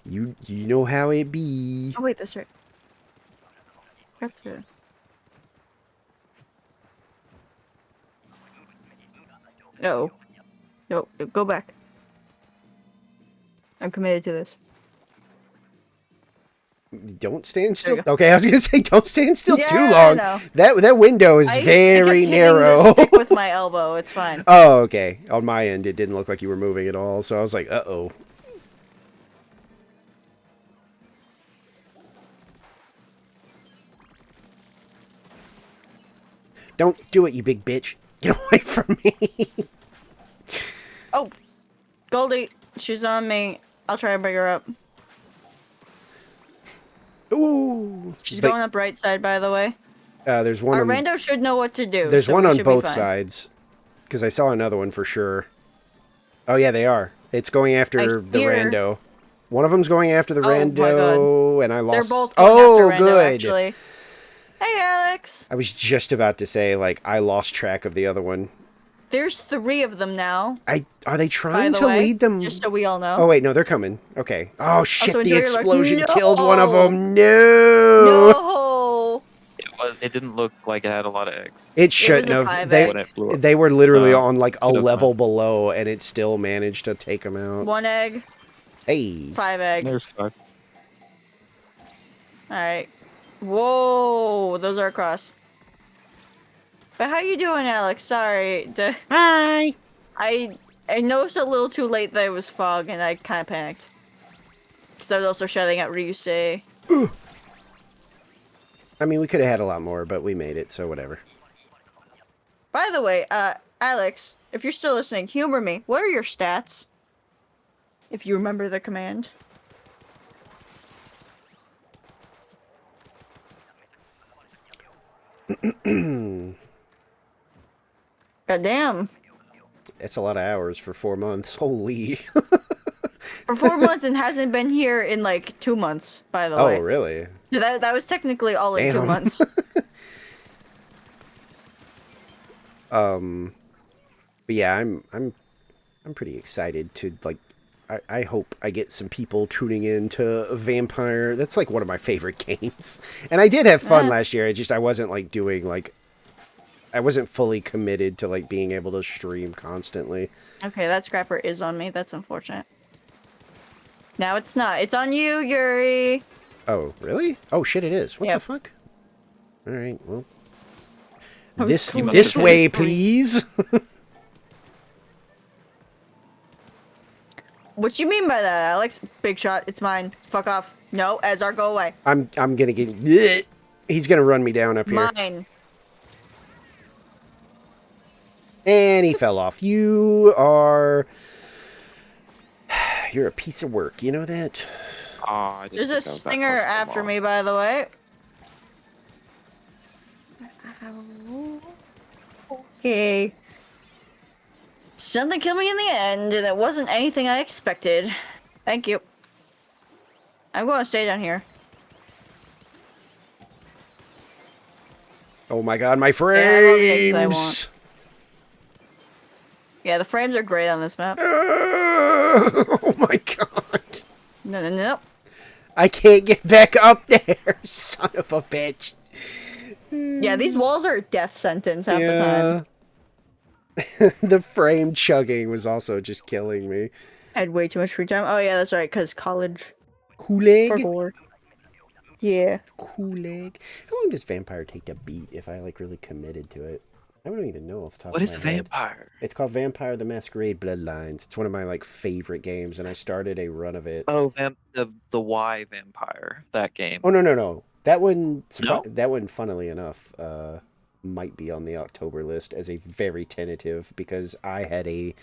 you know how it be. Oh, wait, that's right. Grab to... No. No, go back. I'm committed to this. Don't stand There still. you go. Okay, I was gonna say don't stand still too Yeah, long. no. That window is I very kept hitting narrow. the stick with my elbow. It's fine. Oh, okay. On my end, it didn't look like you were moving at all, so I was like, uh-oh. Don't do it, you big bitch. Get away from me. Oh, Goldie, she's on me. I'll try to bring her up. Ooh. She's But, going up right side, by the way. there's one Our on, rando should know what to do. there's so one we on should be both fine. sides. Because I saw another one for sure. Oh, yeah, they are. It's going after the hear- rando. One of them's going after the Oh, my rando, and I lost... They're both going oh, after rando, good. actually. Hey, Alex. I was just about to say, like, I lost track of the other one. There's 3 of them now, Are they by trying the to way. lead them? Just so we all know. Oh, wait, no, they're coming. Okay. Oh, shit, so the enjoy your luck. explosion killed one of No! them. No! No! It didn't look like it had a lot of eggs It shouldn't a have. 5X. when it blew up. They were literally on, like, a it doesn't level matter. below, and it still managed to take them out. 1 egg, Hey. 5 egg. There's 5. Alright. Whoa, those are across. But how you doing, Alex? Sorry. Hi. I noticed a little too late that it was fog, and I kind of panicked. Because I was also shouting at Ryusei. I mean, we could have had a lot more, but we made it, so whatever. By the way, Alex, if you're still listening, humor me. What are your stats? If you remember the command. God damn. It's a lot of hours for 4 months. Holy. For 4 months and hasn't been here in like 2 months, by the way. Oh, really? So that was technically all in 2 Damn. months. But yeah, I'm pretty excited to, like, I hope I get some people tuning in to Vampire. That's like one of my favorite games. And I did have fun last year. I wasn't like doing like I wasn't fully committed to like being able to stream constantly. Okay, that scrapper is on me. That's unfortunate. Now it's not. It's on you, Yuri. Oh, really? Oh shit, it is. What the Yep. fuck? All right, well, I was this cleaning this it. way, please. What you mean by that, Alex? Big shot. It's mine. Fuck off. No, Ezar, go away. I'm gonna get. Bleh. He's gonna run me down up here, Mine. and he fell off. You are. You're a piece of work. You know that. Oh, I didn't There's think a I was that stinger close to the after wall. me, by the way. Okay. Something killed me in the end, and it wasn't anything I expected. Thank you. I'm going to stay down here. Oh my god, my I have all the eggs that I frames! want. Yeah, the frames are great on this map. Oh my god. No, no, no. I can't get back up there, son of a bitch. Yeah, these walls are a death sentence half the time. The frame chugging was also just killing me. I had way too much free time. Oh yeah, that's right, because college for Kool-Aid? gore. Yeah. Kool-Aid. How long does Vampire take to beat if I like really committed to it? I don't even know off the top What of is my head. Vampire? It's called Vampire the Masquerade Bloodlines. It's one of my like favorite games, and I started a run of it. Oh, the Y Vampire, that game. Oh no. That one No? that one funnily enough might be on the October list as a very tentative because I had a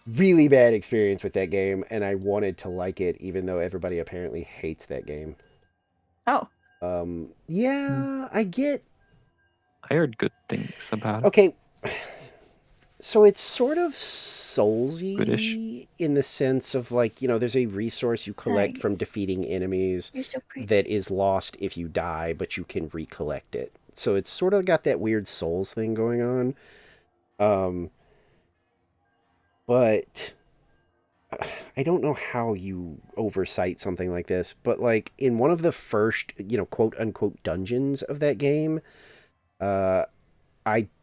really bad experience with that game and I wanted to like it even though everybody apparently hates that game. Oh. Yeah, I get. I heard good things about it. Okay. So it's sort of soulsy Goodish. in the sense of like, you know, there's a resource you collect from Nice. defeating enemies You're so pretty. that is lost if you die, but you can recollect it. So it's sort of got that weird souls thing going on. But I don't know how you oversight something like this, but like in one of the first, you know, quote unquote dungeons of that game, I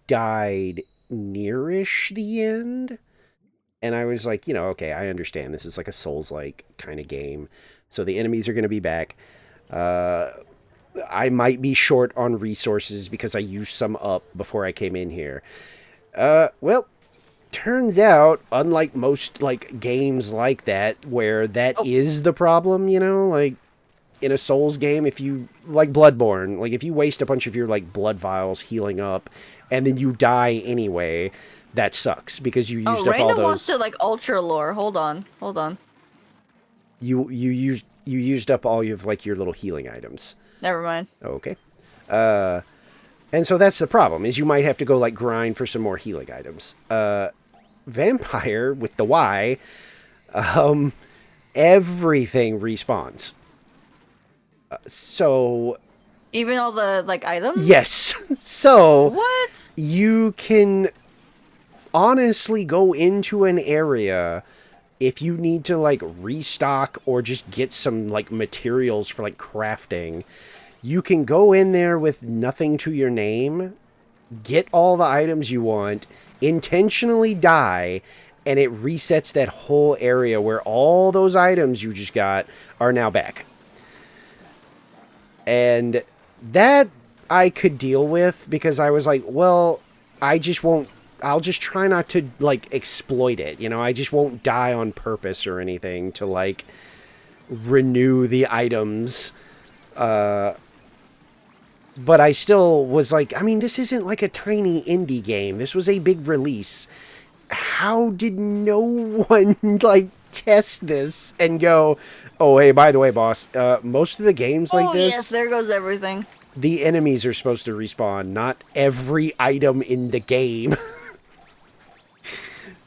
died nearish the end. And I was like, you know, okay, I understand. This is like a Souls-like kind of game. So the enemies are going to be back. I might be short on resources because I used some up before I came in here. Well, turns out, unlike most like games like that, where that is the problem, you know, like in a Souls game, if you like Bloodborne, like if you waste a bunch of your like blood vials healing up, and then you die anyway, that sucks because you used up all Random those. wants to like ultra lore. Hold on. You used up all of like your little healing items. Never mind. Okay. And so that's the problem, is you might have to go like grind for some more healing items. Vampire with the Y, everything respawns. So Even all the like items? yes. So What? you can honestly go into an area if you need to like restock or just get some like materials for like crafting. You can go in there with nothing to your name, get all the items you want, intentionally die, and it resets that whole area where all those items you just got are now back. And that I could deal with because I was like, well, I'll just try not to like exploit it. You know, I just won't die on purpose or anything to like renew the items. But I still was like, I mean, this isn't like a tiny indie game. This was a big release. How did no one like test this and go, oh, hey, by the way, boss, most of the games like this, Yes, there goes everything. the enemies are supposed to respawn, not every item in the game.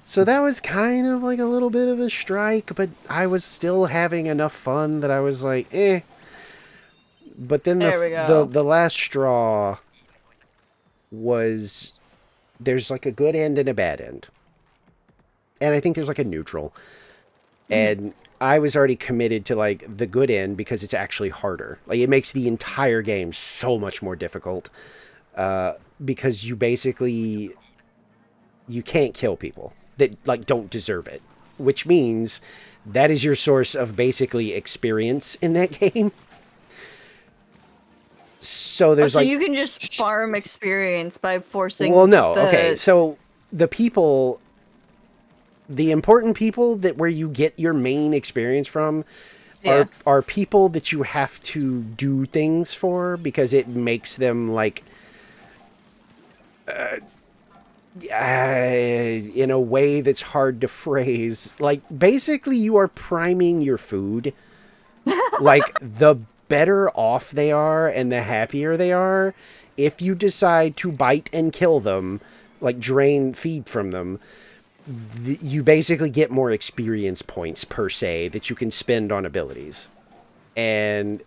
So that was kind of like a little bit of a strike, but I was still having enough fun that I was like, eh. But then There we go. the last straw was there's like a good end and a bad end. And I think there's like a neutral. And I was already committed to like the good end because it's actually harder. Like it makes the entire game so much more difficult. because you basically you can't kill people that like don't deserve it, which means that is your source of basically experience in that game. So there's so like, you can just farm experience by forcing well, no, okay. the So the people, the important people that where you get your main experience from yeah. are people that you have to do things for because it makes them like in a way that's hard to phrase. Like basically you are priming your food. Like the better off they are and the happier they are if you decide to bite and kill them, like drain feed from them. You basically get more experience points per se that you can spend on abilities. And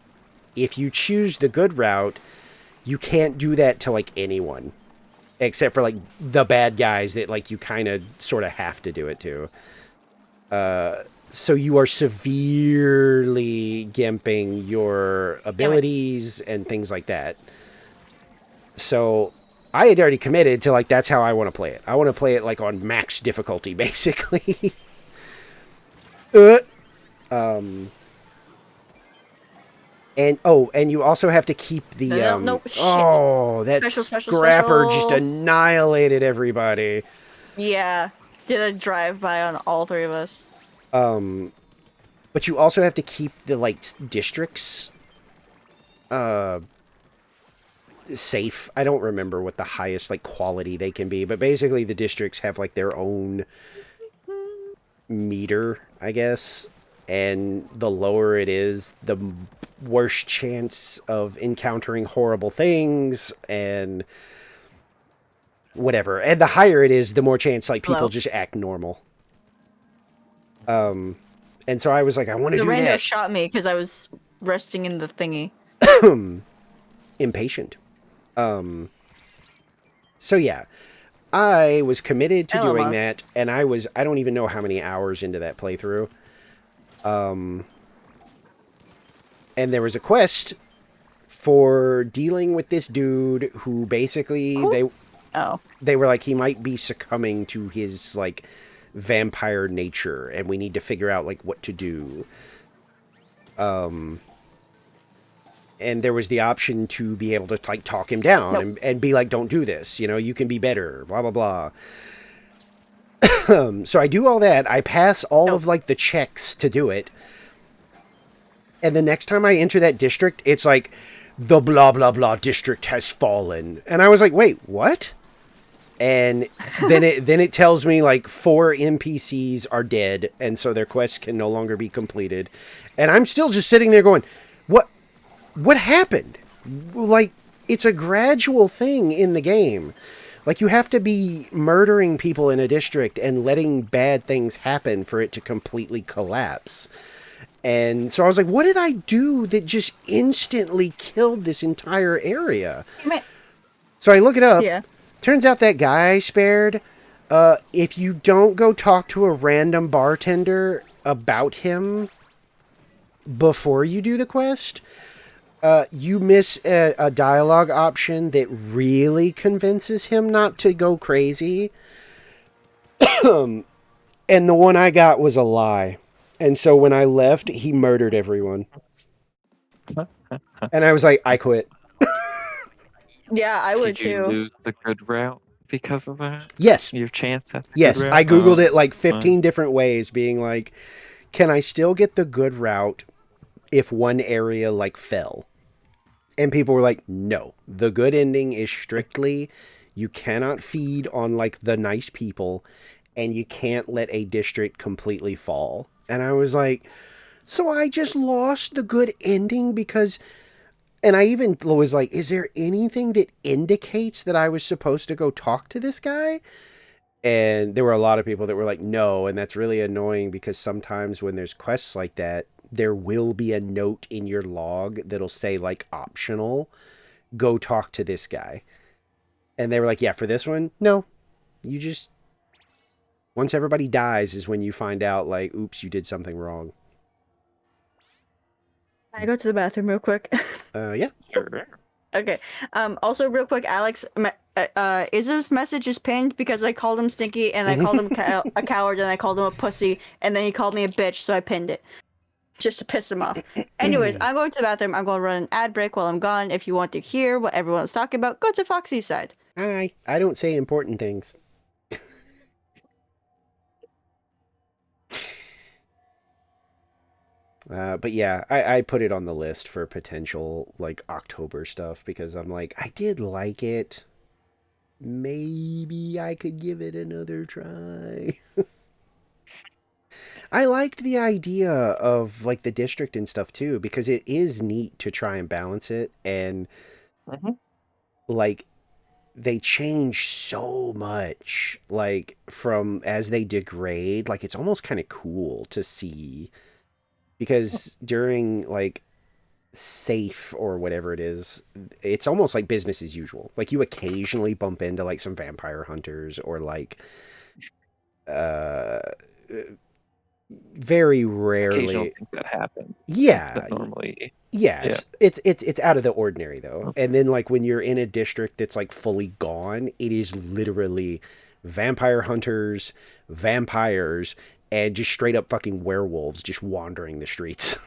if you choose the good route, you can't do that to like anyone except for like the bad guys that like you kind of sort of have to do it to. So you are severely gimping your abilities and things like that. So I had already committed to like that's how I want to play it. I want to play it like on max difficulty basically. And you also have to keep the No, shit. oh, that scrapper just Special. annihilated everybody. Yeah, did a drive-by on all three of us. But you also have to keep the like districts safe. I don't remember what the highest like quality they can be, but basically the districts have like their own meter, I guess. And the lower it is, the worse chance of encountering horrible things and whatever. And the higher it is, the more chance like people Hello. just act normal. And so I was like, I want to The do rando that. shot me because I was resting in the thingy. Impatient. So yeah, I was committed to Elon doing Musk. that, and I don't even know how many hours into that playthrough. And there was a quest for dealing with this dude who basically Oh. they were like he might be succumbing to his like vampire nature, and we need to figure out like what to do. And there was the option to be able to like talk him down and be like, don't do this, you know, you can be better, blah blah blah. So I do all that, I pass all of like the checks to do it, and the next time I enter that district, it's like the blah blah blah district has fallen, and I was like, wait, what? And then it tells me like 4 NPCs are dead, and so their quests can no longer be completed. And I'm still just sitting there going, what happened? Like, it's a gradual thing in the game. Like, you have to be murdering people in a district and letting bad things happen for it to completely collapse. And so I was like, what did I do that just instantly killed this entire area? So I look it up. Yeah. Turns out that guy I spared, if you don't go talk to a random bartender about him before you do the quest, you miss a dialogue option that really convinces him not to go crazy. And the one I got was a lie. And so when I left, he murdered everyone. And I was like, I quit. Yeah, I would Did you too. lose the good route because of that? Yes. Your chance at the Yes. good route? I Googled it like fine. 15 different ways, being like, can I still get the good route if one area like fell? And people were like, no. The good ending is strictly you cannot feed on like the nice people, and you can't let a district completely fall. And I was like, so I just lost the good ending because... And I even was like, is there anything that indicates that I was supposed to go talk to this guy? And there were a lot of people that were like, no. And that's really annoying because sometimes when there's quests like that, there will be a note in your log that'll say like optional, go talk to this guy. And they were like, yeah, for this one, no. You just, once everybody dies is when you find out like, oops, you did something wrong. Can I go to the bathroom real quick? Yeah. Sure. Okay. Also, real quick, Alex, is this message is pinned because I called him stinky and I called him a coward and I called him a pussy and then he called me a bitch, so I pinned it just to piss him off. Anyways, I'm going to the bathroom. I'm going to run an ad break while I'm gone. If you want to hear what everyone's talking about, go to Foxy's side. I don't say important things. But yeah, I put it on the list for potential like October stuff because I'm like, I did like it. Maybe I could give it another try. I liked the idea of like the district and stuff too because it is neat to try and balance it, and like they change so much like from as they degrade. Like it's almost kind of cool to see because during like safe or whatever it is, it's almost like business as usual. Like you occasionally bump into like some vampire hunters or like uh very Occasional rarely. things that happen. Yeah, That normally. yeah, Yeah. it's out of the ordinary though. And then like when you're in a district that's like fully gone, it is literally vampire hunters, vampires, and just straight up fucking werewolves just wandering the streets.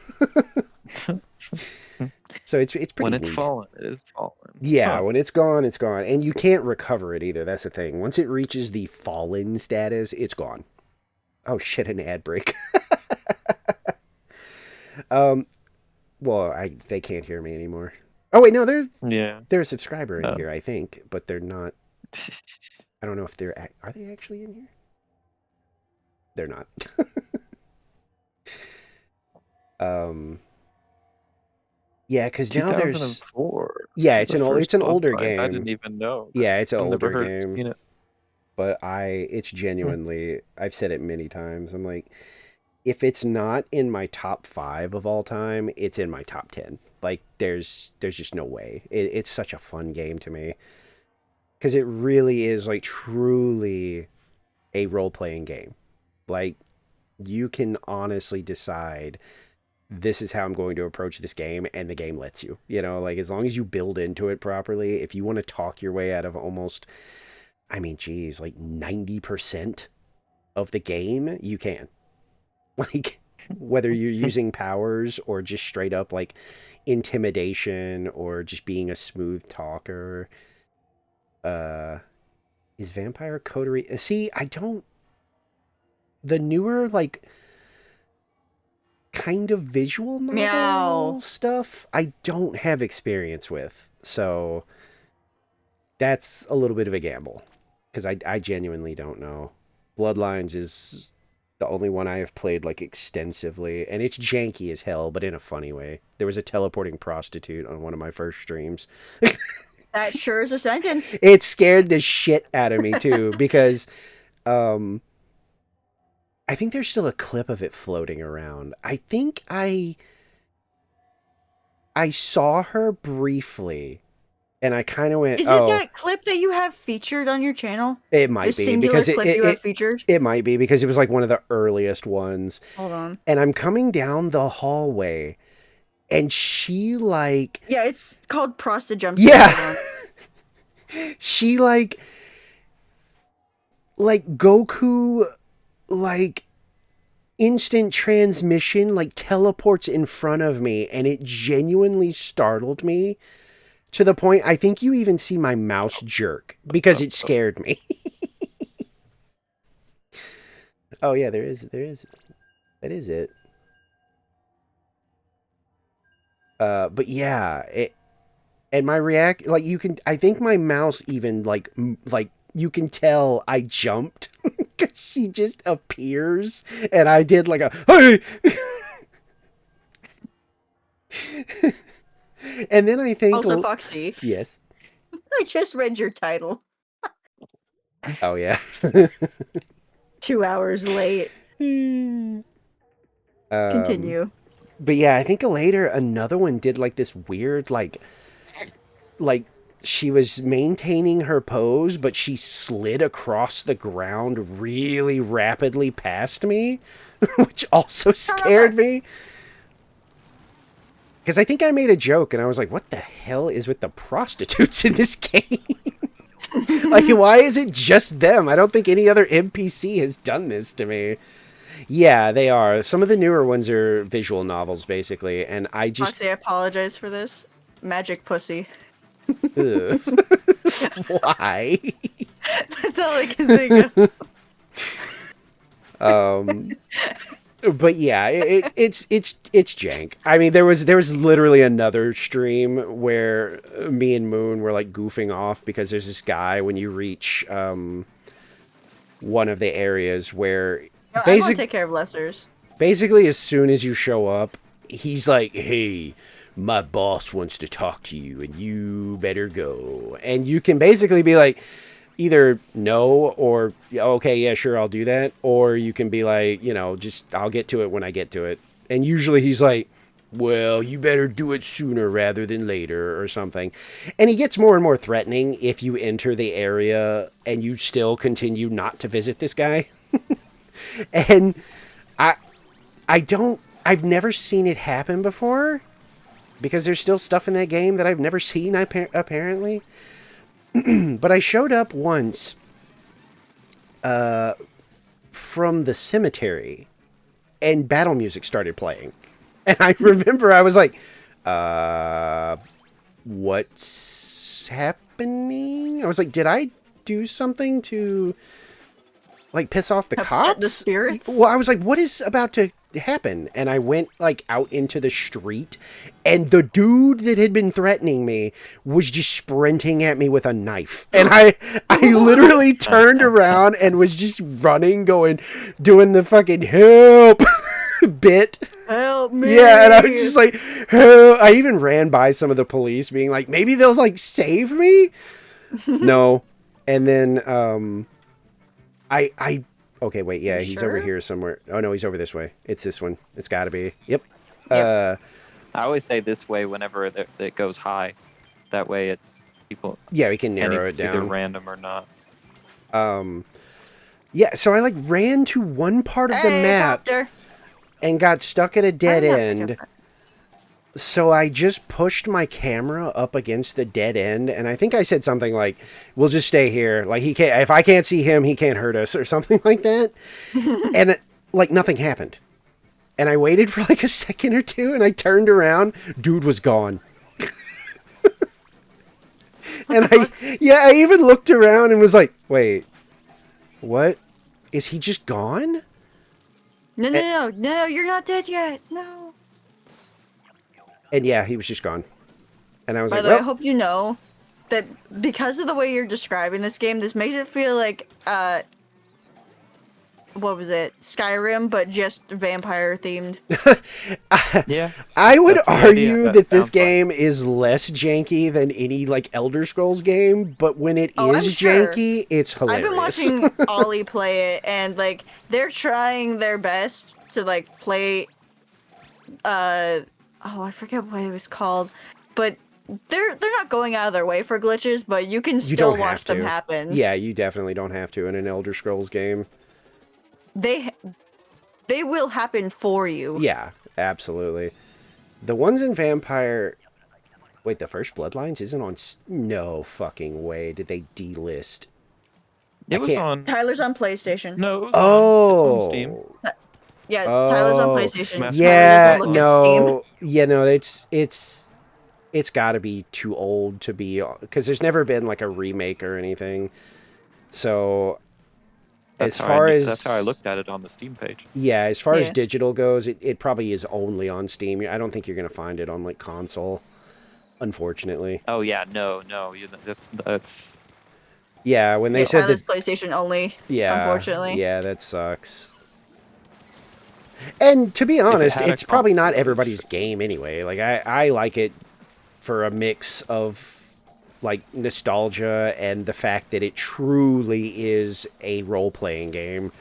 So it's pretty When it's neat. fallen, it is fallen. Yeah, Huh. when it's gone, it's gone. And you can't recover it either. That's the thing. Once it reaches the fallen status, it's gone. Oh shit, an ad break. Well, they can't hear me anymore. Oh wait, no, Yeah. they're a subscriber in Oh. here, I think, but they're not. I don't know if are they actually in here? They're not. Yeah, because now there's 2004. yeah, it's The an first older Bloodline. game. I didn't even know. Yeah, it's an I've never older heard game. seen it. But it's genuinely, I've said it many times. I'm like, if it's not in my top 5 of all time, it's in my top 10. Like, there's just no way. It's such a fun game to me. Because it really is, like, truly a role-playing game. Like, you can honestly decide, this is how I'm going to approach this game, and the game lets you. You know, like, as long as you build into it properly, if you want to talk your way out of almost... I mean, geez, like 90% of the game, you can. Like, whether you're using powers or just straight up like intimidation or just being a smooth talker. Is Vampire Coterie... See, I don't... The newer, like, kind of visual novel Meow. stuff, I don't have experience with. So, that's a little bit of a gamble. Because I genuinely don't know. Bloodlines is the only one I have played like extensively, and it's janky as hell, but in a funny way. There was a teleporting prostitute on one of my first streams. That sure is a sentence. It scared the shit out of me too, because I think there's still a clip of it floating around. I think I saw her briefly. And I kind of went, Is it that clip that you have featured on your channel? It might The be singular because clip you have featured? It might be because it was like one of the earliest ones. Hold on. And I'm coming down the hallway, and she like... Yeah, it's called Prosta Jump. Yeah! She like Goku, like, instant transmission, like, teleports in front of me, and it genuinely startled me. To the point, I think you even see my mouse jerk because it scared me. Oh yeah, there is. That is it. But yeah, and my like I think my mouse even like you can tell I jumped because she just appears and I did like a hey. And then I think... Also, Foxy. Yes. I just read your title. Oh, yeah. 2 hours late. Continue. But yeah, I think later another one did like this weird, like she was maintaining her pose, but she slid across the ground really rapidly past me, which also scared me. Because I think I made a joke, and I was like, what the hell is with the prostitutes in this game? Like, why is it just them? I don't think any other NPC has done this to me. Yeah, they are. Some of the newer ones are visual novels, basically, and I just... Foxy, I apologize for this. Magic pussy. Ugh. Why? That's all I can think of. But yeah, it's jank. I mean, there was literally another stream where me and Moon were like goofing off because there's this guy when you reach one of the areas where No, I want to take care of lessers. basically as soon as you show up, he's like, "Hey, my boss wants to talk to you, and you better go." And you can basically be like, either no or okay, yeah, sure, I'll do that, or you can be like, just I'll get to it when I get to it. And usually he's like, well, you better do it sooner rather than later or something. And he gets more and more threatening if you enter the area and you still continue not to visit this guy. And I've never seen it happen before because there's still stuff in that game that I've never seen apparently. But I showed up once from the cemetery and battle music started playing. And I remember I was like, what's happening? I was like, did I do something to like piss off the Upset cops? the spirits? Well, I was like, what is about to happen? And I went like out into the street and the dude that had been threatening me was just sprinting at me with a knife. And I literally turned around and was just running, doing the fucking help bit. Help me! Yeah, and I was just like, help. I even ran by some of the police being like, maybe they'll like save me. No. And then okay, wait, yeah, he's over here somewhere. Oh no, he's over this way. It's this one. It's gotta be. Yep. Yep. I always say this way whenever it goes high. That way it's people. Yeah, we can narrow it either down. random or not. Yeah, so I like ran to one part of the map Copter. and got stuck at a dead I'm not end. picking up. So I just pushed my camera up against the dead end, and I think I said something like, "We'll just stay here. Like he can't. If I can't see him, he can't hurt us," or something like that. And like nothing happened. And I waited for like a second or two, and I turned around. Dude was gone. And I even looked around and was like, "Wait, what? Is he just gone?" No, you're not dead yet. No. And yeah, he was just gone. And I was By like, the way, I well, hope you know that because of the way you're describing this game, this makes it feel like what was it? Skyrim, but just vampire themed. Yeah. I would That's the idea. argue That that this sounds fun. game is less janky than any like Elder Scrolls game, but when it Oh, I'm is sure. janky, it's I've hilarious. been watching Ollie play it, and like they're trying their best to like play. I forget what it was called, but they're not going out of their way for glitches, but you can You still don't watch have them to. happen. Yeah, you definitely don't have to in an Elder Scrolls game. They will happen for you. Yeah, absolutely. The ones in Vampire... Wait, the first Bloodlines isn't on... No fucking way did they delist. It was can't- on. Tyler's on PlayStation. No, it was Oh! on Steam. Yeah, Tyler's on Oh. PlayStation. Tyler Yeah, doesn't look at Steam. no, yeah, no, it's got to be too old to be, because there's never been like a remake or anything. So, That's as how I looked at it on the Steam page. yeah, as far as Yeah. digital goes, it probably is only on Steam. I don't think you're gonna find it on like console, unfortunately. Oh yeah, no, that's Yeah, when they Yeah, said Tyler's that, PlayStation only. yeah, unfortunately. yeah, that sucks. And to be honest, had a it's probably not console everybody's game anyway. Like I like it for a mix of like nostalgia and the fact that it truly is a role-playing game.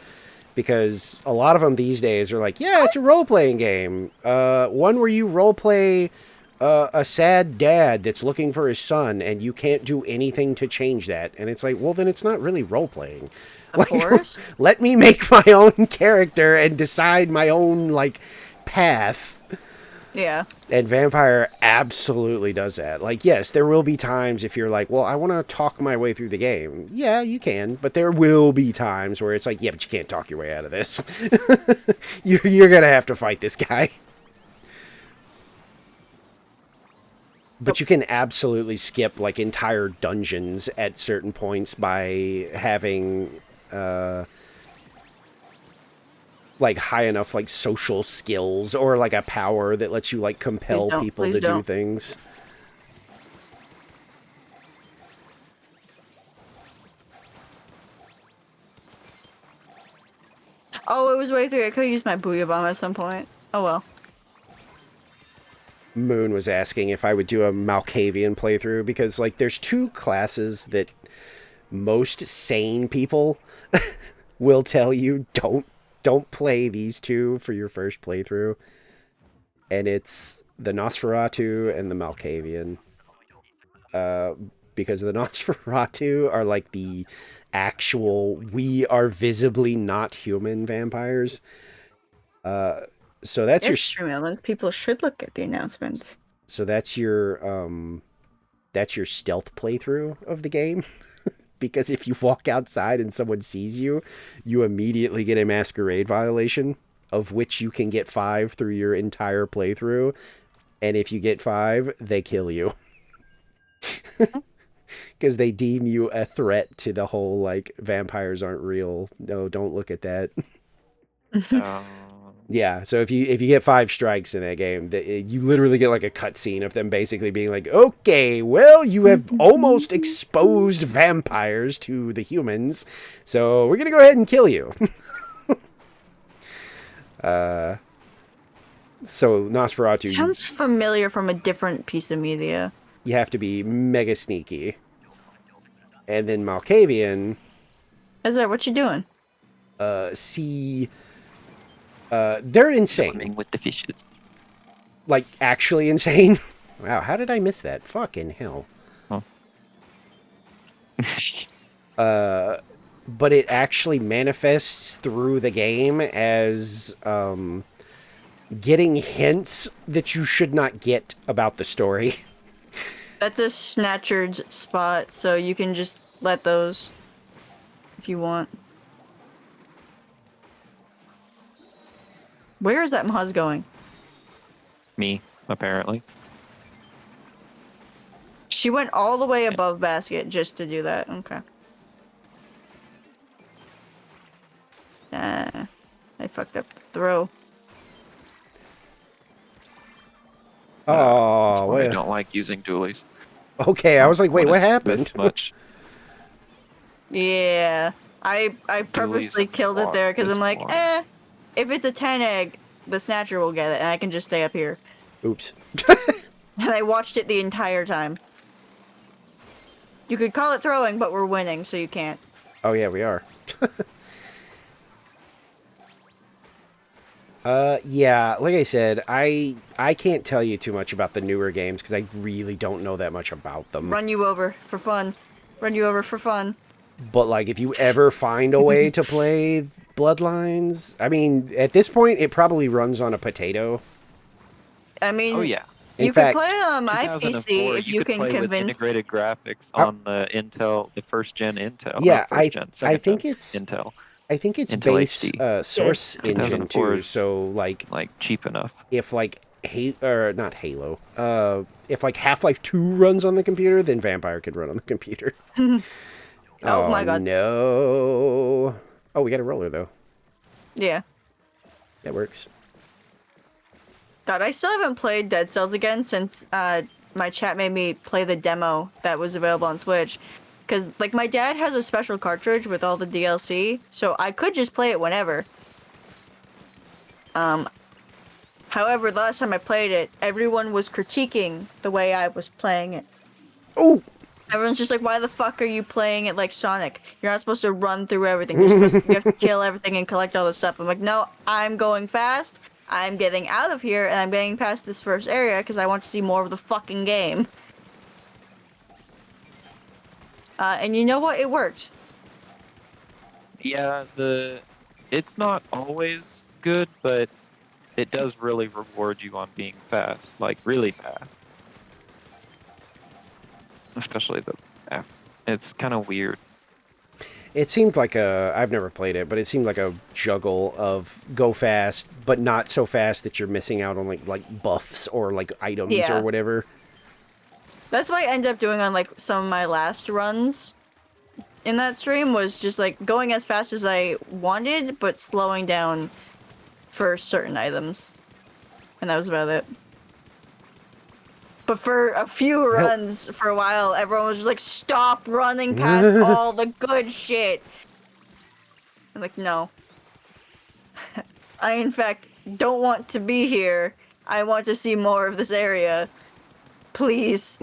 Because a lot of them these days are like, yeah, it's a role-playing game. One where you role-play a sad dad that's looking for his son and you can't do anything to change that. And it's like, well, then it's not really role-playing. Of course. Let me make my own character and decide my own, like, path. Yeah. And Vampire absolutely does that. Like, yes, there will be times if you're like, well, I want to talk my way through the game. Yeah, you can. But there will be times where it's like, yeah, but you can't talk your way out of this. You're going to have to fight this guy. But you can absolutely skip, like, entire dungeons at certain points by having, like, high enough, like, social skills or, like, a power that lets you, like, Please compel don't. people Please to do don't. things. Oh, it was way through. I could have used my Booyah Bomb at some point. Oh well. Moon was asking if I would do a Malkavian playthrough because, like, there's two classes that most sane people will tell you don't play these two for your first playthrough, and it's the Nosferatu and the Malkavian. Because the Nosferatu are like the actual we are visibly not human vampires. So that's Yes, stream elements. People should look at the announcements. so that's your stealth playthrough of the game. Because if you walk outside and someone sees you, you immediately get a masquerade violation, of which you can get 5 through your entire playthrough. And if you get 5, they kill you. Because they deem you a threat to the whole, like, vampires aren't real. No, don't look at that. Yeah, so if you get 5 strikes in that game, you literally get like a cutscene of them basically being like, okay, well, you have almost exposed vampires to the humans, so we're gonna go ahead and kill you. So Nosferatu, Sounds familiar from a different piece of media. you have to be mega sneaky. And then Malkavian, Ezra, what you doing? see, they're insane. Swimming with the fishes. Like, actually insane. Wow, how did I miss that? Fucking hell. But it actually manifests through the game as getting hints that you should not get about the story. That's a snatchered spot, so you can just let those if you want. Where is that Maz going? Me, apparently. She went all the way above basket just to do that. Okay. I fucked up the throw. Oh, That's why I wait. don't like using dualies. Okay, I was like, wait, what This happened? much. Yeah. I purposely Dualies killed it there because this I'm like, far. if it's a 10 egg, the snatcher will get it, and I can just stay up here. Oops. And I watched it the entire time. You could call it throwing, but we're winning, so you can't. Oh, yeah, we are. Yeah, like I said, I can't tell you too much about the newer games because I really don't know that much about them. Run you over for fun. Run you over for fun. But, like, if you ever find a way to play Bloodlines, I mean, at this point, it probably runs on a potato. I mean, Oh yeah. In you fact, can play on my 2004, PC if you could can play with convince. integrated graphics on the Intel, the first gen Intel. Yeah, not first gen, I second think gen it's Intel. I think it's Intel base HD. source Yes. engine 2004 too. is, So like cheap enough. if like or not Halo, if like Half-Life 2 runs on the computer, then Vampire could run on the computer. Oh my god. No. Oh, we got a roller though. Yeah. That works. God, I still haven't played Dead Cells again since my chat made me play the demo that was available on Switch. Because, like, my dad has a special cartridge with all the DLC, so I could just play it whenever. However, the last time I played it, everyone was critiquing the way I was playing it. Oh, Everyone's just like, why the fuck are you playing it like Sonic? You're not supposed to run through everything. You have to kill everything and collect all this stuff. I'm like, no, I'm going fast. I'm getting out of here, and I'm getting past this first area because I want to see more of the fucking game. And you know what? It worked. Yeah, it's not always good, but it does really reward you on being fast, like really fast. Especially the F. It's kind of weird. It seemed like I've never played it, but it seemed like a juggle of go fast, but not so fast that you're missing out on like buffs or like items Yeah. or whatever. That's what I ended up doing on like some of my last runs in that stream, was just like going as fast as I wanted, but slowing down for certain items. And that was about it. But for a few runs, for a while, everyone was just like, stop running past all the good shit. I'm like, no. I, in fact, don't want to be here. I want to see more of this area. Please.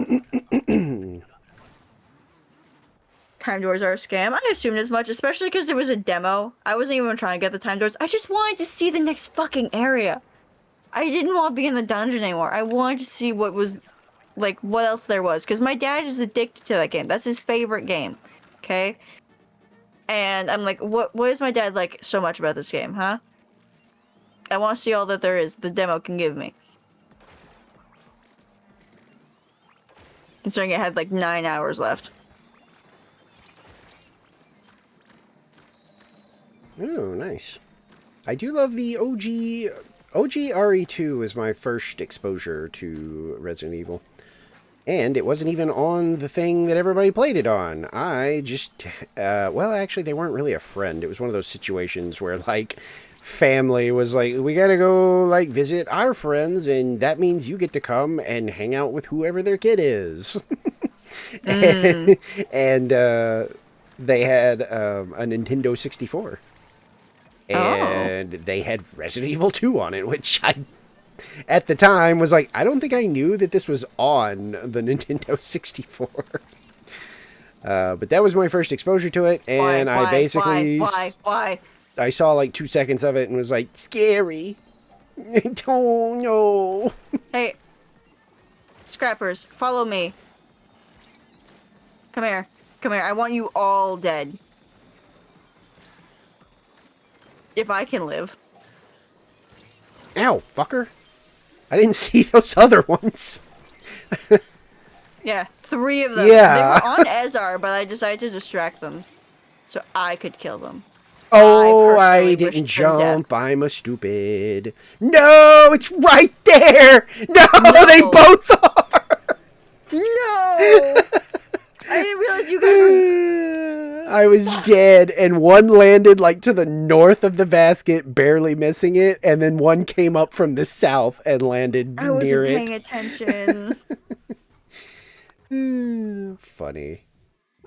Time doors are a scam. I assumed as much, especially because it was a demo. I wasn't even trying to get the time doors. I just wanted to see the next fucking area. I didn't want to be in the dungeon anymore. I wanted to see what was, like, what else there was. Because my dad is addicted to that game. That's his favorite game. Okay? And I'm like, what is my dad like so much about this game, huh? I want to see all that there is the demo can give me. Considering it had like 9 hours left. Oh, nice. I do love the OG RE2 is my first exposure to Resident Evil. And it wasn't even on the thing that everybody played it on. I just, well, actually, they weren't really a friend. It was one of those situations where, like, family was like, we gotta go, like, visit our friends, and that means you get to come and hang out with whoever their kid is. And they had a Nintendo 64. And they had Resident Evil 2 on it, which I, at the time, was like, I don't think I knew that this was on the Nintendo 64. But that was my first exposure to it, and I basically... Why? I saw like 2 seconds of it and was like, scary. I don't know. Hey, scrappers, follow me. Come here. Come here. I want you all dead. If I can live. Ow, fucker. I didn't see those other ones. Yeah, 3 of them. Yeah. They were on Ezar, but I decided to distract them. So I could kill them. Oh, I personally didn't wished them death. jump. I'm a stupid. No, it's right there. No, they both are. No! I didn't realize you guys were... I was dead, and one landed like to the north of the basket, barely missing it, and then one came up from the south and landed I wasn't near paying it. attention. Funny.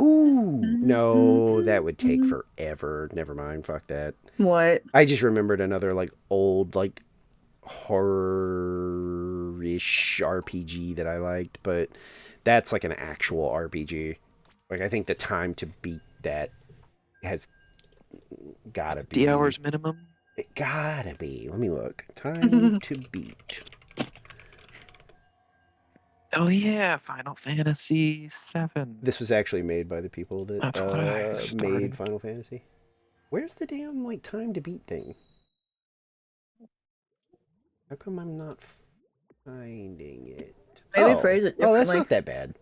Ooh, no, that would take forever. Never mind, fuck that. What? I just remembered another like old like horror-ish RPG that I liked, but that's like an actual RPG. Like I think the time to beat that has gotta be 50 hours minimum? It gotta be. Let me look. Time to beat. Oh yeah, Final Fantasy VII. This was actually made by the people that That's what I made started. Final Fantasy. Where's the damn like time to beat thing? How come I'm not finding it? Maybe phrase it Oh, that's differently. not that bad.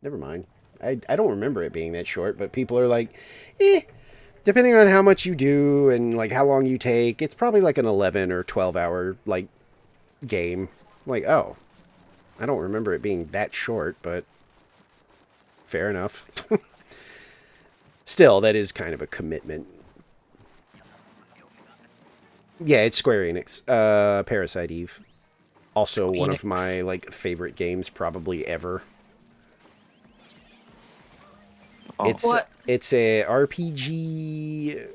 Never mind. I don't remember it being that short, but people are like, eh, depending on how much you do and like how long you take, it's probably like an 11 or 12 hour like game. Like, oh, I don't remember it being that short, but fair enough. Still, that is kind of a commitment. Yeah, it's Square Enix. Parasite Eve. Also one of my like favorite games probably ever. Oh. It's a RPG.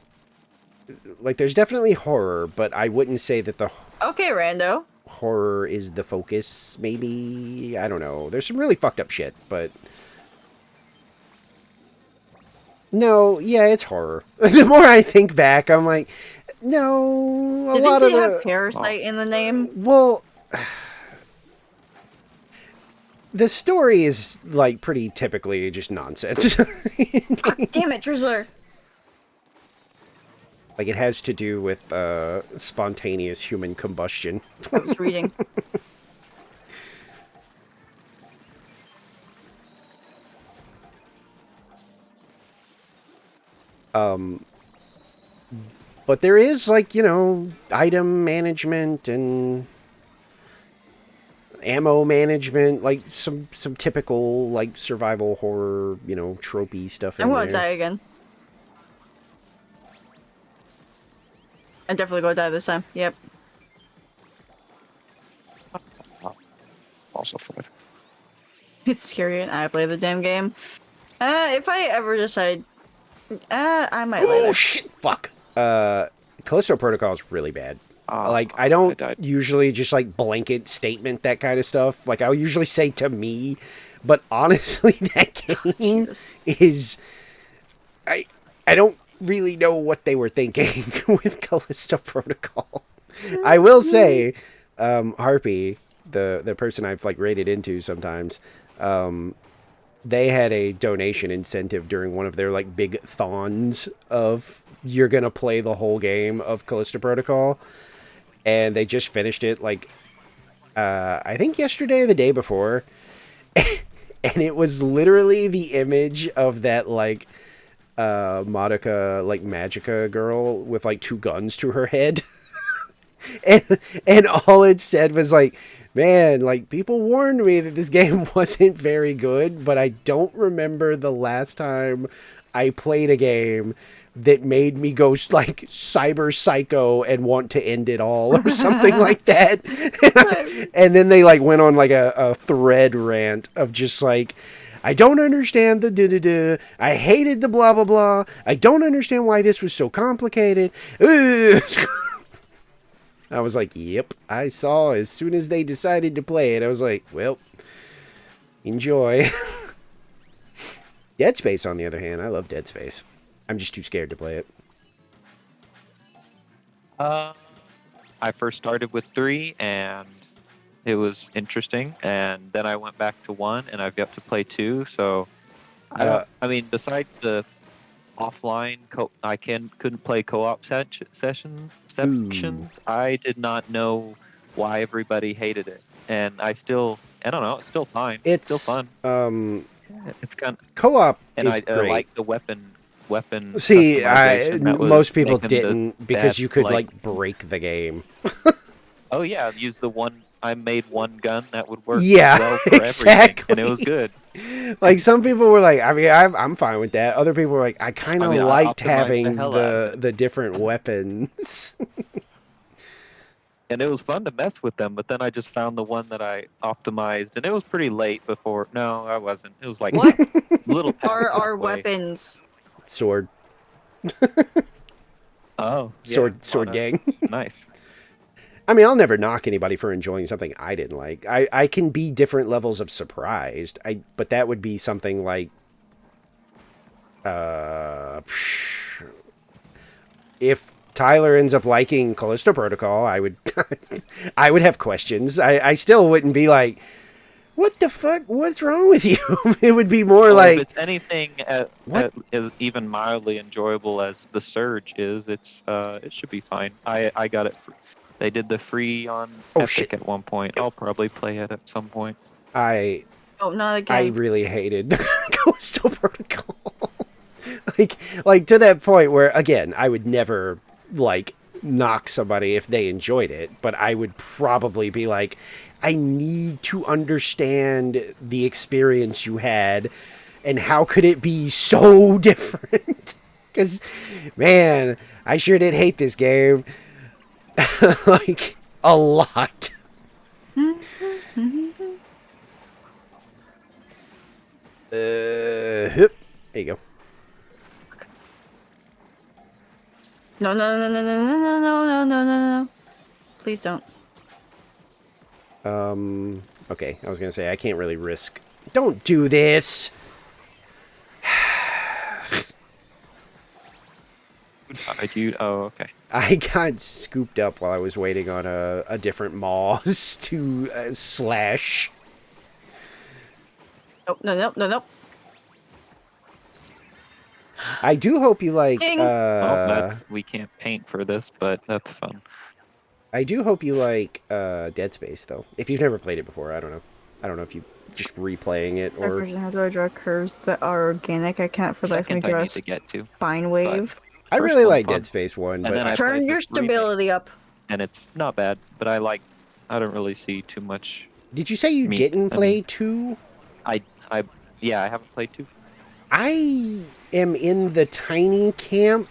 Like there's definitely horror, but I wouldn't say that the Okay, Rando. horror is the focus. Maybe, I don't know. There's some really fucked up shit, but no, yeah, it's horror. The more I think back, I'm like, no, a Do you lot think of they the have Parasite in the name? well, the story is like pretty typically just nonsense. Damn it, Drizzler. Like, it has to do with spontaneous human combustion. I was reading. But there is, like, you know, item management and ammo management, like some typical, like, survival horror, you know, tropey stuff I'm in gonna there. die again. I'm definitely gonna die this time. Yep. Also fun. It's scary and I play the damn game. If I ever decide, I might Oh later. shit! Fuck. Callisto Protocol is really bad. Like, I I don't died. usually just like blanket statement that kind of stuff. Like, I'll usually say to me, but honestly, that game Jesus. is I don't really know what they were thinking with Callisto Protocol. I will say, Harpy, the person I've like raided into sometimes, they had a donation incentive during one of their like big thons of you're gonna play the whole game of Callisto Protocol, and they just finished it like I think yesterday or the day before, and it was literally the image of that like Madoka like Magica girl with like two guns to her head. and all it said was like, man, like people warned me that this game wasn't very good, but I don't remember the last time I played a game that made me go like cyber psycho and want to end it all or something like that. And then they like went on like a thread rant of just like, I don't understand the da-da-da. I hated the blah blah blah. I don't understand why this was so complicated. Ugh. I was like, yep, I saw as soon as they decided to play it. I was like, well, enjoy. Dead Space, on the other hand, I love Dead Space. I'm just too scared to play it. I first started with 3 and it was interesting, and then I went back to 1 and I've got to play 2. So I mean, besides the offline I couldn't play co-op sections. I did not know why everybody hated it, and I don't know, it's still fine. It's still fun. It's kind of, Co-op and is I great. like the weapon See, customization. That was most people making the didn't because bad, you could like break the game. oh yeah, use the one. I made one gun that would work Yeah, well for everything, and it was good. Like some people were like, I mean, I'm fine with that. Other people were like, I kind of I mean, I liked optimized the having hell out of it. the different weapons. And it was fun to mess with them, but then I just found the one that I optimized, and it was pretty late before. No, I wasn't. It was like What little past are our halfway. weapons? Sword, Oh, sword yeah, gang. Nice. I mean, I'll never knock anybody for enjoying something I didn't like. I can be different levels of surprised. But that would be something like, if Tyler ends up liking Callisto Protocol, I would, I would have questions. I still wouldn't be like, what the fuck? What's wrong with you? It would be more Well, like, if it's anything as even mildly enjoyable as the Surge is, it should be fine. I got it. They did the free on Oh, Epic shit. at one point. I'll probably play it at some point. I Oh, not again. I really hated Callisto Protocol. like to that point where, again, I would never like knock somebody if they enjoyed it, but I would probably be like, I need to understand the experience you had and how could it be so different? Because, man, I sure did hate this game. Like, a lot. There you go. No, no, no, no, no, no, no, no, no, no, no, no. Please don't. Okay, I was gonna say I can't really risk. Don't do this. Oh, okay. I got scooped up while I was waiting on a different Moz to slash. Nope, no, no, no, no. I do hope you like. Ding. We can't paint for this, but that's fun. I do hope you like Dead Space though. If you've never played it before, I don't know. I don't know if you just replaying it Third or. person, how do I draw curves that are organic? I can't for the life of me Second, I draw a need to get to. spine But wave. I first really one's like fun. Dead Space 1, And but then I Turn played your the remake, stability up. and it's not bad. But I don't really see too much. did you say you meat. didn't I play mean- 2? Yeah, I haven't played 2. I am in the tiny camp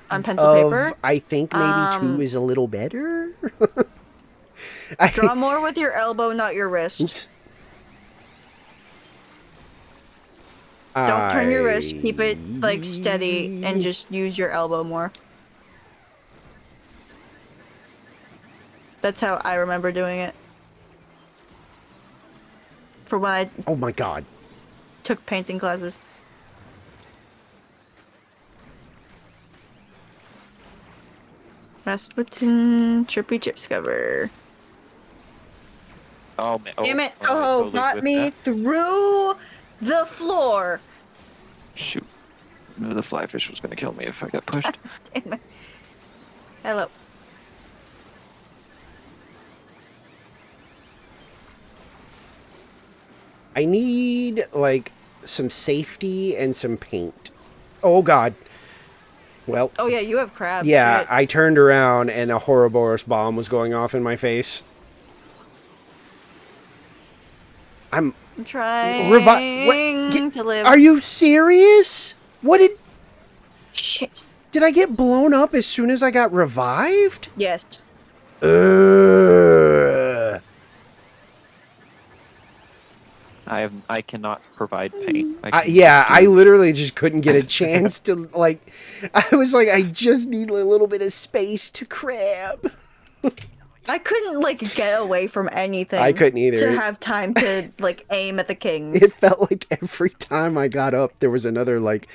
On pencil of paper. I think maybe 2 is a little better. Draw more with your elbow, not your wrist. Oops. Don't turn your wrist. Keep it like steady and just use your elbow more. That's how I remember doing it. For when I Oh my god. took painting classes. Rasputin Trippy Chips cover. Oh man! Damn it! I Oh, totally got whiffed me that. through the floor. Shoot! I knew the fly fish was gonna kill me if I got pushed. Damn it. Hello. I need like some safety and some paint. Oh god. Well, Oh yeah, you have crabs. yeah, Shit. I turned around and a Ouroboros bomb was going off in my face. I'm I'm trying What? to live. Are you serious? What Shit. did I get blown up as soon as I got revived? Yes. Ugh. I cannot provide paint. I literally just couldn't get a chance to like. I was like, I just need a little bit of space to crab. I couldn't like get away from anything. I couldn't either. To have time to like aim at the kings. It felt like every time I got up, there was another like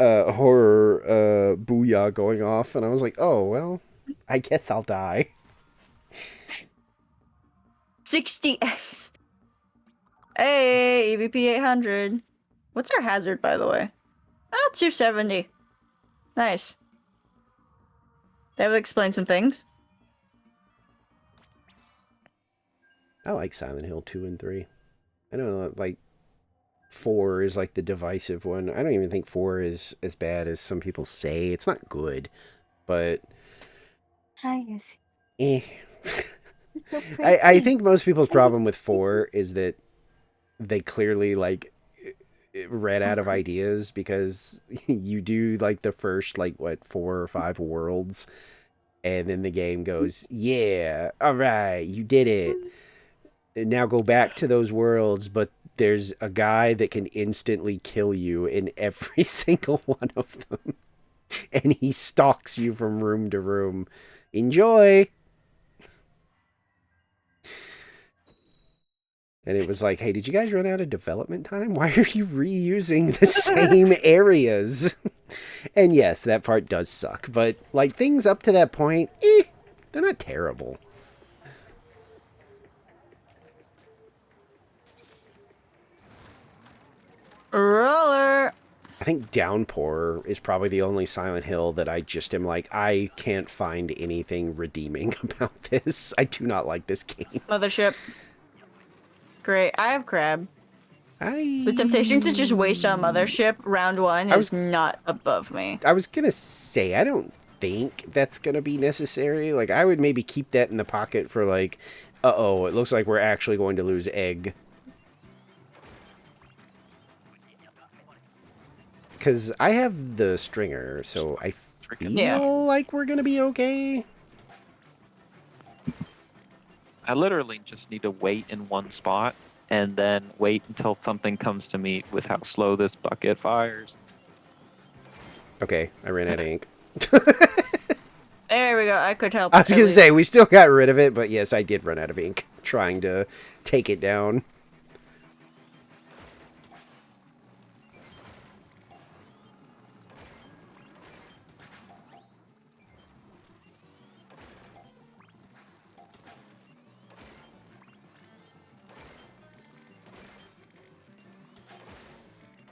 horror booyah going off, and I was like, oh well, I guess I'll die. 60x. Hey, EVP 800. What's our hazard, by the way? Ah, 270. Nice. That would explain some things. I like Silent Hill 2 and 3. I don't know, like 4 is like the divisive one. I don't even think 4 is as bad as some people say. It's not good, but Hi, yes. eh. I think most people's problem with 4 is that they clearly like ran out of ideas because you do like the first like what 4 or 5 worlds, and then the game goes, yeah, all right, you did it. And now go back to those worlds, but there's a guy that can instantly kill you in every single one of them, and he stalks you from room to room. Enjoy. And it was like, hey, did you guys run out of development time? Why are you reusing the same areas? And yes, that part does suck. But, like, things up to that point, they're not terrible. Roller. I think Downpour is probably the only Silent Hill that I just am like, I can't find anything redeeming about this. I do not like this game. Mothership. Great. I have crab. The temptation to just waste on Mothership round 1 is not above me. I was going to say, I don't think that's going to be necessary. Like, I would maybe keep that in the pocket for, like, uh-oh, it looks like we're actually going to lose egg. Because I have the stringer, so I feel like we're going to be okay. I literally just need to wait in one spot and then wait until something comes to me with how slow this bucket fires. Okay, I ran out of ink. There we go. I could help. I was going to say, we still got rid of it, but yes, I did run out of ink trying to take it down.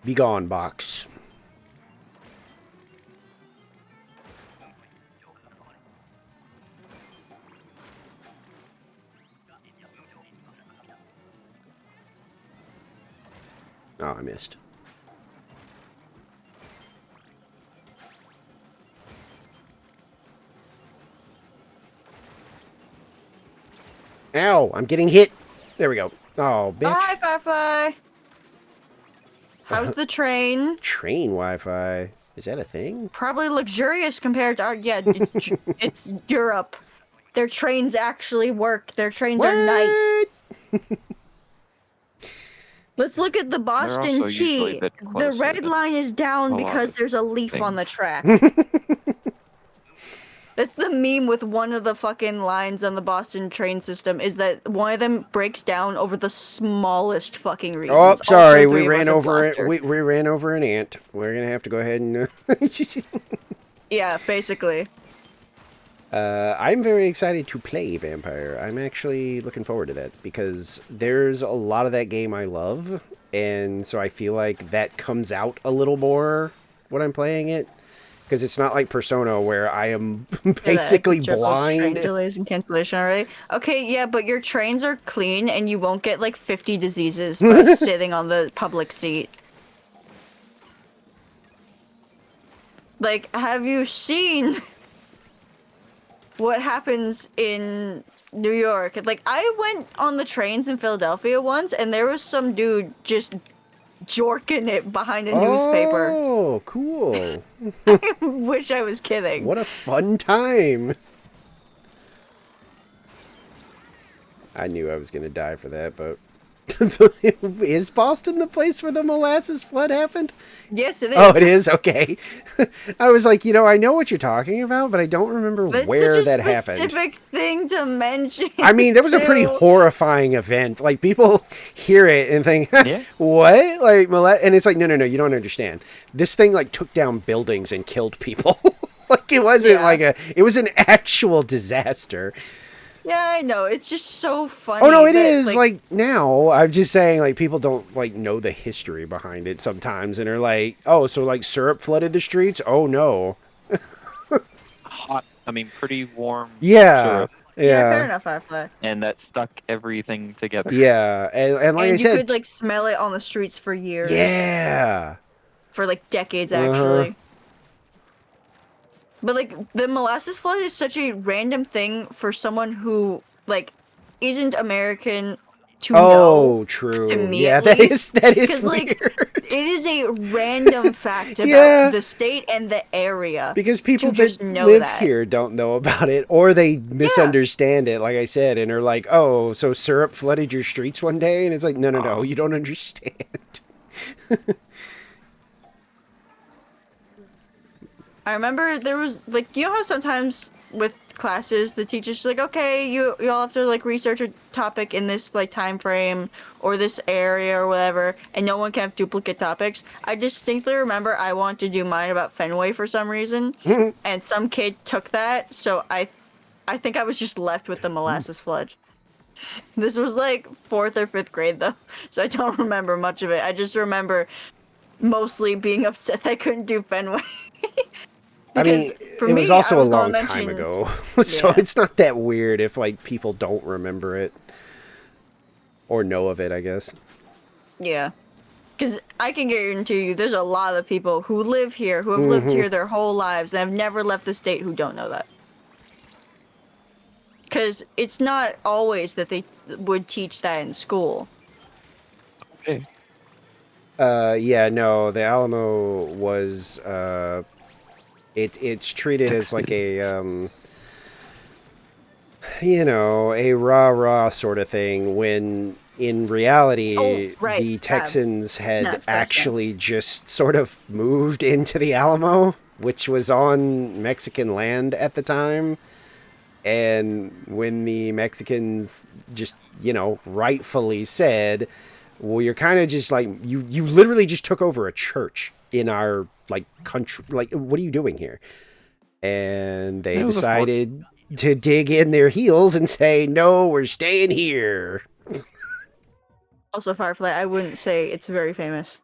Be gone, box. Oh, I missed. Ow, I'm getting hit. There we go. Oh, bitch. Hi, Firefly. How's the train? Train Wi-Fi. Is that a thing? Probably luxurious compared to our. Yeah, it's Europe. Their trains actually work. Their trains are nice. Let's look at the They're Boston also usually a T. bit The closer red than line is down a lot because of there's a leaf on the things. track. That's the meme with one of the fucking lines on the Boston train system is that one of them breaks down over the smallest fucking reasons. Oh, sorry, All we three of us ran are over it. flustered. We ran over an ant. We're gonna have to go ahead and. Yeah, basically. I'm very excited to play Vampire. I'm actually looking forward to that because there's a lot of that game I love, and so I feel like that comes out a little more when I'm playing it. Because it's not like Persona where I am basically Train blind. delays and cancellation already. Okay, yeah, but your trains are clean and you won't get like 50 diseases by sitting on the public seat. Like, have you seen what happens in New York? Like, I went on the trains in Philadelphia once and there was some dude just jorking it behind a newspaper. Oh, cool. I wish I was kidding. What a fun time. I knew I was going to die for that, but... Is Boston the place where the molasses flood happened? Yes, it is. Oh, it is? Okay. I was like, I know what you're talking about, but I don't remember That's where such a that happened. specific thing to mention. I mean, that was a pretty too. horrifying event. Like, people hear it and think, Yeah. what? Like, and it's like, no, you don't understand. This thing, like, took down buildings and killed people. Like, it wasn't it was an actual disaster. Yeah, I know. It's just so funny. Oh, no, it is. Like, now, I'm just saying, like, people don't, like, know the history behind it sometimes. And are like, oh, so, like, syrup flooded the streets? Oh, no. Hot. I mean, pretty warm. Yeah. Syrup, Yeah, fair enough, Firefly. and that stuck everything together. Yeah. And like And I you said... could, like, smell it on the streets for years. Yeah. For, like, decades, Uh-huh. actually. But, like, the molasses flood is such a random thing for someone who, like, isn't American to know. Oh, true. To me, yeah, at that least. is Because, weird. like, it is a random fact about Yeah. the state and the area. Because people to just that know live that. here don't know about it, or they misunderstand it, like I said, and are like, oh, so syrup flooded your streets one day? And it's like, no, you don't understand. I remember there was, like, you know how sometimes with classes the teacher's like, okay, you all have to, like, research a topic in this, like, time frame or this area or whatever, and no one can have duplicate topics. I distinctly remember I wanted to do mine about Fenway for some reason, and some kid took that, so I think I was just left with the molasses flood. This was like 4th or 5th grade though, so I don't remember much of it. I just remember mostly being upset that I couldn't do Fenway. I mean, for it was me, also I was a gonna long time mention- ago, so Yeah. it's not that weird if, like, people don't remember it. Or know of it, I guess. Yeah. Because I can guarantee you there's a lot of people who live here, who have lived here their whole lives, and have never left the state who don't know that. Because it's not always that they would teach that in school. Okay. Yeah, no, the Alamo was, it's treated as like a, a rah-rah sort of thing, when in reality, right. the Texans had that's actually just sort of moved into the Alamo, which was on Mexican land at the time. And when the Mexicans just, rightfully said, well, you're kind of just like, you literally just took over a church in our, like, country. Like, what are you doing here? And they decided to dig in their heels and say, no, we're staying here. Also, Firefly, I wouldn't say it's very famous.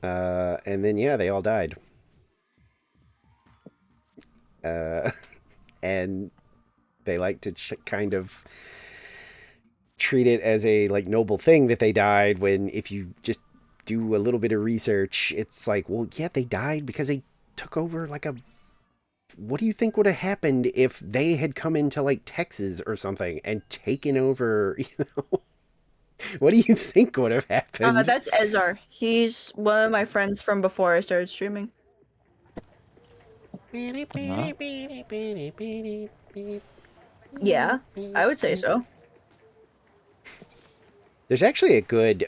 And then, yeah, they all died. And they like to kind of treat it as a like noble thing that they died, when if you just do a little bit of research, it's like, well, yeah, they died because they took over like a... What do you think would have happened if they had come into like Texas or something and taken over, you know? What do you think would have happened? That's Ezar. He's one of my friends from before I started streaming. Yeah, I would say so. There's actually a good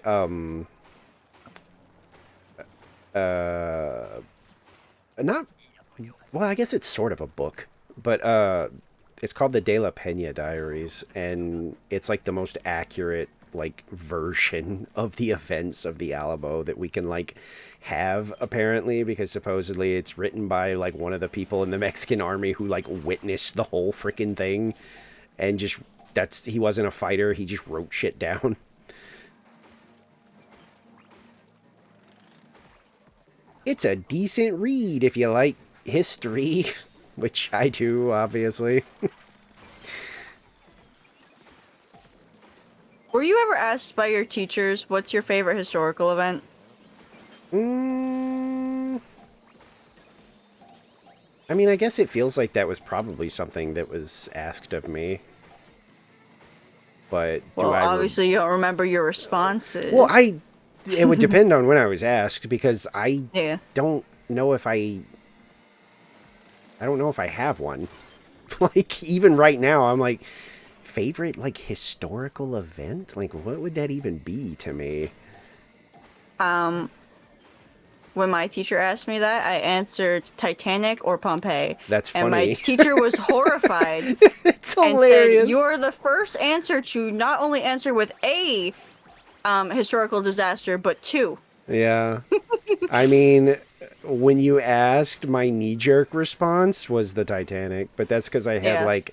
not, well, I guess it's sort of a book, but it's called the De La Pena Diaries, and it's like the most accurate like version of the events of the Alamo that we can like have, apparently, because supposedly it's written by like one of the people in the Mexican army who like witnessed the whole freaking thing, and just he wasn't a fighter, he just wrote shit down. It's a decent read if you like history, which I do, obviously. Were you ever asked by your teachers what's your favorite historical event? I mean, I guess it feels like that was probably something that was asked of me. But Well, obviously you don't remember your responses. Well, it would depend on when I was asked, because I don't know if I don't know if I have one. Like, even right now, I'm like, favorite, like, historical event? Like, what would that even be to me? When my teacher asked me that, I answered Titanic or Pompeii. That's funny. And my teacher was horrified. It's and hilarious. said, "You're the first answer to not only answer with a historical disaster, but two." Yeah. I mean, when you asked, my knee-jerk response was the Titanic, but that's because I had, like,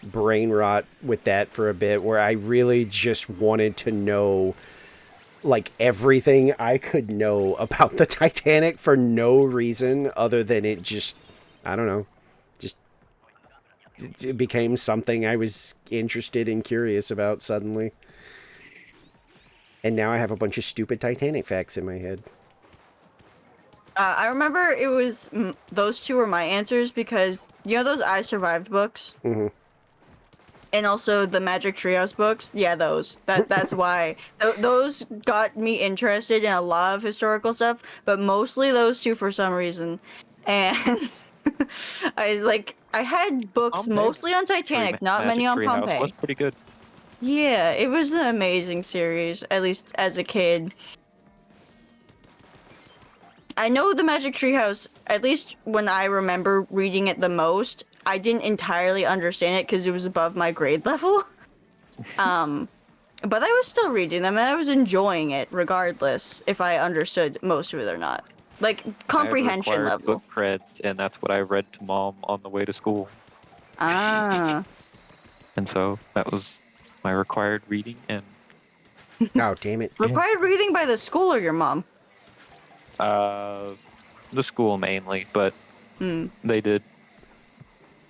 brain rot with that for a bit, where I really just wanted to know, like, everything I could know about the Titanic for no reason other than it just, I don't know, just it became something I was interested and curious about suddenly. And now I have a bunch of stupid Titanic facts in my head. I remember it was those two were my answers because you know those I Survived books, and also the Magic Treehouse books. Yeah, those. That's why those got me interested in a lot of historical stuff, but mostly those two for some reason. And I had books mostly on Titanic, not many on Pompeii. Was pretty good. Yeah, it was an amazing series, at least as a kid. I know the Magic Treehouse, at least when I remember reading it the most, I didn't entirely understand it because it was above my grade level. But I was still reading them and I was enjoying it regardless if I understood most of it or not. Like, comprehension level. Book creds, and that's what I read to Mom on the way to school. Ah. And so that was my required reading, and... Oh, damn it. Required reading by the school or your mom? The school mainly, but they did.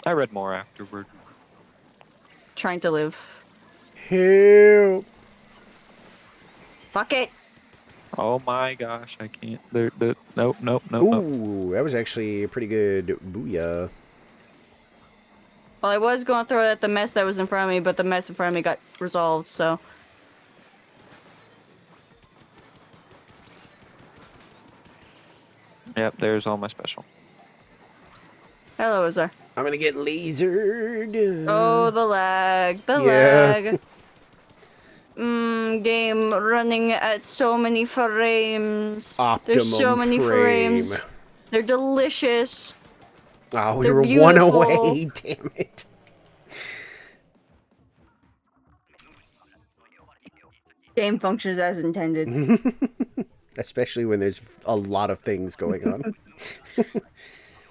I read more afterward. Trying to live. Help. Fuck it. Oh my gosh, I can't. Nope. Ooh, that was actually a pretty good booyah. Well, I was going to throw it at the mess that was in front of me, but the mess in front of me got resolved, so... Yep, there's all my special. Hello, Izar. I'm gonna get lasered. Oh, the lag. The lag. Game running at so many frames. Optimum There's so many frame. frames. They're delicious. Oh, we They're were beautiful. one away. Damn it. Game functions as intended. Especially when there's a lot of things going on.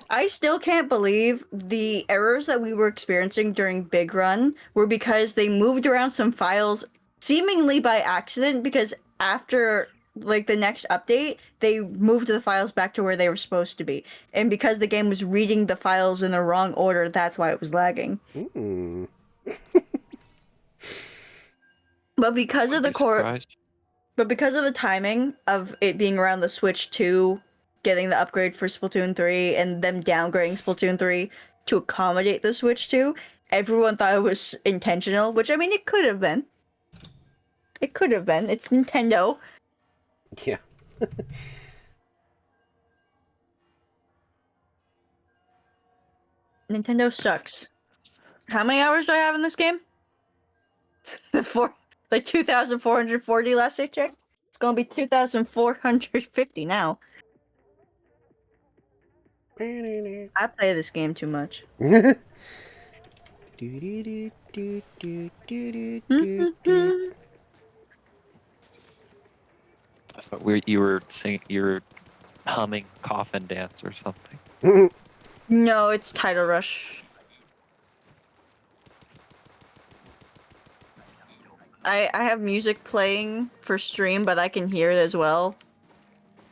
I still can't believe the errors that we were experiencing during Big Run were because they moved around some files seemingly by accident, because after like the next update, they moved the files back to where they were supposed to be. And because the game was reading the files in the wrong order, that's why it was lagging. But because of Wouldn't the be core, surprised. but because of the timing of it being around the Switch 2, getting the upgrade for Splatoon 3, and them downgrading Splatoon 3 to accommodate the Switch 2, everyone thought it was intentional, which I mean, it could have been. It could have been. It's Nintendo. Yeah. Nintendo sucks. How many hours do I have in this game? Like 2,440 last I checked. It's gonna be 2,450 now. I play this game too much. I thought you were singing, you were humming Coffin Dance or something. No, it's Title Rush. I have music playing for stream, but I can hear it as well.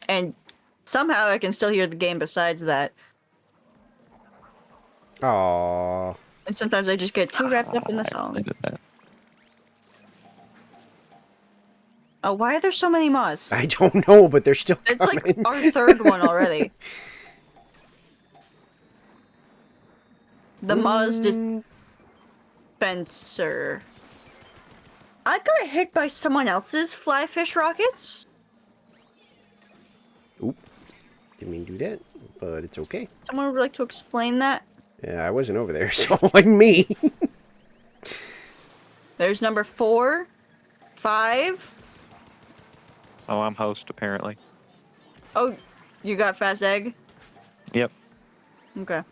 And somehow I can still hear the game besides that. Aww. And sometimes I just get too wrapped up in the I song. played with that. Oh, why are there so many mods? I don't know, but they're still It's coming. like our third one already. The Moz dispenser. I got hit by someone else's fly fish rockets. Oop. Didn't mean to do that, but it's okay. Someone would like to explain that? Yeah, I wasn't over there, so like me. There's number 4, 5. Oh, I'm host apparently. Oh, you got fast egg? Yep. Okay.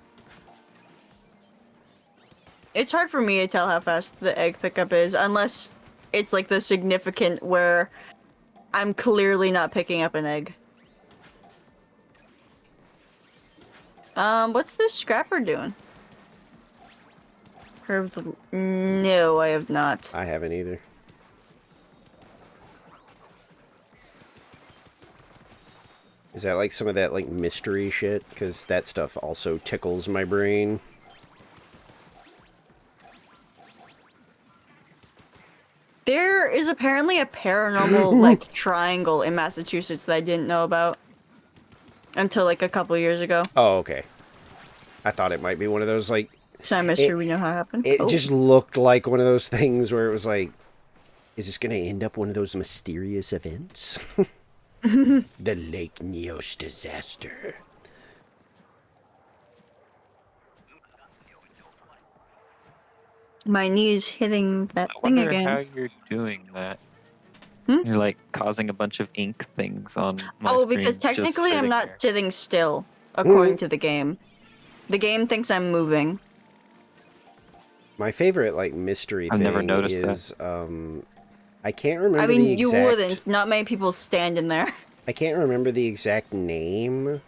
It's hard for me to tell how fast the egg pickup is, unless it's like the significant where I'm clearly not picking up an egg. What's this scrapper doing? No, I have not. I haven't either. Is that like some of that like mystery shit? Because that stuff also tickles my brain. There is apparently a paranormal like triangle in Massachusetts that I didn't know about until like a couple years ago. Oh, okay. I thought it might be one of those like It's not a mystery, we know how it happened. it Oh. just looked like one of those things where it was like, is this gonna end up one of those mysterious events? The Lake Neos disaster. My knee's hitting that I thing wonder again. how you're doing that. Hmm? You're like causing a bunch of ink things on my Oh, screen because just technically I'm sitting not there. sitting still, according to the game. The game thinks I'm moving. My favorite like mystery I've thing never noticed is I can't remember I the mean, exact you wouldn't. Not many people stand in there. I can't remember the exact name,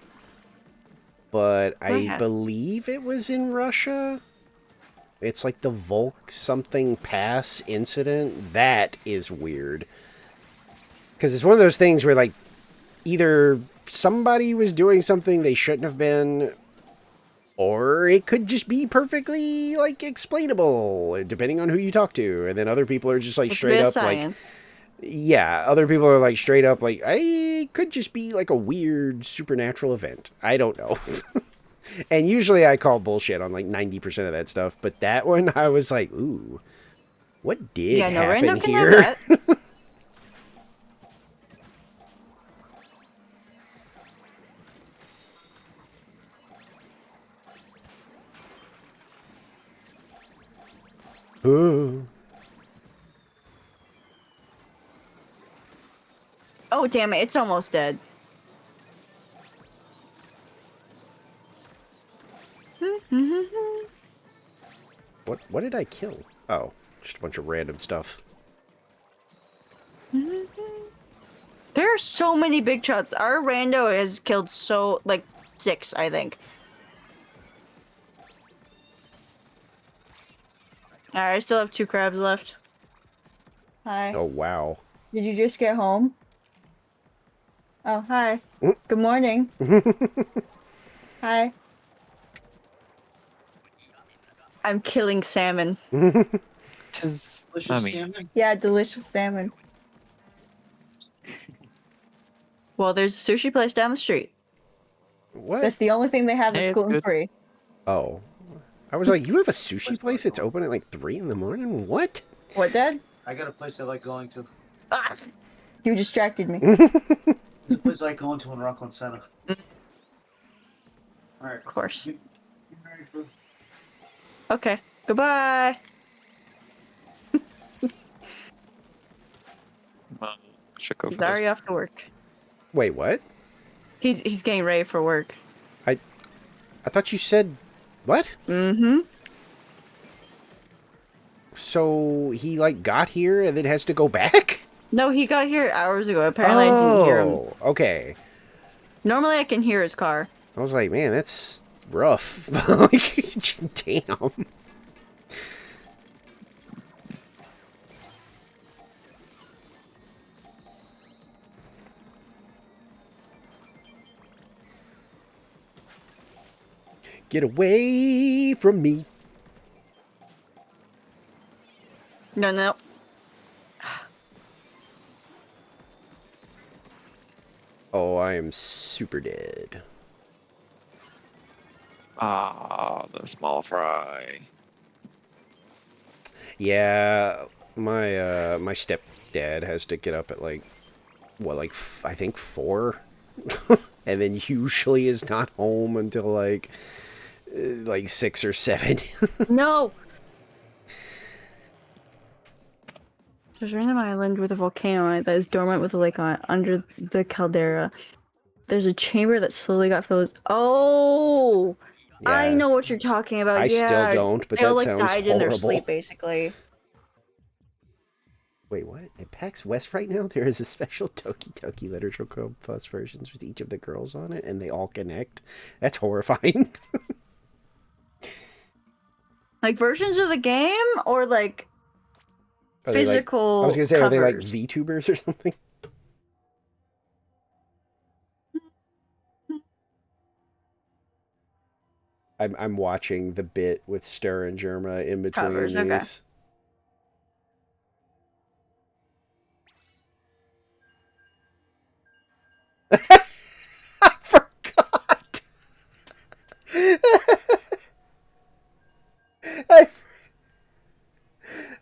but I Yeah. believe it was in Russia. It's like the Volk something pass incident. That is weird. Because it's one of those things where, like, either somebody was doing something they shouldn't have been, or it could just be perfectly, like, explainable, depending on who you talk to. And then other people are just, like, It's a straight bit of up, like, science. yeah, other people are, like, straight up, like, I could just be, like, a weird supernatural event. I don't know. And usually I call bullshit on, like, 90% of that stuff. But that one, I was like, ooh, what did Yeah, no, happen random can here? have that. Ooh. Oh, damn it, it's almost dead. What did I kill? Oh, just a bunch of random stuff. There are so many big shots. Our rando has killed like 6, I think. Alright, I still have 2 crabs left. Hi. Oh, wow. Did you just get home? Oh, hi. Mm. Good morning. Hi. I'm killing salmon. Delicious mean- salmon. Yeah, delicious salmon. Well, there's a sushi place down the street. What? That's the only thing they have Hey, that's it's gluten good. free. Oh. I was like, you have a sushi place that's open at like 3 in the morning? What? What, Dad? I got a place I like going to. Ah, you distracted me. The place I like going to in Rockland Center. All right. Of course. You ready for? Okay. Goodbye. Should go He's for this. already off to work. Wait, what? He's getting ready for work. I thought you said... What? Mm-hmm. So he, like, got here and then has to go back? No, he got here hours ago. Apparently, I didn't hear him. Oh, okay. Normally, I can hear his car. I was like, man, that's rough. Like, damn. Get away from me. No. Oh, I am super dead. Ah, the small fry. Yeah, my stepdad has to get up at like, what, like, I think 4? And then usually is not home until like 6 or 7. No! There's a random island with a volcano on it that is dormant with a lake on it. Under the caldera, there's a chamber that slowly got filled. Oh! I Yeah. know what you're talking about. I yeah, still don't, but they all that like sounds died in their horrible. sleep, basically. Wait, what? At PAX West right now, there is a special Toki Toki Literature Club Plus versions with each of the girls on it, and they all connect. That's horrifying. Like versions of the game, or like Are they, like- physical. I was gonna say, are they like covers? VTubers or something? I'm watching the bit with Stir and Germa in between Covers, these. okay. I forgot. I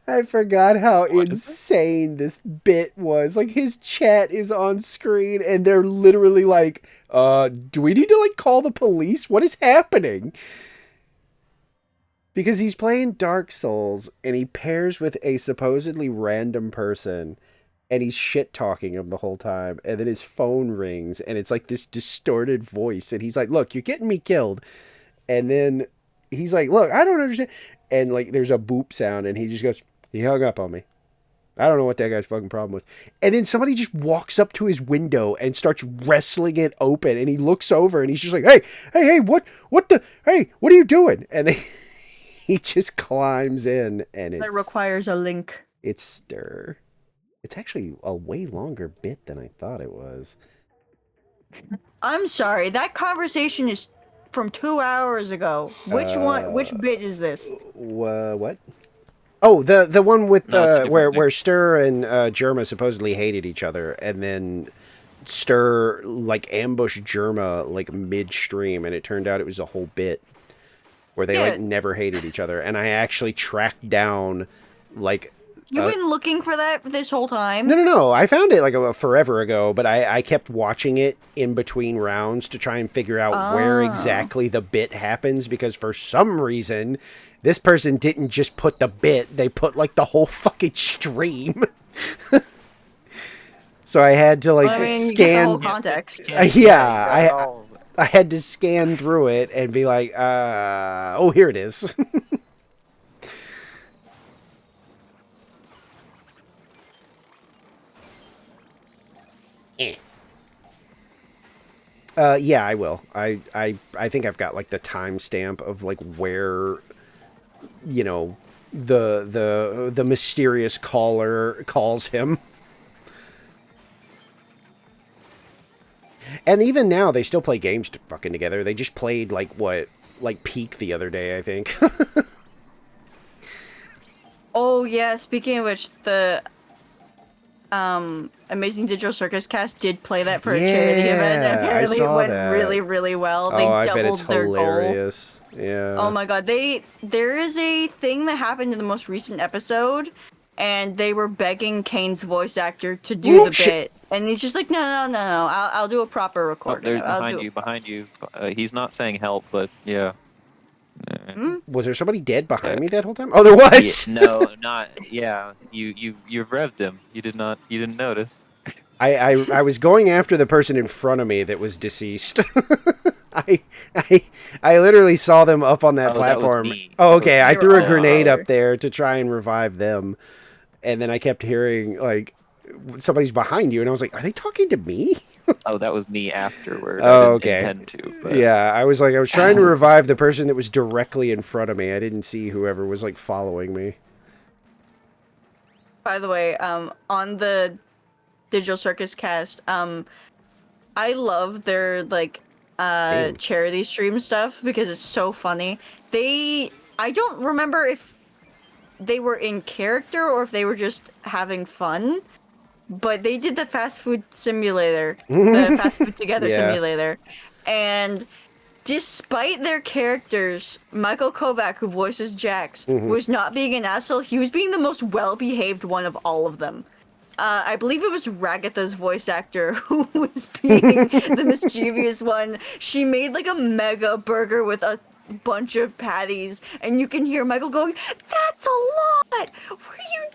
I forgot how What is it? insane this bit was. Like, his chat is on screen and they're literally like, do we need to like call the police? What is happening? Because he's playing Dark Souls and he pairs with a supposedly random person and he's shit talking him the whole time, and then his phone rings and it's like this distorted voice and he's like, look, you're getting me killed. And then he's like, look, I don't understand. And like there's a boop sound and he just goes, he hung up on me. I don't know what that guy's fucking problem was. And then somebody just walks up to his window and starts wrestling it open, and he looks over and he's just like, hey, what are you doing? And then he just climbs in, and That requires a link. it's Stir. It's actually a way longer bit than I thought it was. I'm sorry, that conversation is from 2 hours ago. Which one? Which bit is this? What? Oh, the one with No, it's a different thing. where Stir and Germa supposedly hated each other, and then Stir like ambushed Germa like midstream, and it turned out it was a whole bit where they Yeah. like never hated each other. And I actually tracked down like You've been looking for that this whole time? no. I found it like forever ago, but I kept watching it in between rounds to try and figure out where Ah. exactly the bit happens, because for some reason this person didn't just put the bit, they put like the whole fucking stream. So I had to like I mean, you get the whole scan. context. Yeah, I had to scan through it and be like, oh, here it is. Eh. Yeah, I will. I think I've got like the timestamp of like where, you know, the mysterious caller calls him. And even now, they still play games fucking together. They just played like Peak the other day, I think. Oh yeah, speaking of which, the Amazing Digital Circus cast did play that for a charity event, and Yeah, I apparently it saw went that. really, really well. Oh, They I bet it's doubled their goal. hilarious. Oh Yeah. my god, there is a thing that happened in the most recent episode, and they were begging Kane's voice actor to do the Whoop, shit. bit, and he's just like, no, I'll do a proper Oh, recording. there's I'll behind do. you, behind you. He's not saying help, but yeah. Hmm? Was there somebody dead Yeah. behind me that whole time? Oh, there Yeah, was. no, not yeah. You revved him. You didn't notice. I was going after the person in front of me that was deceased. I, I I literally saw them up on that Oh, that was platform. me. Oh, That was okay. I me. They were threw a all grenade together. up there to try and revive them, and then I kept hearing like somebody's behind you, and I was like, "Are they talking to me?" Oh, that was me afterward. I Oh, didn't okay. intend to, but Yeah, I was trying to revive the person that was directly in front of me. I didn't see whoever was like following me. By the way, on the Digital Circus cast, I love their like Damn. charity stream stuff because it's so funny. I don't remember if they were in character or if they were just having fun, but they did the fast food simulator, the fast food together Yeah. simulator. And despite their characters, Michael Kovac, who voices Jax, was not being an asshole. He was being the most well-behaved one of all of them. I believe it was Ragatha's voice actor who was being the mischievous one. She made like a mega burger with a bunch of patties, and you can hear Michael going, "That's a lot! What are you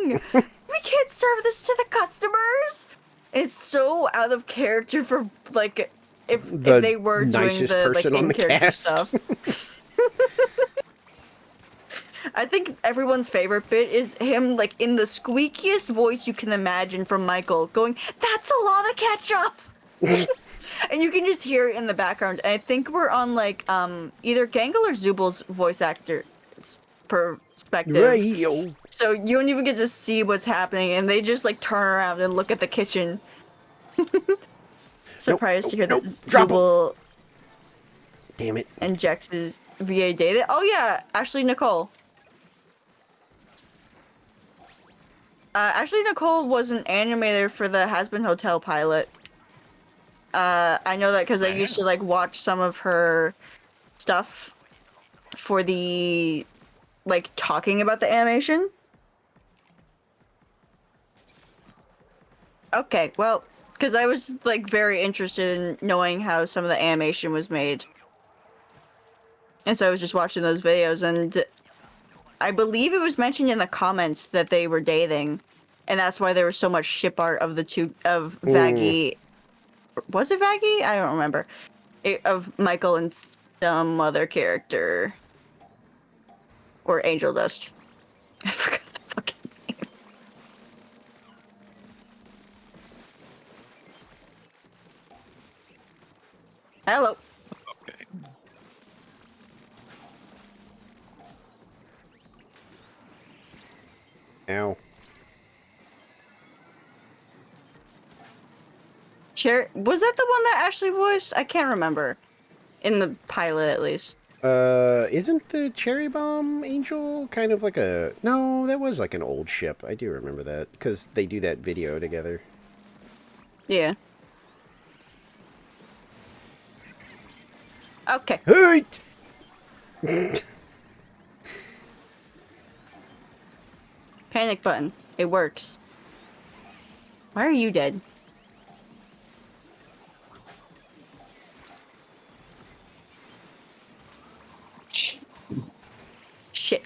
doing? We can't serve this to the customers!" It's so out of character for like if The they were doing nicest the like person on in the character cast. stuff. I think everyone's favorite bit is him, like, in the squeakiest voice you can imagine from Michael, going, "That's a lot of ketchup!" And you can just hear it in the background. And I think we're on, like, either Gangle or Zubal's voice actor perspective. Right. So you don't even get to see what's happening, and they just, like, turn around and look at the kitchen. Surprised to hear nope. that Drop 'em. Zubal Damn it. and Jex's VA day. Oh, yeah, Ashley Nicole. Actually, Nicole was an animator for the Has-Been Hotel pilot. I know that because I used to like watch some of her stuff for the like talking about the animation. Okay, well, because I was like very interested in knowing how some of the animation was made, and so I was just watching those videos, and I believe it was mentioned in the comments that they were dating, and that's why there was so much ship art of the two of Vaggie. Was it Vaggie? I don't remember. Of Michael and some other character, or Angel Dust. I forgot the fucking name. Hello. okay. Ow. Was that the one that Ashley voiced? I can't remember. In the pilot, at least. Isn't the Cherry Bomb Angel kind of like a... No, that was like an old ship. I do remember that, because they do that video together. Yeah. Okay. Hey! Panic button. It works. Why are you dead? Shit.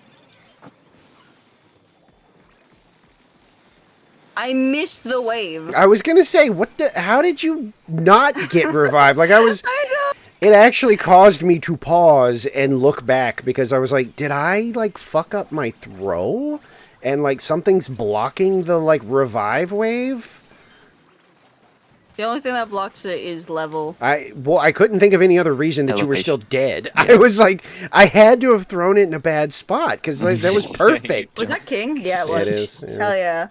I missed the wave. I was gonna say, how did you not get revived? Like, I was... I know. It actually caused me to pause and look back, because I was like, did I, like, fuck up my throw? And, like, something's blocking the, like, revive wave? The only thing that blocks it is level. I couldn't think of any other reason that you were still Elevation. dead. Yeah. I was like, I had to have thrown it in a bad spot, because like, that was perfect. Was that King? Yeah, it was. It is, yeah. Hell yeah.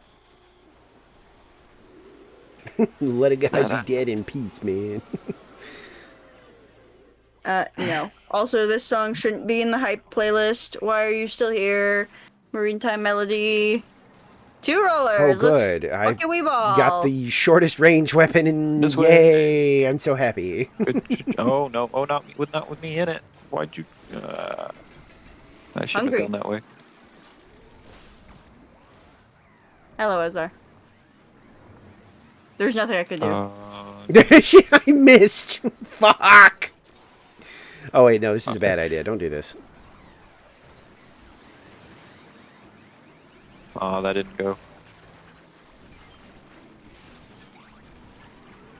Let a guy be dead in peace, man. No. Also, this song shouldn't be in the hype playlist. Why are you still here? Marine Time Melody. 2 Oh, rollers. good. Let's I've fucking weeball. got the shortest range weapon, and This way. yay! I'm so happy. Oh no! Oh, not with me in it. Why'd you? I should have Hungry. gone that way. Hello, Ezra. There's nothing I could do. I missed. Fuck. Oh wait, no, this is a bad idea. Don't do this. Oh, that didn't go.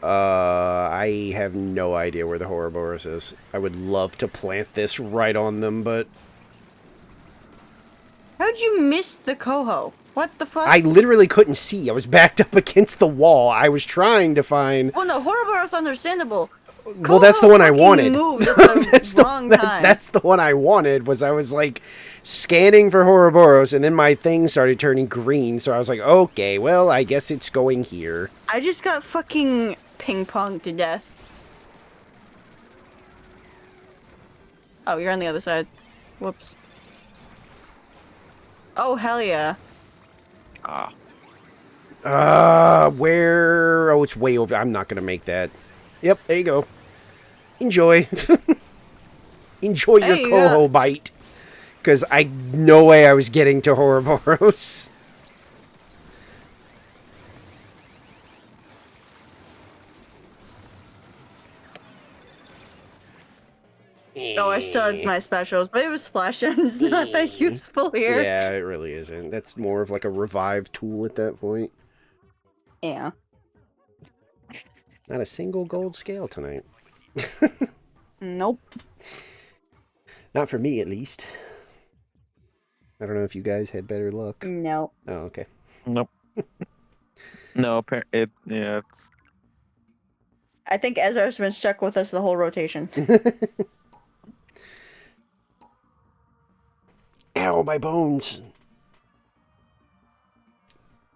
I have no idea where the Ouroboros is. I would love to plant this right on them, but How'd you miss the coho? What the fuck? I literally couldn't see. I was backed up against the wall. I was trying to find... Well, no, Ouroboros understandable. Well, that's the one I wanted. Moved at the that's wrong time. That's the one I wanted. I was like scanning for Ouroboros, and then my thing started turning green. So I was like, okay, well, I guess it's going here. I just got fucking ping-ponged to death. Oh, you're on the other side. Whoops. Oh, hell yeah. Where? Oh, it's way over. I'm not gonna make that. Yep, there you go. Enjoy. Enjoy your Hey, coho bite. Because no way I was getting to Ouroboros. Oh, I still had my specials, but it was splash down. It's not that useful here. Yeah, it really isn't. That's more of like a revive tool at that point. Yeah. Not a single gold scale tonight. Nope. Not for me, at least. I don't know if you guys had better luck. No. Oh, okay. Nope. No, yeah. I think Ezra's been stuck with us the whole rotation. Ow, my bones.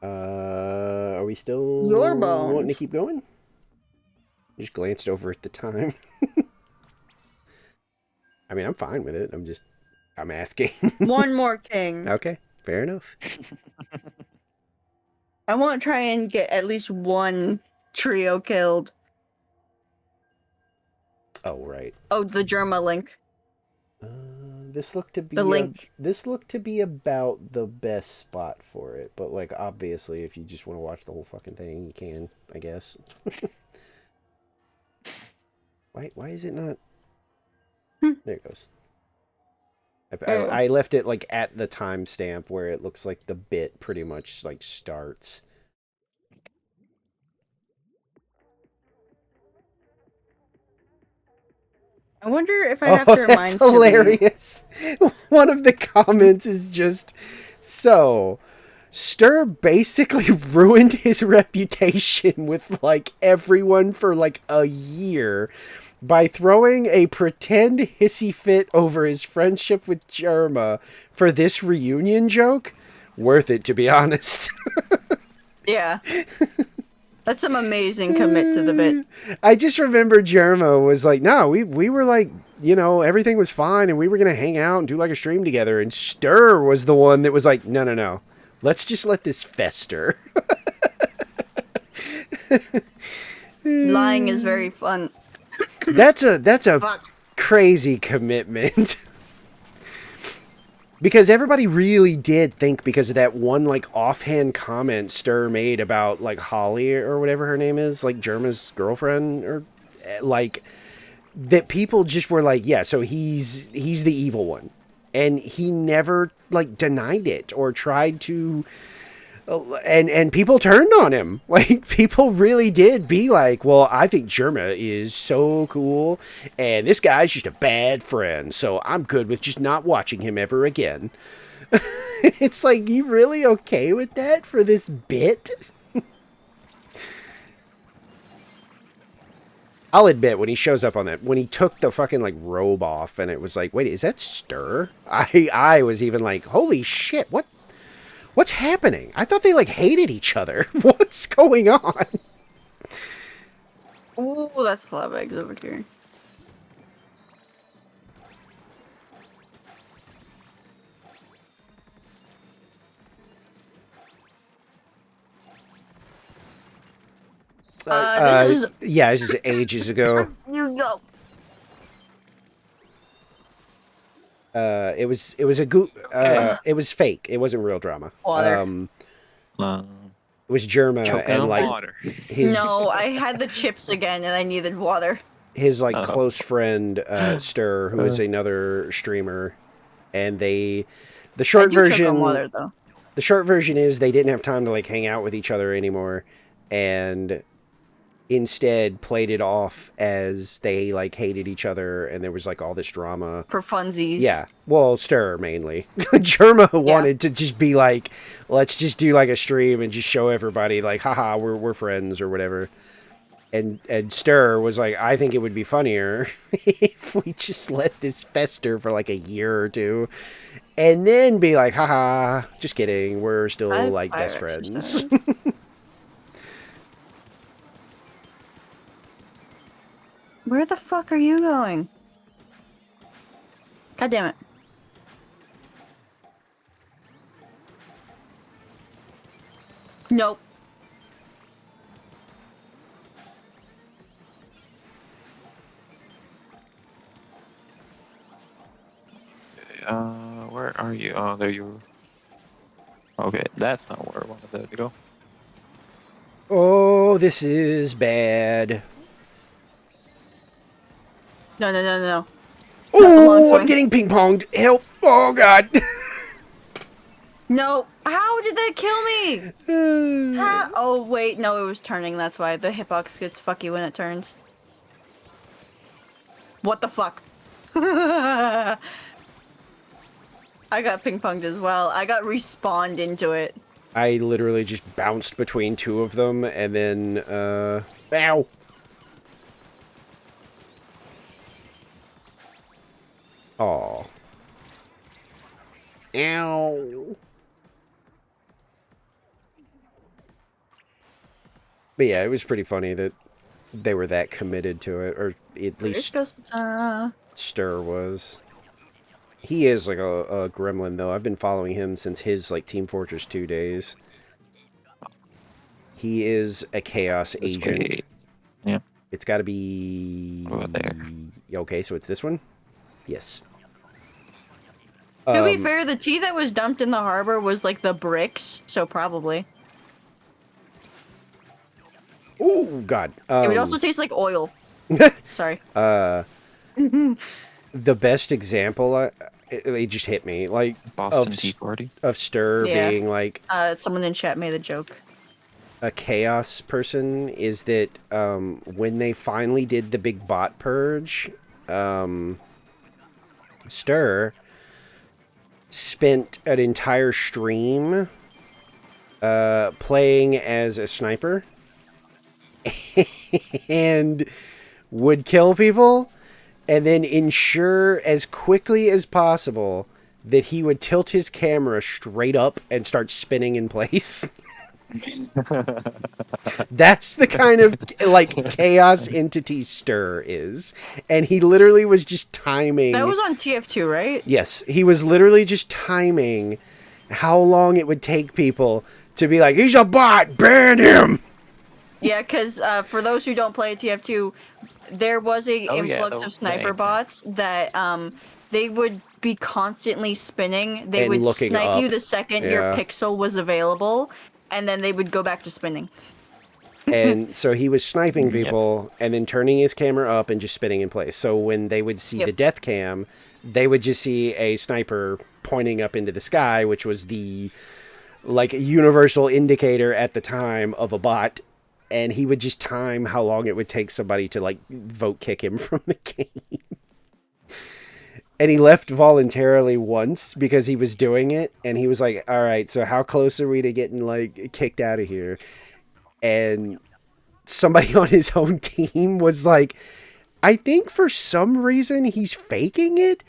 Are we still Your bones. wanting to keep going? Just glanced over at the time. I mean, I'm fine with it. I'm asking. One more king. Okay, fair enough. I want to try and get at least one trio killed. Oh, right. Oh, the Germa link. This looked to be The link. This looked to be about the best spot for it, but like obviously, if you just want to watch the whole fucking thing, you can, I guess. Why is it not? There it goes. I left it like at the timestamp where it looks like the bit pretty much like starts. I wonder if I'd have to remind that's hilarious. One of the comments is just, so Stir basically ruined his reputation with like everyone for like a year by throwing a pretend hissy fit over his friendship with Germa for this reunion joke. Worth it, to be honest. Yeah. That's some amazing commit to the bit. I just remember Germa was like, no, we were like, you know, everything was fine and we were going to hang out and do like a stream together. And Stir was the one that was like, no. Let's just let this fester. Lying is very fun. That's a Fuck. crazy commitment. Because everybody really did think, because of that one like offhand comment Stir made about like Holly or whatever her name is, like Germa's girlfriend, or like that people just were like, yeah, so he's the evil one. And he never like denied it or tried to, and people turned on him. Like people really did be like, well, I think Germa is so cool and this guy's just a bad friend, so I'm good with just not watching him ever again. It's like, you really okay with that for this bit? I'll admit, when he shows up on that, when he took the fucking like robe off and it was like, wait, is that Stir? I was even like, holy shit, what's happening? I thought they like hated each other. What's going on? Ooh, that's a lot of eggs over here. This is Yeah, this is ages ago. you go. It was Okay. it was fake. It wasn't real drama. Water. It was Germa Choking and on like water. his No, I had the chips again, and I needed water. like Oh. close friend Stir, who is another streamer, and the I short do choke on version water though. the short version is they didn't have time to like hang out with each other anymore, and instead played it off as they like hated each other, and there was like all this drama. For funsies. Yeah, well, Stir mainly. Germa wanted to just be like, let's just do like a stream and just show everybody like, haha, we're friends or whatever. And Stir was like, I think it would be funnier if we just let this fester for like a year or two, and then be like, haha, just kidding, we're still I have like fire best friends. exercise. Where the fuck are you going? God damn it. Nope. Where are you? Oh, there you are. Okay, that's not where I wanted to go. Oh, this is bad. No, no, no, no. Not the long Oh, I'm swing. getting ping ponged. Help! Oh God. No. How did that kill me? How? Oh, wait. No, it was turning. That's why. The hitbox gets fucky when it turns. What the fuck? I got ping-ponged as well. I got respawned into it. I literally just bounced between two of them, and then, ow! Aw. Ow. But yeah, it was pretty funny that they were that committed to it, or at least Stir was. He is like a gremlin, though. I've been following him since his like Team Fortress 2 days. He is a chaos This agent. way. Yeah. It's got to be Over there. Okay, so it's this one. Yes. To be fair, the tea that was dumped in the harbor was like the bricks, so probably. Oh God. It would also taste like oil. Sorry. The best example, it just hit me, like Boston Tea Party. of Stir Yeah. being like Someone in chat made a joke. a chaos person is that when they finally did the big bot purge, Stir spent an entire stream playing as a sniper and would kill people and then ensure as quickly as possible that he would tilt his camera straight up and start spinning in place. That's the kind of like chaos entity Stir is. And he literally was just timing. That was on TF2, right? Yes, he was literally just timing how long it would take people to be like, he's a bot, ban him. Yeah, because for those who don't play TF2, there was a influx of sniper bots that they would be constantly spinning. They And would looking snipe you up. the second your Yeah. pixel was available, and then they would go back to spinning. And so he was sniping people and then turning his camera up and just spinning in place. So when they would see the death cam, they would just see a sniper pointing up into the sky, which was the like universal indicator at the time of a bot. And he would just time how long it would take somebody to like vote kick him from the game. And he left voluntarily once because he was doing it. And he was like, all right, so how close are we to getting like kicked out of here? And somebody on his own team was like, I think for some reason he's faking it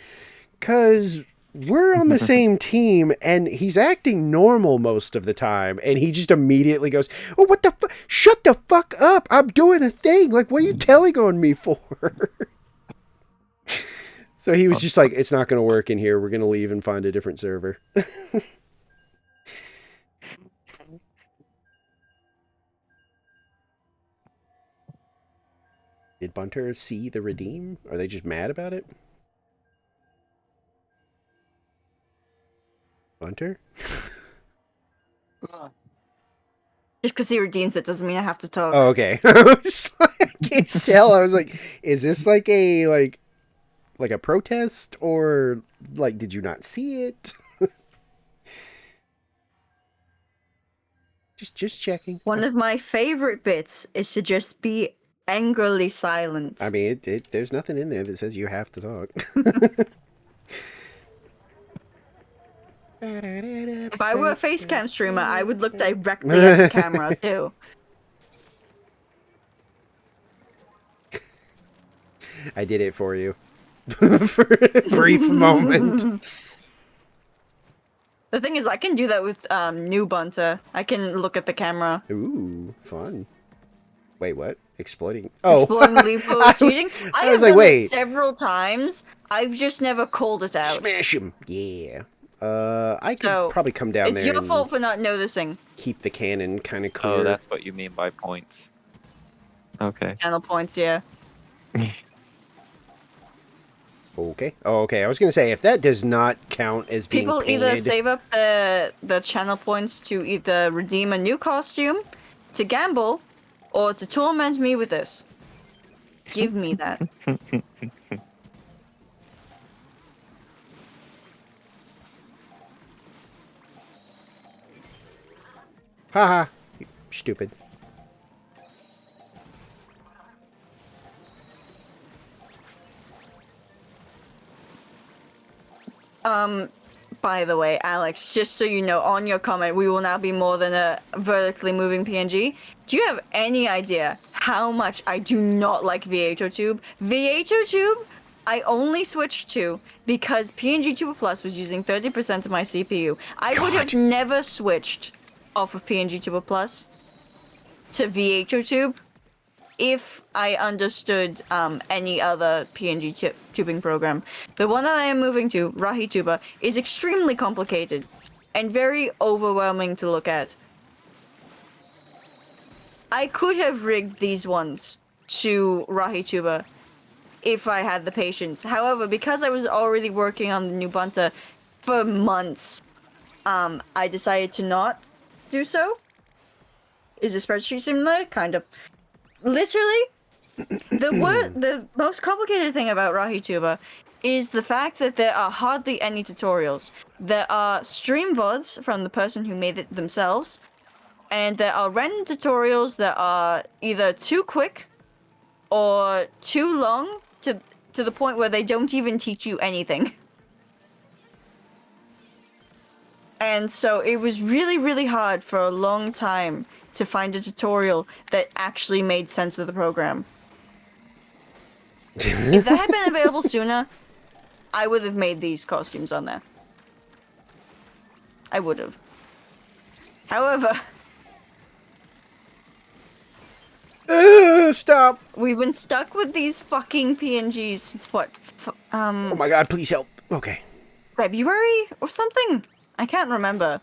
because we're on the same team and he's acting normal most of the time. And he just immediately goes, oh, what the fuck? Shut the fuck up. I'm doing a thing. Like, what are you telling on me for? So he was just like, it's not going to work in here. We're going to leave and find a different server. Did Bunter see the redeem? Are they just mad about it? Bunter? Just because he redeems it doesn't mean I have to talk. Oh, okay. I can't tell. I was like, is this like a protest, or like did you not see it? just checking. One of my favorite bits is to just be angrily silent. I mean, there's nothing in there that says you have to talk. If I were a facecam streamer, I would look directly at the camera too. I did it for you. For a brief moment. The thing is, I can do that with new Bunter. I can look at the camera. Ooh, fun. Wait, what? Exploiting? Oh, Exploring loopholes, cheating. I was have like, done wait. this several times. I've just never called it out. Smash him! Yeah. I could So, probably come down It's there your and fault for not noticing. keep the cannon kind of clear. Oh, that's what you mean by points. Okay. Channel points, yeah. Okay. Oh, okay. I was gonna say, if that does not count as being People painted... either save up the channel points to either redeem a new costume, to gamble, or to torment me with this. Give me that. Haha. Stupid. By the way, Alex, just so you know, on your comment, we will now be more than a vertically moving PNG. Do you have any idea how much I do not like VHOTube? VHOTube, I only switched to because PNG Tuber Plus was using 30% of my CPU. I would have God. never switched off of PNG Tuber Plus to VHOTube if I understood any other PNG tubing program. The one that I am moving to, RahiTuber, is extremely complicated and very overwhelming to look at. I could have rigged these ones to RahiTuber if I had the patience. However, because I was already working on the new Bunta for months, I decided to not do so. Is the spreadsheet similar? Kind of. Literally, the most complicated thing about RahiTuber is the fact that there are hardly any tutorials. There are stream VODs from the person who made it themselves, and there are random tutorials that are either too quick or too long to the point where they don't even teach you anything. And so it was really, really hard for a long time to find a tutorial that actually made sense of the program. If that had been available sooner, I would have made these costumes on there. I would have. However, Stop! we've been stuck with these fucking PNGs since what? Oh my god, please help. Okay. February or something? I can't remember.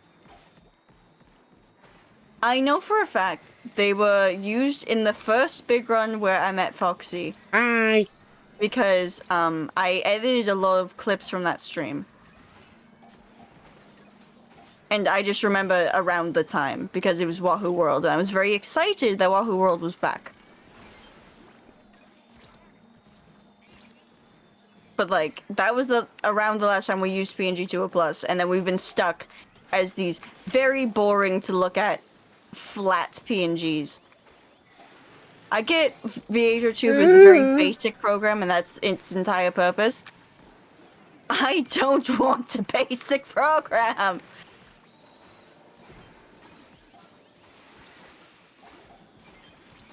I know for a fact they were used in the first big run where I met Foxy. Hi. Because I edited a lot of clips from that stream. And I just remember around the time because it was Wahoo World and I was very excited that Wahoo World was back. But like that was around the last time we used PNG 2 Plus, and then we've been stuck as these very boring to look at flat PNGs. I get VHOTube is a very basic program and that's its entire purpose. I don't want a basic program.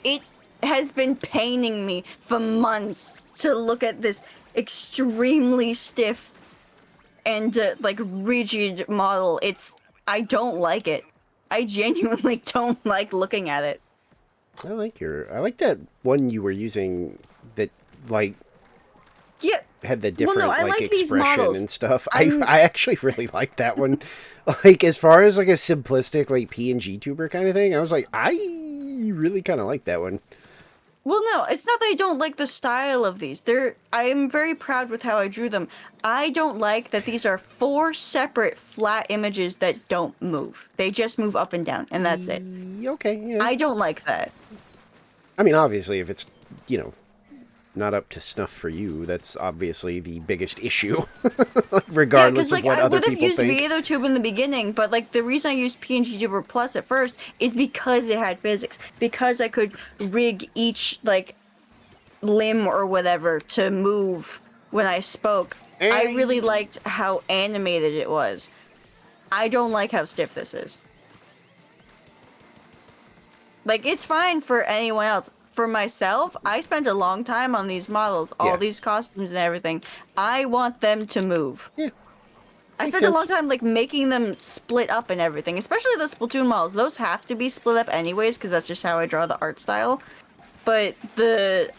It has been paining me for months to look at this extremely stiff and like rigid model. I don't like it. I genuinely don't like looking at it. I like that one you were using that like Yeah. had the different I like like these expression models. and stuff. I actually really like that one. Like as far as like a simplistic like PNG tuber kind of thing, I was like, I really kind of like that one. Well, no, it's not that I don't like the style of these. I am very proud with how I drew them. I don't like that these are 4 separate flat images that don't move. They just move up and down, and that's it. Okay, yeah. I don't like that. I mean, obviously, if it's, not up to snuff for you, that's obviously the biggest issue, regardless of what other people think. I would have used VideoTube in the beginning, but like the reason I used PNGTuber Plus at first is because it had physics, because I could rig each like limb or whatever to move when I spoke. I really liked how animated it was. I don't like how stiff this is. Like, it's fine for anyone else. For myself, I spent a long time on these models, all these costumes and everything. I want them to move. Yeah. I spent a long time, like, making them split up and everything, especially the Splatoon models. Those have to be split up anyways, because that's just how I draw the art style. But the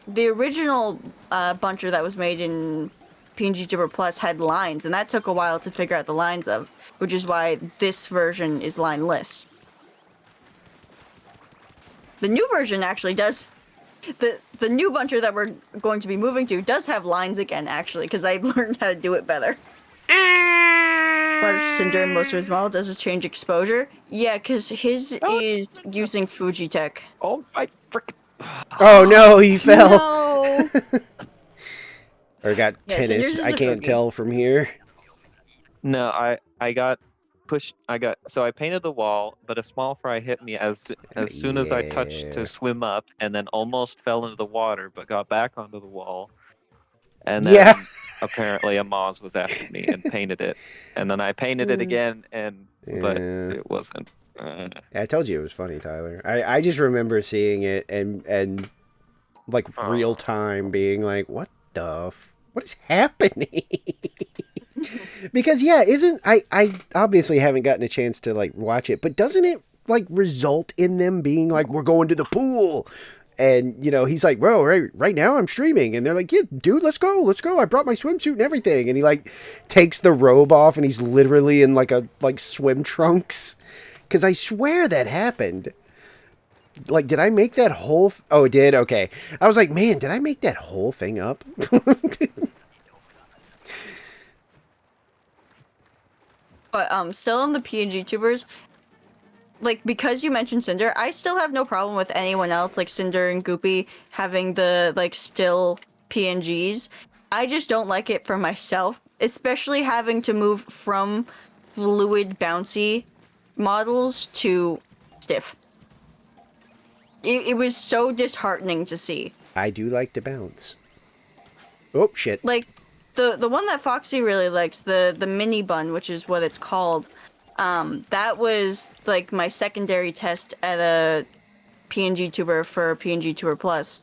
original buncher that was made in PNGTuber Plus had lines, and that took a while to figure out the lines of, which is why this version is lineless. The new version actually does. The new buncher that we're going to be moving to does have lines again, actually, because I learned how to do it better. Cinder in most of his model does is change exposure. Yeah, because his is using Fujitech. Oh my frickin'. Oh no, he fell. No. Or got tennis. I can't tell from here. No, I got pushed. So I painted the wall, but a small fry hit me as soon as I touched to swim up, and then almost fell into the water, but got back onto the wall. And then apparently a Moz was after me and painted it, and then I painted it again, but it wasn't. I told you it was funny, Tyler. I just remember seeing it and like real time being like, what is happening? Because I obviously haven't gotten a chance to like watch it, but doesn't it like result in them being like, we're going to the pool? And, he's like, bro, right now I'm streaming. And they're like, yeah, dude, let's go. I brought my swimsuit and everything. And he like takes the robe off and he's literally in like swim trunks. Because I swear that happened. Like, did I make that whole... Oh, it did? Okay. I was like, man, did I make that whole thing up? But still on the PNG tubers, like, because you mentioned Cinder, I still have no problem with anyone else, like Cinder and Goopy, having the, like, still PNGs. I just don't like it for myself, especially having to move from fluid, bouncy models to stiff. It was so disheartening to see. I do like to bounce. Oh, shit. Like, the one that Foxy really likes, the mini bun, which is what it's called, that was like my secondary test at a PNG tuber for PNG Tuber Plus.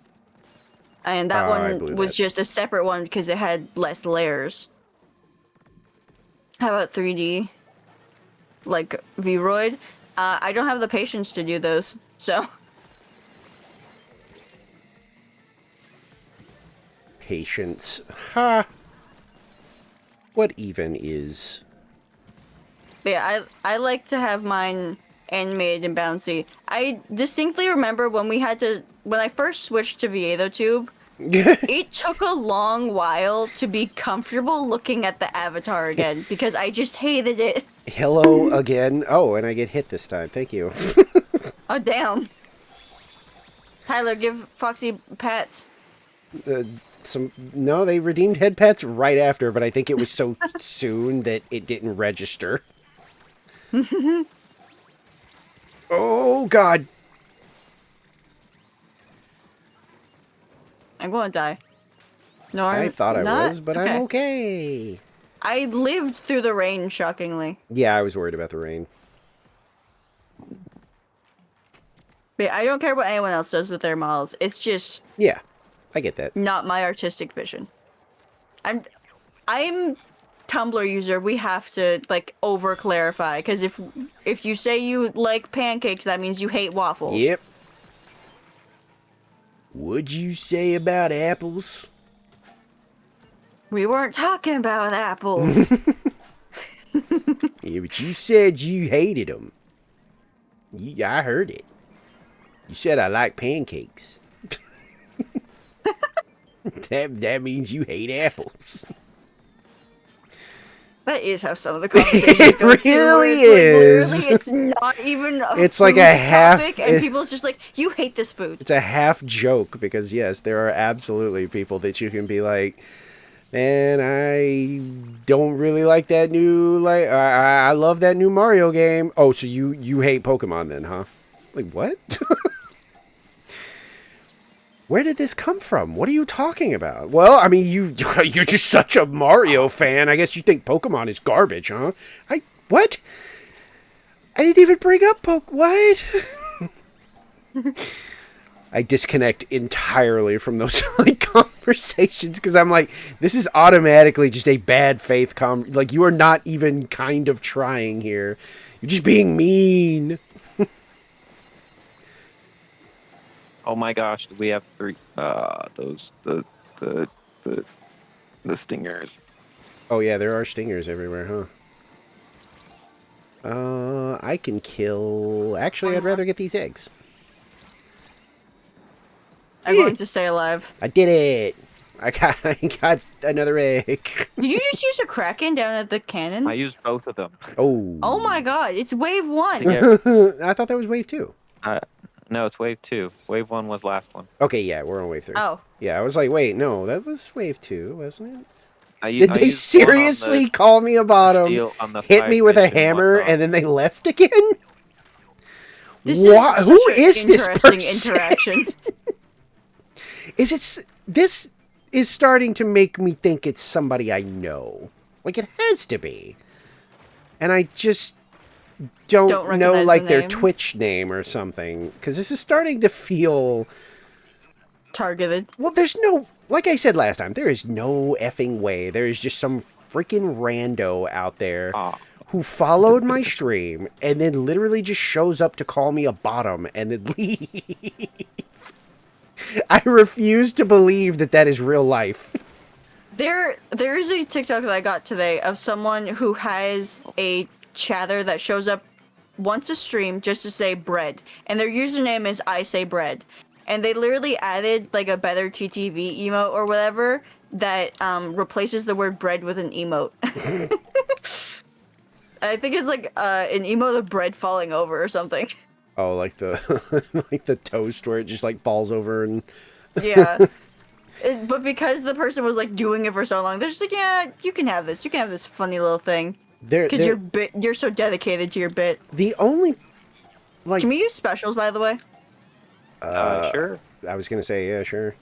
And that one was just a separate one because it had less layers. How about 3D? Like Vroid? I don't have the patience to do those, so... Patience. Ha! What even is? Yeah, I like to have mine animated and bouncy. I distinctly remember when I first switched to VideoTube, it took a long while to be comfortable looking at the avatar again, because I just hated it. Hello again. Oh, and I get hit this time. Thank you. Oh, damn. Tyler, give Foxy pats. No, they redeemed head pats right after, but I think it was so soon that it didn't register. Oh, God. I'm gonna die. No, I thought I not? was, but okay. I'm okay. I lived through the rain, shockingly. Yeah, I was worried about the rain. But I don't care what anyone else does with their models. It's just... Yeah, I get that. Not my artistic vision. I'm Tumblr user. We have to like over clarify, because if you say you like pancakes, that means you hate waffles. Yep. What'd you say about apples? We weren't talking about apples. Yeah, but you said you hated them. I heard it. You said I like pancakes. That means you hate apples. That is how some of the conversations It go too, where really it's is. Literally, it's not even a It's like a food half- topic, and people's just like, you hate this food. It's a half joke because yes, there are absolutely people that you can be like, man, I don't really like that new I love that new Mario game. Oh, so you hate Pokemon then, huh? Like what? Where did this come from? What are you talking about? Well, I mean, you're just such a Mario fan. I guess you think Pokemon is garbage, huh? What? I didn't even bring up what? I disconnect entirely from those like conversations because I'm like, this is automatically just a bad faith like you are not even kind of trying here. You're just being mean. Oh my gosh, we have 3. Those the stingers. Oh yeah, there are stingers everywhere, huh? I can kill. Actually, I'd rather get these eggs. I'm going to stay alive. I did it. I got another egg. Did you just use a Kraken down at the cannon? I used both of them. Oh. Oh my god, it's wave 1. Yeah. I thought that was wave 2. No, it's wave 2. Wave 1 was last one. Okay, yeah, we're on wave 3. Oh. Yeah, I was like, wait, no, that was wave 2, wasn't it? Did They seriously call me a bottom, hit me with a hammer, and then they left again? This What? is Who such an is this interesting person? interaction. This is starting to make me think it's somebody I know. Like, it has to be. And I just don't know, recognize like, the their name. Twitch name or something. Because this is starting to feel... Targeted. Well, there's no... Like I said last time, there is no effing way. There is just some freaking rando out there who followed my stream and then literally just shows up to call me a bottom and then leave. I refuse to believe that that is real life. There is a TikTok that I got today of someone who has a chatter that shows up once a stream just to say bread, and their username is I say bread, and they literally added like a better TTV emote or whatever that replaces the word bread with an emote. I think it's like an emote of bread falling over or something. Oh, like the like the toast where it just like falls over and Yeah. But because the person was like doing it for so long, they're just like, yeah, you can have this. You can have this funny little thing. Because you're so dedicated to your bit. The only like Can we use specials, by the way? Sure. I was gonna say, yeah, sure.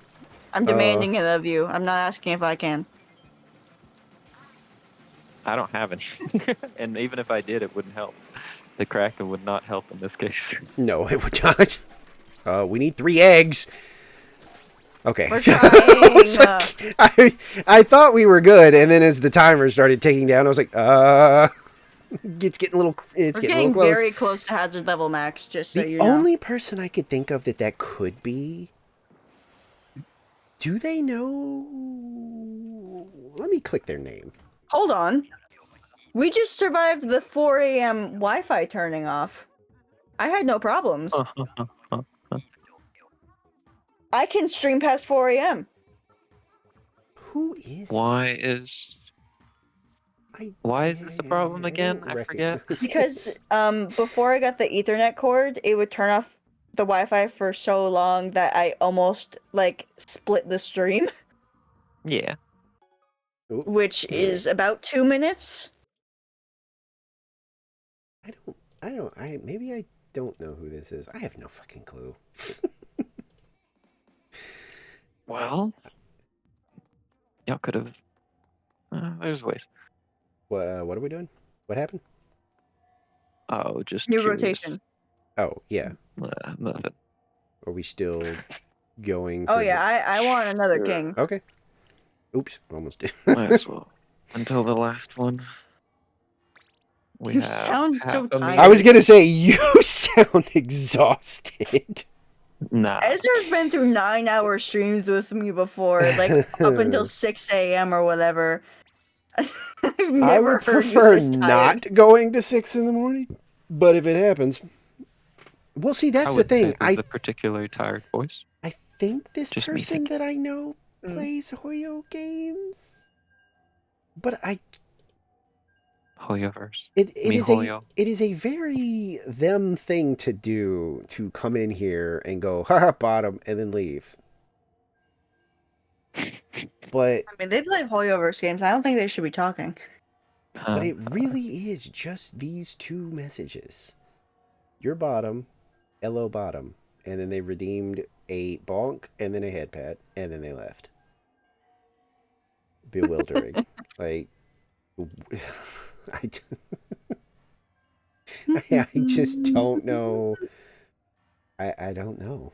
I'm demanding it of you. I'm not asking if I can. I don't have any. And even if I did, it wouldn't help. The Kraken would not help in this case. No, it would not. We need 3 eggs. Okay. We're trying. I thought we were good, and then as the timer started ticking down, I was like, it's getting a little close. Very close to hazard level max, just so you The know. only person I could think of that could be... Do they know... Let me click their name. Hold on. We just survived the 4 a.m. Wi-Fi turning off. I had no problems. I can stream past 4 a.m. Who is... Why is this a problem again? I forget. Because before I got the Ethernet cord, it would turn off the Wi-Fi for so long that I almost like split the stream, Yeah. which is about 2 minutes. Maybe I don't know who this is. I have no fucking clue. Well, y'all could have. There's ways. What are we doing? What happened? Oh, just New curious. rotation. Oh, yeah. Nothing. Are we still going? Oh for yeah, I want another Sure. king. Okay. Oops, almost did. Might as well. Until the last one. We You have sound so half a tired. I was gonna say, you sound exhausted. Nah. Ezra's been through 9-hour streams with me before, like up until 6 a.m. or whatever. I've never I would heard prefer you this tired. not going to 6 in the morning, but if it happens, well, see, that's the thing. A particularly tired voice. I think this Just me person that I know plays Hoyo games, but Hoyoverse. it Me is Hoyo. a very them thing to do, to come in here and go haha bottom and then leave. But I mean, they play Hoyoverse games. I don't think they should be talking. it really is just these two messages. Your bottom, LO bottom. And then they redeemed a bonk and then a head pat and then they left. Bewildering. Like, I just don't know. I don't know.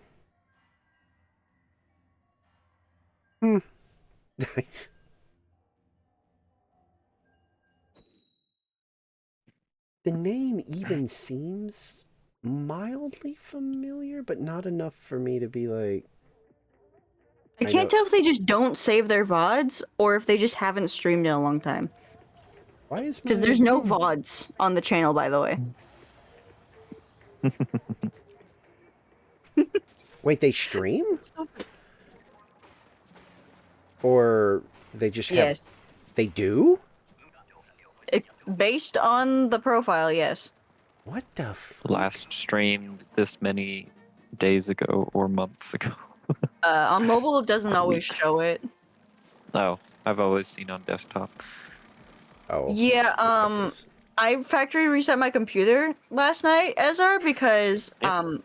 Nice. The name even seems mildly familiar, but not enough for me to be like. I can't tell if they just don't save their VODs or if they just haven't streamed in a long time. Why is Because there's no VODs on the channel, by the way. Wait, they stream? Or they just have... Yes. They do? Based on the profile, yes. What the fuck? Last streamed this many days ago or months ago. On mobile, it doesn't always Weeks. show it. No, I've always seen on desktop. Oh. Yeah, I factory reset my computer last night, Ezra, because I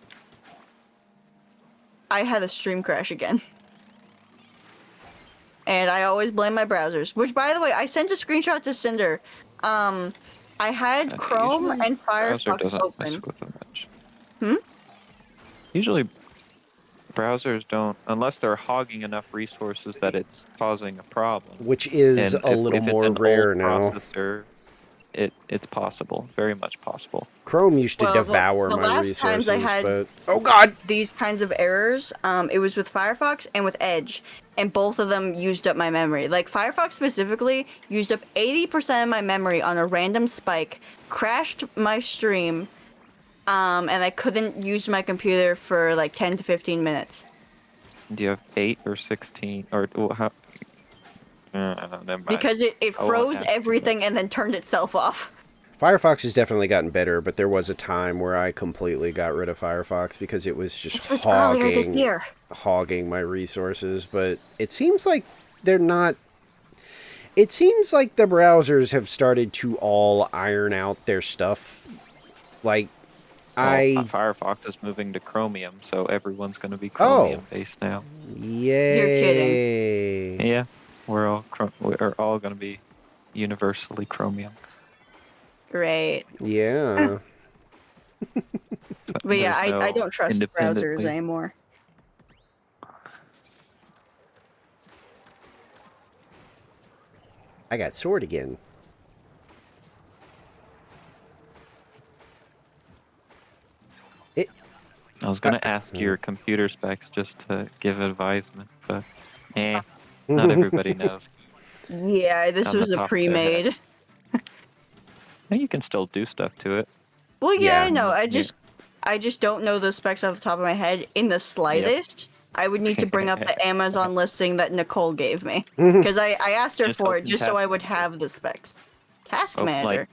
had a stream crash again. And I always blame my browsers. Which, by the way, I sent a screenshot to Cinder. I had Chrome Usually and browser Firefox doesn't open. mess with them much. Hmm? Usually browsers don't, unless they're hogging enough resources that it's causing a problem. Which is And a little if it's more an rare old now. Processor, it's possible, very much possible. Chrome used to Well, devour the my last resources, times I had but... Oh god! these kinds of errors, it was with Firefox and with Edge, and both of them used up my memory. Like, Firefox specifically used up 80% of my memory on a random spike, crashed my stream, and I couldn't use my computer for like 10 to 15 minutes. Do you have 8 or 16? Or how? Never mind. Because it I won't froze ask you everything and then turned itself off. Firefox has definitely gotten better, but there was a time where I completely got rid of Firefox because it was just This was earlier this year. hogging my resources. But it seems like they're not... It seems like the browsers have started to all iron out their stuff. Like, Firefox is moving to Chromium, so everyone's going to be Chromium based now. Yay! You're kidding. Yeah, we're all going to be universally Chromium. Great. Yeah. But yeah, There's I no don't trust browsers independently- anymore. I got sword again. I was going to ask your computer specs just to give advisement, but not everybody knows. Yeah, this On the was a top of their pre-made. And you can still do stuff to it. Well, yeah, Yeah. I know. I just don't know the specs off the top of my head in the slightest. I would need to bring up the Amazon listing that Nicole gave me because I asked her Just for it open just so I Task would Manager. have the specs. Task Oh, Manager.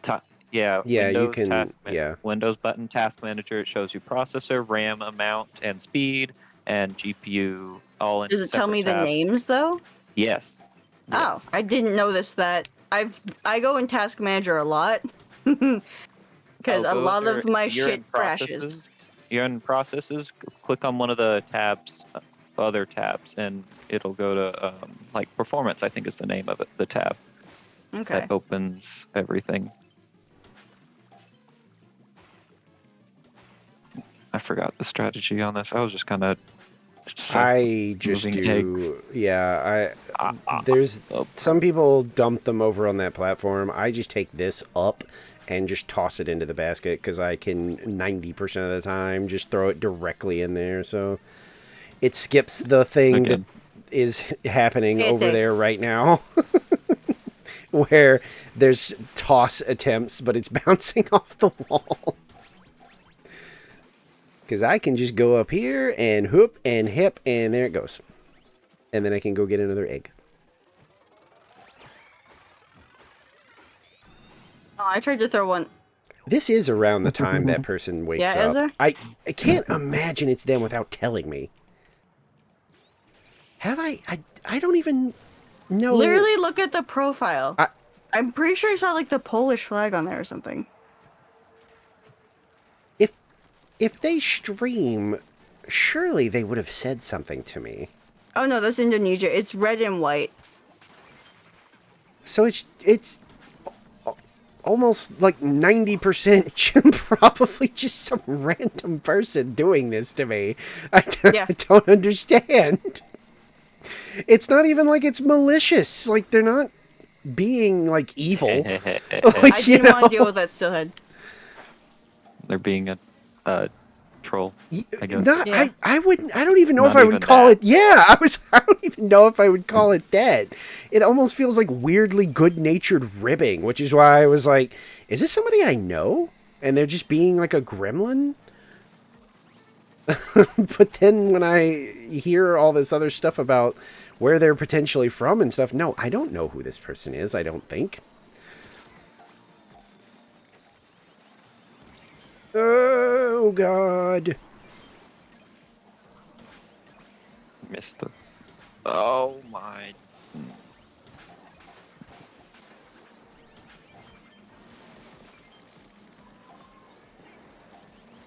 Yeah, Windows you can... Task Yeah. Windows button Task Manager. It shows you processor, RAM amount, and speed, and GPU all in. Does it tell separate me the tabs. names though? Yes. Oh, I didn't notice that. I go in Task Manager a lot because a lot of my shit crashes. You're in processes. Click on one of the tabs, other tabs, and it'll go to like performance. I think is the name of it. The tab Okay. that opens everything. I forgot the strategy on this. I was just kind of. I just moving do... eggs. Yeah, there's... Oh, Some people dump them over on that platform. I just take this up and just toss it into the basket because I can 90% of the time just throw it directly in there. So it skips the thing Okay. that is happening Hey, over Dave. there right now where there's toss attempts, but it's bouncing off the wall. Because I can just go up here and hoop and hip and there it goes. and then I can go get another egg. Oh, I tried to throw one. This is around the time that person wakes Yeah, up. is there? I can't imagine it's them without telling me. Have I don't even know. Literally, look at the profile. I- I'm pretty sure I saw like the Polish flag on there or something. If they stream, surely they would have said something to me. Oh no, that's Indonesia. It's red and white. So it's almost like 90% probably just some random person doing this to me. Yeah. I don't understand. It's not even like it's malicious. Like, they're not being, like, evil. I Like, you didn't want know? to deal with that stillhead. They're being a troll. I guess. Not, Yeah. I wouldn't. I don't even know Not if I would even call that. it. Yeah, I don't even know if I would call it that. It almost feels like weirdly good-natured ribbing, which is why I was like, "Is this somebody I know?" And they're just being like a gremlin. But then when I hear all this other stuff about where they're potentially from and stuff, no, I don't know who this person is. I don't think. Oh God. Missed it. Oh my.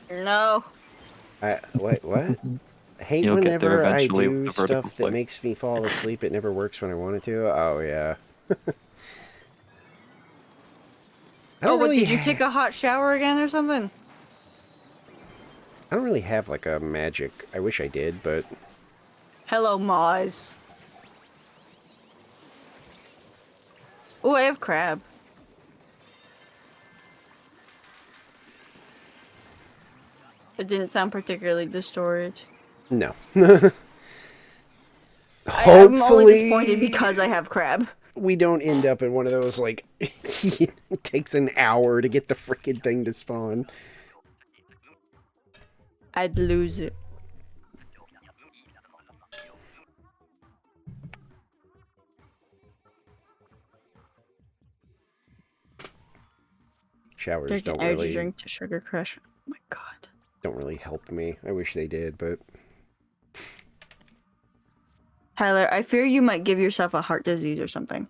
No. What? I hate You'll get there whenever I eventually do with the vertical stuff that flick. makes me fall asleep. It never works when I want it to. Oh yeah. I Oh, don't what, really. did you take a hot shower again or something? I don't really have like a magic. I wish I did, but Hello, Moz. Oh, I have crab. It didn't sound particularly distorted. no. I'm only Hopefully, disappointed because I have crab. we don't end up in one of those like it takes an hour to get the freaking thing to spawn. I'd lose it. Showers Drink an don't energy really drink to sugar crush. Oh my god. help me. I wish they did, but Tyler, I fear you might give yourself a heart disease or something.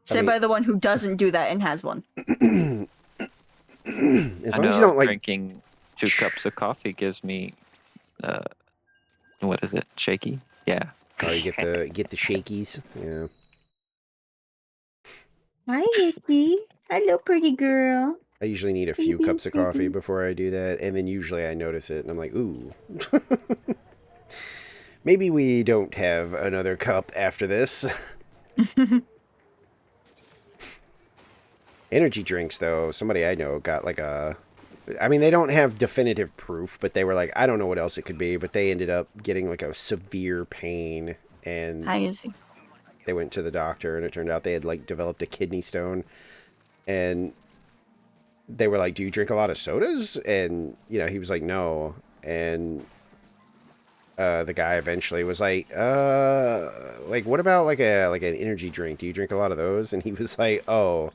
Said by the one who doesn't do that and has one. as I long as you know don't like drinking 2 cups of coffee gives me, what is it? Shaky? Yeah. oh, you get the shakies. Yeah. Hi, Misty. Hello, pretty girl. I usually need a few cups of coffee before I do that, and then usually I notice it, and I'm like, ooh. Maybe we don't have another cup after this. Energy drinks, though, somebody I know got like a... I mean, they don't have definitive proof, but they were like, I don't know what else it could be, but they ended up getting like a severe pain, and Hi, Izzy. they went to the doctor, and it turned out they had like developed a kidney stone, and they were like, do you drink a lot of sodas? And, you know, he was like, no. And the guy eventually was like, what about like an energy drink? Do you drink a lot of those? And he was like, oh,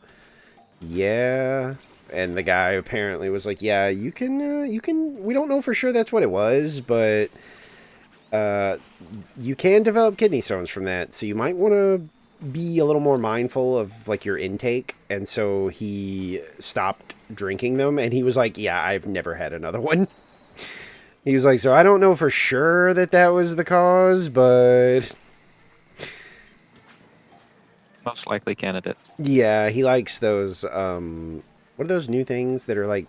yeah. And the guy apparently was like, yeah, you can, we don't know for sure that's what it was, but you can develop kidney stones from that. So you might want to be a little more mindful of like your intake. And so he stopped drinking them, and he was like, yeah, I've never had another one. He was like, so I don't know for sure that was the cause, but Most likely candidate. yeah, he likes those what are those new things that are like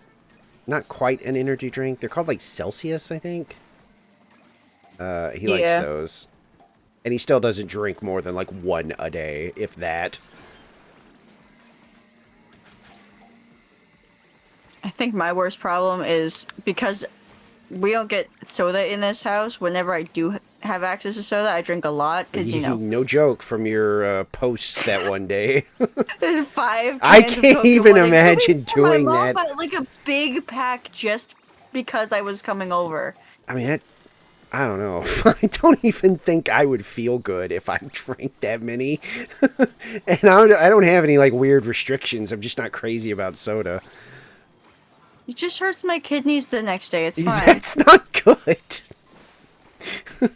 not quite an energy drink? They're called like Celsius, I think. He likes Yeah. those. And he still doesn't drink more than like one a day, if that. I think my worst problem is because we don't get soda in this house. Whenever I do have access to soda, I drink a lot because, you know, No joke from your posts that one day. there's 5 I cans of can't Coke even in one day. imagine My doing mom that. bought, like a big pack just because I was coming over. I mean, I don't know. I don't even think I would feel good if I drank that many. And I don't have any like weird restrictions. I'm just not crazy about soda. It just hurts my kidneys the next day. It's fine. That's not good. I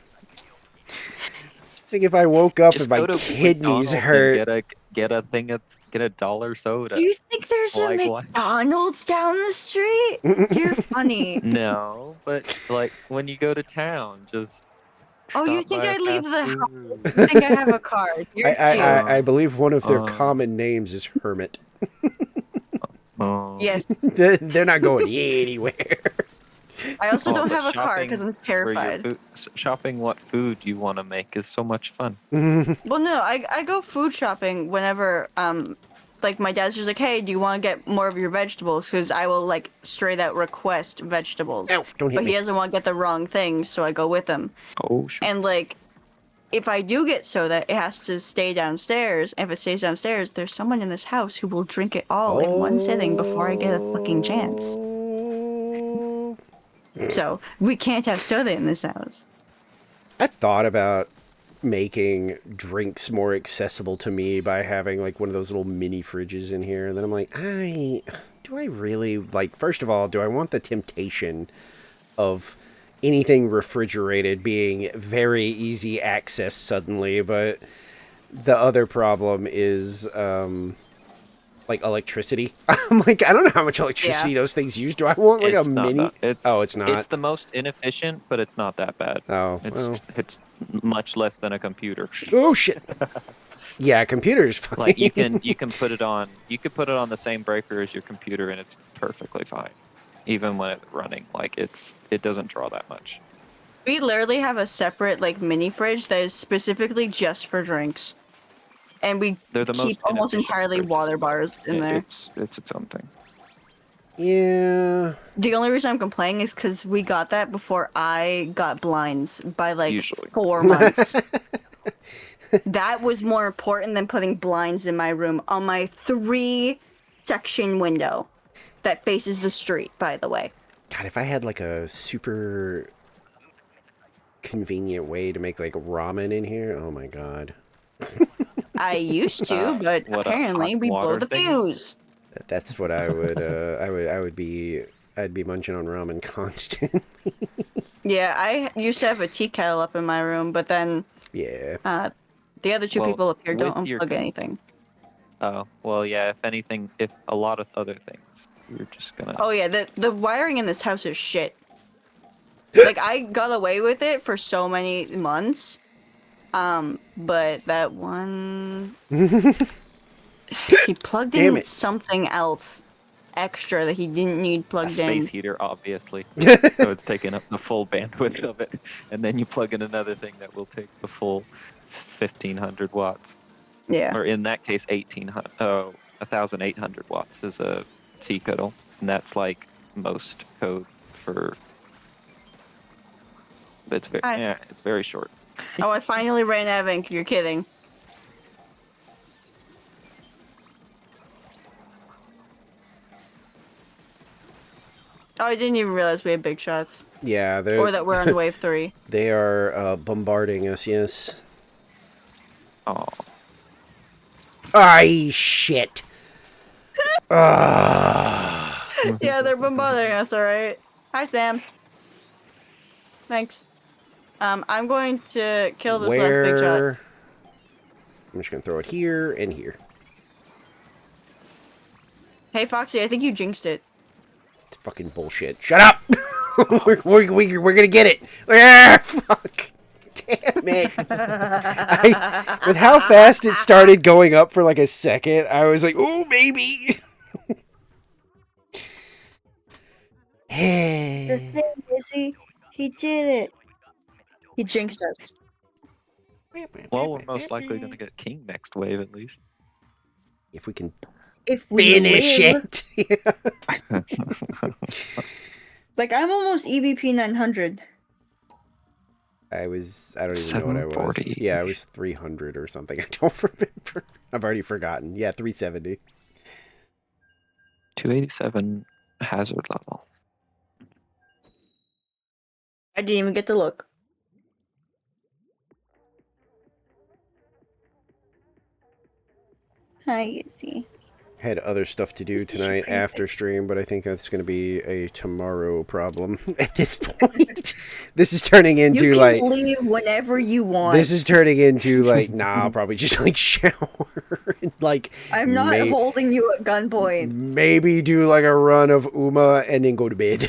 think if I woke up and Just my go to kidneys McDonald's and hurt, get a dollar soda. Do you think there's a Like what? McDonald's down the street? You're funny. No, but like when you go to town, just Oh, you stop think by a I leave fast the house? food. You think I have a card? You're cute. I believe one of their Uh, common names is Hermit. Oh. Yes. They're not going anywhere. I also Oh, don't but have a card because I'm where your terrified. shopping what food you want to make is so much fun. Well, no, I go food shopping whenever like my dad's just like, hey, do you want to get more of your vegetables? Because I will like straight out request vegetables, Ow, don't hit but he me. doesn't want to get the wrong thing, so I go with him. Oh, shoot. And like, if I do get soda, it has to stay downstairs. If it stays downstairs, there's someone in this house who will drink it all in one sitting before I get a fucking chance. So we can't have soda in this house. I've thought about making drinks more accessible to me by having like one of those little mini fridges in here. And then I'm like, do I really like, first of all, do I want the temptation of anything refrigerated being very easy access suddenly? But the other problem is, like electricity. I'm like, I don't know how much electricity those things use. Do I want like It's a not mini? that- it's, Oh, it's not. It's the most inefficient, but it's not that bad. Oh, It's well. it's much less than a computer. Oh shit. Yeah, computer's fine. Like you can put it on the same breaker as your computer and it's perfectly fine, even when it's running. Like it doesn't draw that much. We literally have a separate like mini fridge that is specifically just for drinks, and we They're the most keep almost inefficient entirely fridges. water bars in there. It's its own thing. Yeah. The only reason I'm complaining is because we got that before I got blinds by like Usually. 4 months. That was more important than putting blinds in my room on my 3-section window that faces the street, by the way. God, if I had like a super convenient way to make like ramen in here, oh my god. I used to, but what, a apparently hot we blow water the thing? fuse. That's what I would I'd be munching on ramen constantly. Yeah, I used to have a tea kettle up in my room, but then Yeah. the other two Well, people up here don't with your unplug anything. Oh, well, yeah, if anything, if a lot of other things, you're just gonna... Oh yeah, the wiring in this house is shit. Like I got away with it for so many months, but that one he plugged Damn in it. something else extra that he didn't need A plugged space in. heater, obviously. So it's taking up the full bandwidth of it. And then you plug in another thing that will take the full 1500 watts. Yeah. Or in that case, 1800 watts is a tea kettle. And that's like most code for... It's very, it's very short. Oh, I finally ran out of ink. You're kidding. Oh, I didn't even realize we had big shots. Yeah, Or that we're on wave 3. they are bombarding us, yes. Oh, Ay, shit. Ah. Yeah, they're bombarding us, alright. Hi, Sam. Thanks. I'm going to kill this last big shot. Where? I'm just gonna throw it here and here. Hey, Foxy, I think you jinxed it. It's fucking bullshit. Shut up! we're gonna get it! Ah, fuck! Damn it! With how fast it started going up for like a second, I was like, "Ooh, maybe." The thing is, he did it. He jinxed us. well, we're most likely going to get King next wave, at least. If we can If we finish live. it. Like, I'm almost EVP 900. I don't even know what I was. 740. Yeah, I was 300 or something. I don't remember. I've already forgotten. Yeah, 370. 287 hazard level. I didn't even get to look. Hi, Izzy. Had other stuff to do This is tonight pretty after stream, but I think that's going to be a tomorrow problem at this point. This is turning You into can like leave whenever you want. this is turning into like nah, I'll probably just like shower and like I'm not holding you at gunpoint. maybe do like a run of Uma and then go to bed.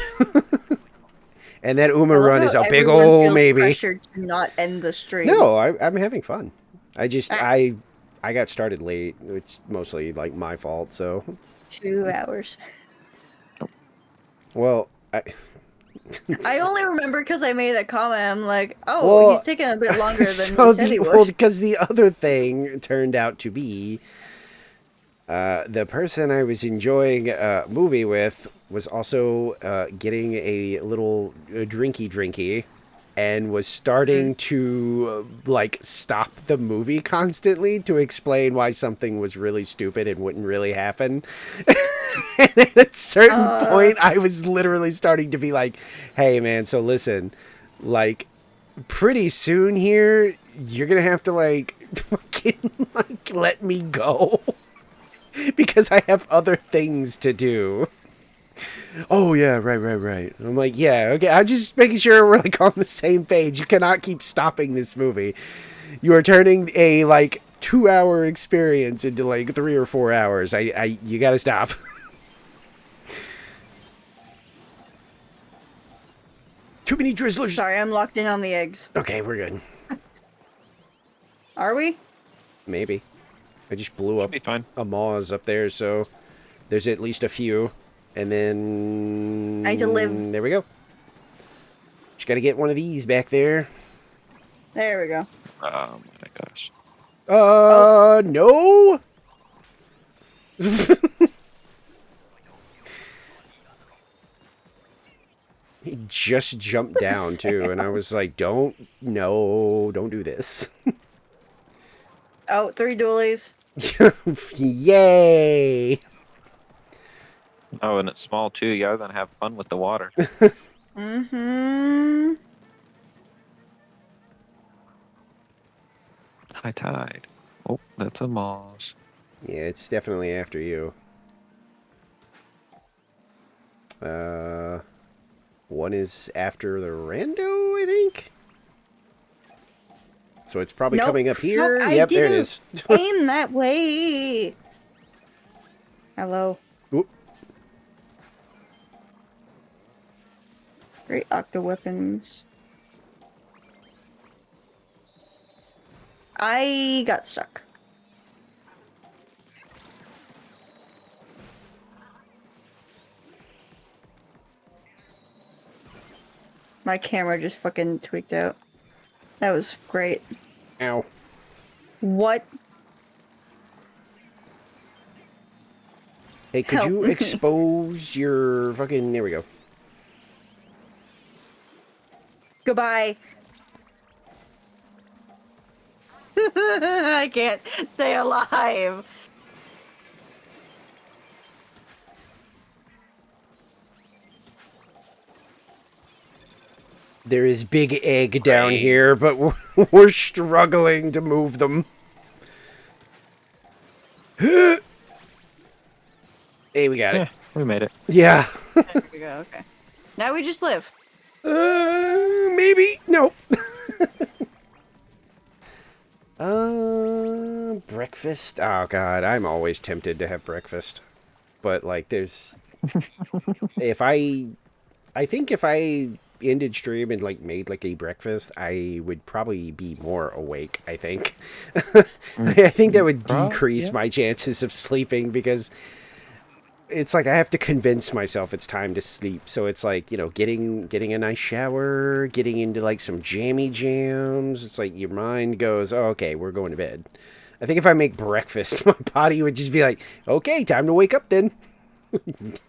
And that Uma I love run how is a big everyone ol' feels maybe. pressured to not end the stream. No, I'm having fun. I just Ah. I got started late, which is mostly like my fault. So 2 hours. well, I only remember because I made that comment. I'm like, oh, Well, he's taking a bit longer than so he said he would. well, because the other thing turned out to be the person I was enjoying a movie with was also getting a little drinky, and was starting to like stop the movie constantly to explain why something was really stupid and wouldn't really happen. And at a certain point, I was literally starting to be like, "Hey, man, so listen, like." Pretty soon here, you're gonna have to like fucking like let me go because I have other things to do. Oh yeah, right. I'm like, yeah, okay. I'm just making sure we're like on the same page. You cannot keep stopping this movie. You are turning a like 2-hour experience into like 3 or 4 hours. You gotta stop. Too many drizzlers. Sorry, I'm locked in on the eggs. Okay, we're good. Are we? Maybe. I just blew up Be fine. a Moz up there, so there's at least a few. And then... I need to live. There we go. Just gotta get one of these back there. There we go. Oh my gosh. No? He just jumped down, too, and I was like, don't do this. Oh, 3 dualies. Yay! Oh, and it's small too. You're gonna have fun with the water. Mm-hmm. High tide. Oh, that's a moss. Yeah, it's definitely after you. One is after the rando, I think. So it's probably Nope. coming up here. Fuck, Yep, there it is. Aim that way. Hello. Oop. Great octo weapons. I got stuck. My camera just fucking tweaked out. That was great. Ow. What? Hey, could Help you me. expose your fucking... There we go. Goodbye. I can't stay alive. There is big egg down Great. here, but we're struggling to move them. Hey, we got it. Yeah, we made it. Yeah. There we go, okay. Now we just live. Maybe. No. Breakfast. Oh, God. I'm always tempted to have breakfast. But, like, there's... I think if I ended stream and, like, made, like, a breakfast, I would probably be more awake, I think. I think that would decrease my chances of sleeping because... It's like I have to convince myself it's time to sleep. So it's like, you know, getting a nice shower, getting into like some jammy jams. It's like your mind goes, oh, okay, we're going to bed. I think if I make breakfast, my body would just be like, okay, time to wake up then.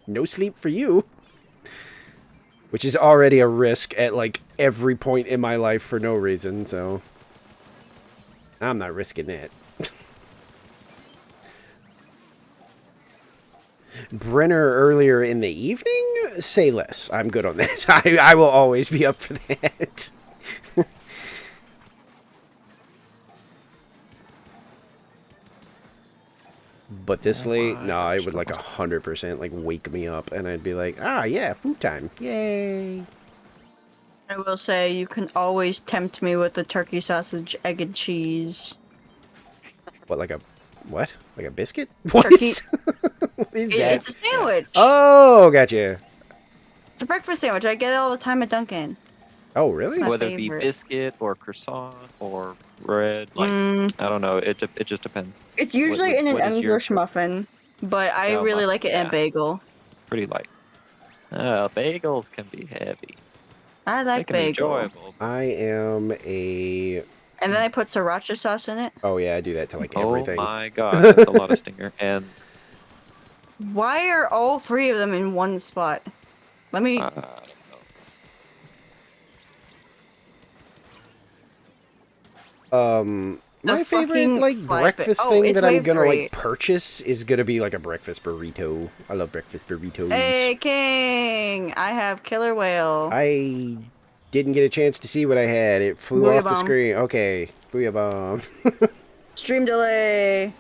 No sleep for you. Which is already a risk at like every point in my life for no reason. So I'm not risking that. Brenner earlier in the evening? Say less. I'm good on that. I will always be up for that. But this Oh late, my no, gosh, it would like almost. 100% like wake me up, and I'd be like, ah, yeah, food time, yay! I will say you can always tempt me with the turkey sausage, egg, and cheese. What, like a, what? Like a biscuit? What Turkey. is, what is that? It's a sandwich. Oh, gotcha. It's a breakfast sandwich. I get it all the time at Dunkin'. Oh, really? My Whether it be favorite. biscuit or croissant or bread, like Mm, I don't know. It just depends. it's usually in an What is your English muffin, but I Oh, really muffin? like it in a Yeah, bagel. pretty light. Bagels can be heavy. I They like can be bagel. enjoyable. I am a, And then I put sriracha sauce in it. oh yeah, I do that to like Oh everything. my gosh, that's a lot of stinger. And Why are all three of them in one spot? Let me. I don't know. The My favorite fucking like fly fish. breakfast Oh, thing it's that I'm wave gonna like 3. purchase is gonna be like a breakfast burrito. I love breakfast burritos. Hey, King! I have killer whale. I didn't get a chance to see what I had. It flew Booyah off the bomb. screen. Okay, booyah bomb. Stream delay.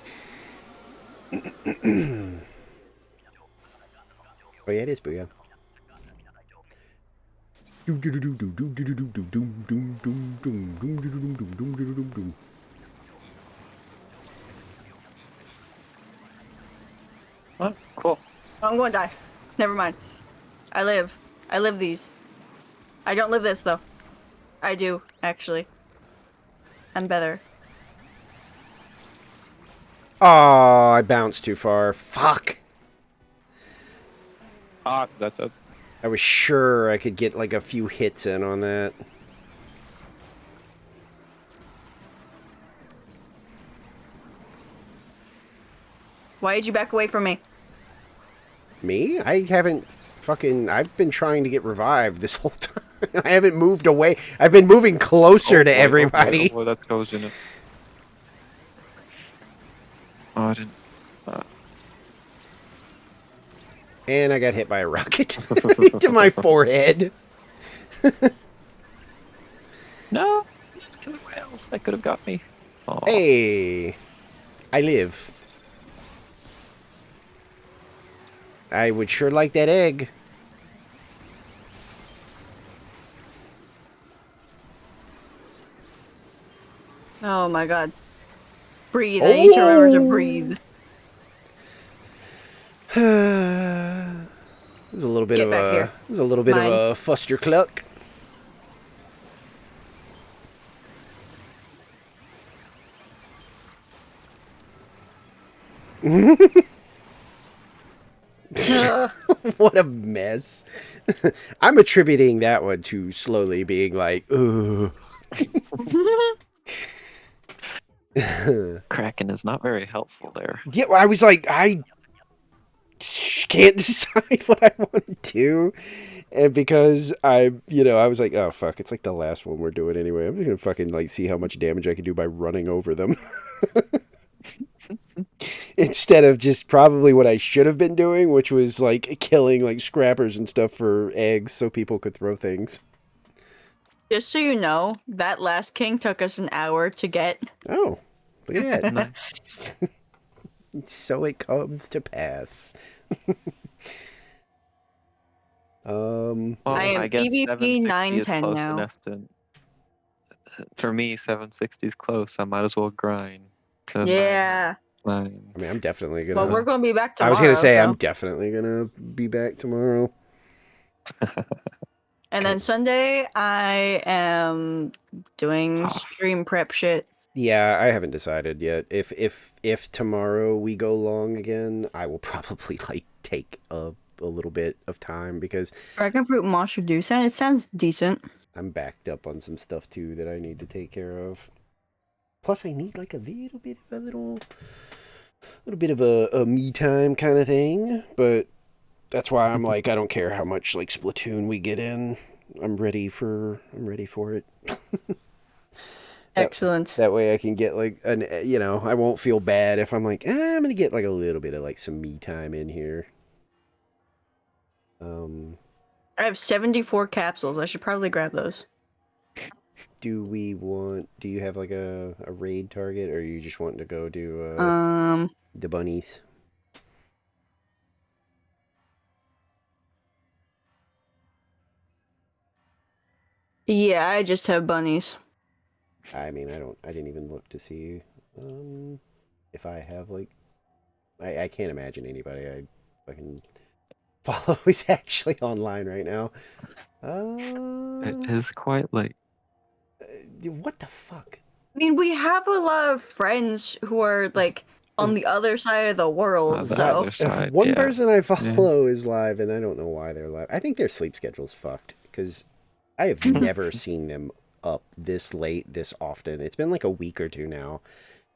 Oh yeah, it is booyah. Oh, cool. I'm going to die. Never mind. I live. I live these. I don't live this, though. I do, actually. I'm better. Oh, I bounced too far. Fuck. That's a I was sure I could get like a few hits in on that. Why did you back away from me? Me? I haven't fucking... I've been trying to get revived this whole time. I haven't moved away. I've been moving closer to everybody. Oh, that goes in it. Oh, I didn't. And I got hit by a rocket to my forehead. No, killer whales. That could have got me. Oh, Hey, I live. I would sure like that egg. Oh my god. Breathe. I need to remember to breathe. There's a little bit Get of back a here. there's a little bit Mine. of a fuster cluck. What a mess. I'm attributing that one to slowly being like, ugh. Kraken is not very helpful there. Yeah, I was like, I can't decide what I want to do. And because I was like, oh, fuck, it's like the last one we're doing anyway. I'm just going to fucking, like, see how much damage I can do by running over them. Instead of just probably what I should have been doing, which was, like, killing, like, scrappers and stuff for eggs so people could throw things. Just so you know, that last king took us an hour to get. Oh, look at that. Nice. So it comes to pass. Well, I am guess PvP 760 is 910 close now. enough to. For me, 760 is close. I might as well grind to Yeah. 9. I mean, I'm definitely gonna. Well, we're going to be back I tomorrow. was gonna say so. I'm definitely gonna be back tomorrow. And then Sunday, I am doing stream prep shit. Yeah, I haven't decided yet. If tomorrow we go long again, I will probably like take a little bit of time because Dragon fruit monster juice, and it sounds decent. I'm backed up on some stuff too that I need to take care of. Plus, I need like a little bit of a me time kind of thing. But that's why I'm like, I don't care how much like Splatoon we get in. I'm ready for it. Excellent. That way I can get like I won't feel bad if I'm like, I'm gonna get like a little bit of like some me time in here. I have 74 capsules. I should probably grab those. Do you have like a raid target, or you just want to go do the bunnies. Yeah, I just have bunnies. I mean, I didn't even look to see if I have like I can't imagine anybody I fucking follow is actually online right now. It is quite late. What the fuck? I mean, we have a lot of friends who are like on the other side of the world, The so other side, One yeah. person I Yeah. follow is live, and I don't know why they're live. I think their sleep schedule's fucked because I have never seen them up this late, this often. It's been like a week or two now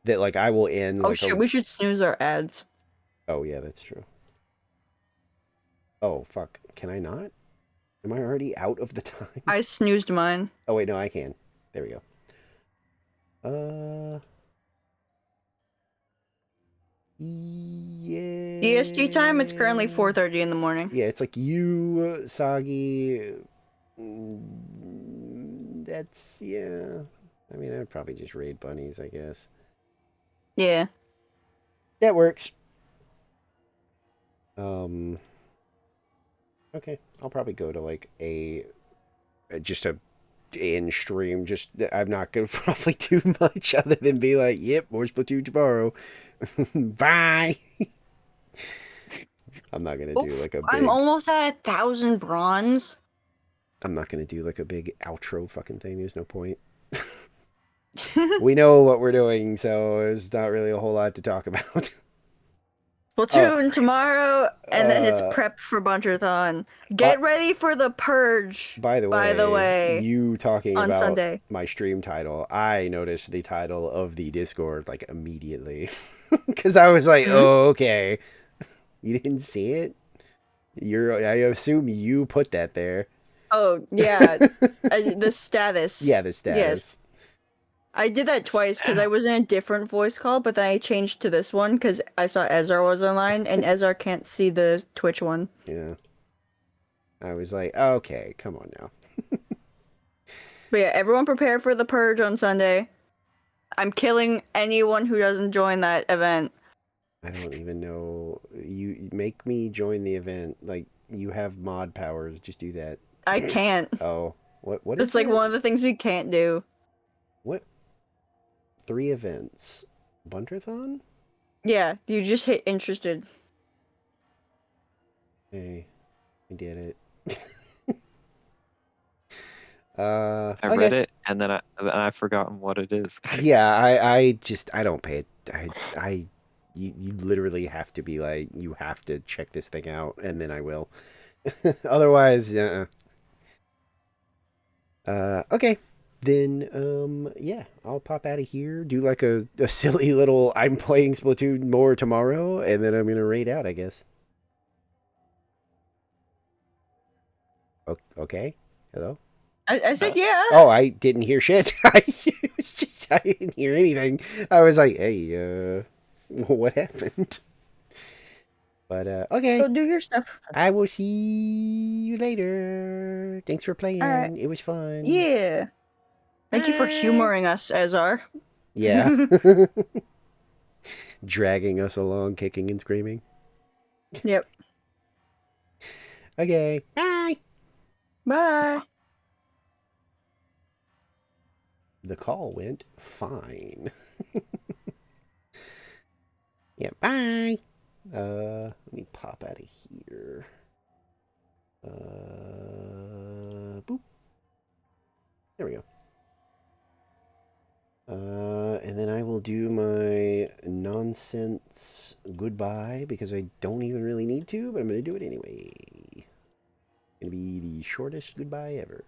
that like I will end oh like shit, a. we should snooze our ads. Oh yeah, that's true. Oh fuck, can I not? Am I already out of the time? I snoozed mine. Oh wait, no, I can. There we go. Yeah. EST time. It's currently 4:30 in the morning. Yeah, it's like you, Sagi. That's yeah. I mean, I'd probably just raid bunnies, I guess. Yeah. That works. Okay, I'll probably go to like just a in stream. Just I'm not gonna probably do much other than be like, "Yep, more Splatoon tomorrow." Bye. I'm not gonna do like a big. I'm almost at 1,000 bronze. I'm not gonna do like a big outro fucking thing. There's no point. We know what we're doing, so there's not really a whole lot to talk about. Splatoon tomorrow, and then it's prep for Buncherthon. Get ready for the purge. By the way, you talking on about Sunday. My stream title, I noticed the title of the Discord like immediately because I was like, "Oh, okay." You didn't see it? I assume you put that there. Oh yeah, the status. Yeah, the status. Yes. I did that twice because I was in a different voice call, but then I changed to this one because I saw Ezra was online, and Ezra can't see the Twitch one. Yeah. I was like, okay, come on now. But yeah, everyone prepare for the purge on Sunday. I'm killing anyone who doesn't join that event. I don't even know. You make me join the event. Like, you have mod powers. Just do that. I can't. Oh. What is It's like that? one of the things we can't do. What? 3 events. Bunterthon? Yeah, you just hit interested. Hey, I did it. I okay. read it and then I've forgotten what it is. Yeah, I don't pay it. You literally have to be like, you have to check this thing out, and then I will. Otherwise, okay. Then, yeah, I'll pop out of here, do like a silly little I'm playing Splatoon more tomorrow, and then I'm gonna raid out, I guess. Okay? Hello? I said yeah. Oh, I didn't hear shit. I didn't hear anything. I was like, hey, what happened? But, okay. Go do your stuff. I will see you later. Thanks for playing. Alright. It was fun. Yeah. Thank you for humoring us, Ezar. Yeah. Dragging us along, kicking and screaming. Yep. Okay. Bye. Bye. The call went fine. Yeah, bye. Let me pop out of here. Boop. There we go. And then I will do my nonsense goodbye because I don't even really need to, but I'm going to do it anyway. It's going to be the shortest goodbye ever.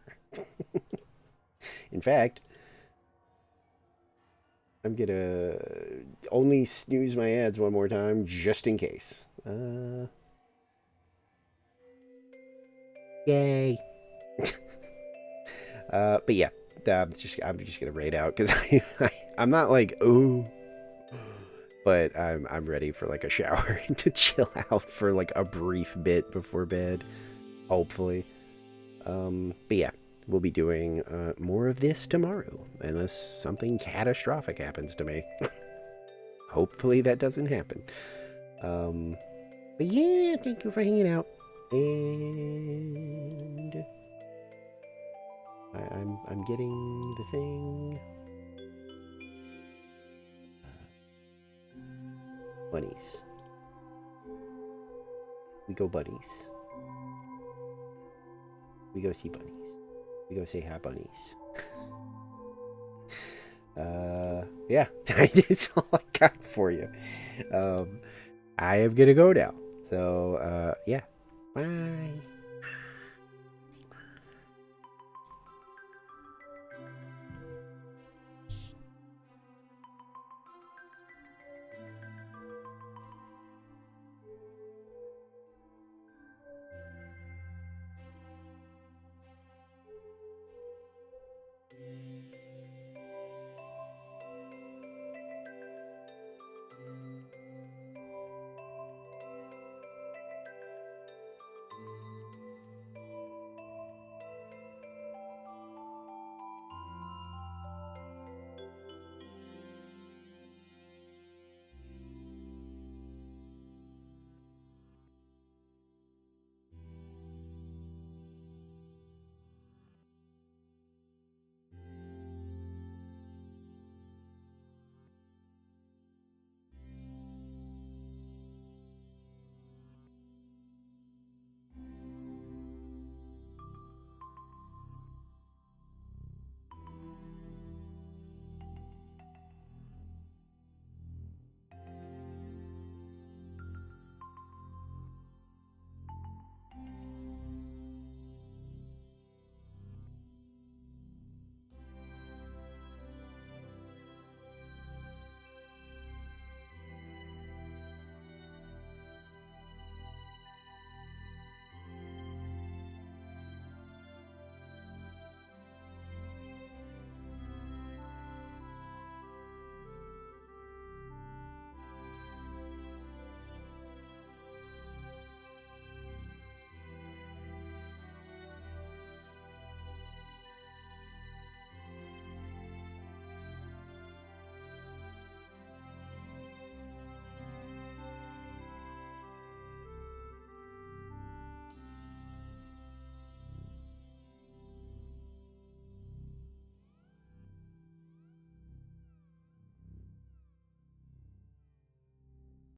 In fact, I'm going to only snooze my ads one more time just in case. Yay. But yeah. I'm just gonna raid out because I'm not like but I'm ready for like a shower and to chill out for like a brief bit before bed, hopefully. But yeah, we'll be doing more of this tomorrow unless something catastrophic happens to me. hopefully that doesn't happen. But yeah, thank you for hanging out. And I'm getting the thing. Bunnies. We go bunnies. We go see bunnies. We go say hi bunnies. Yeah, that's all I got for you. I am gonna go now. So, yeah. Bye.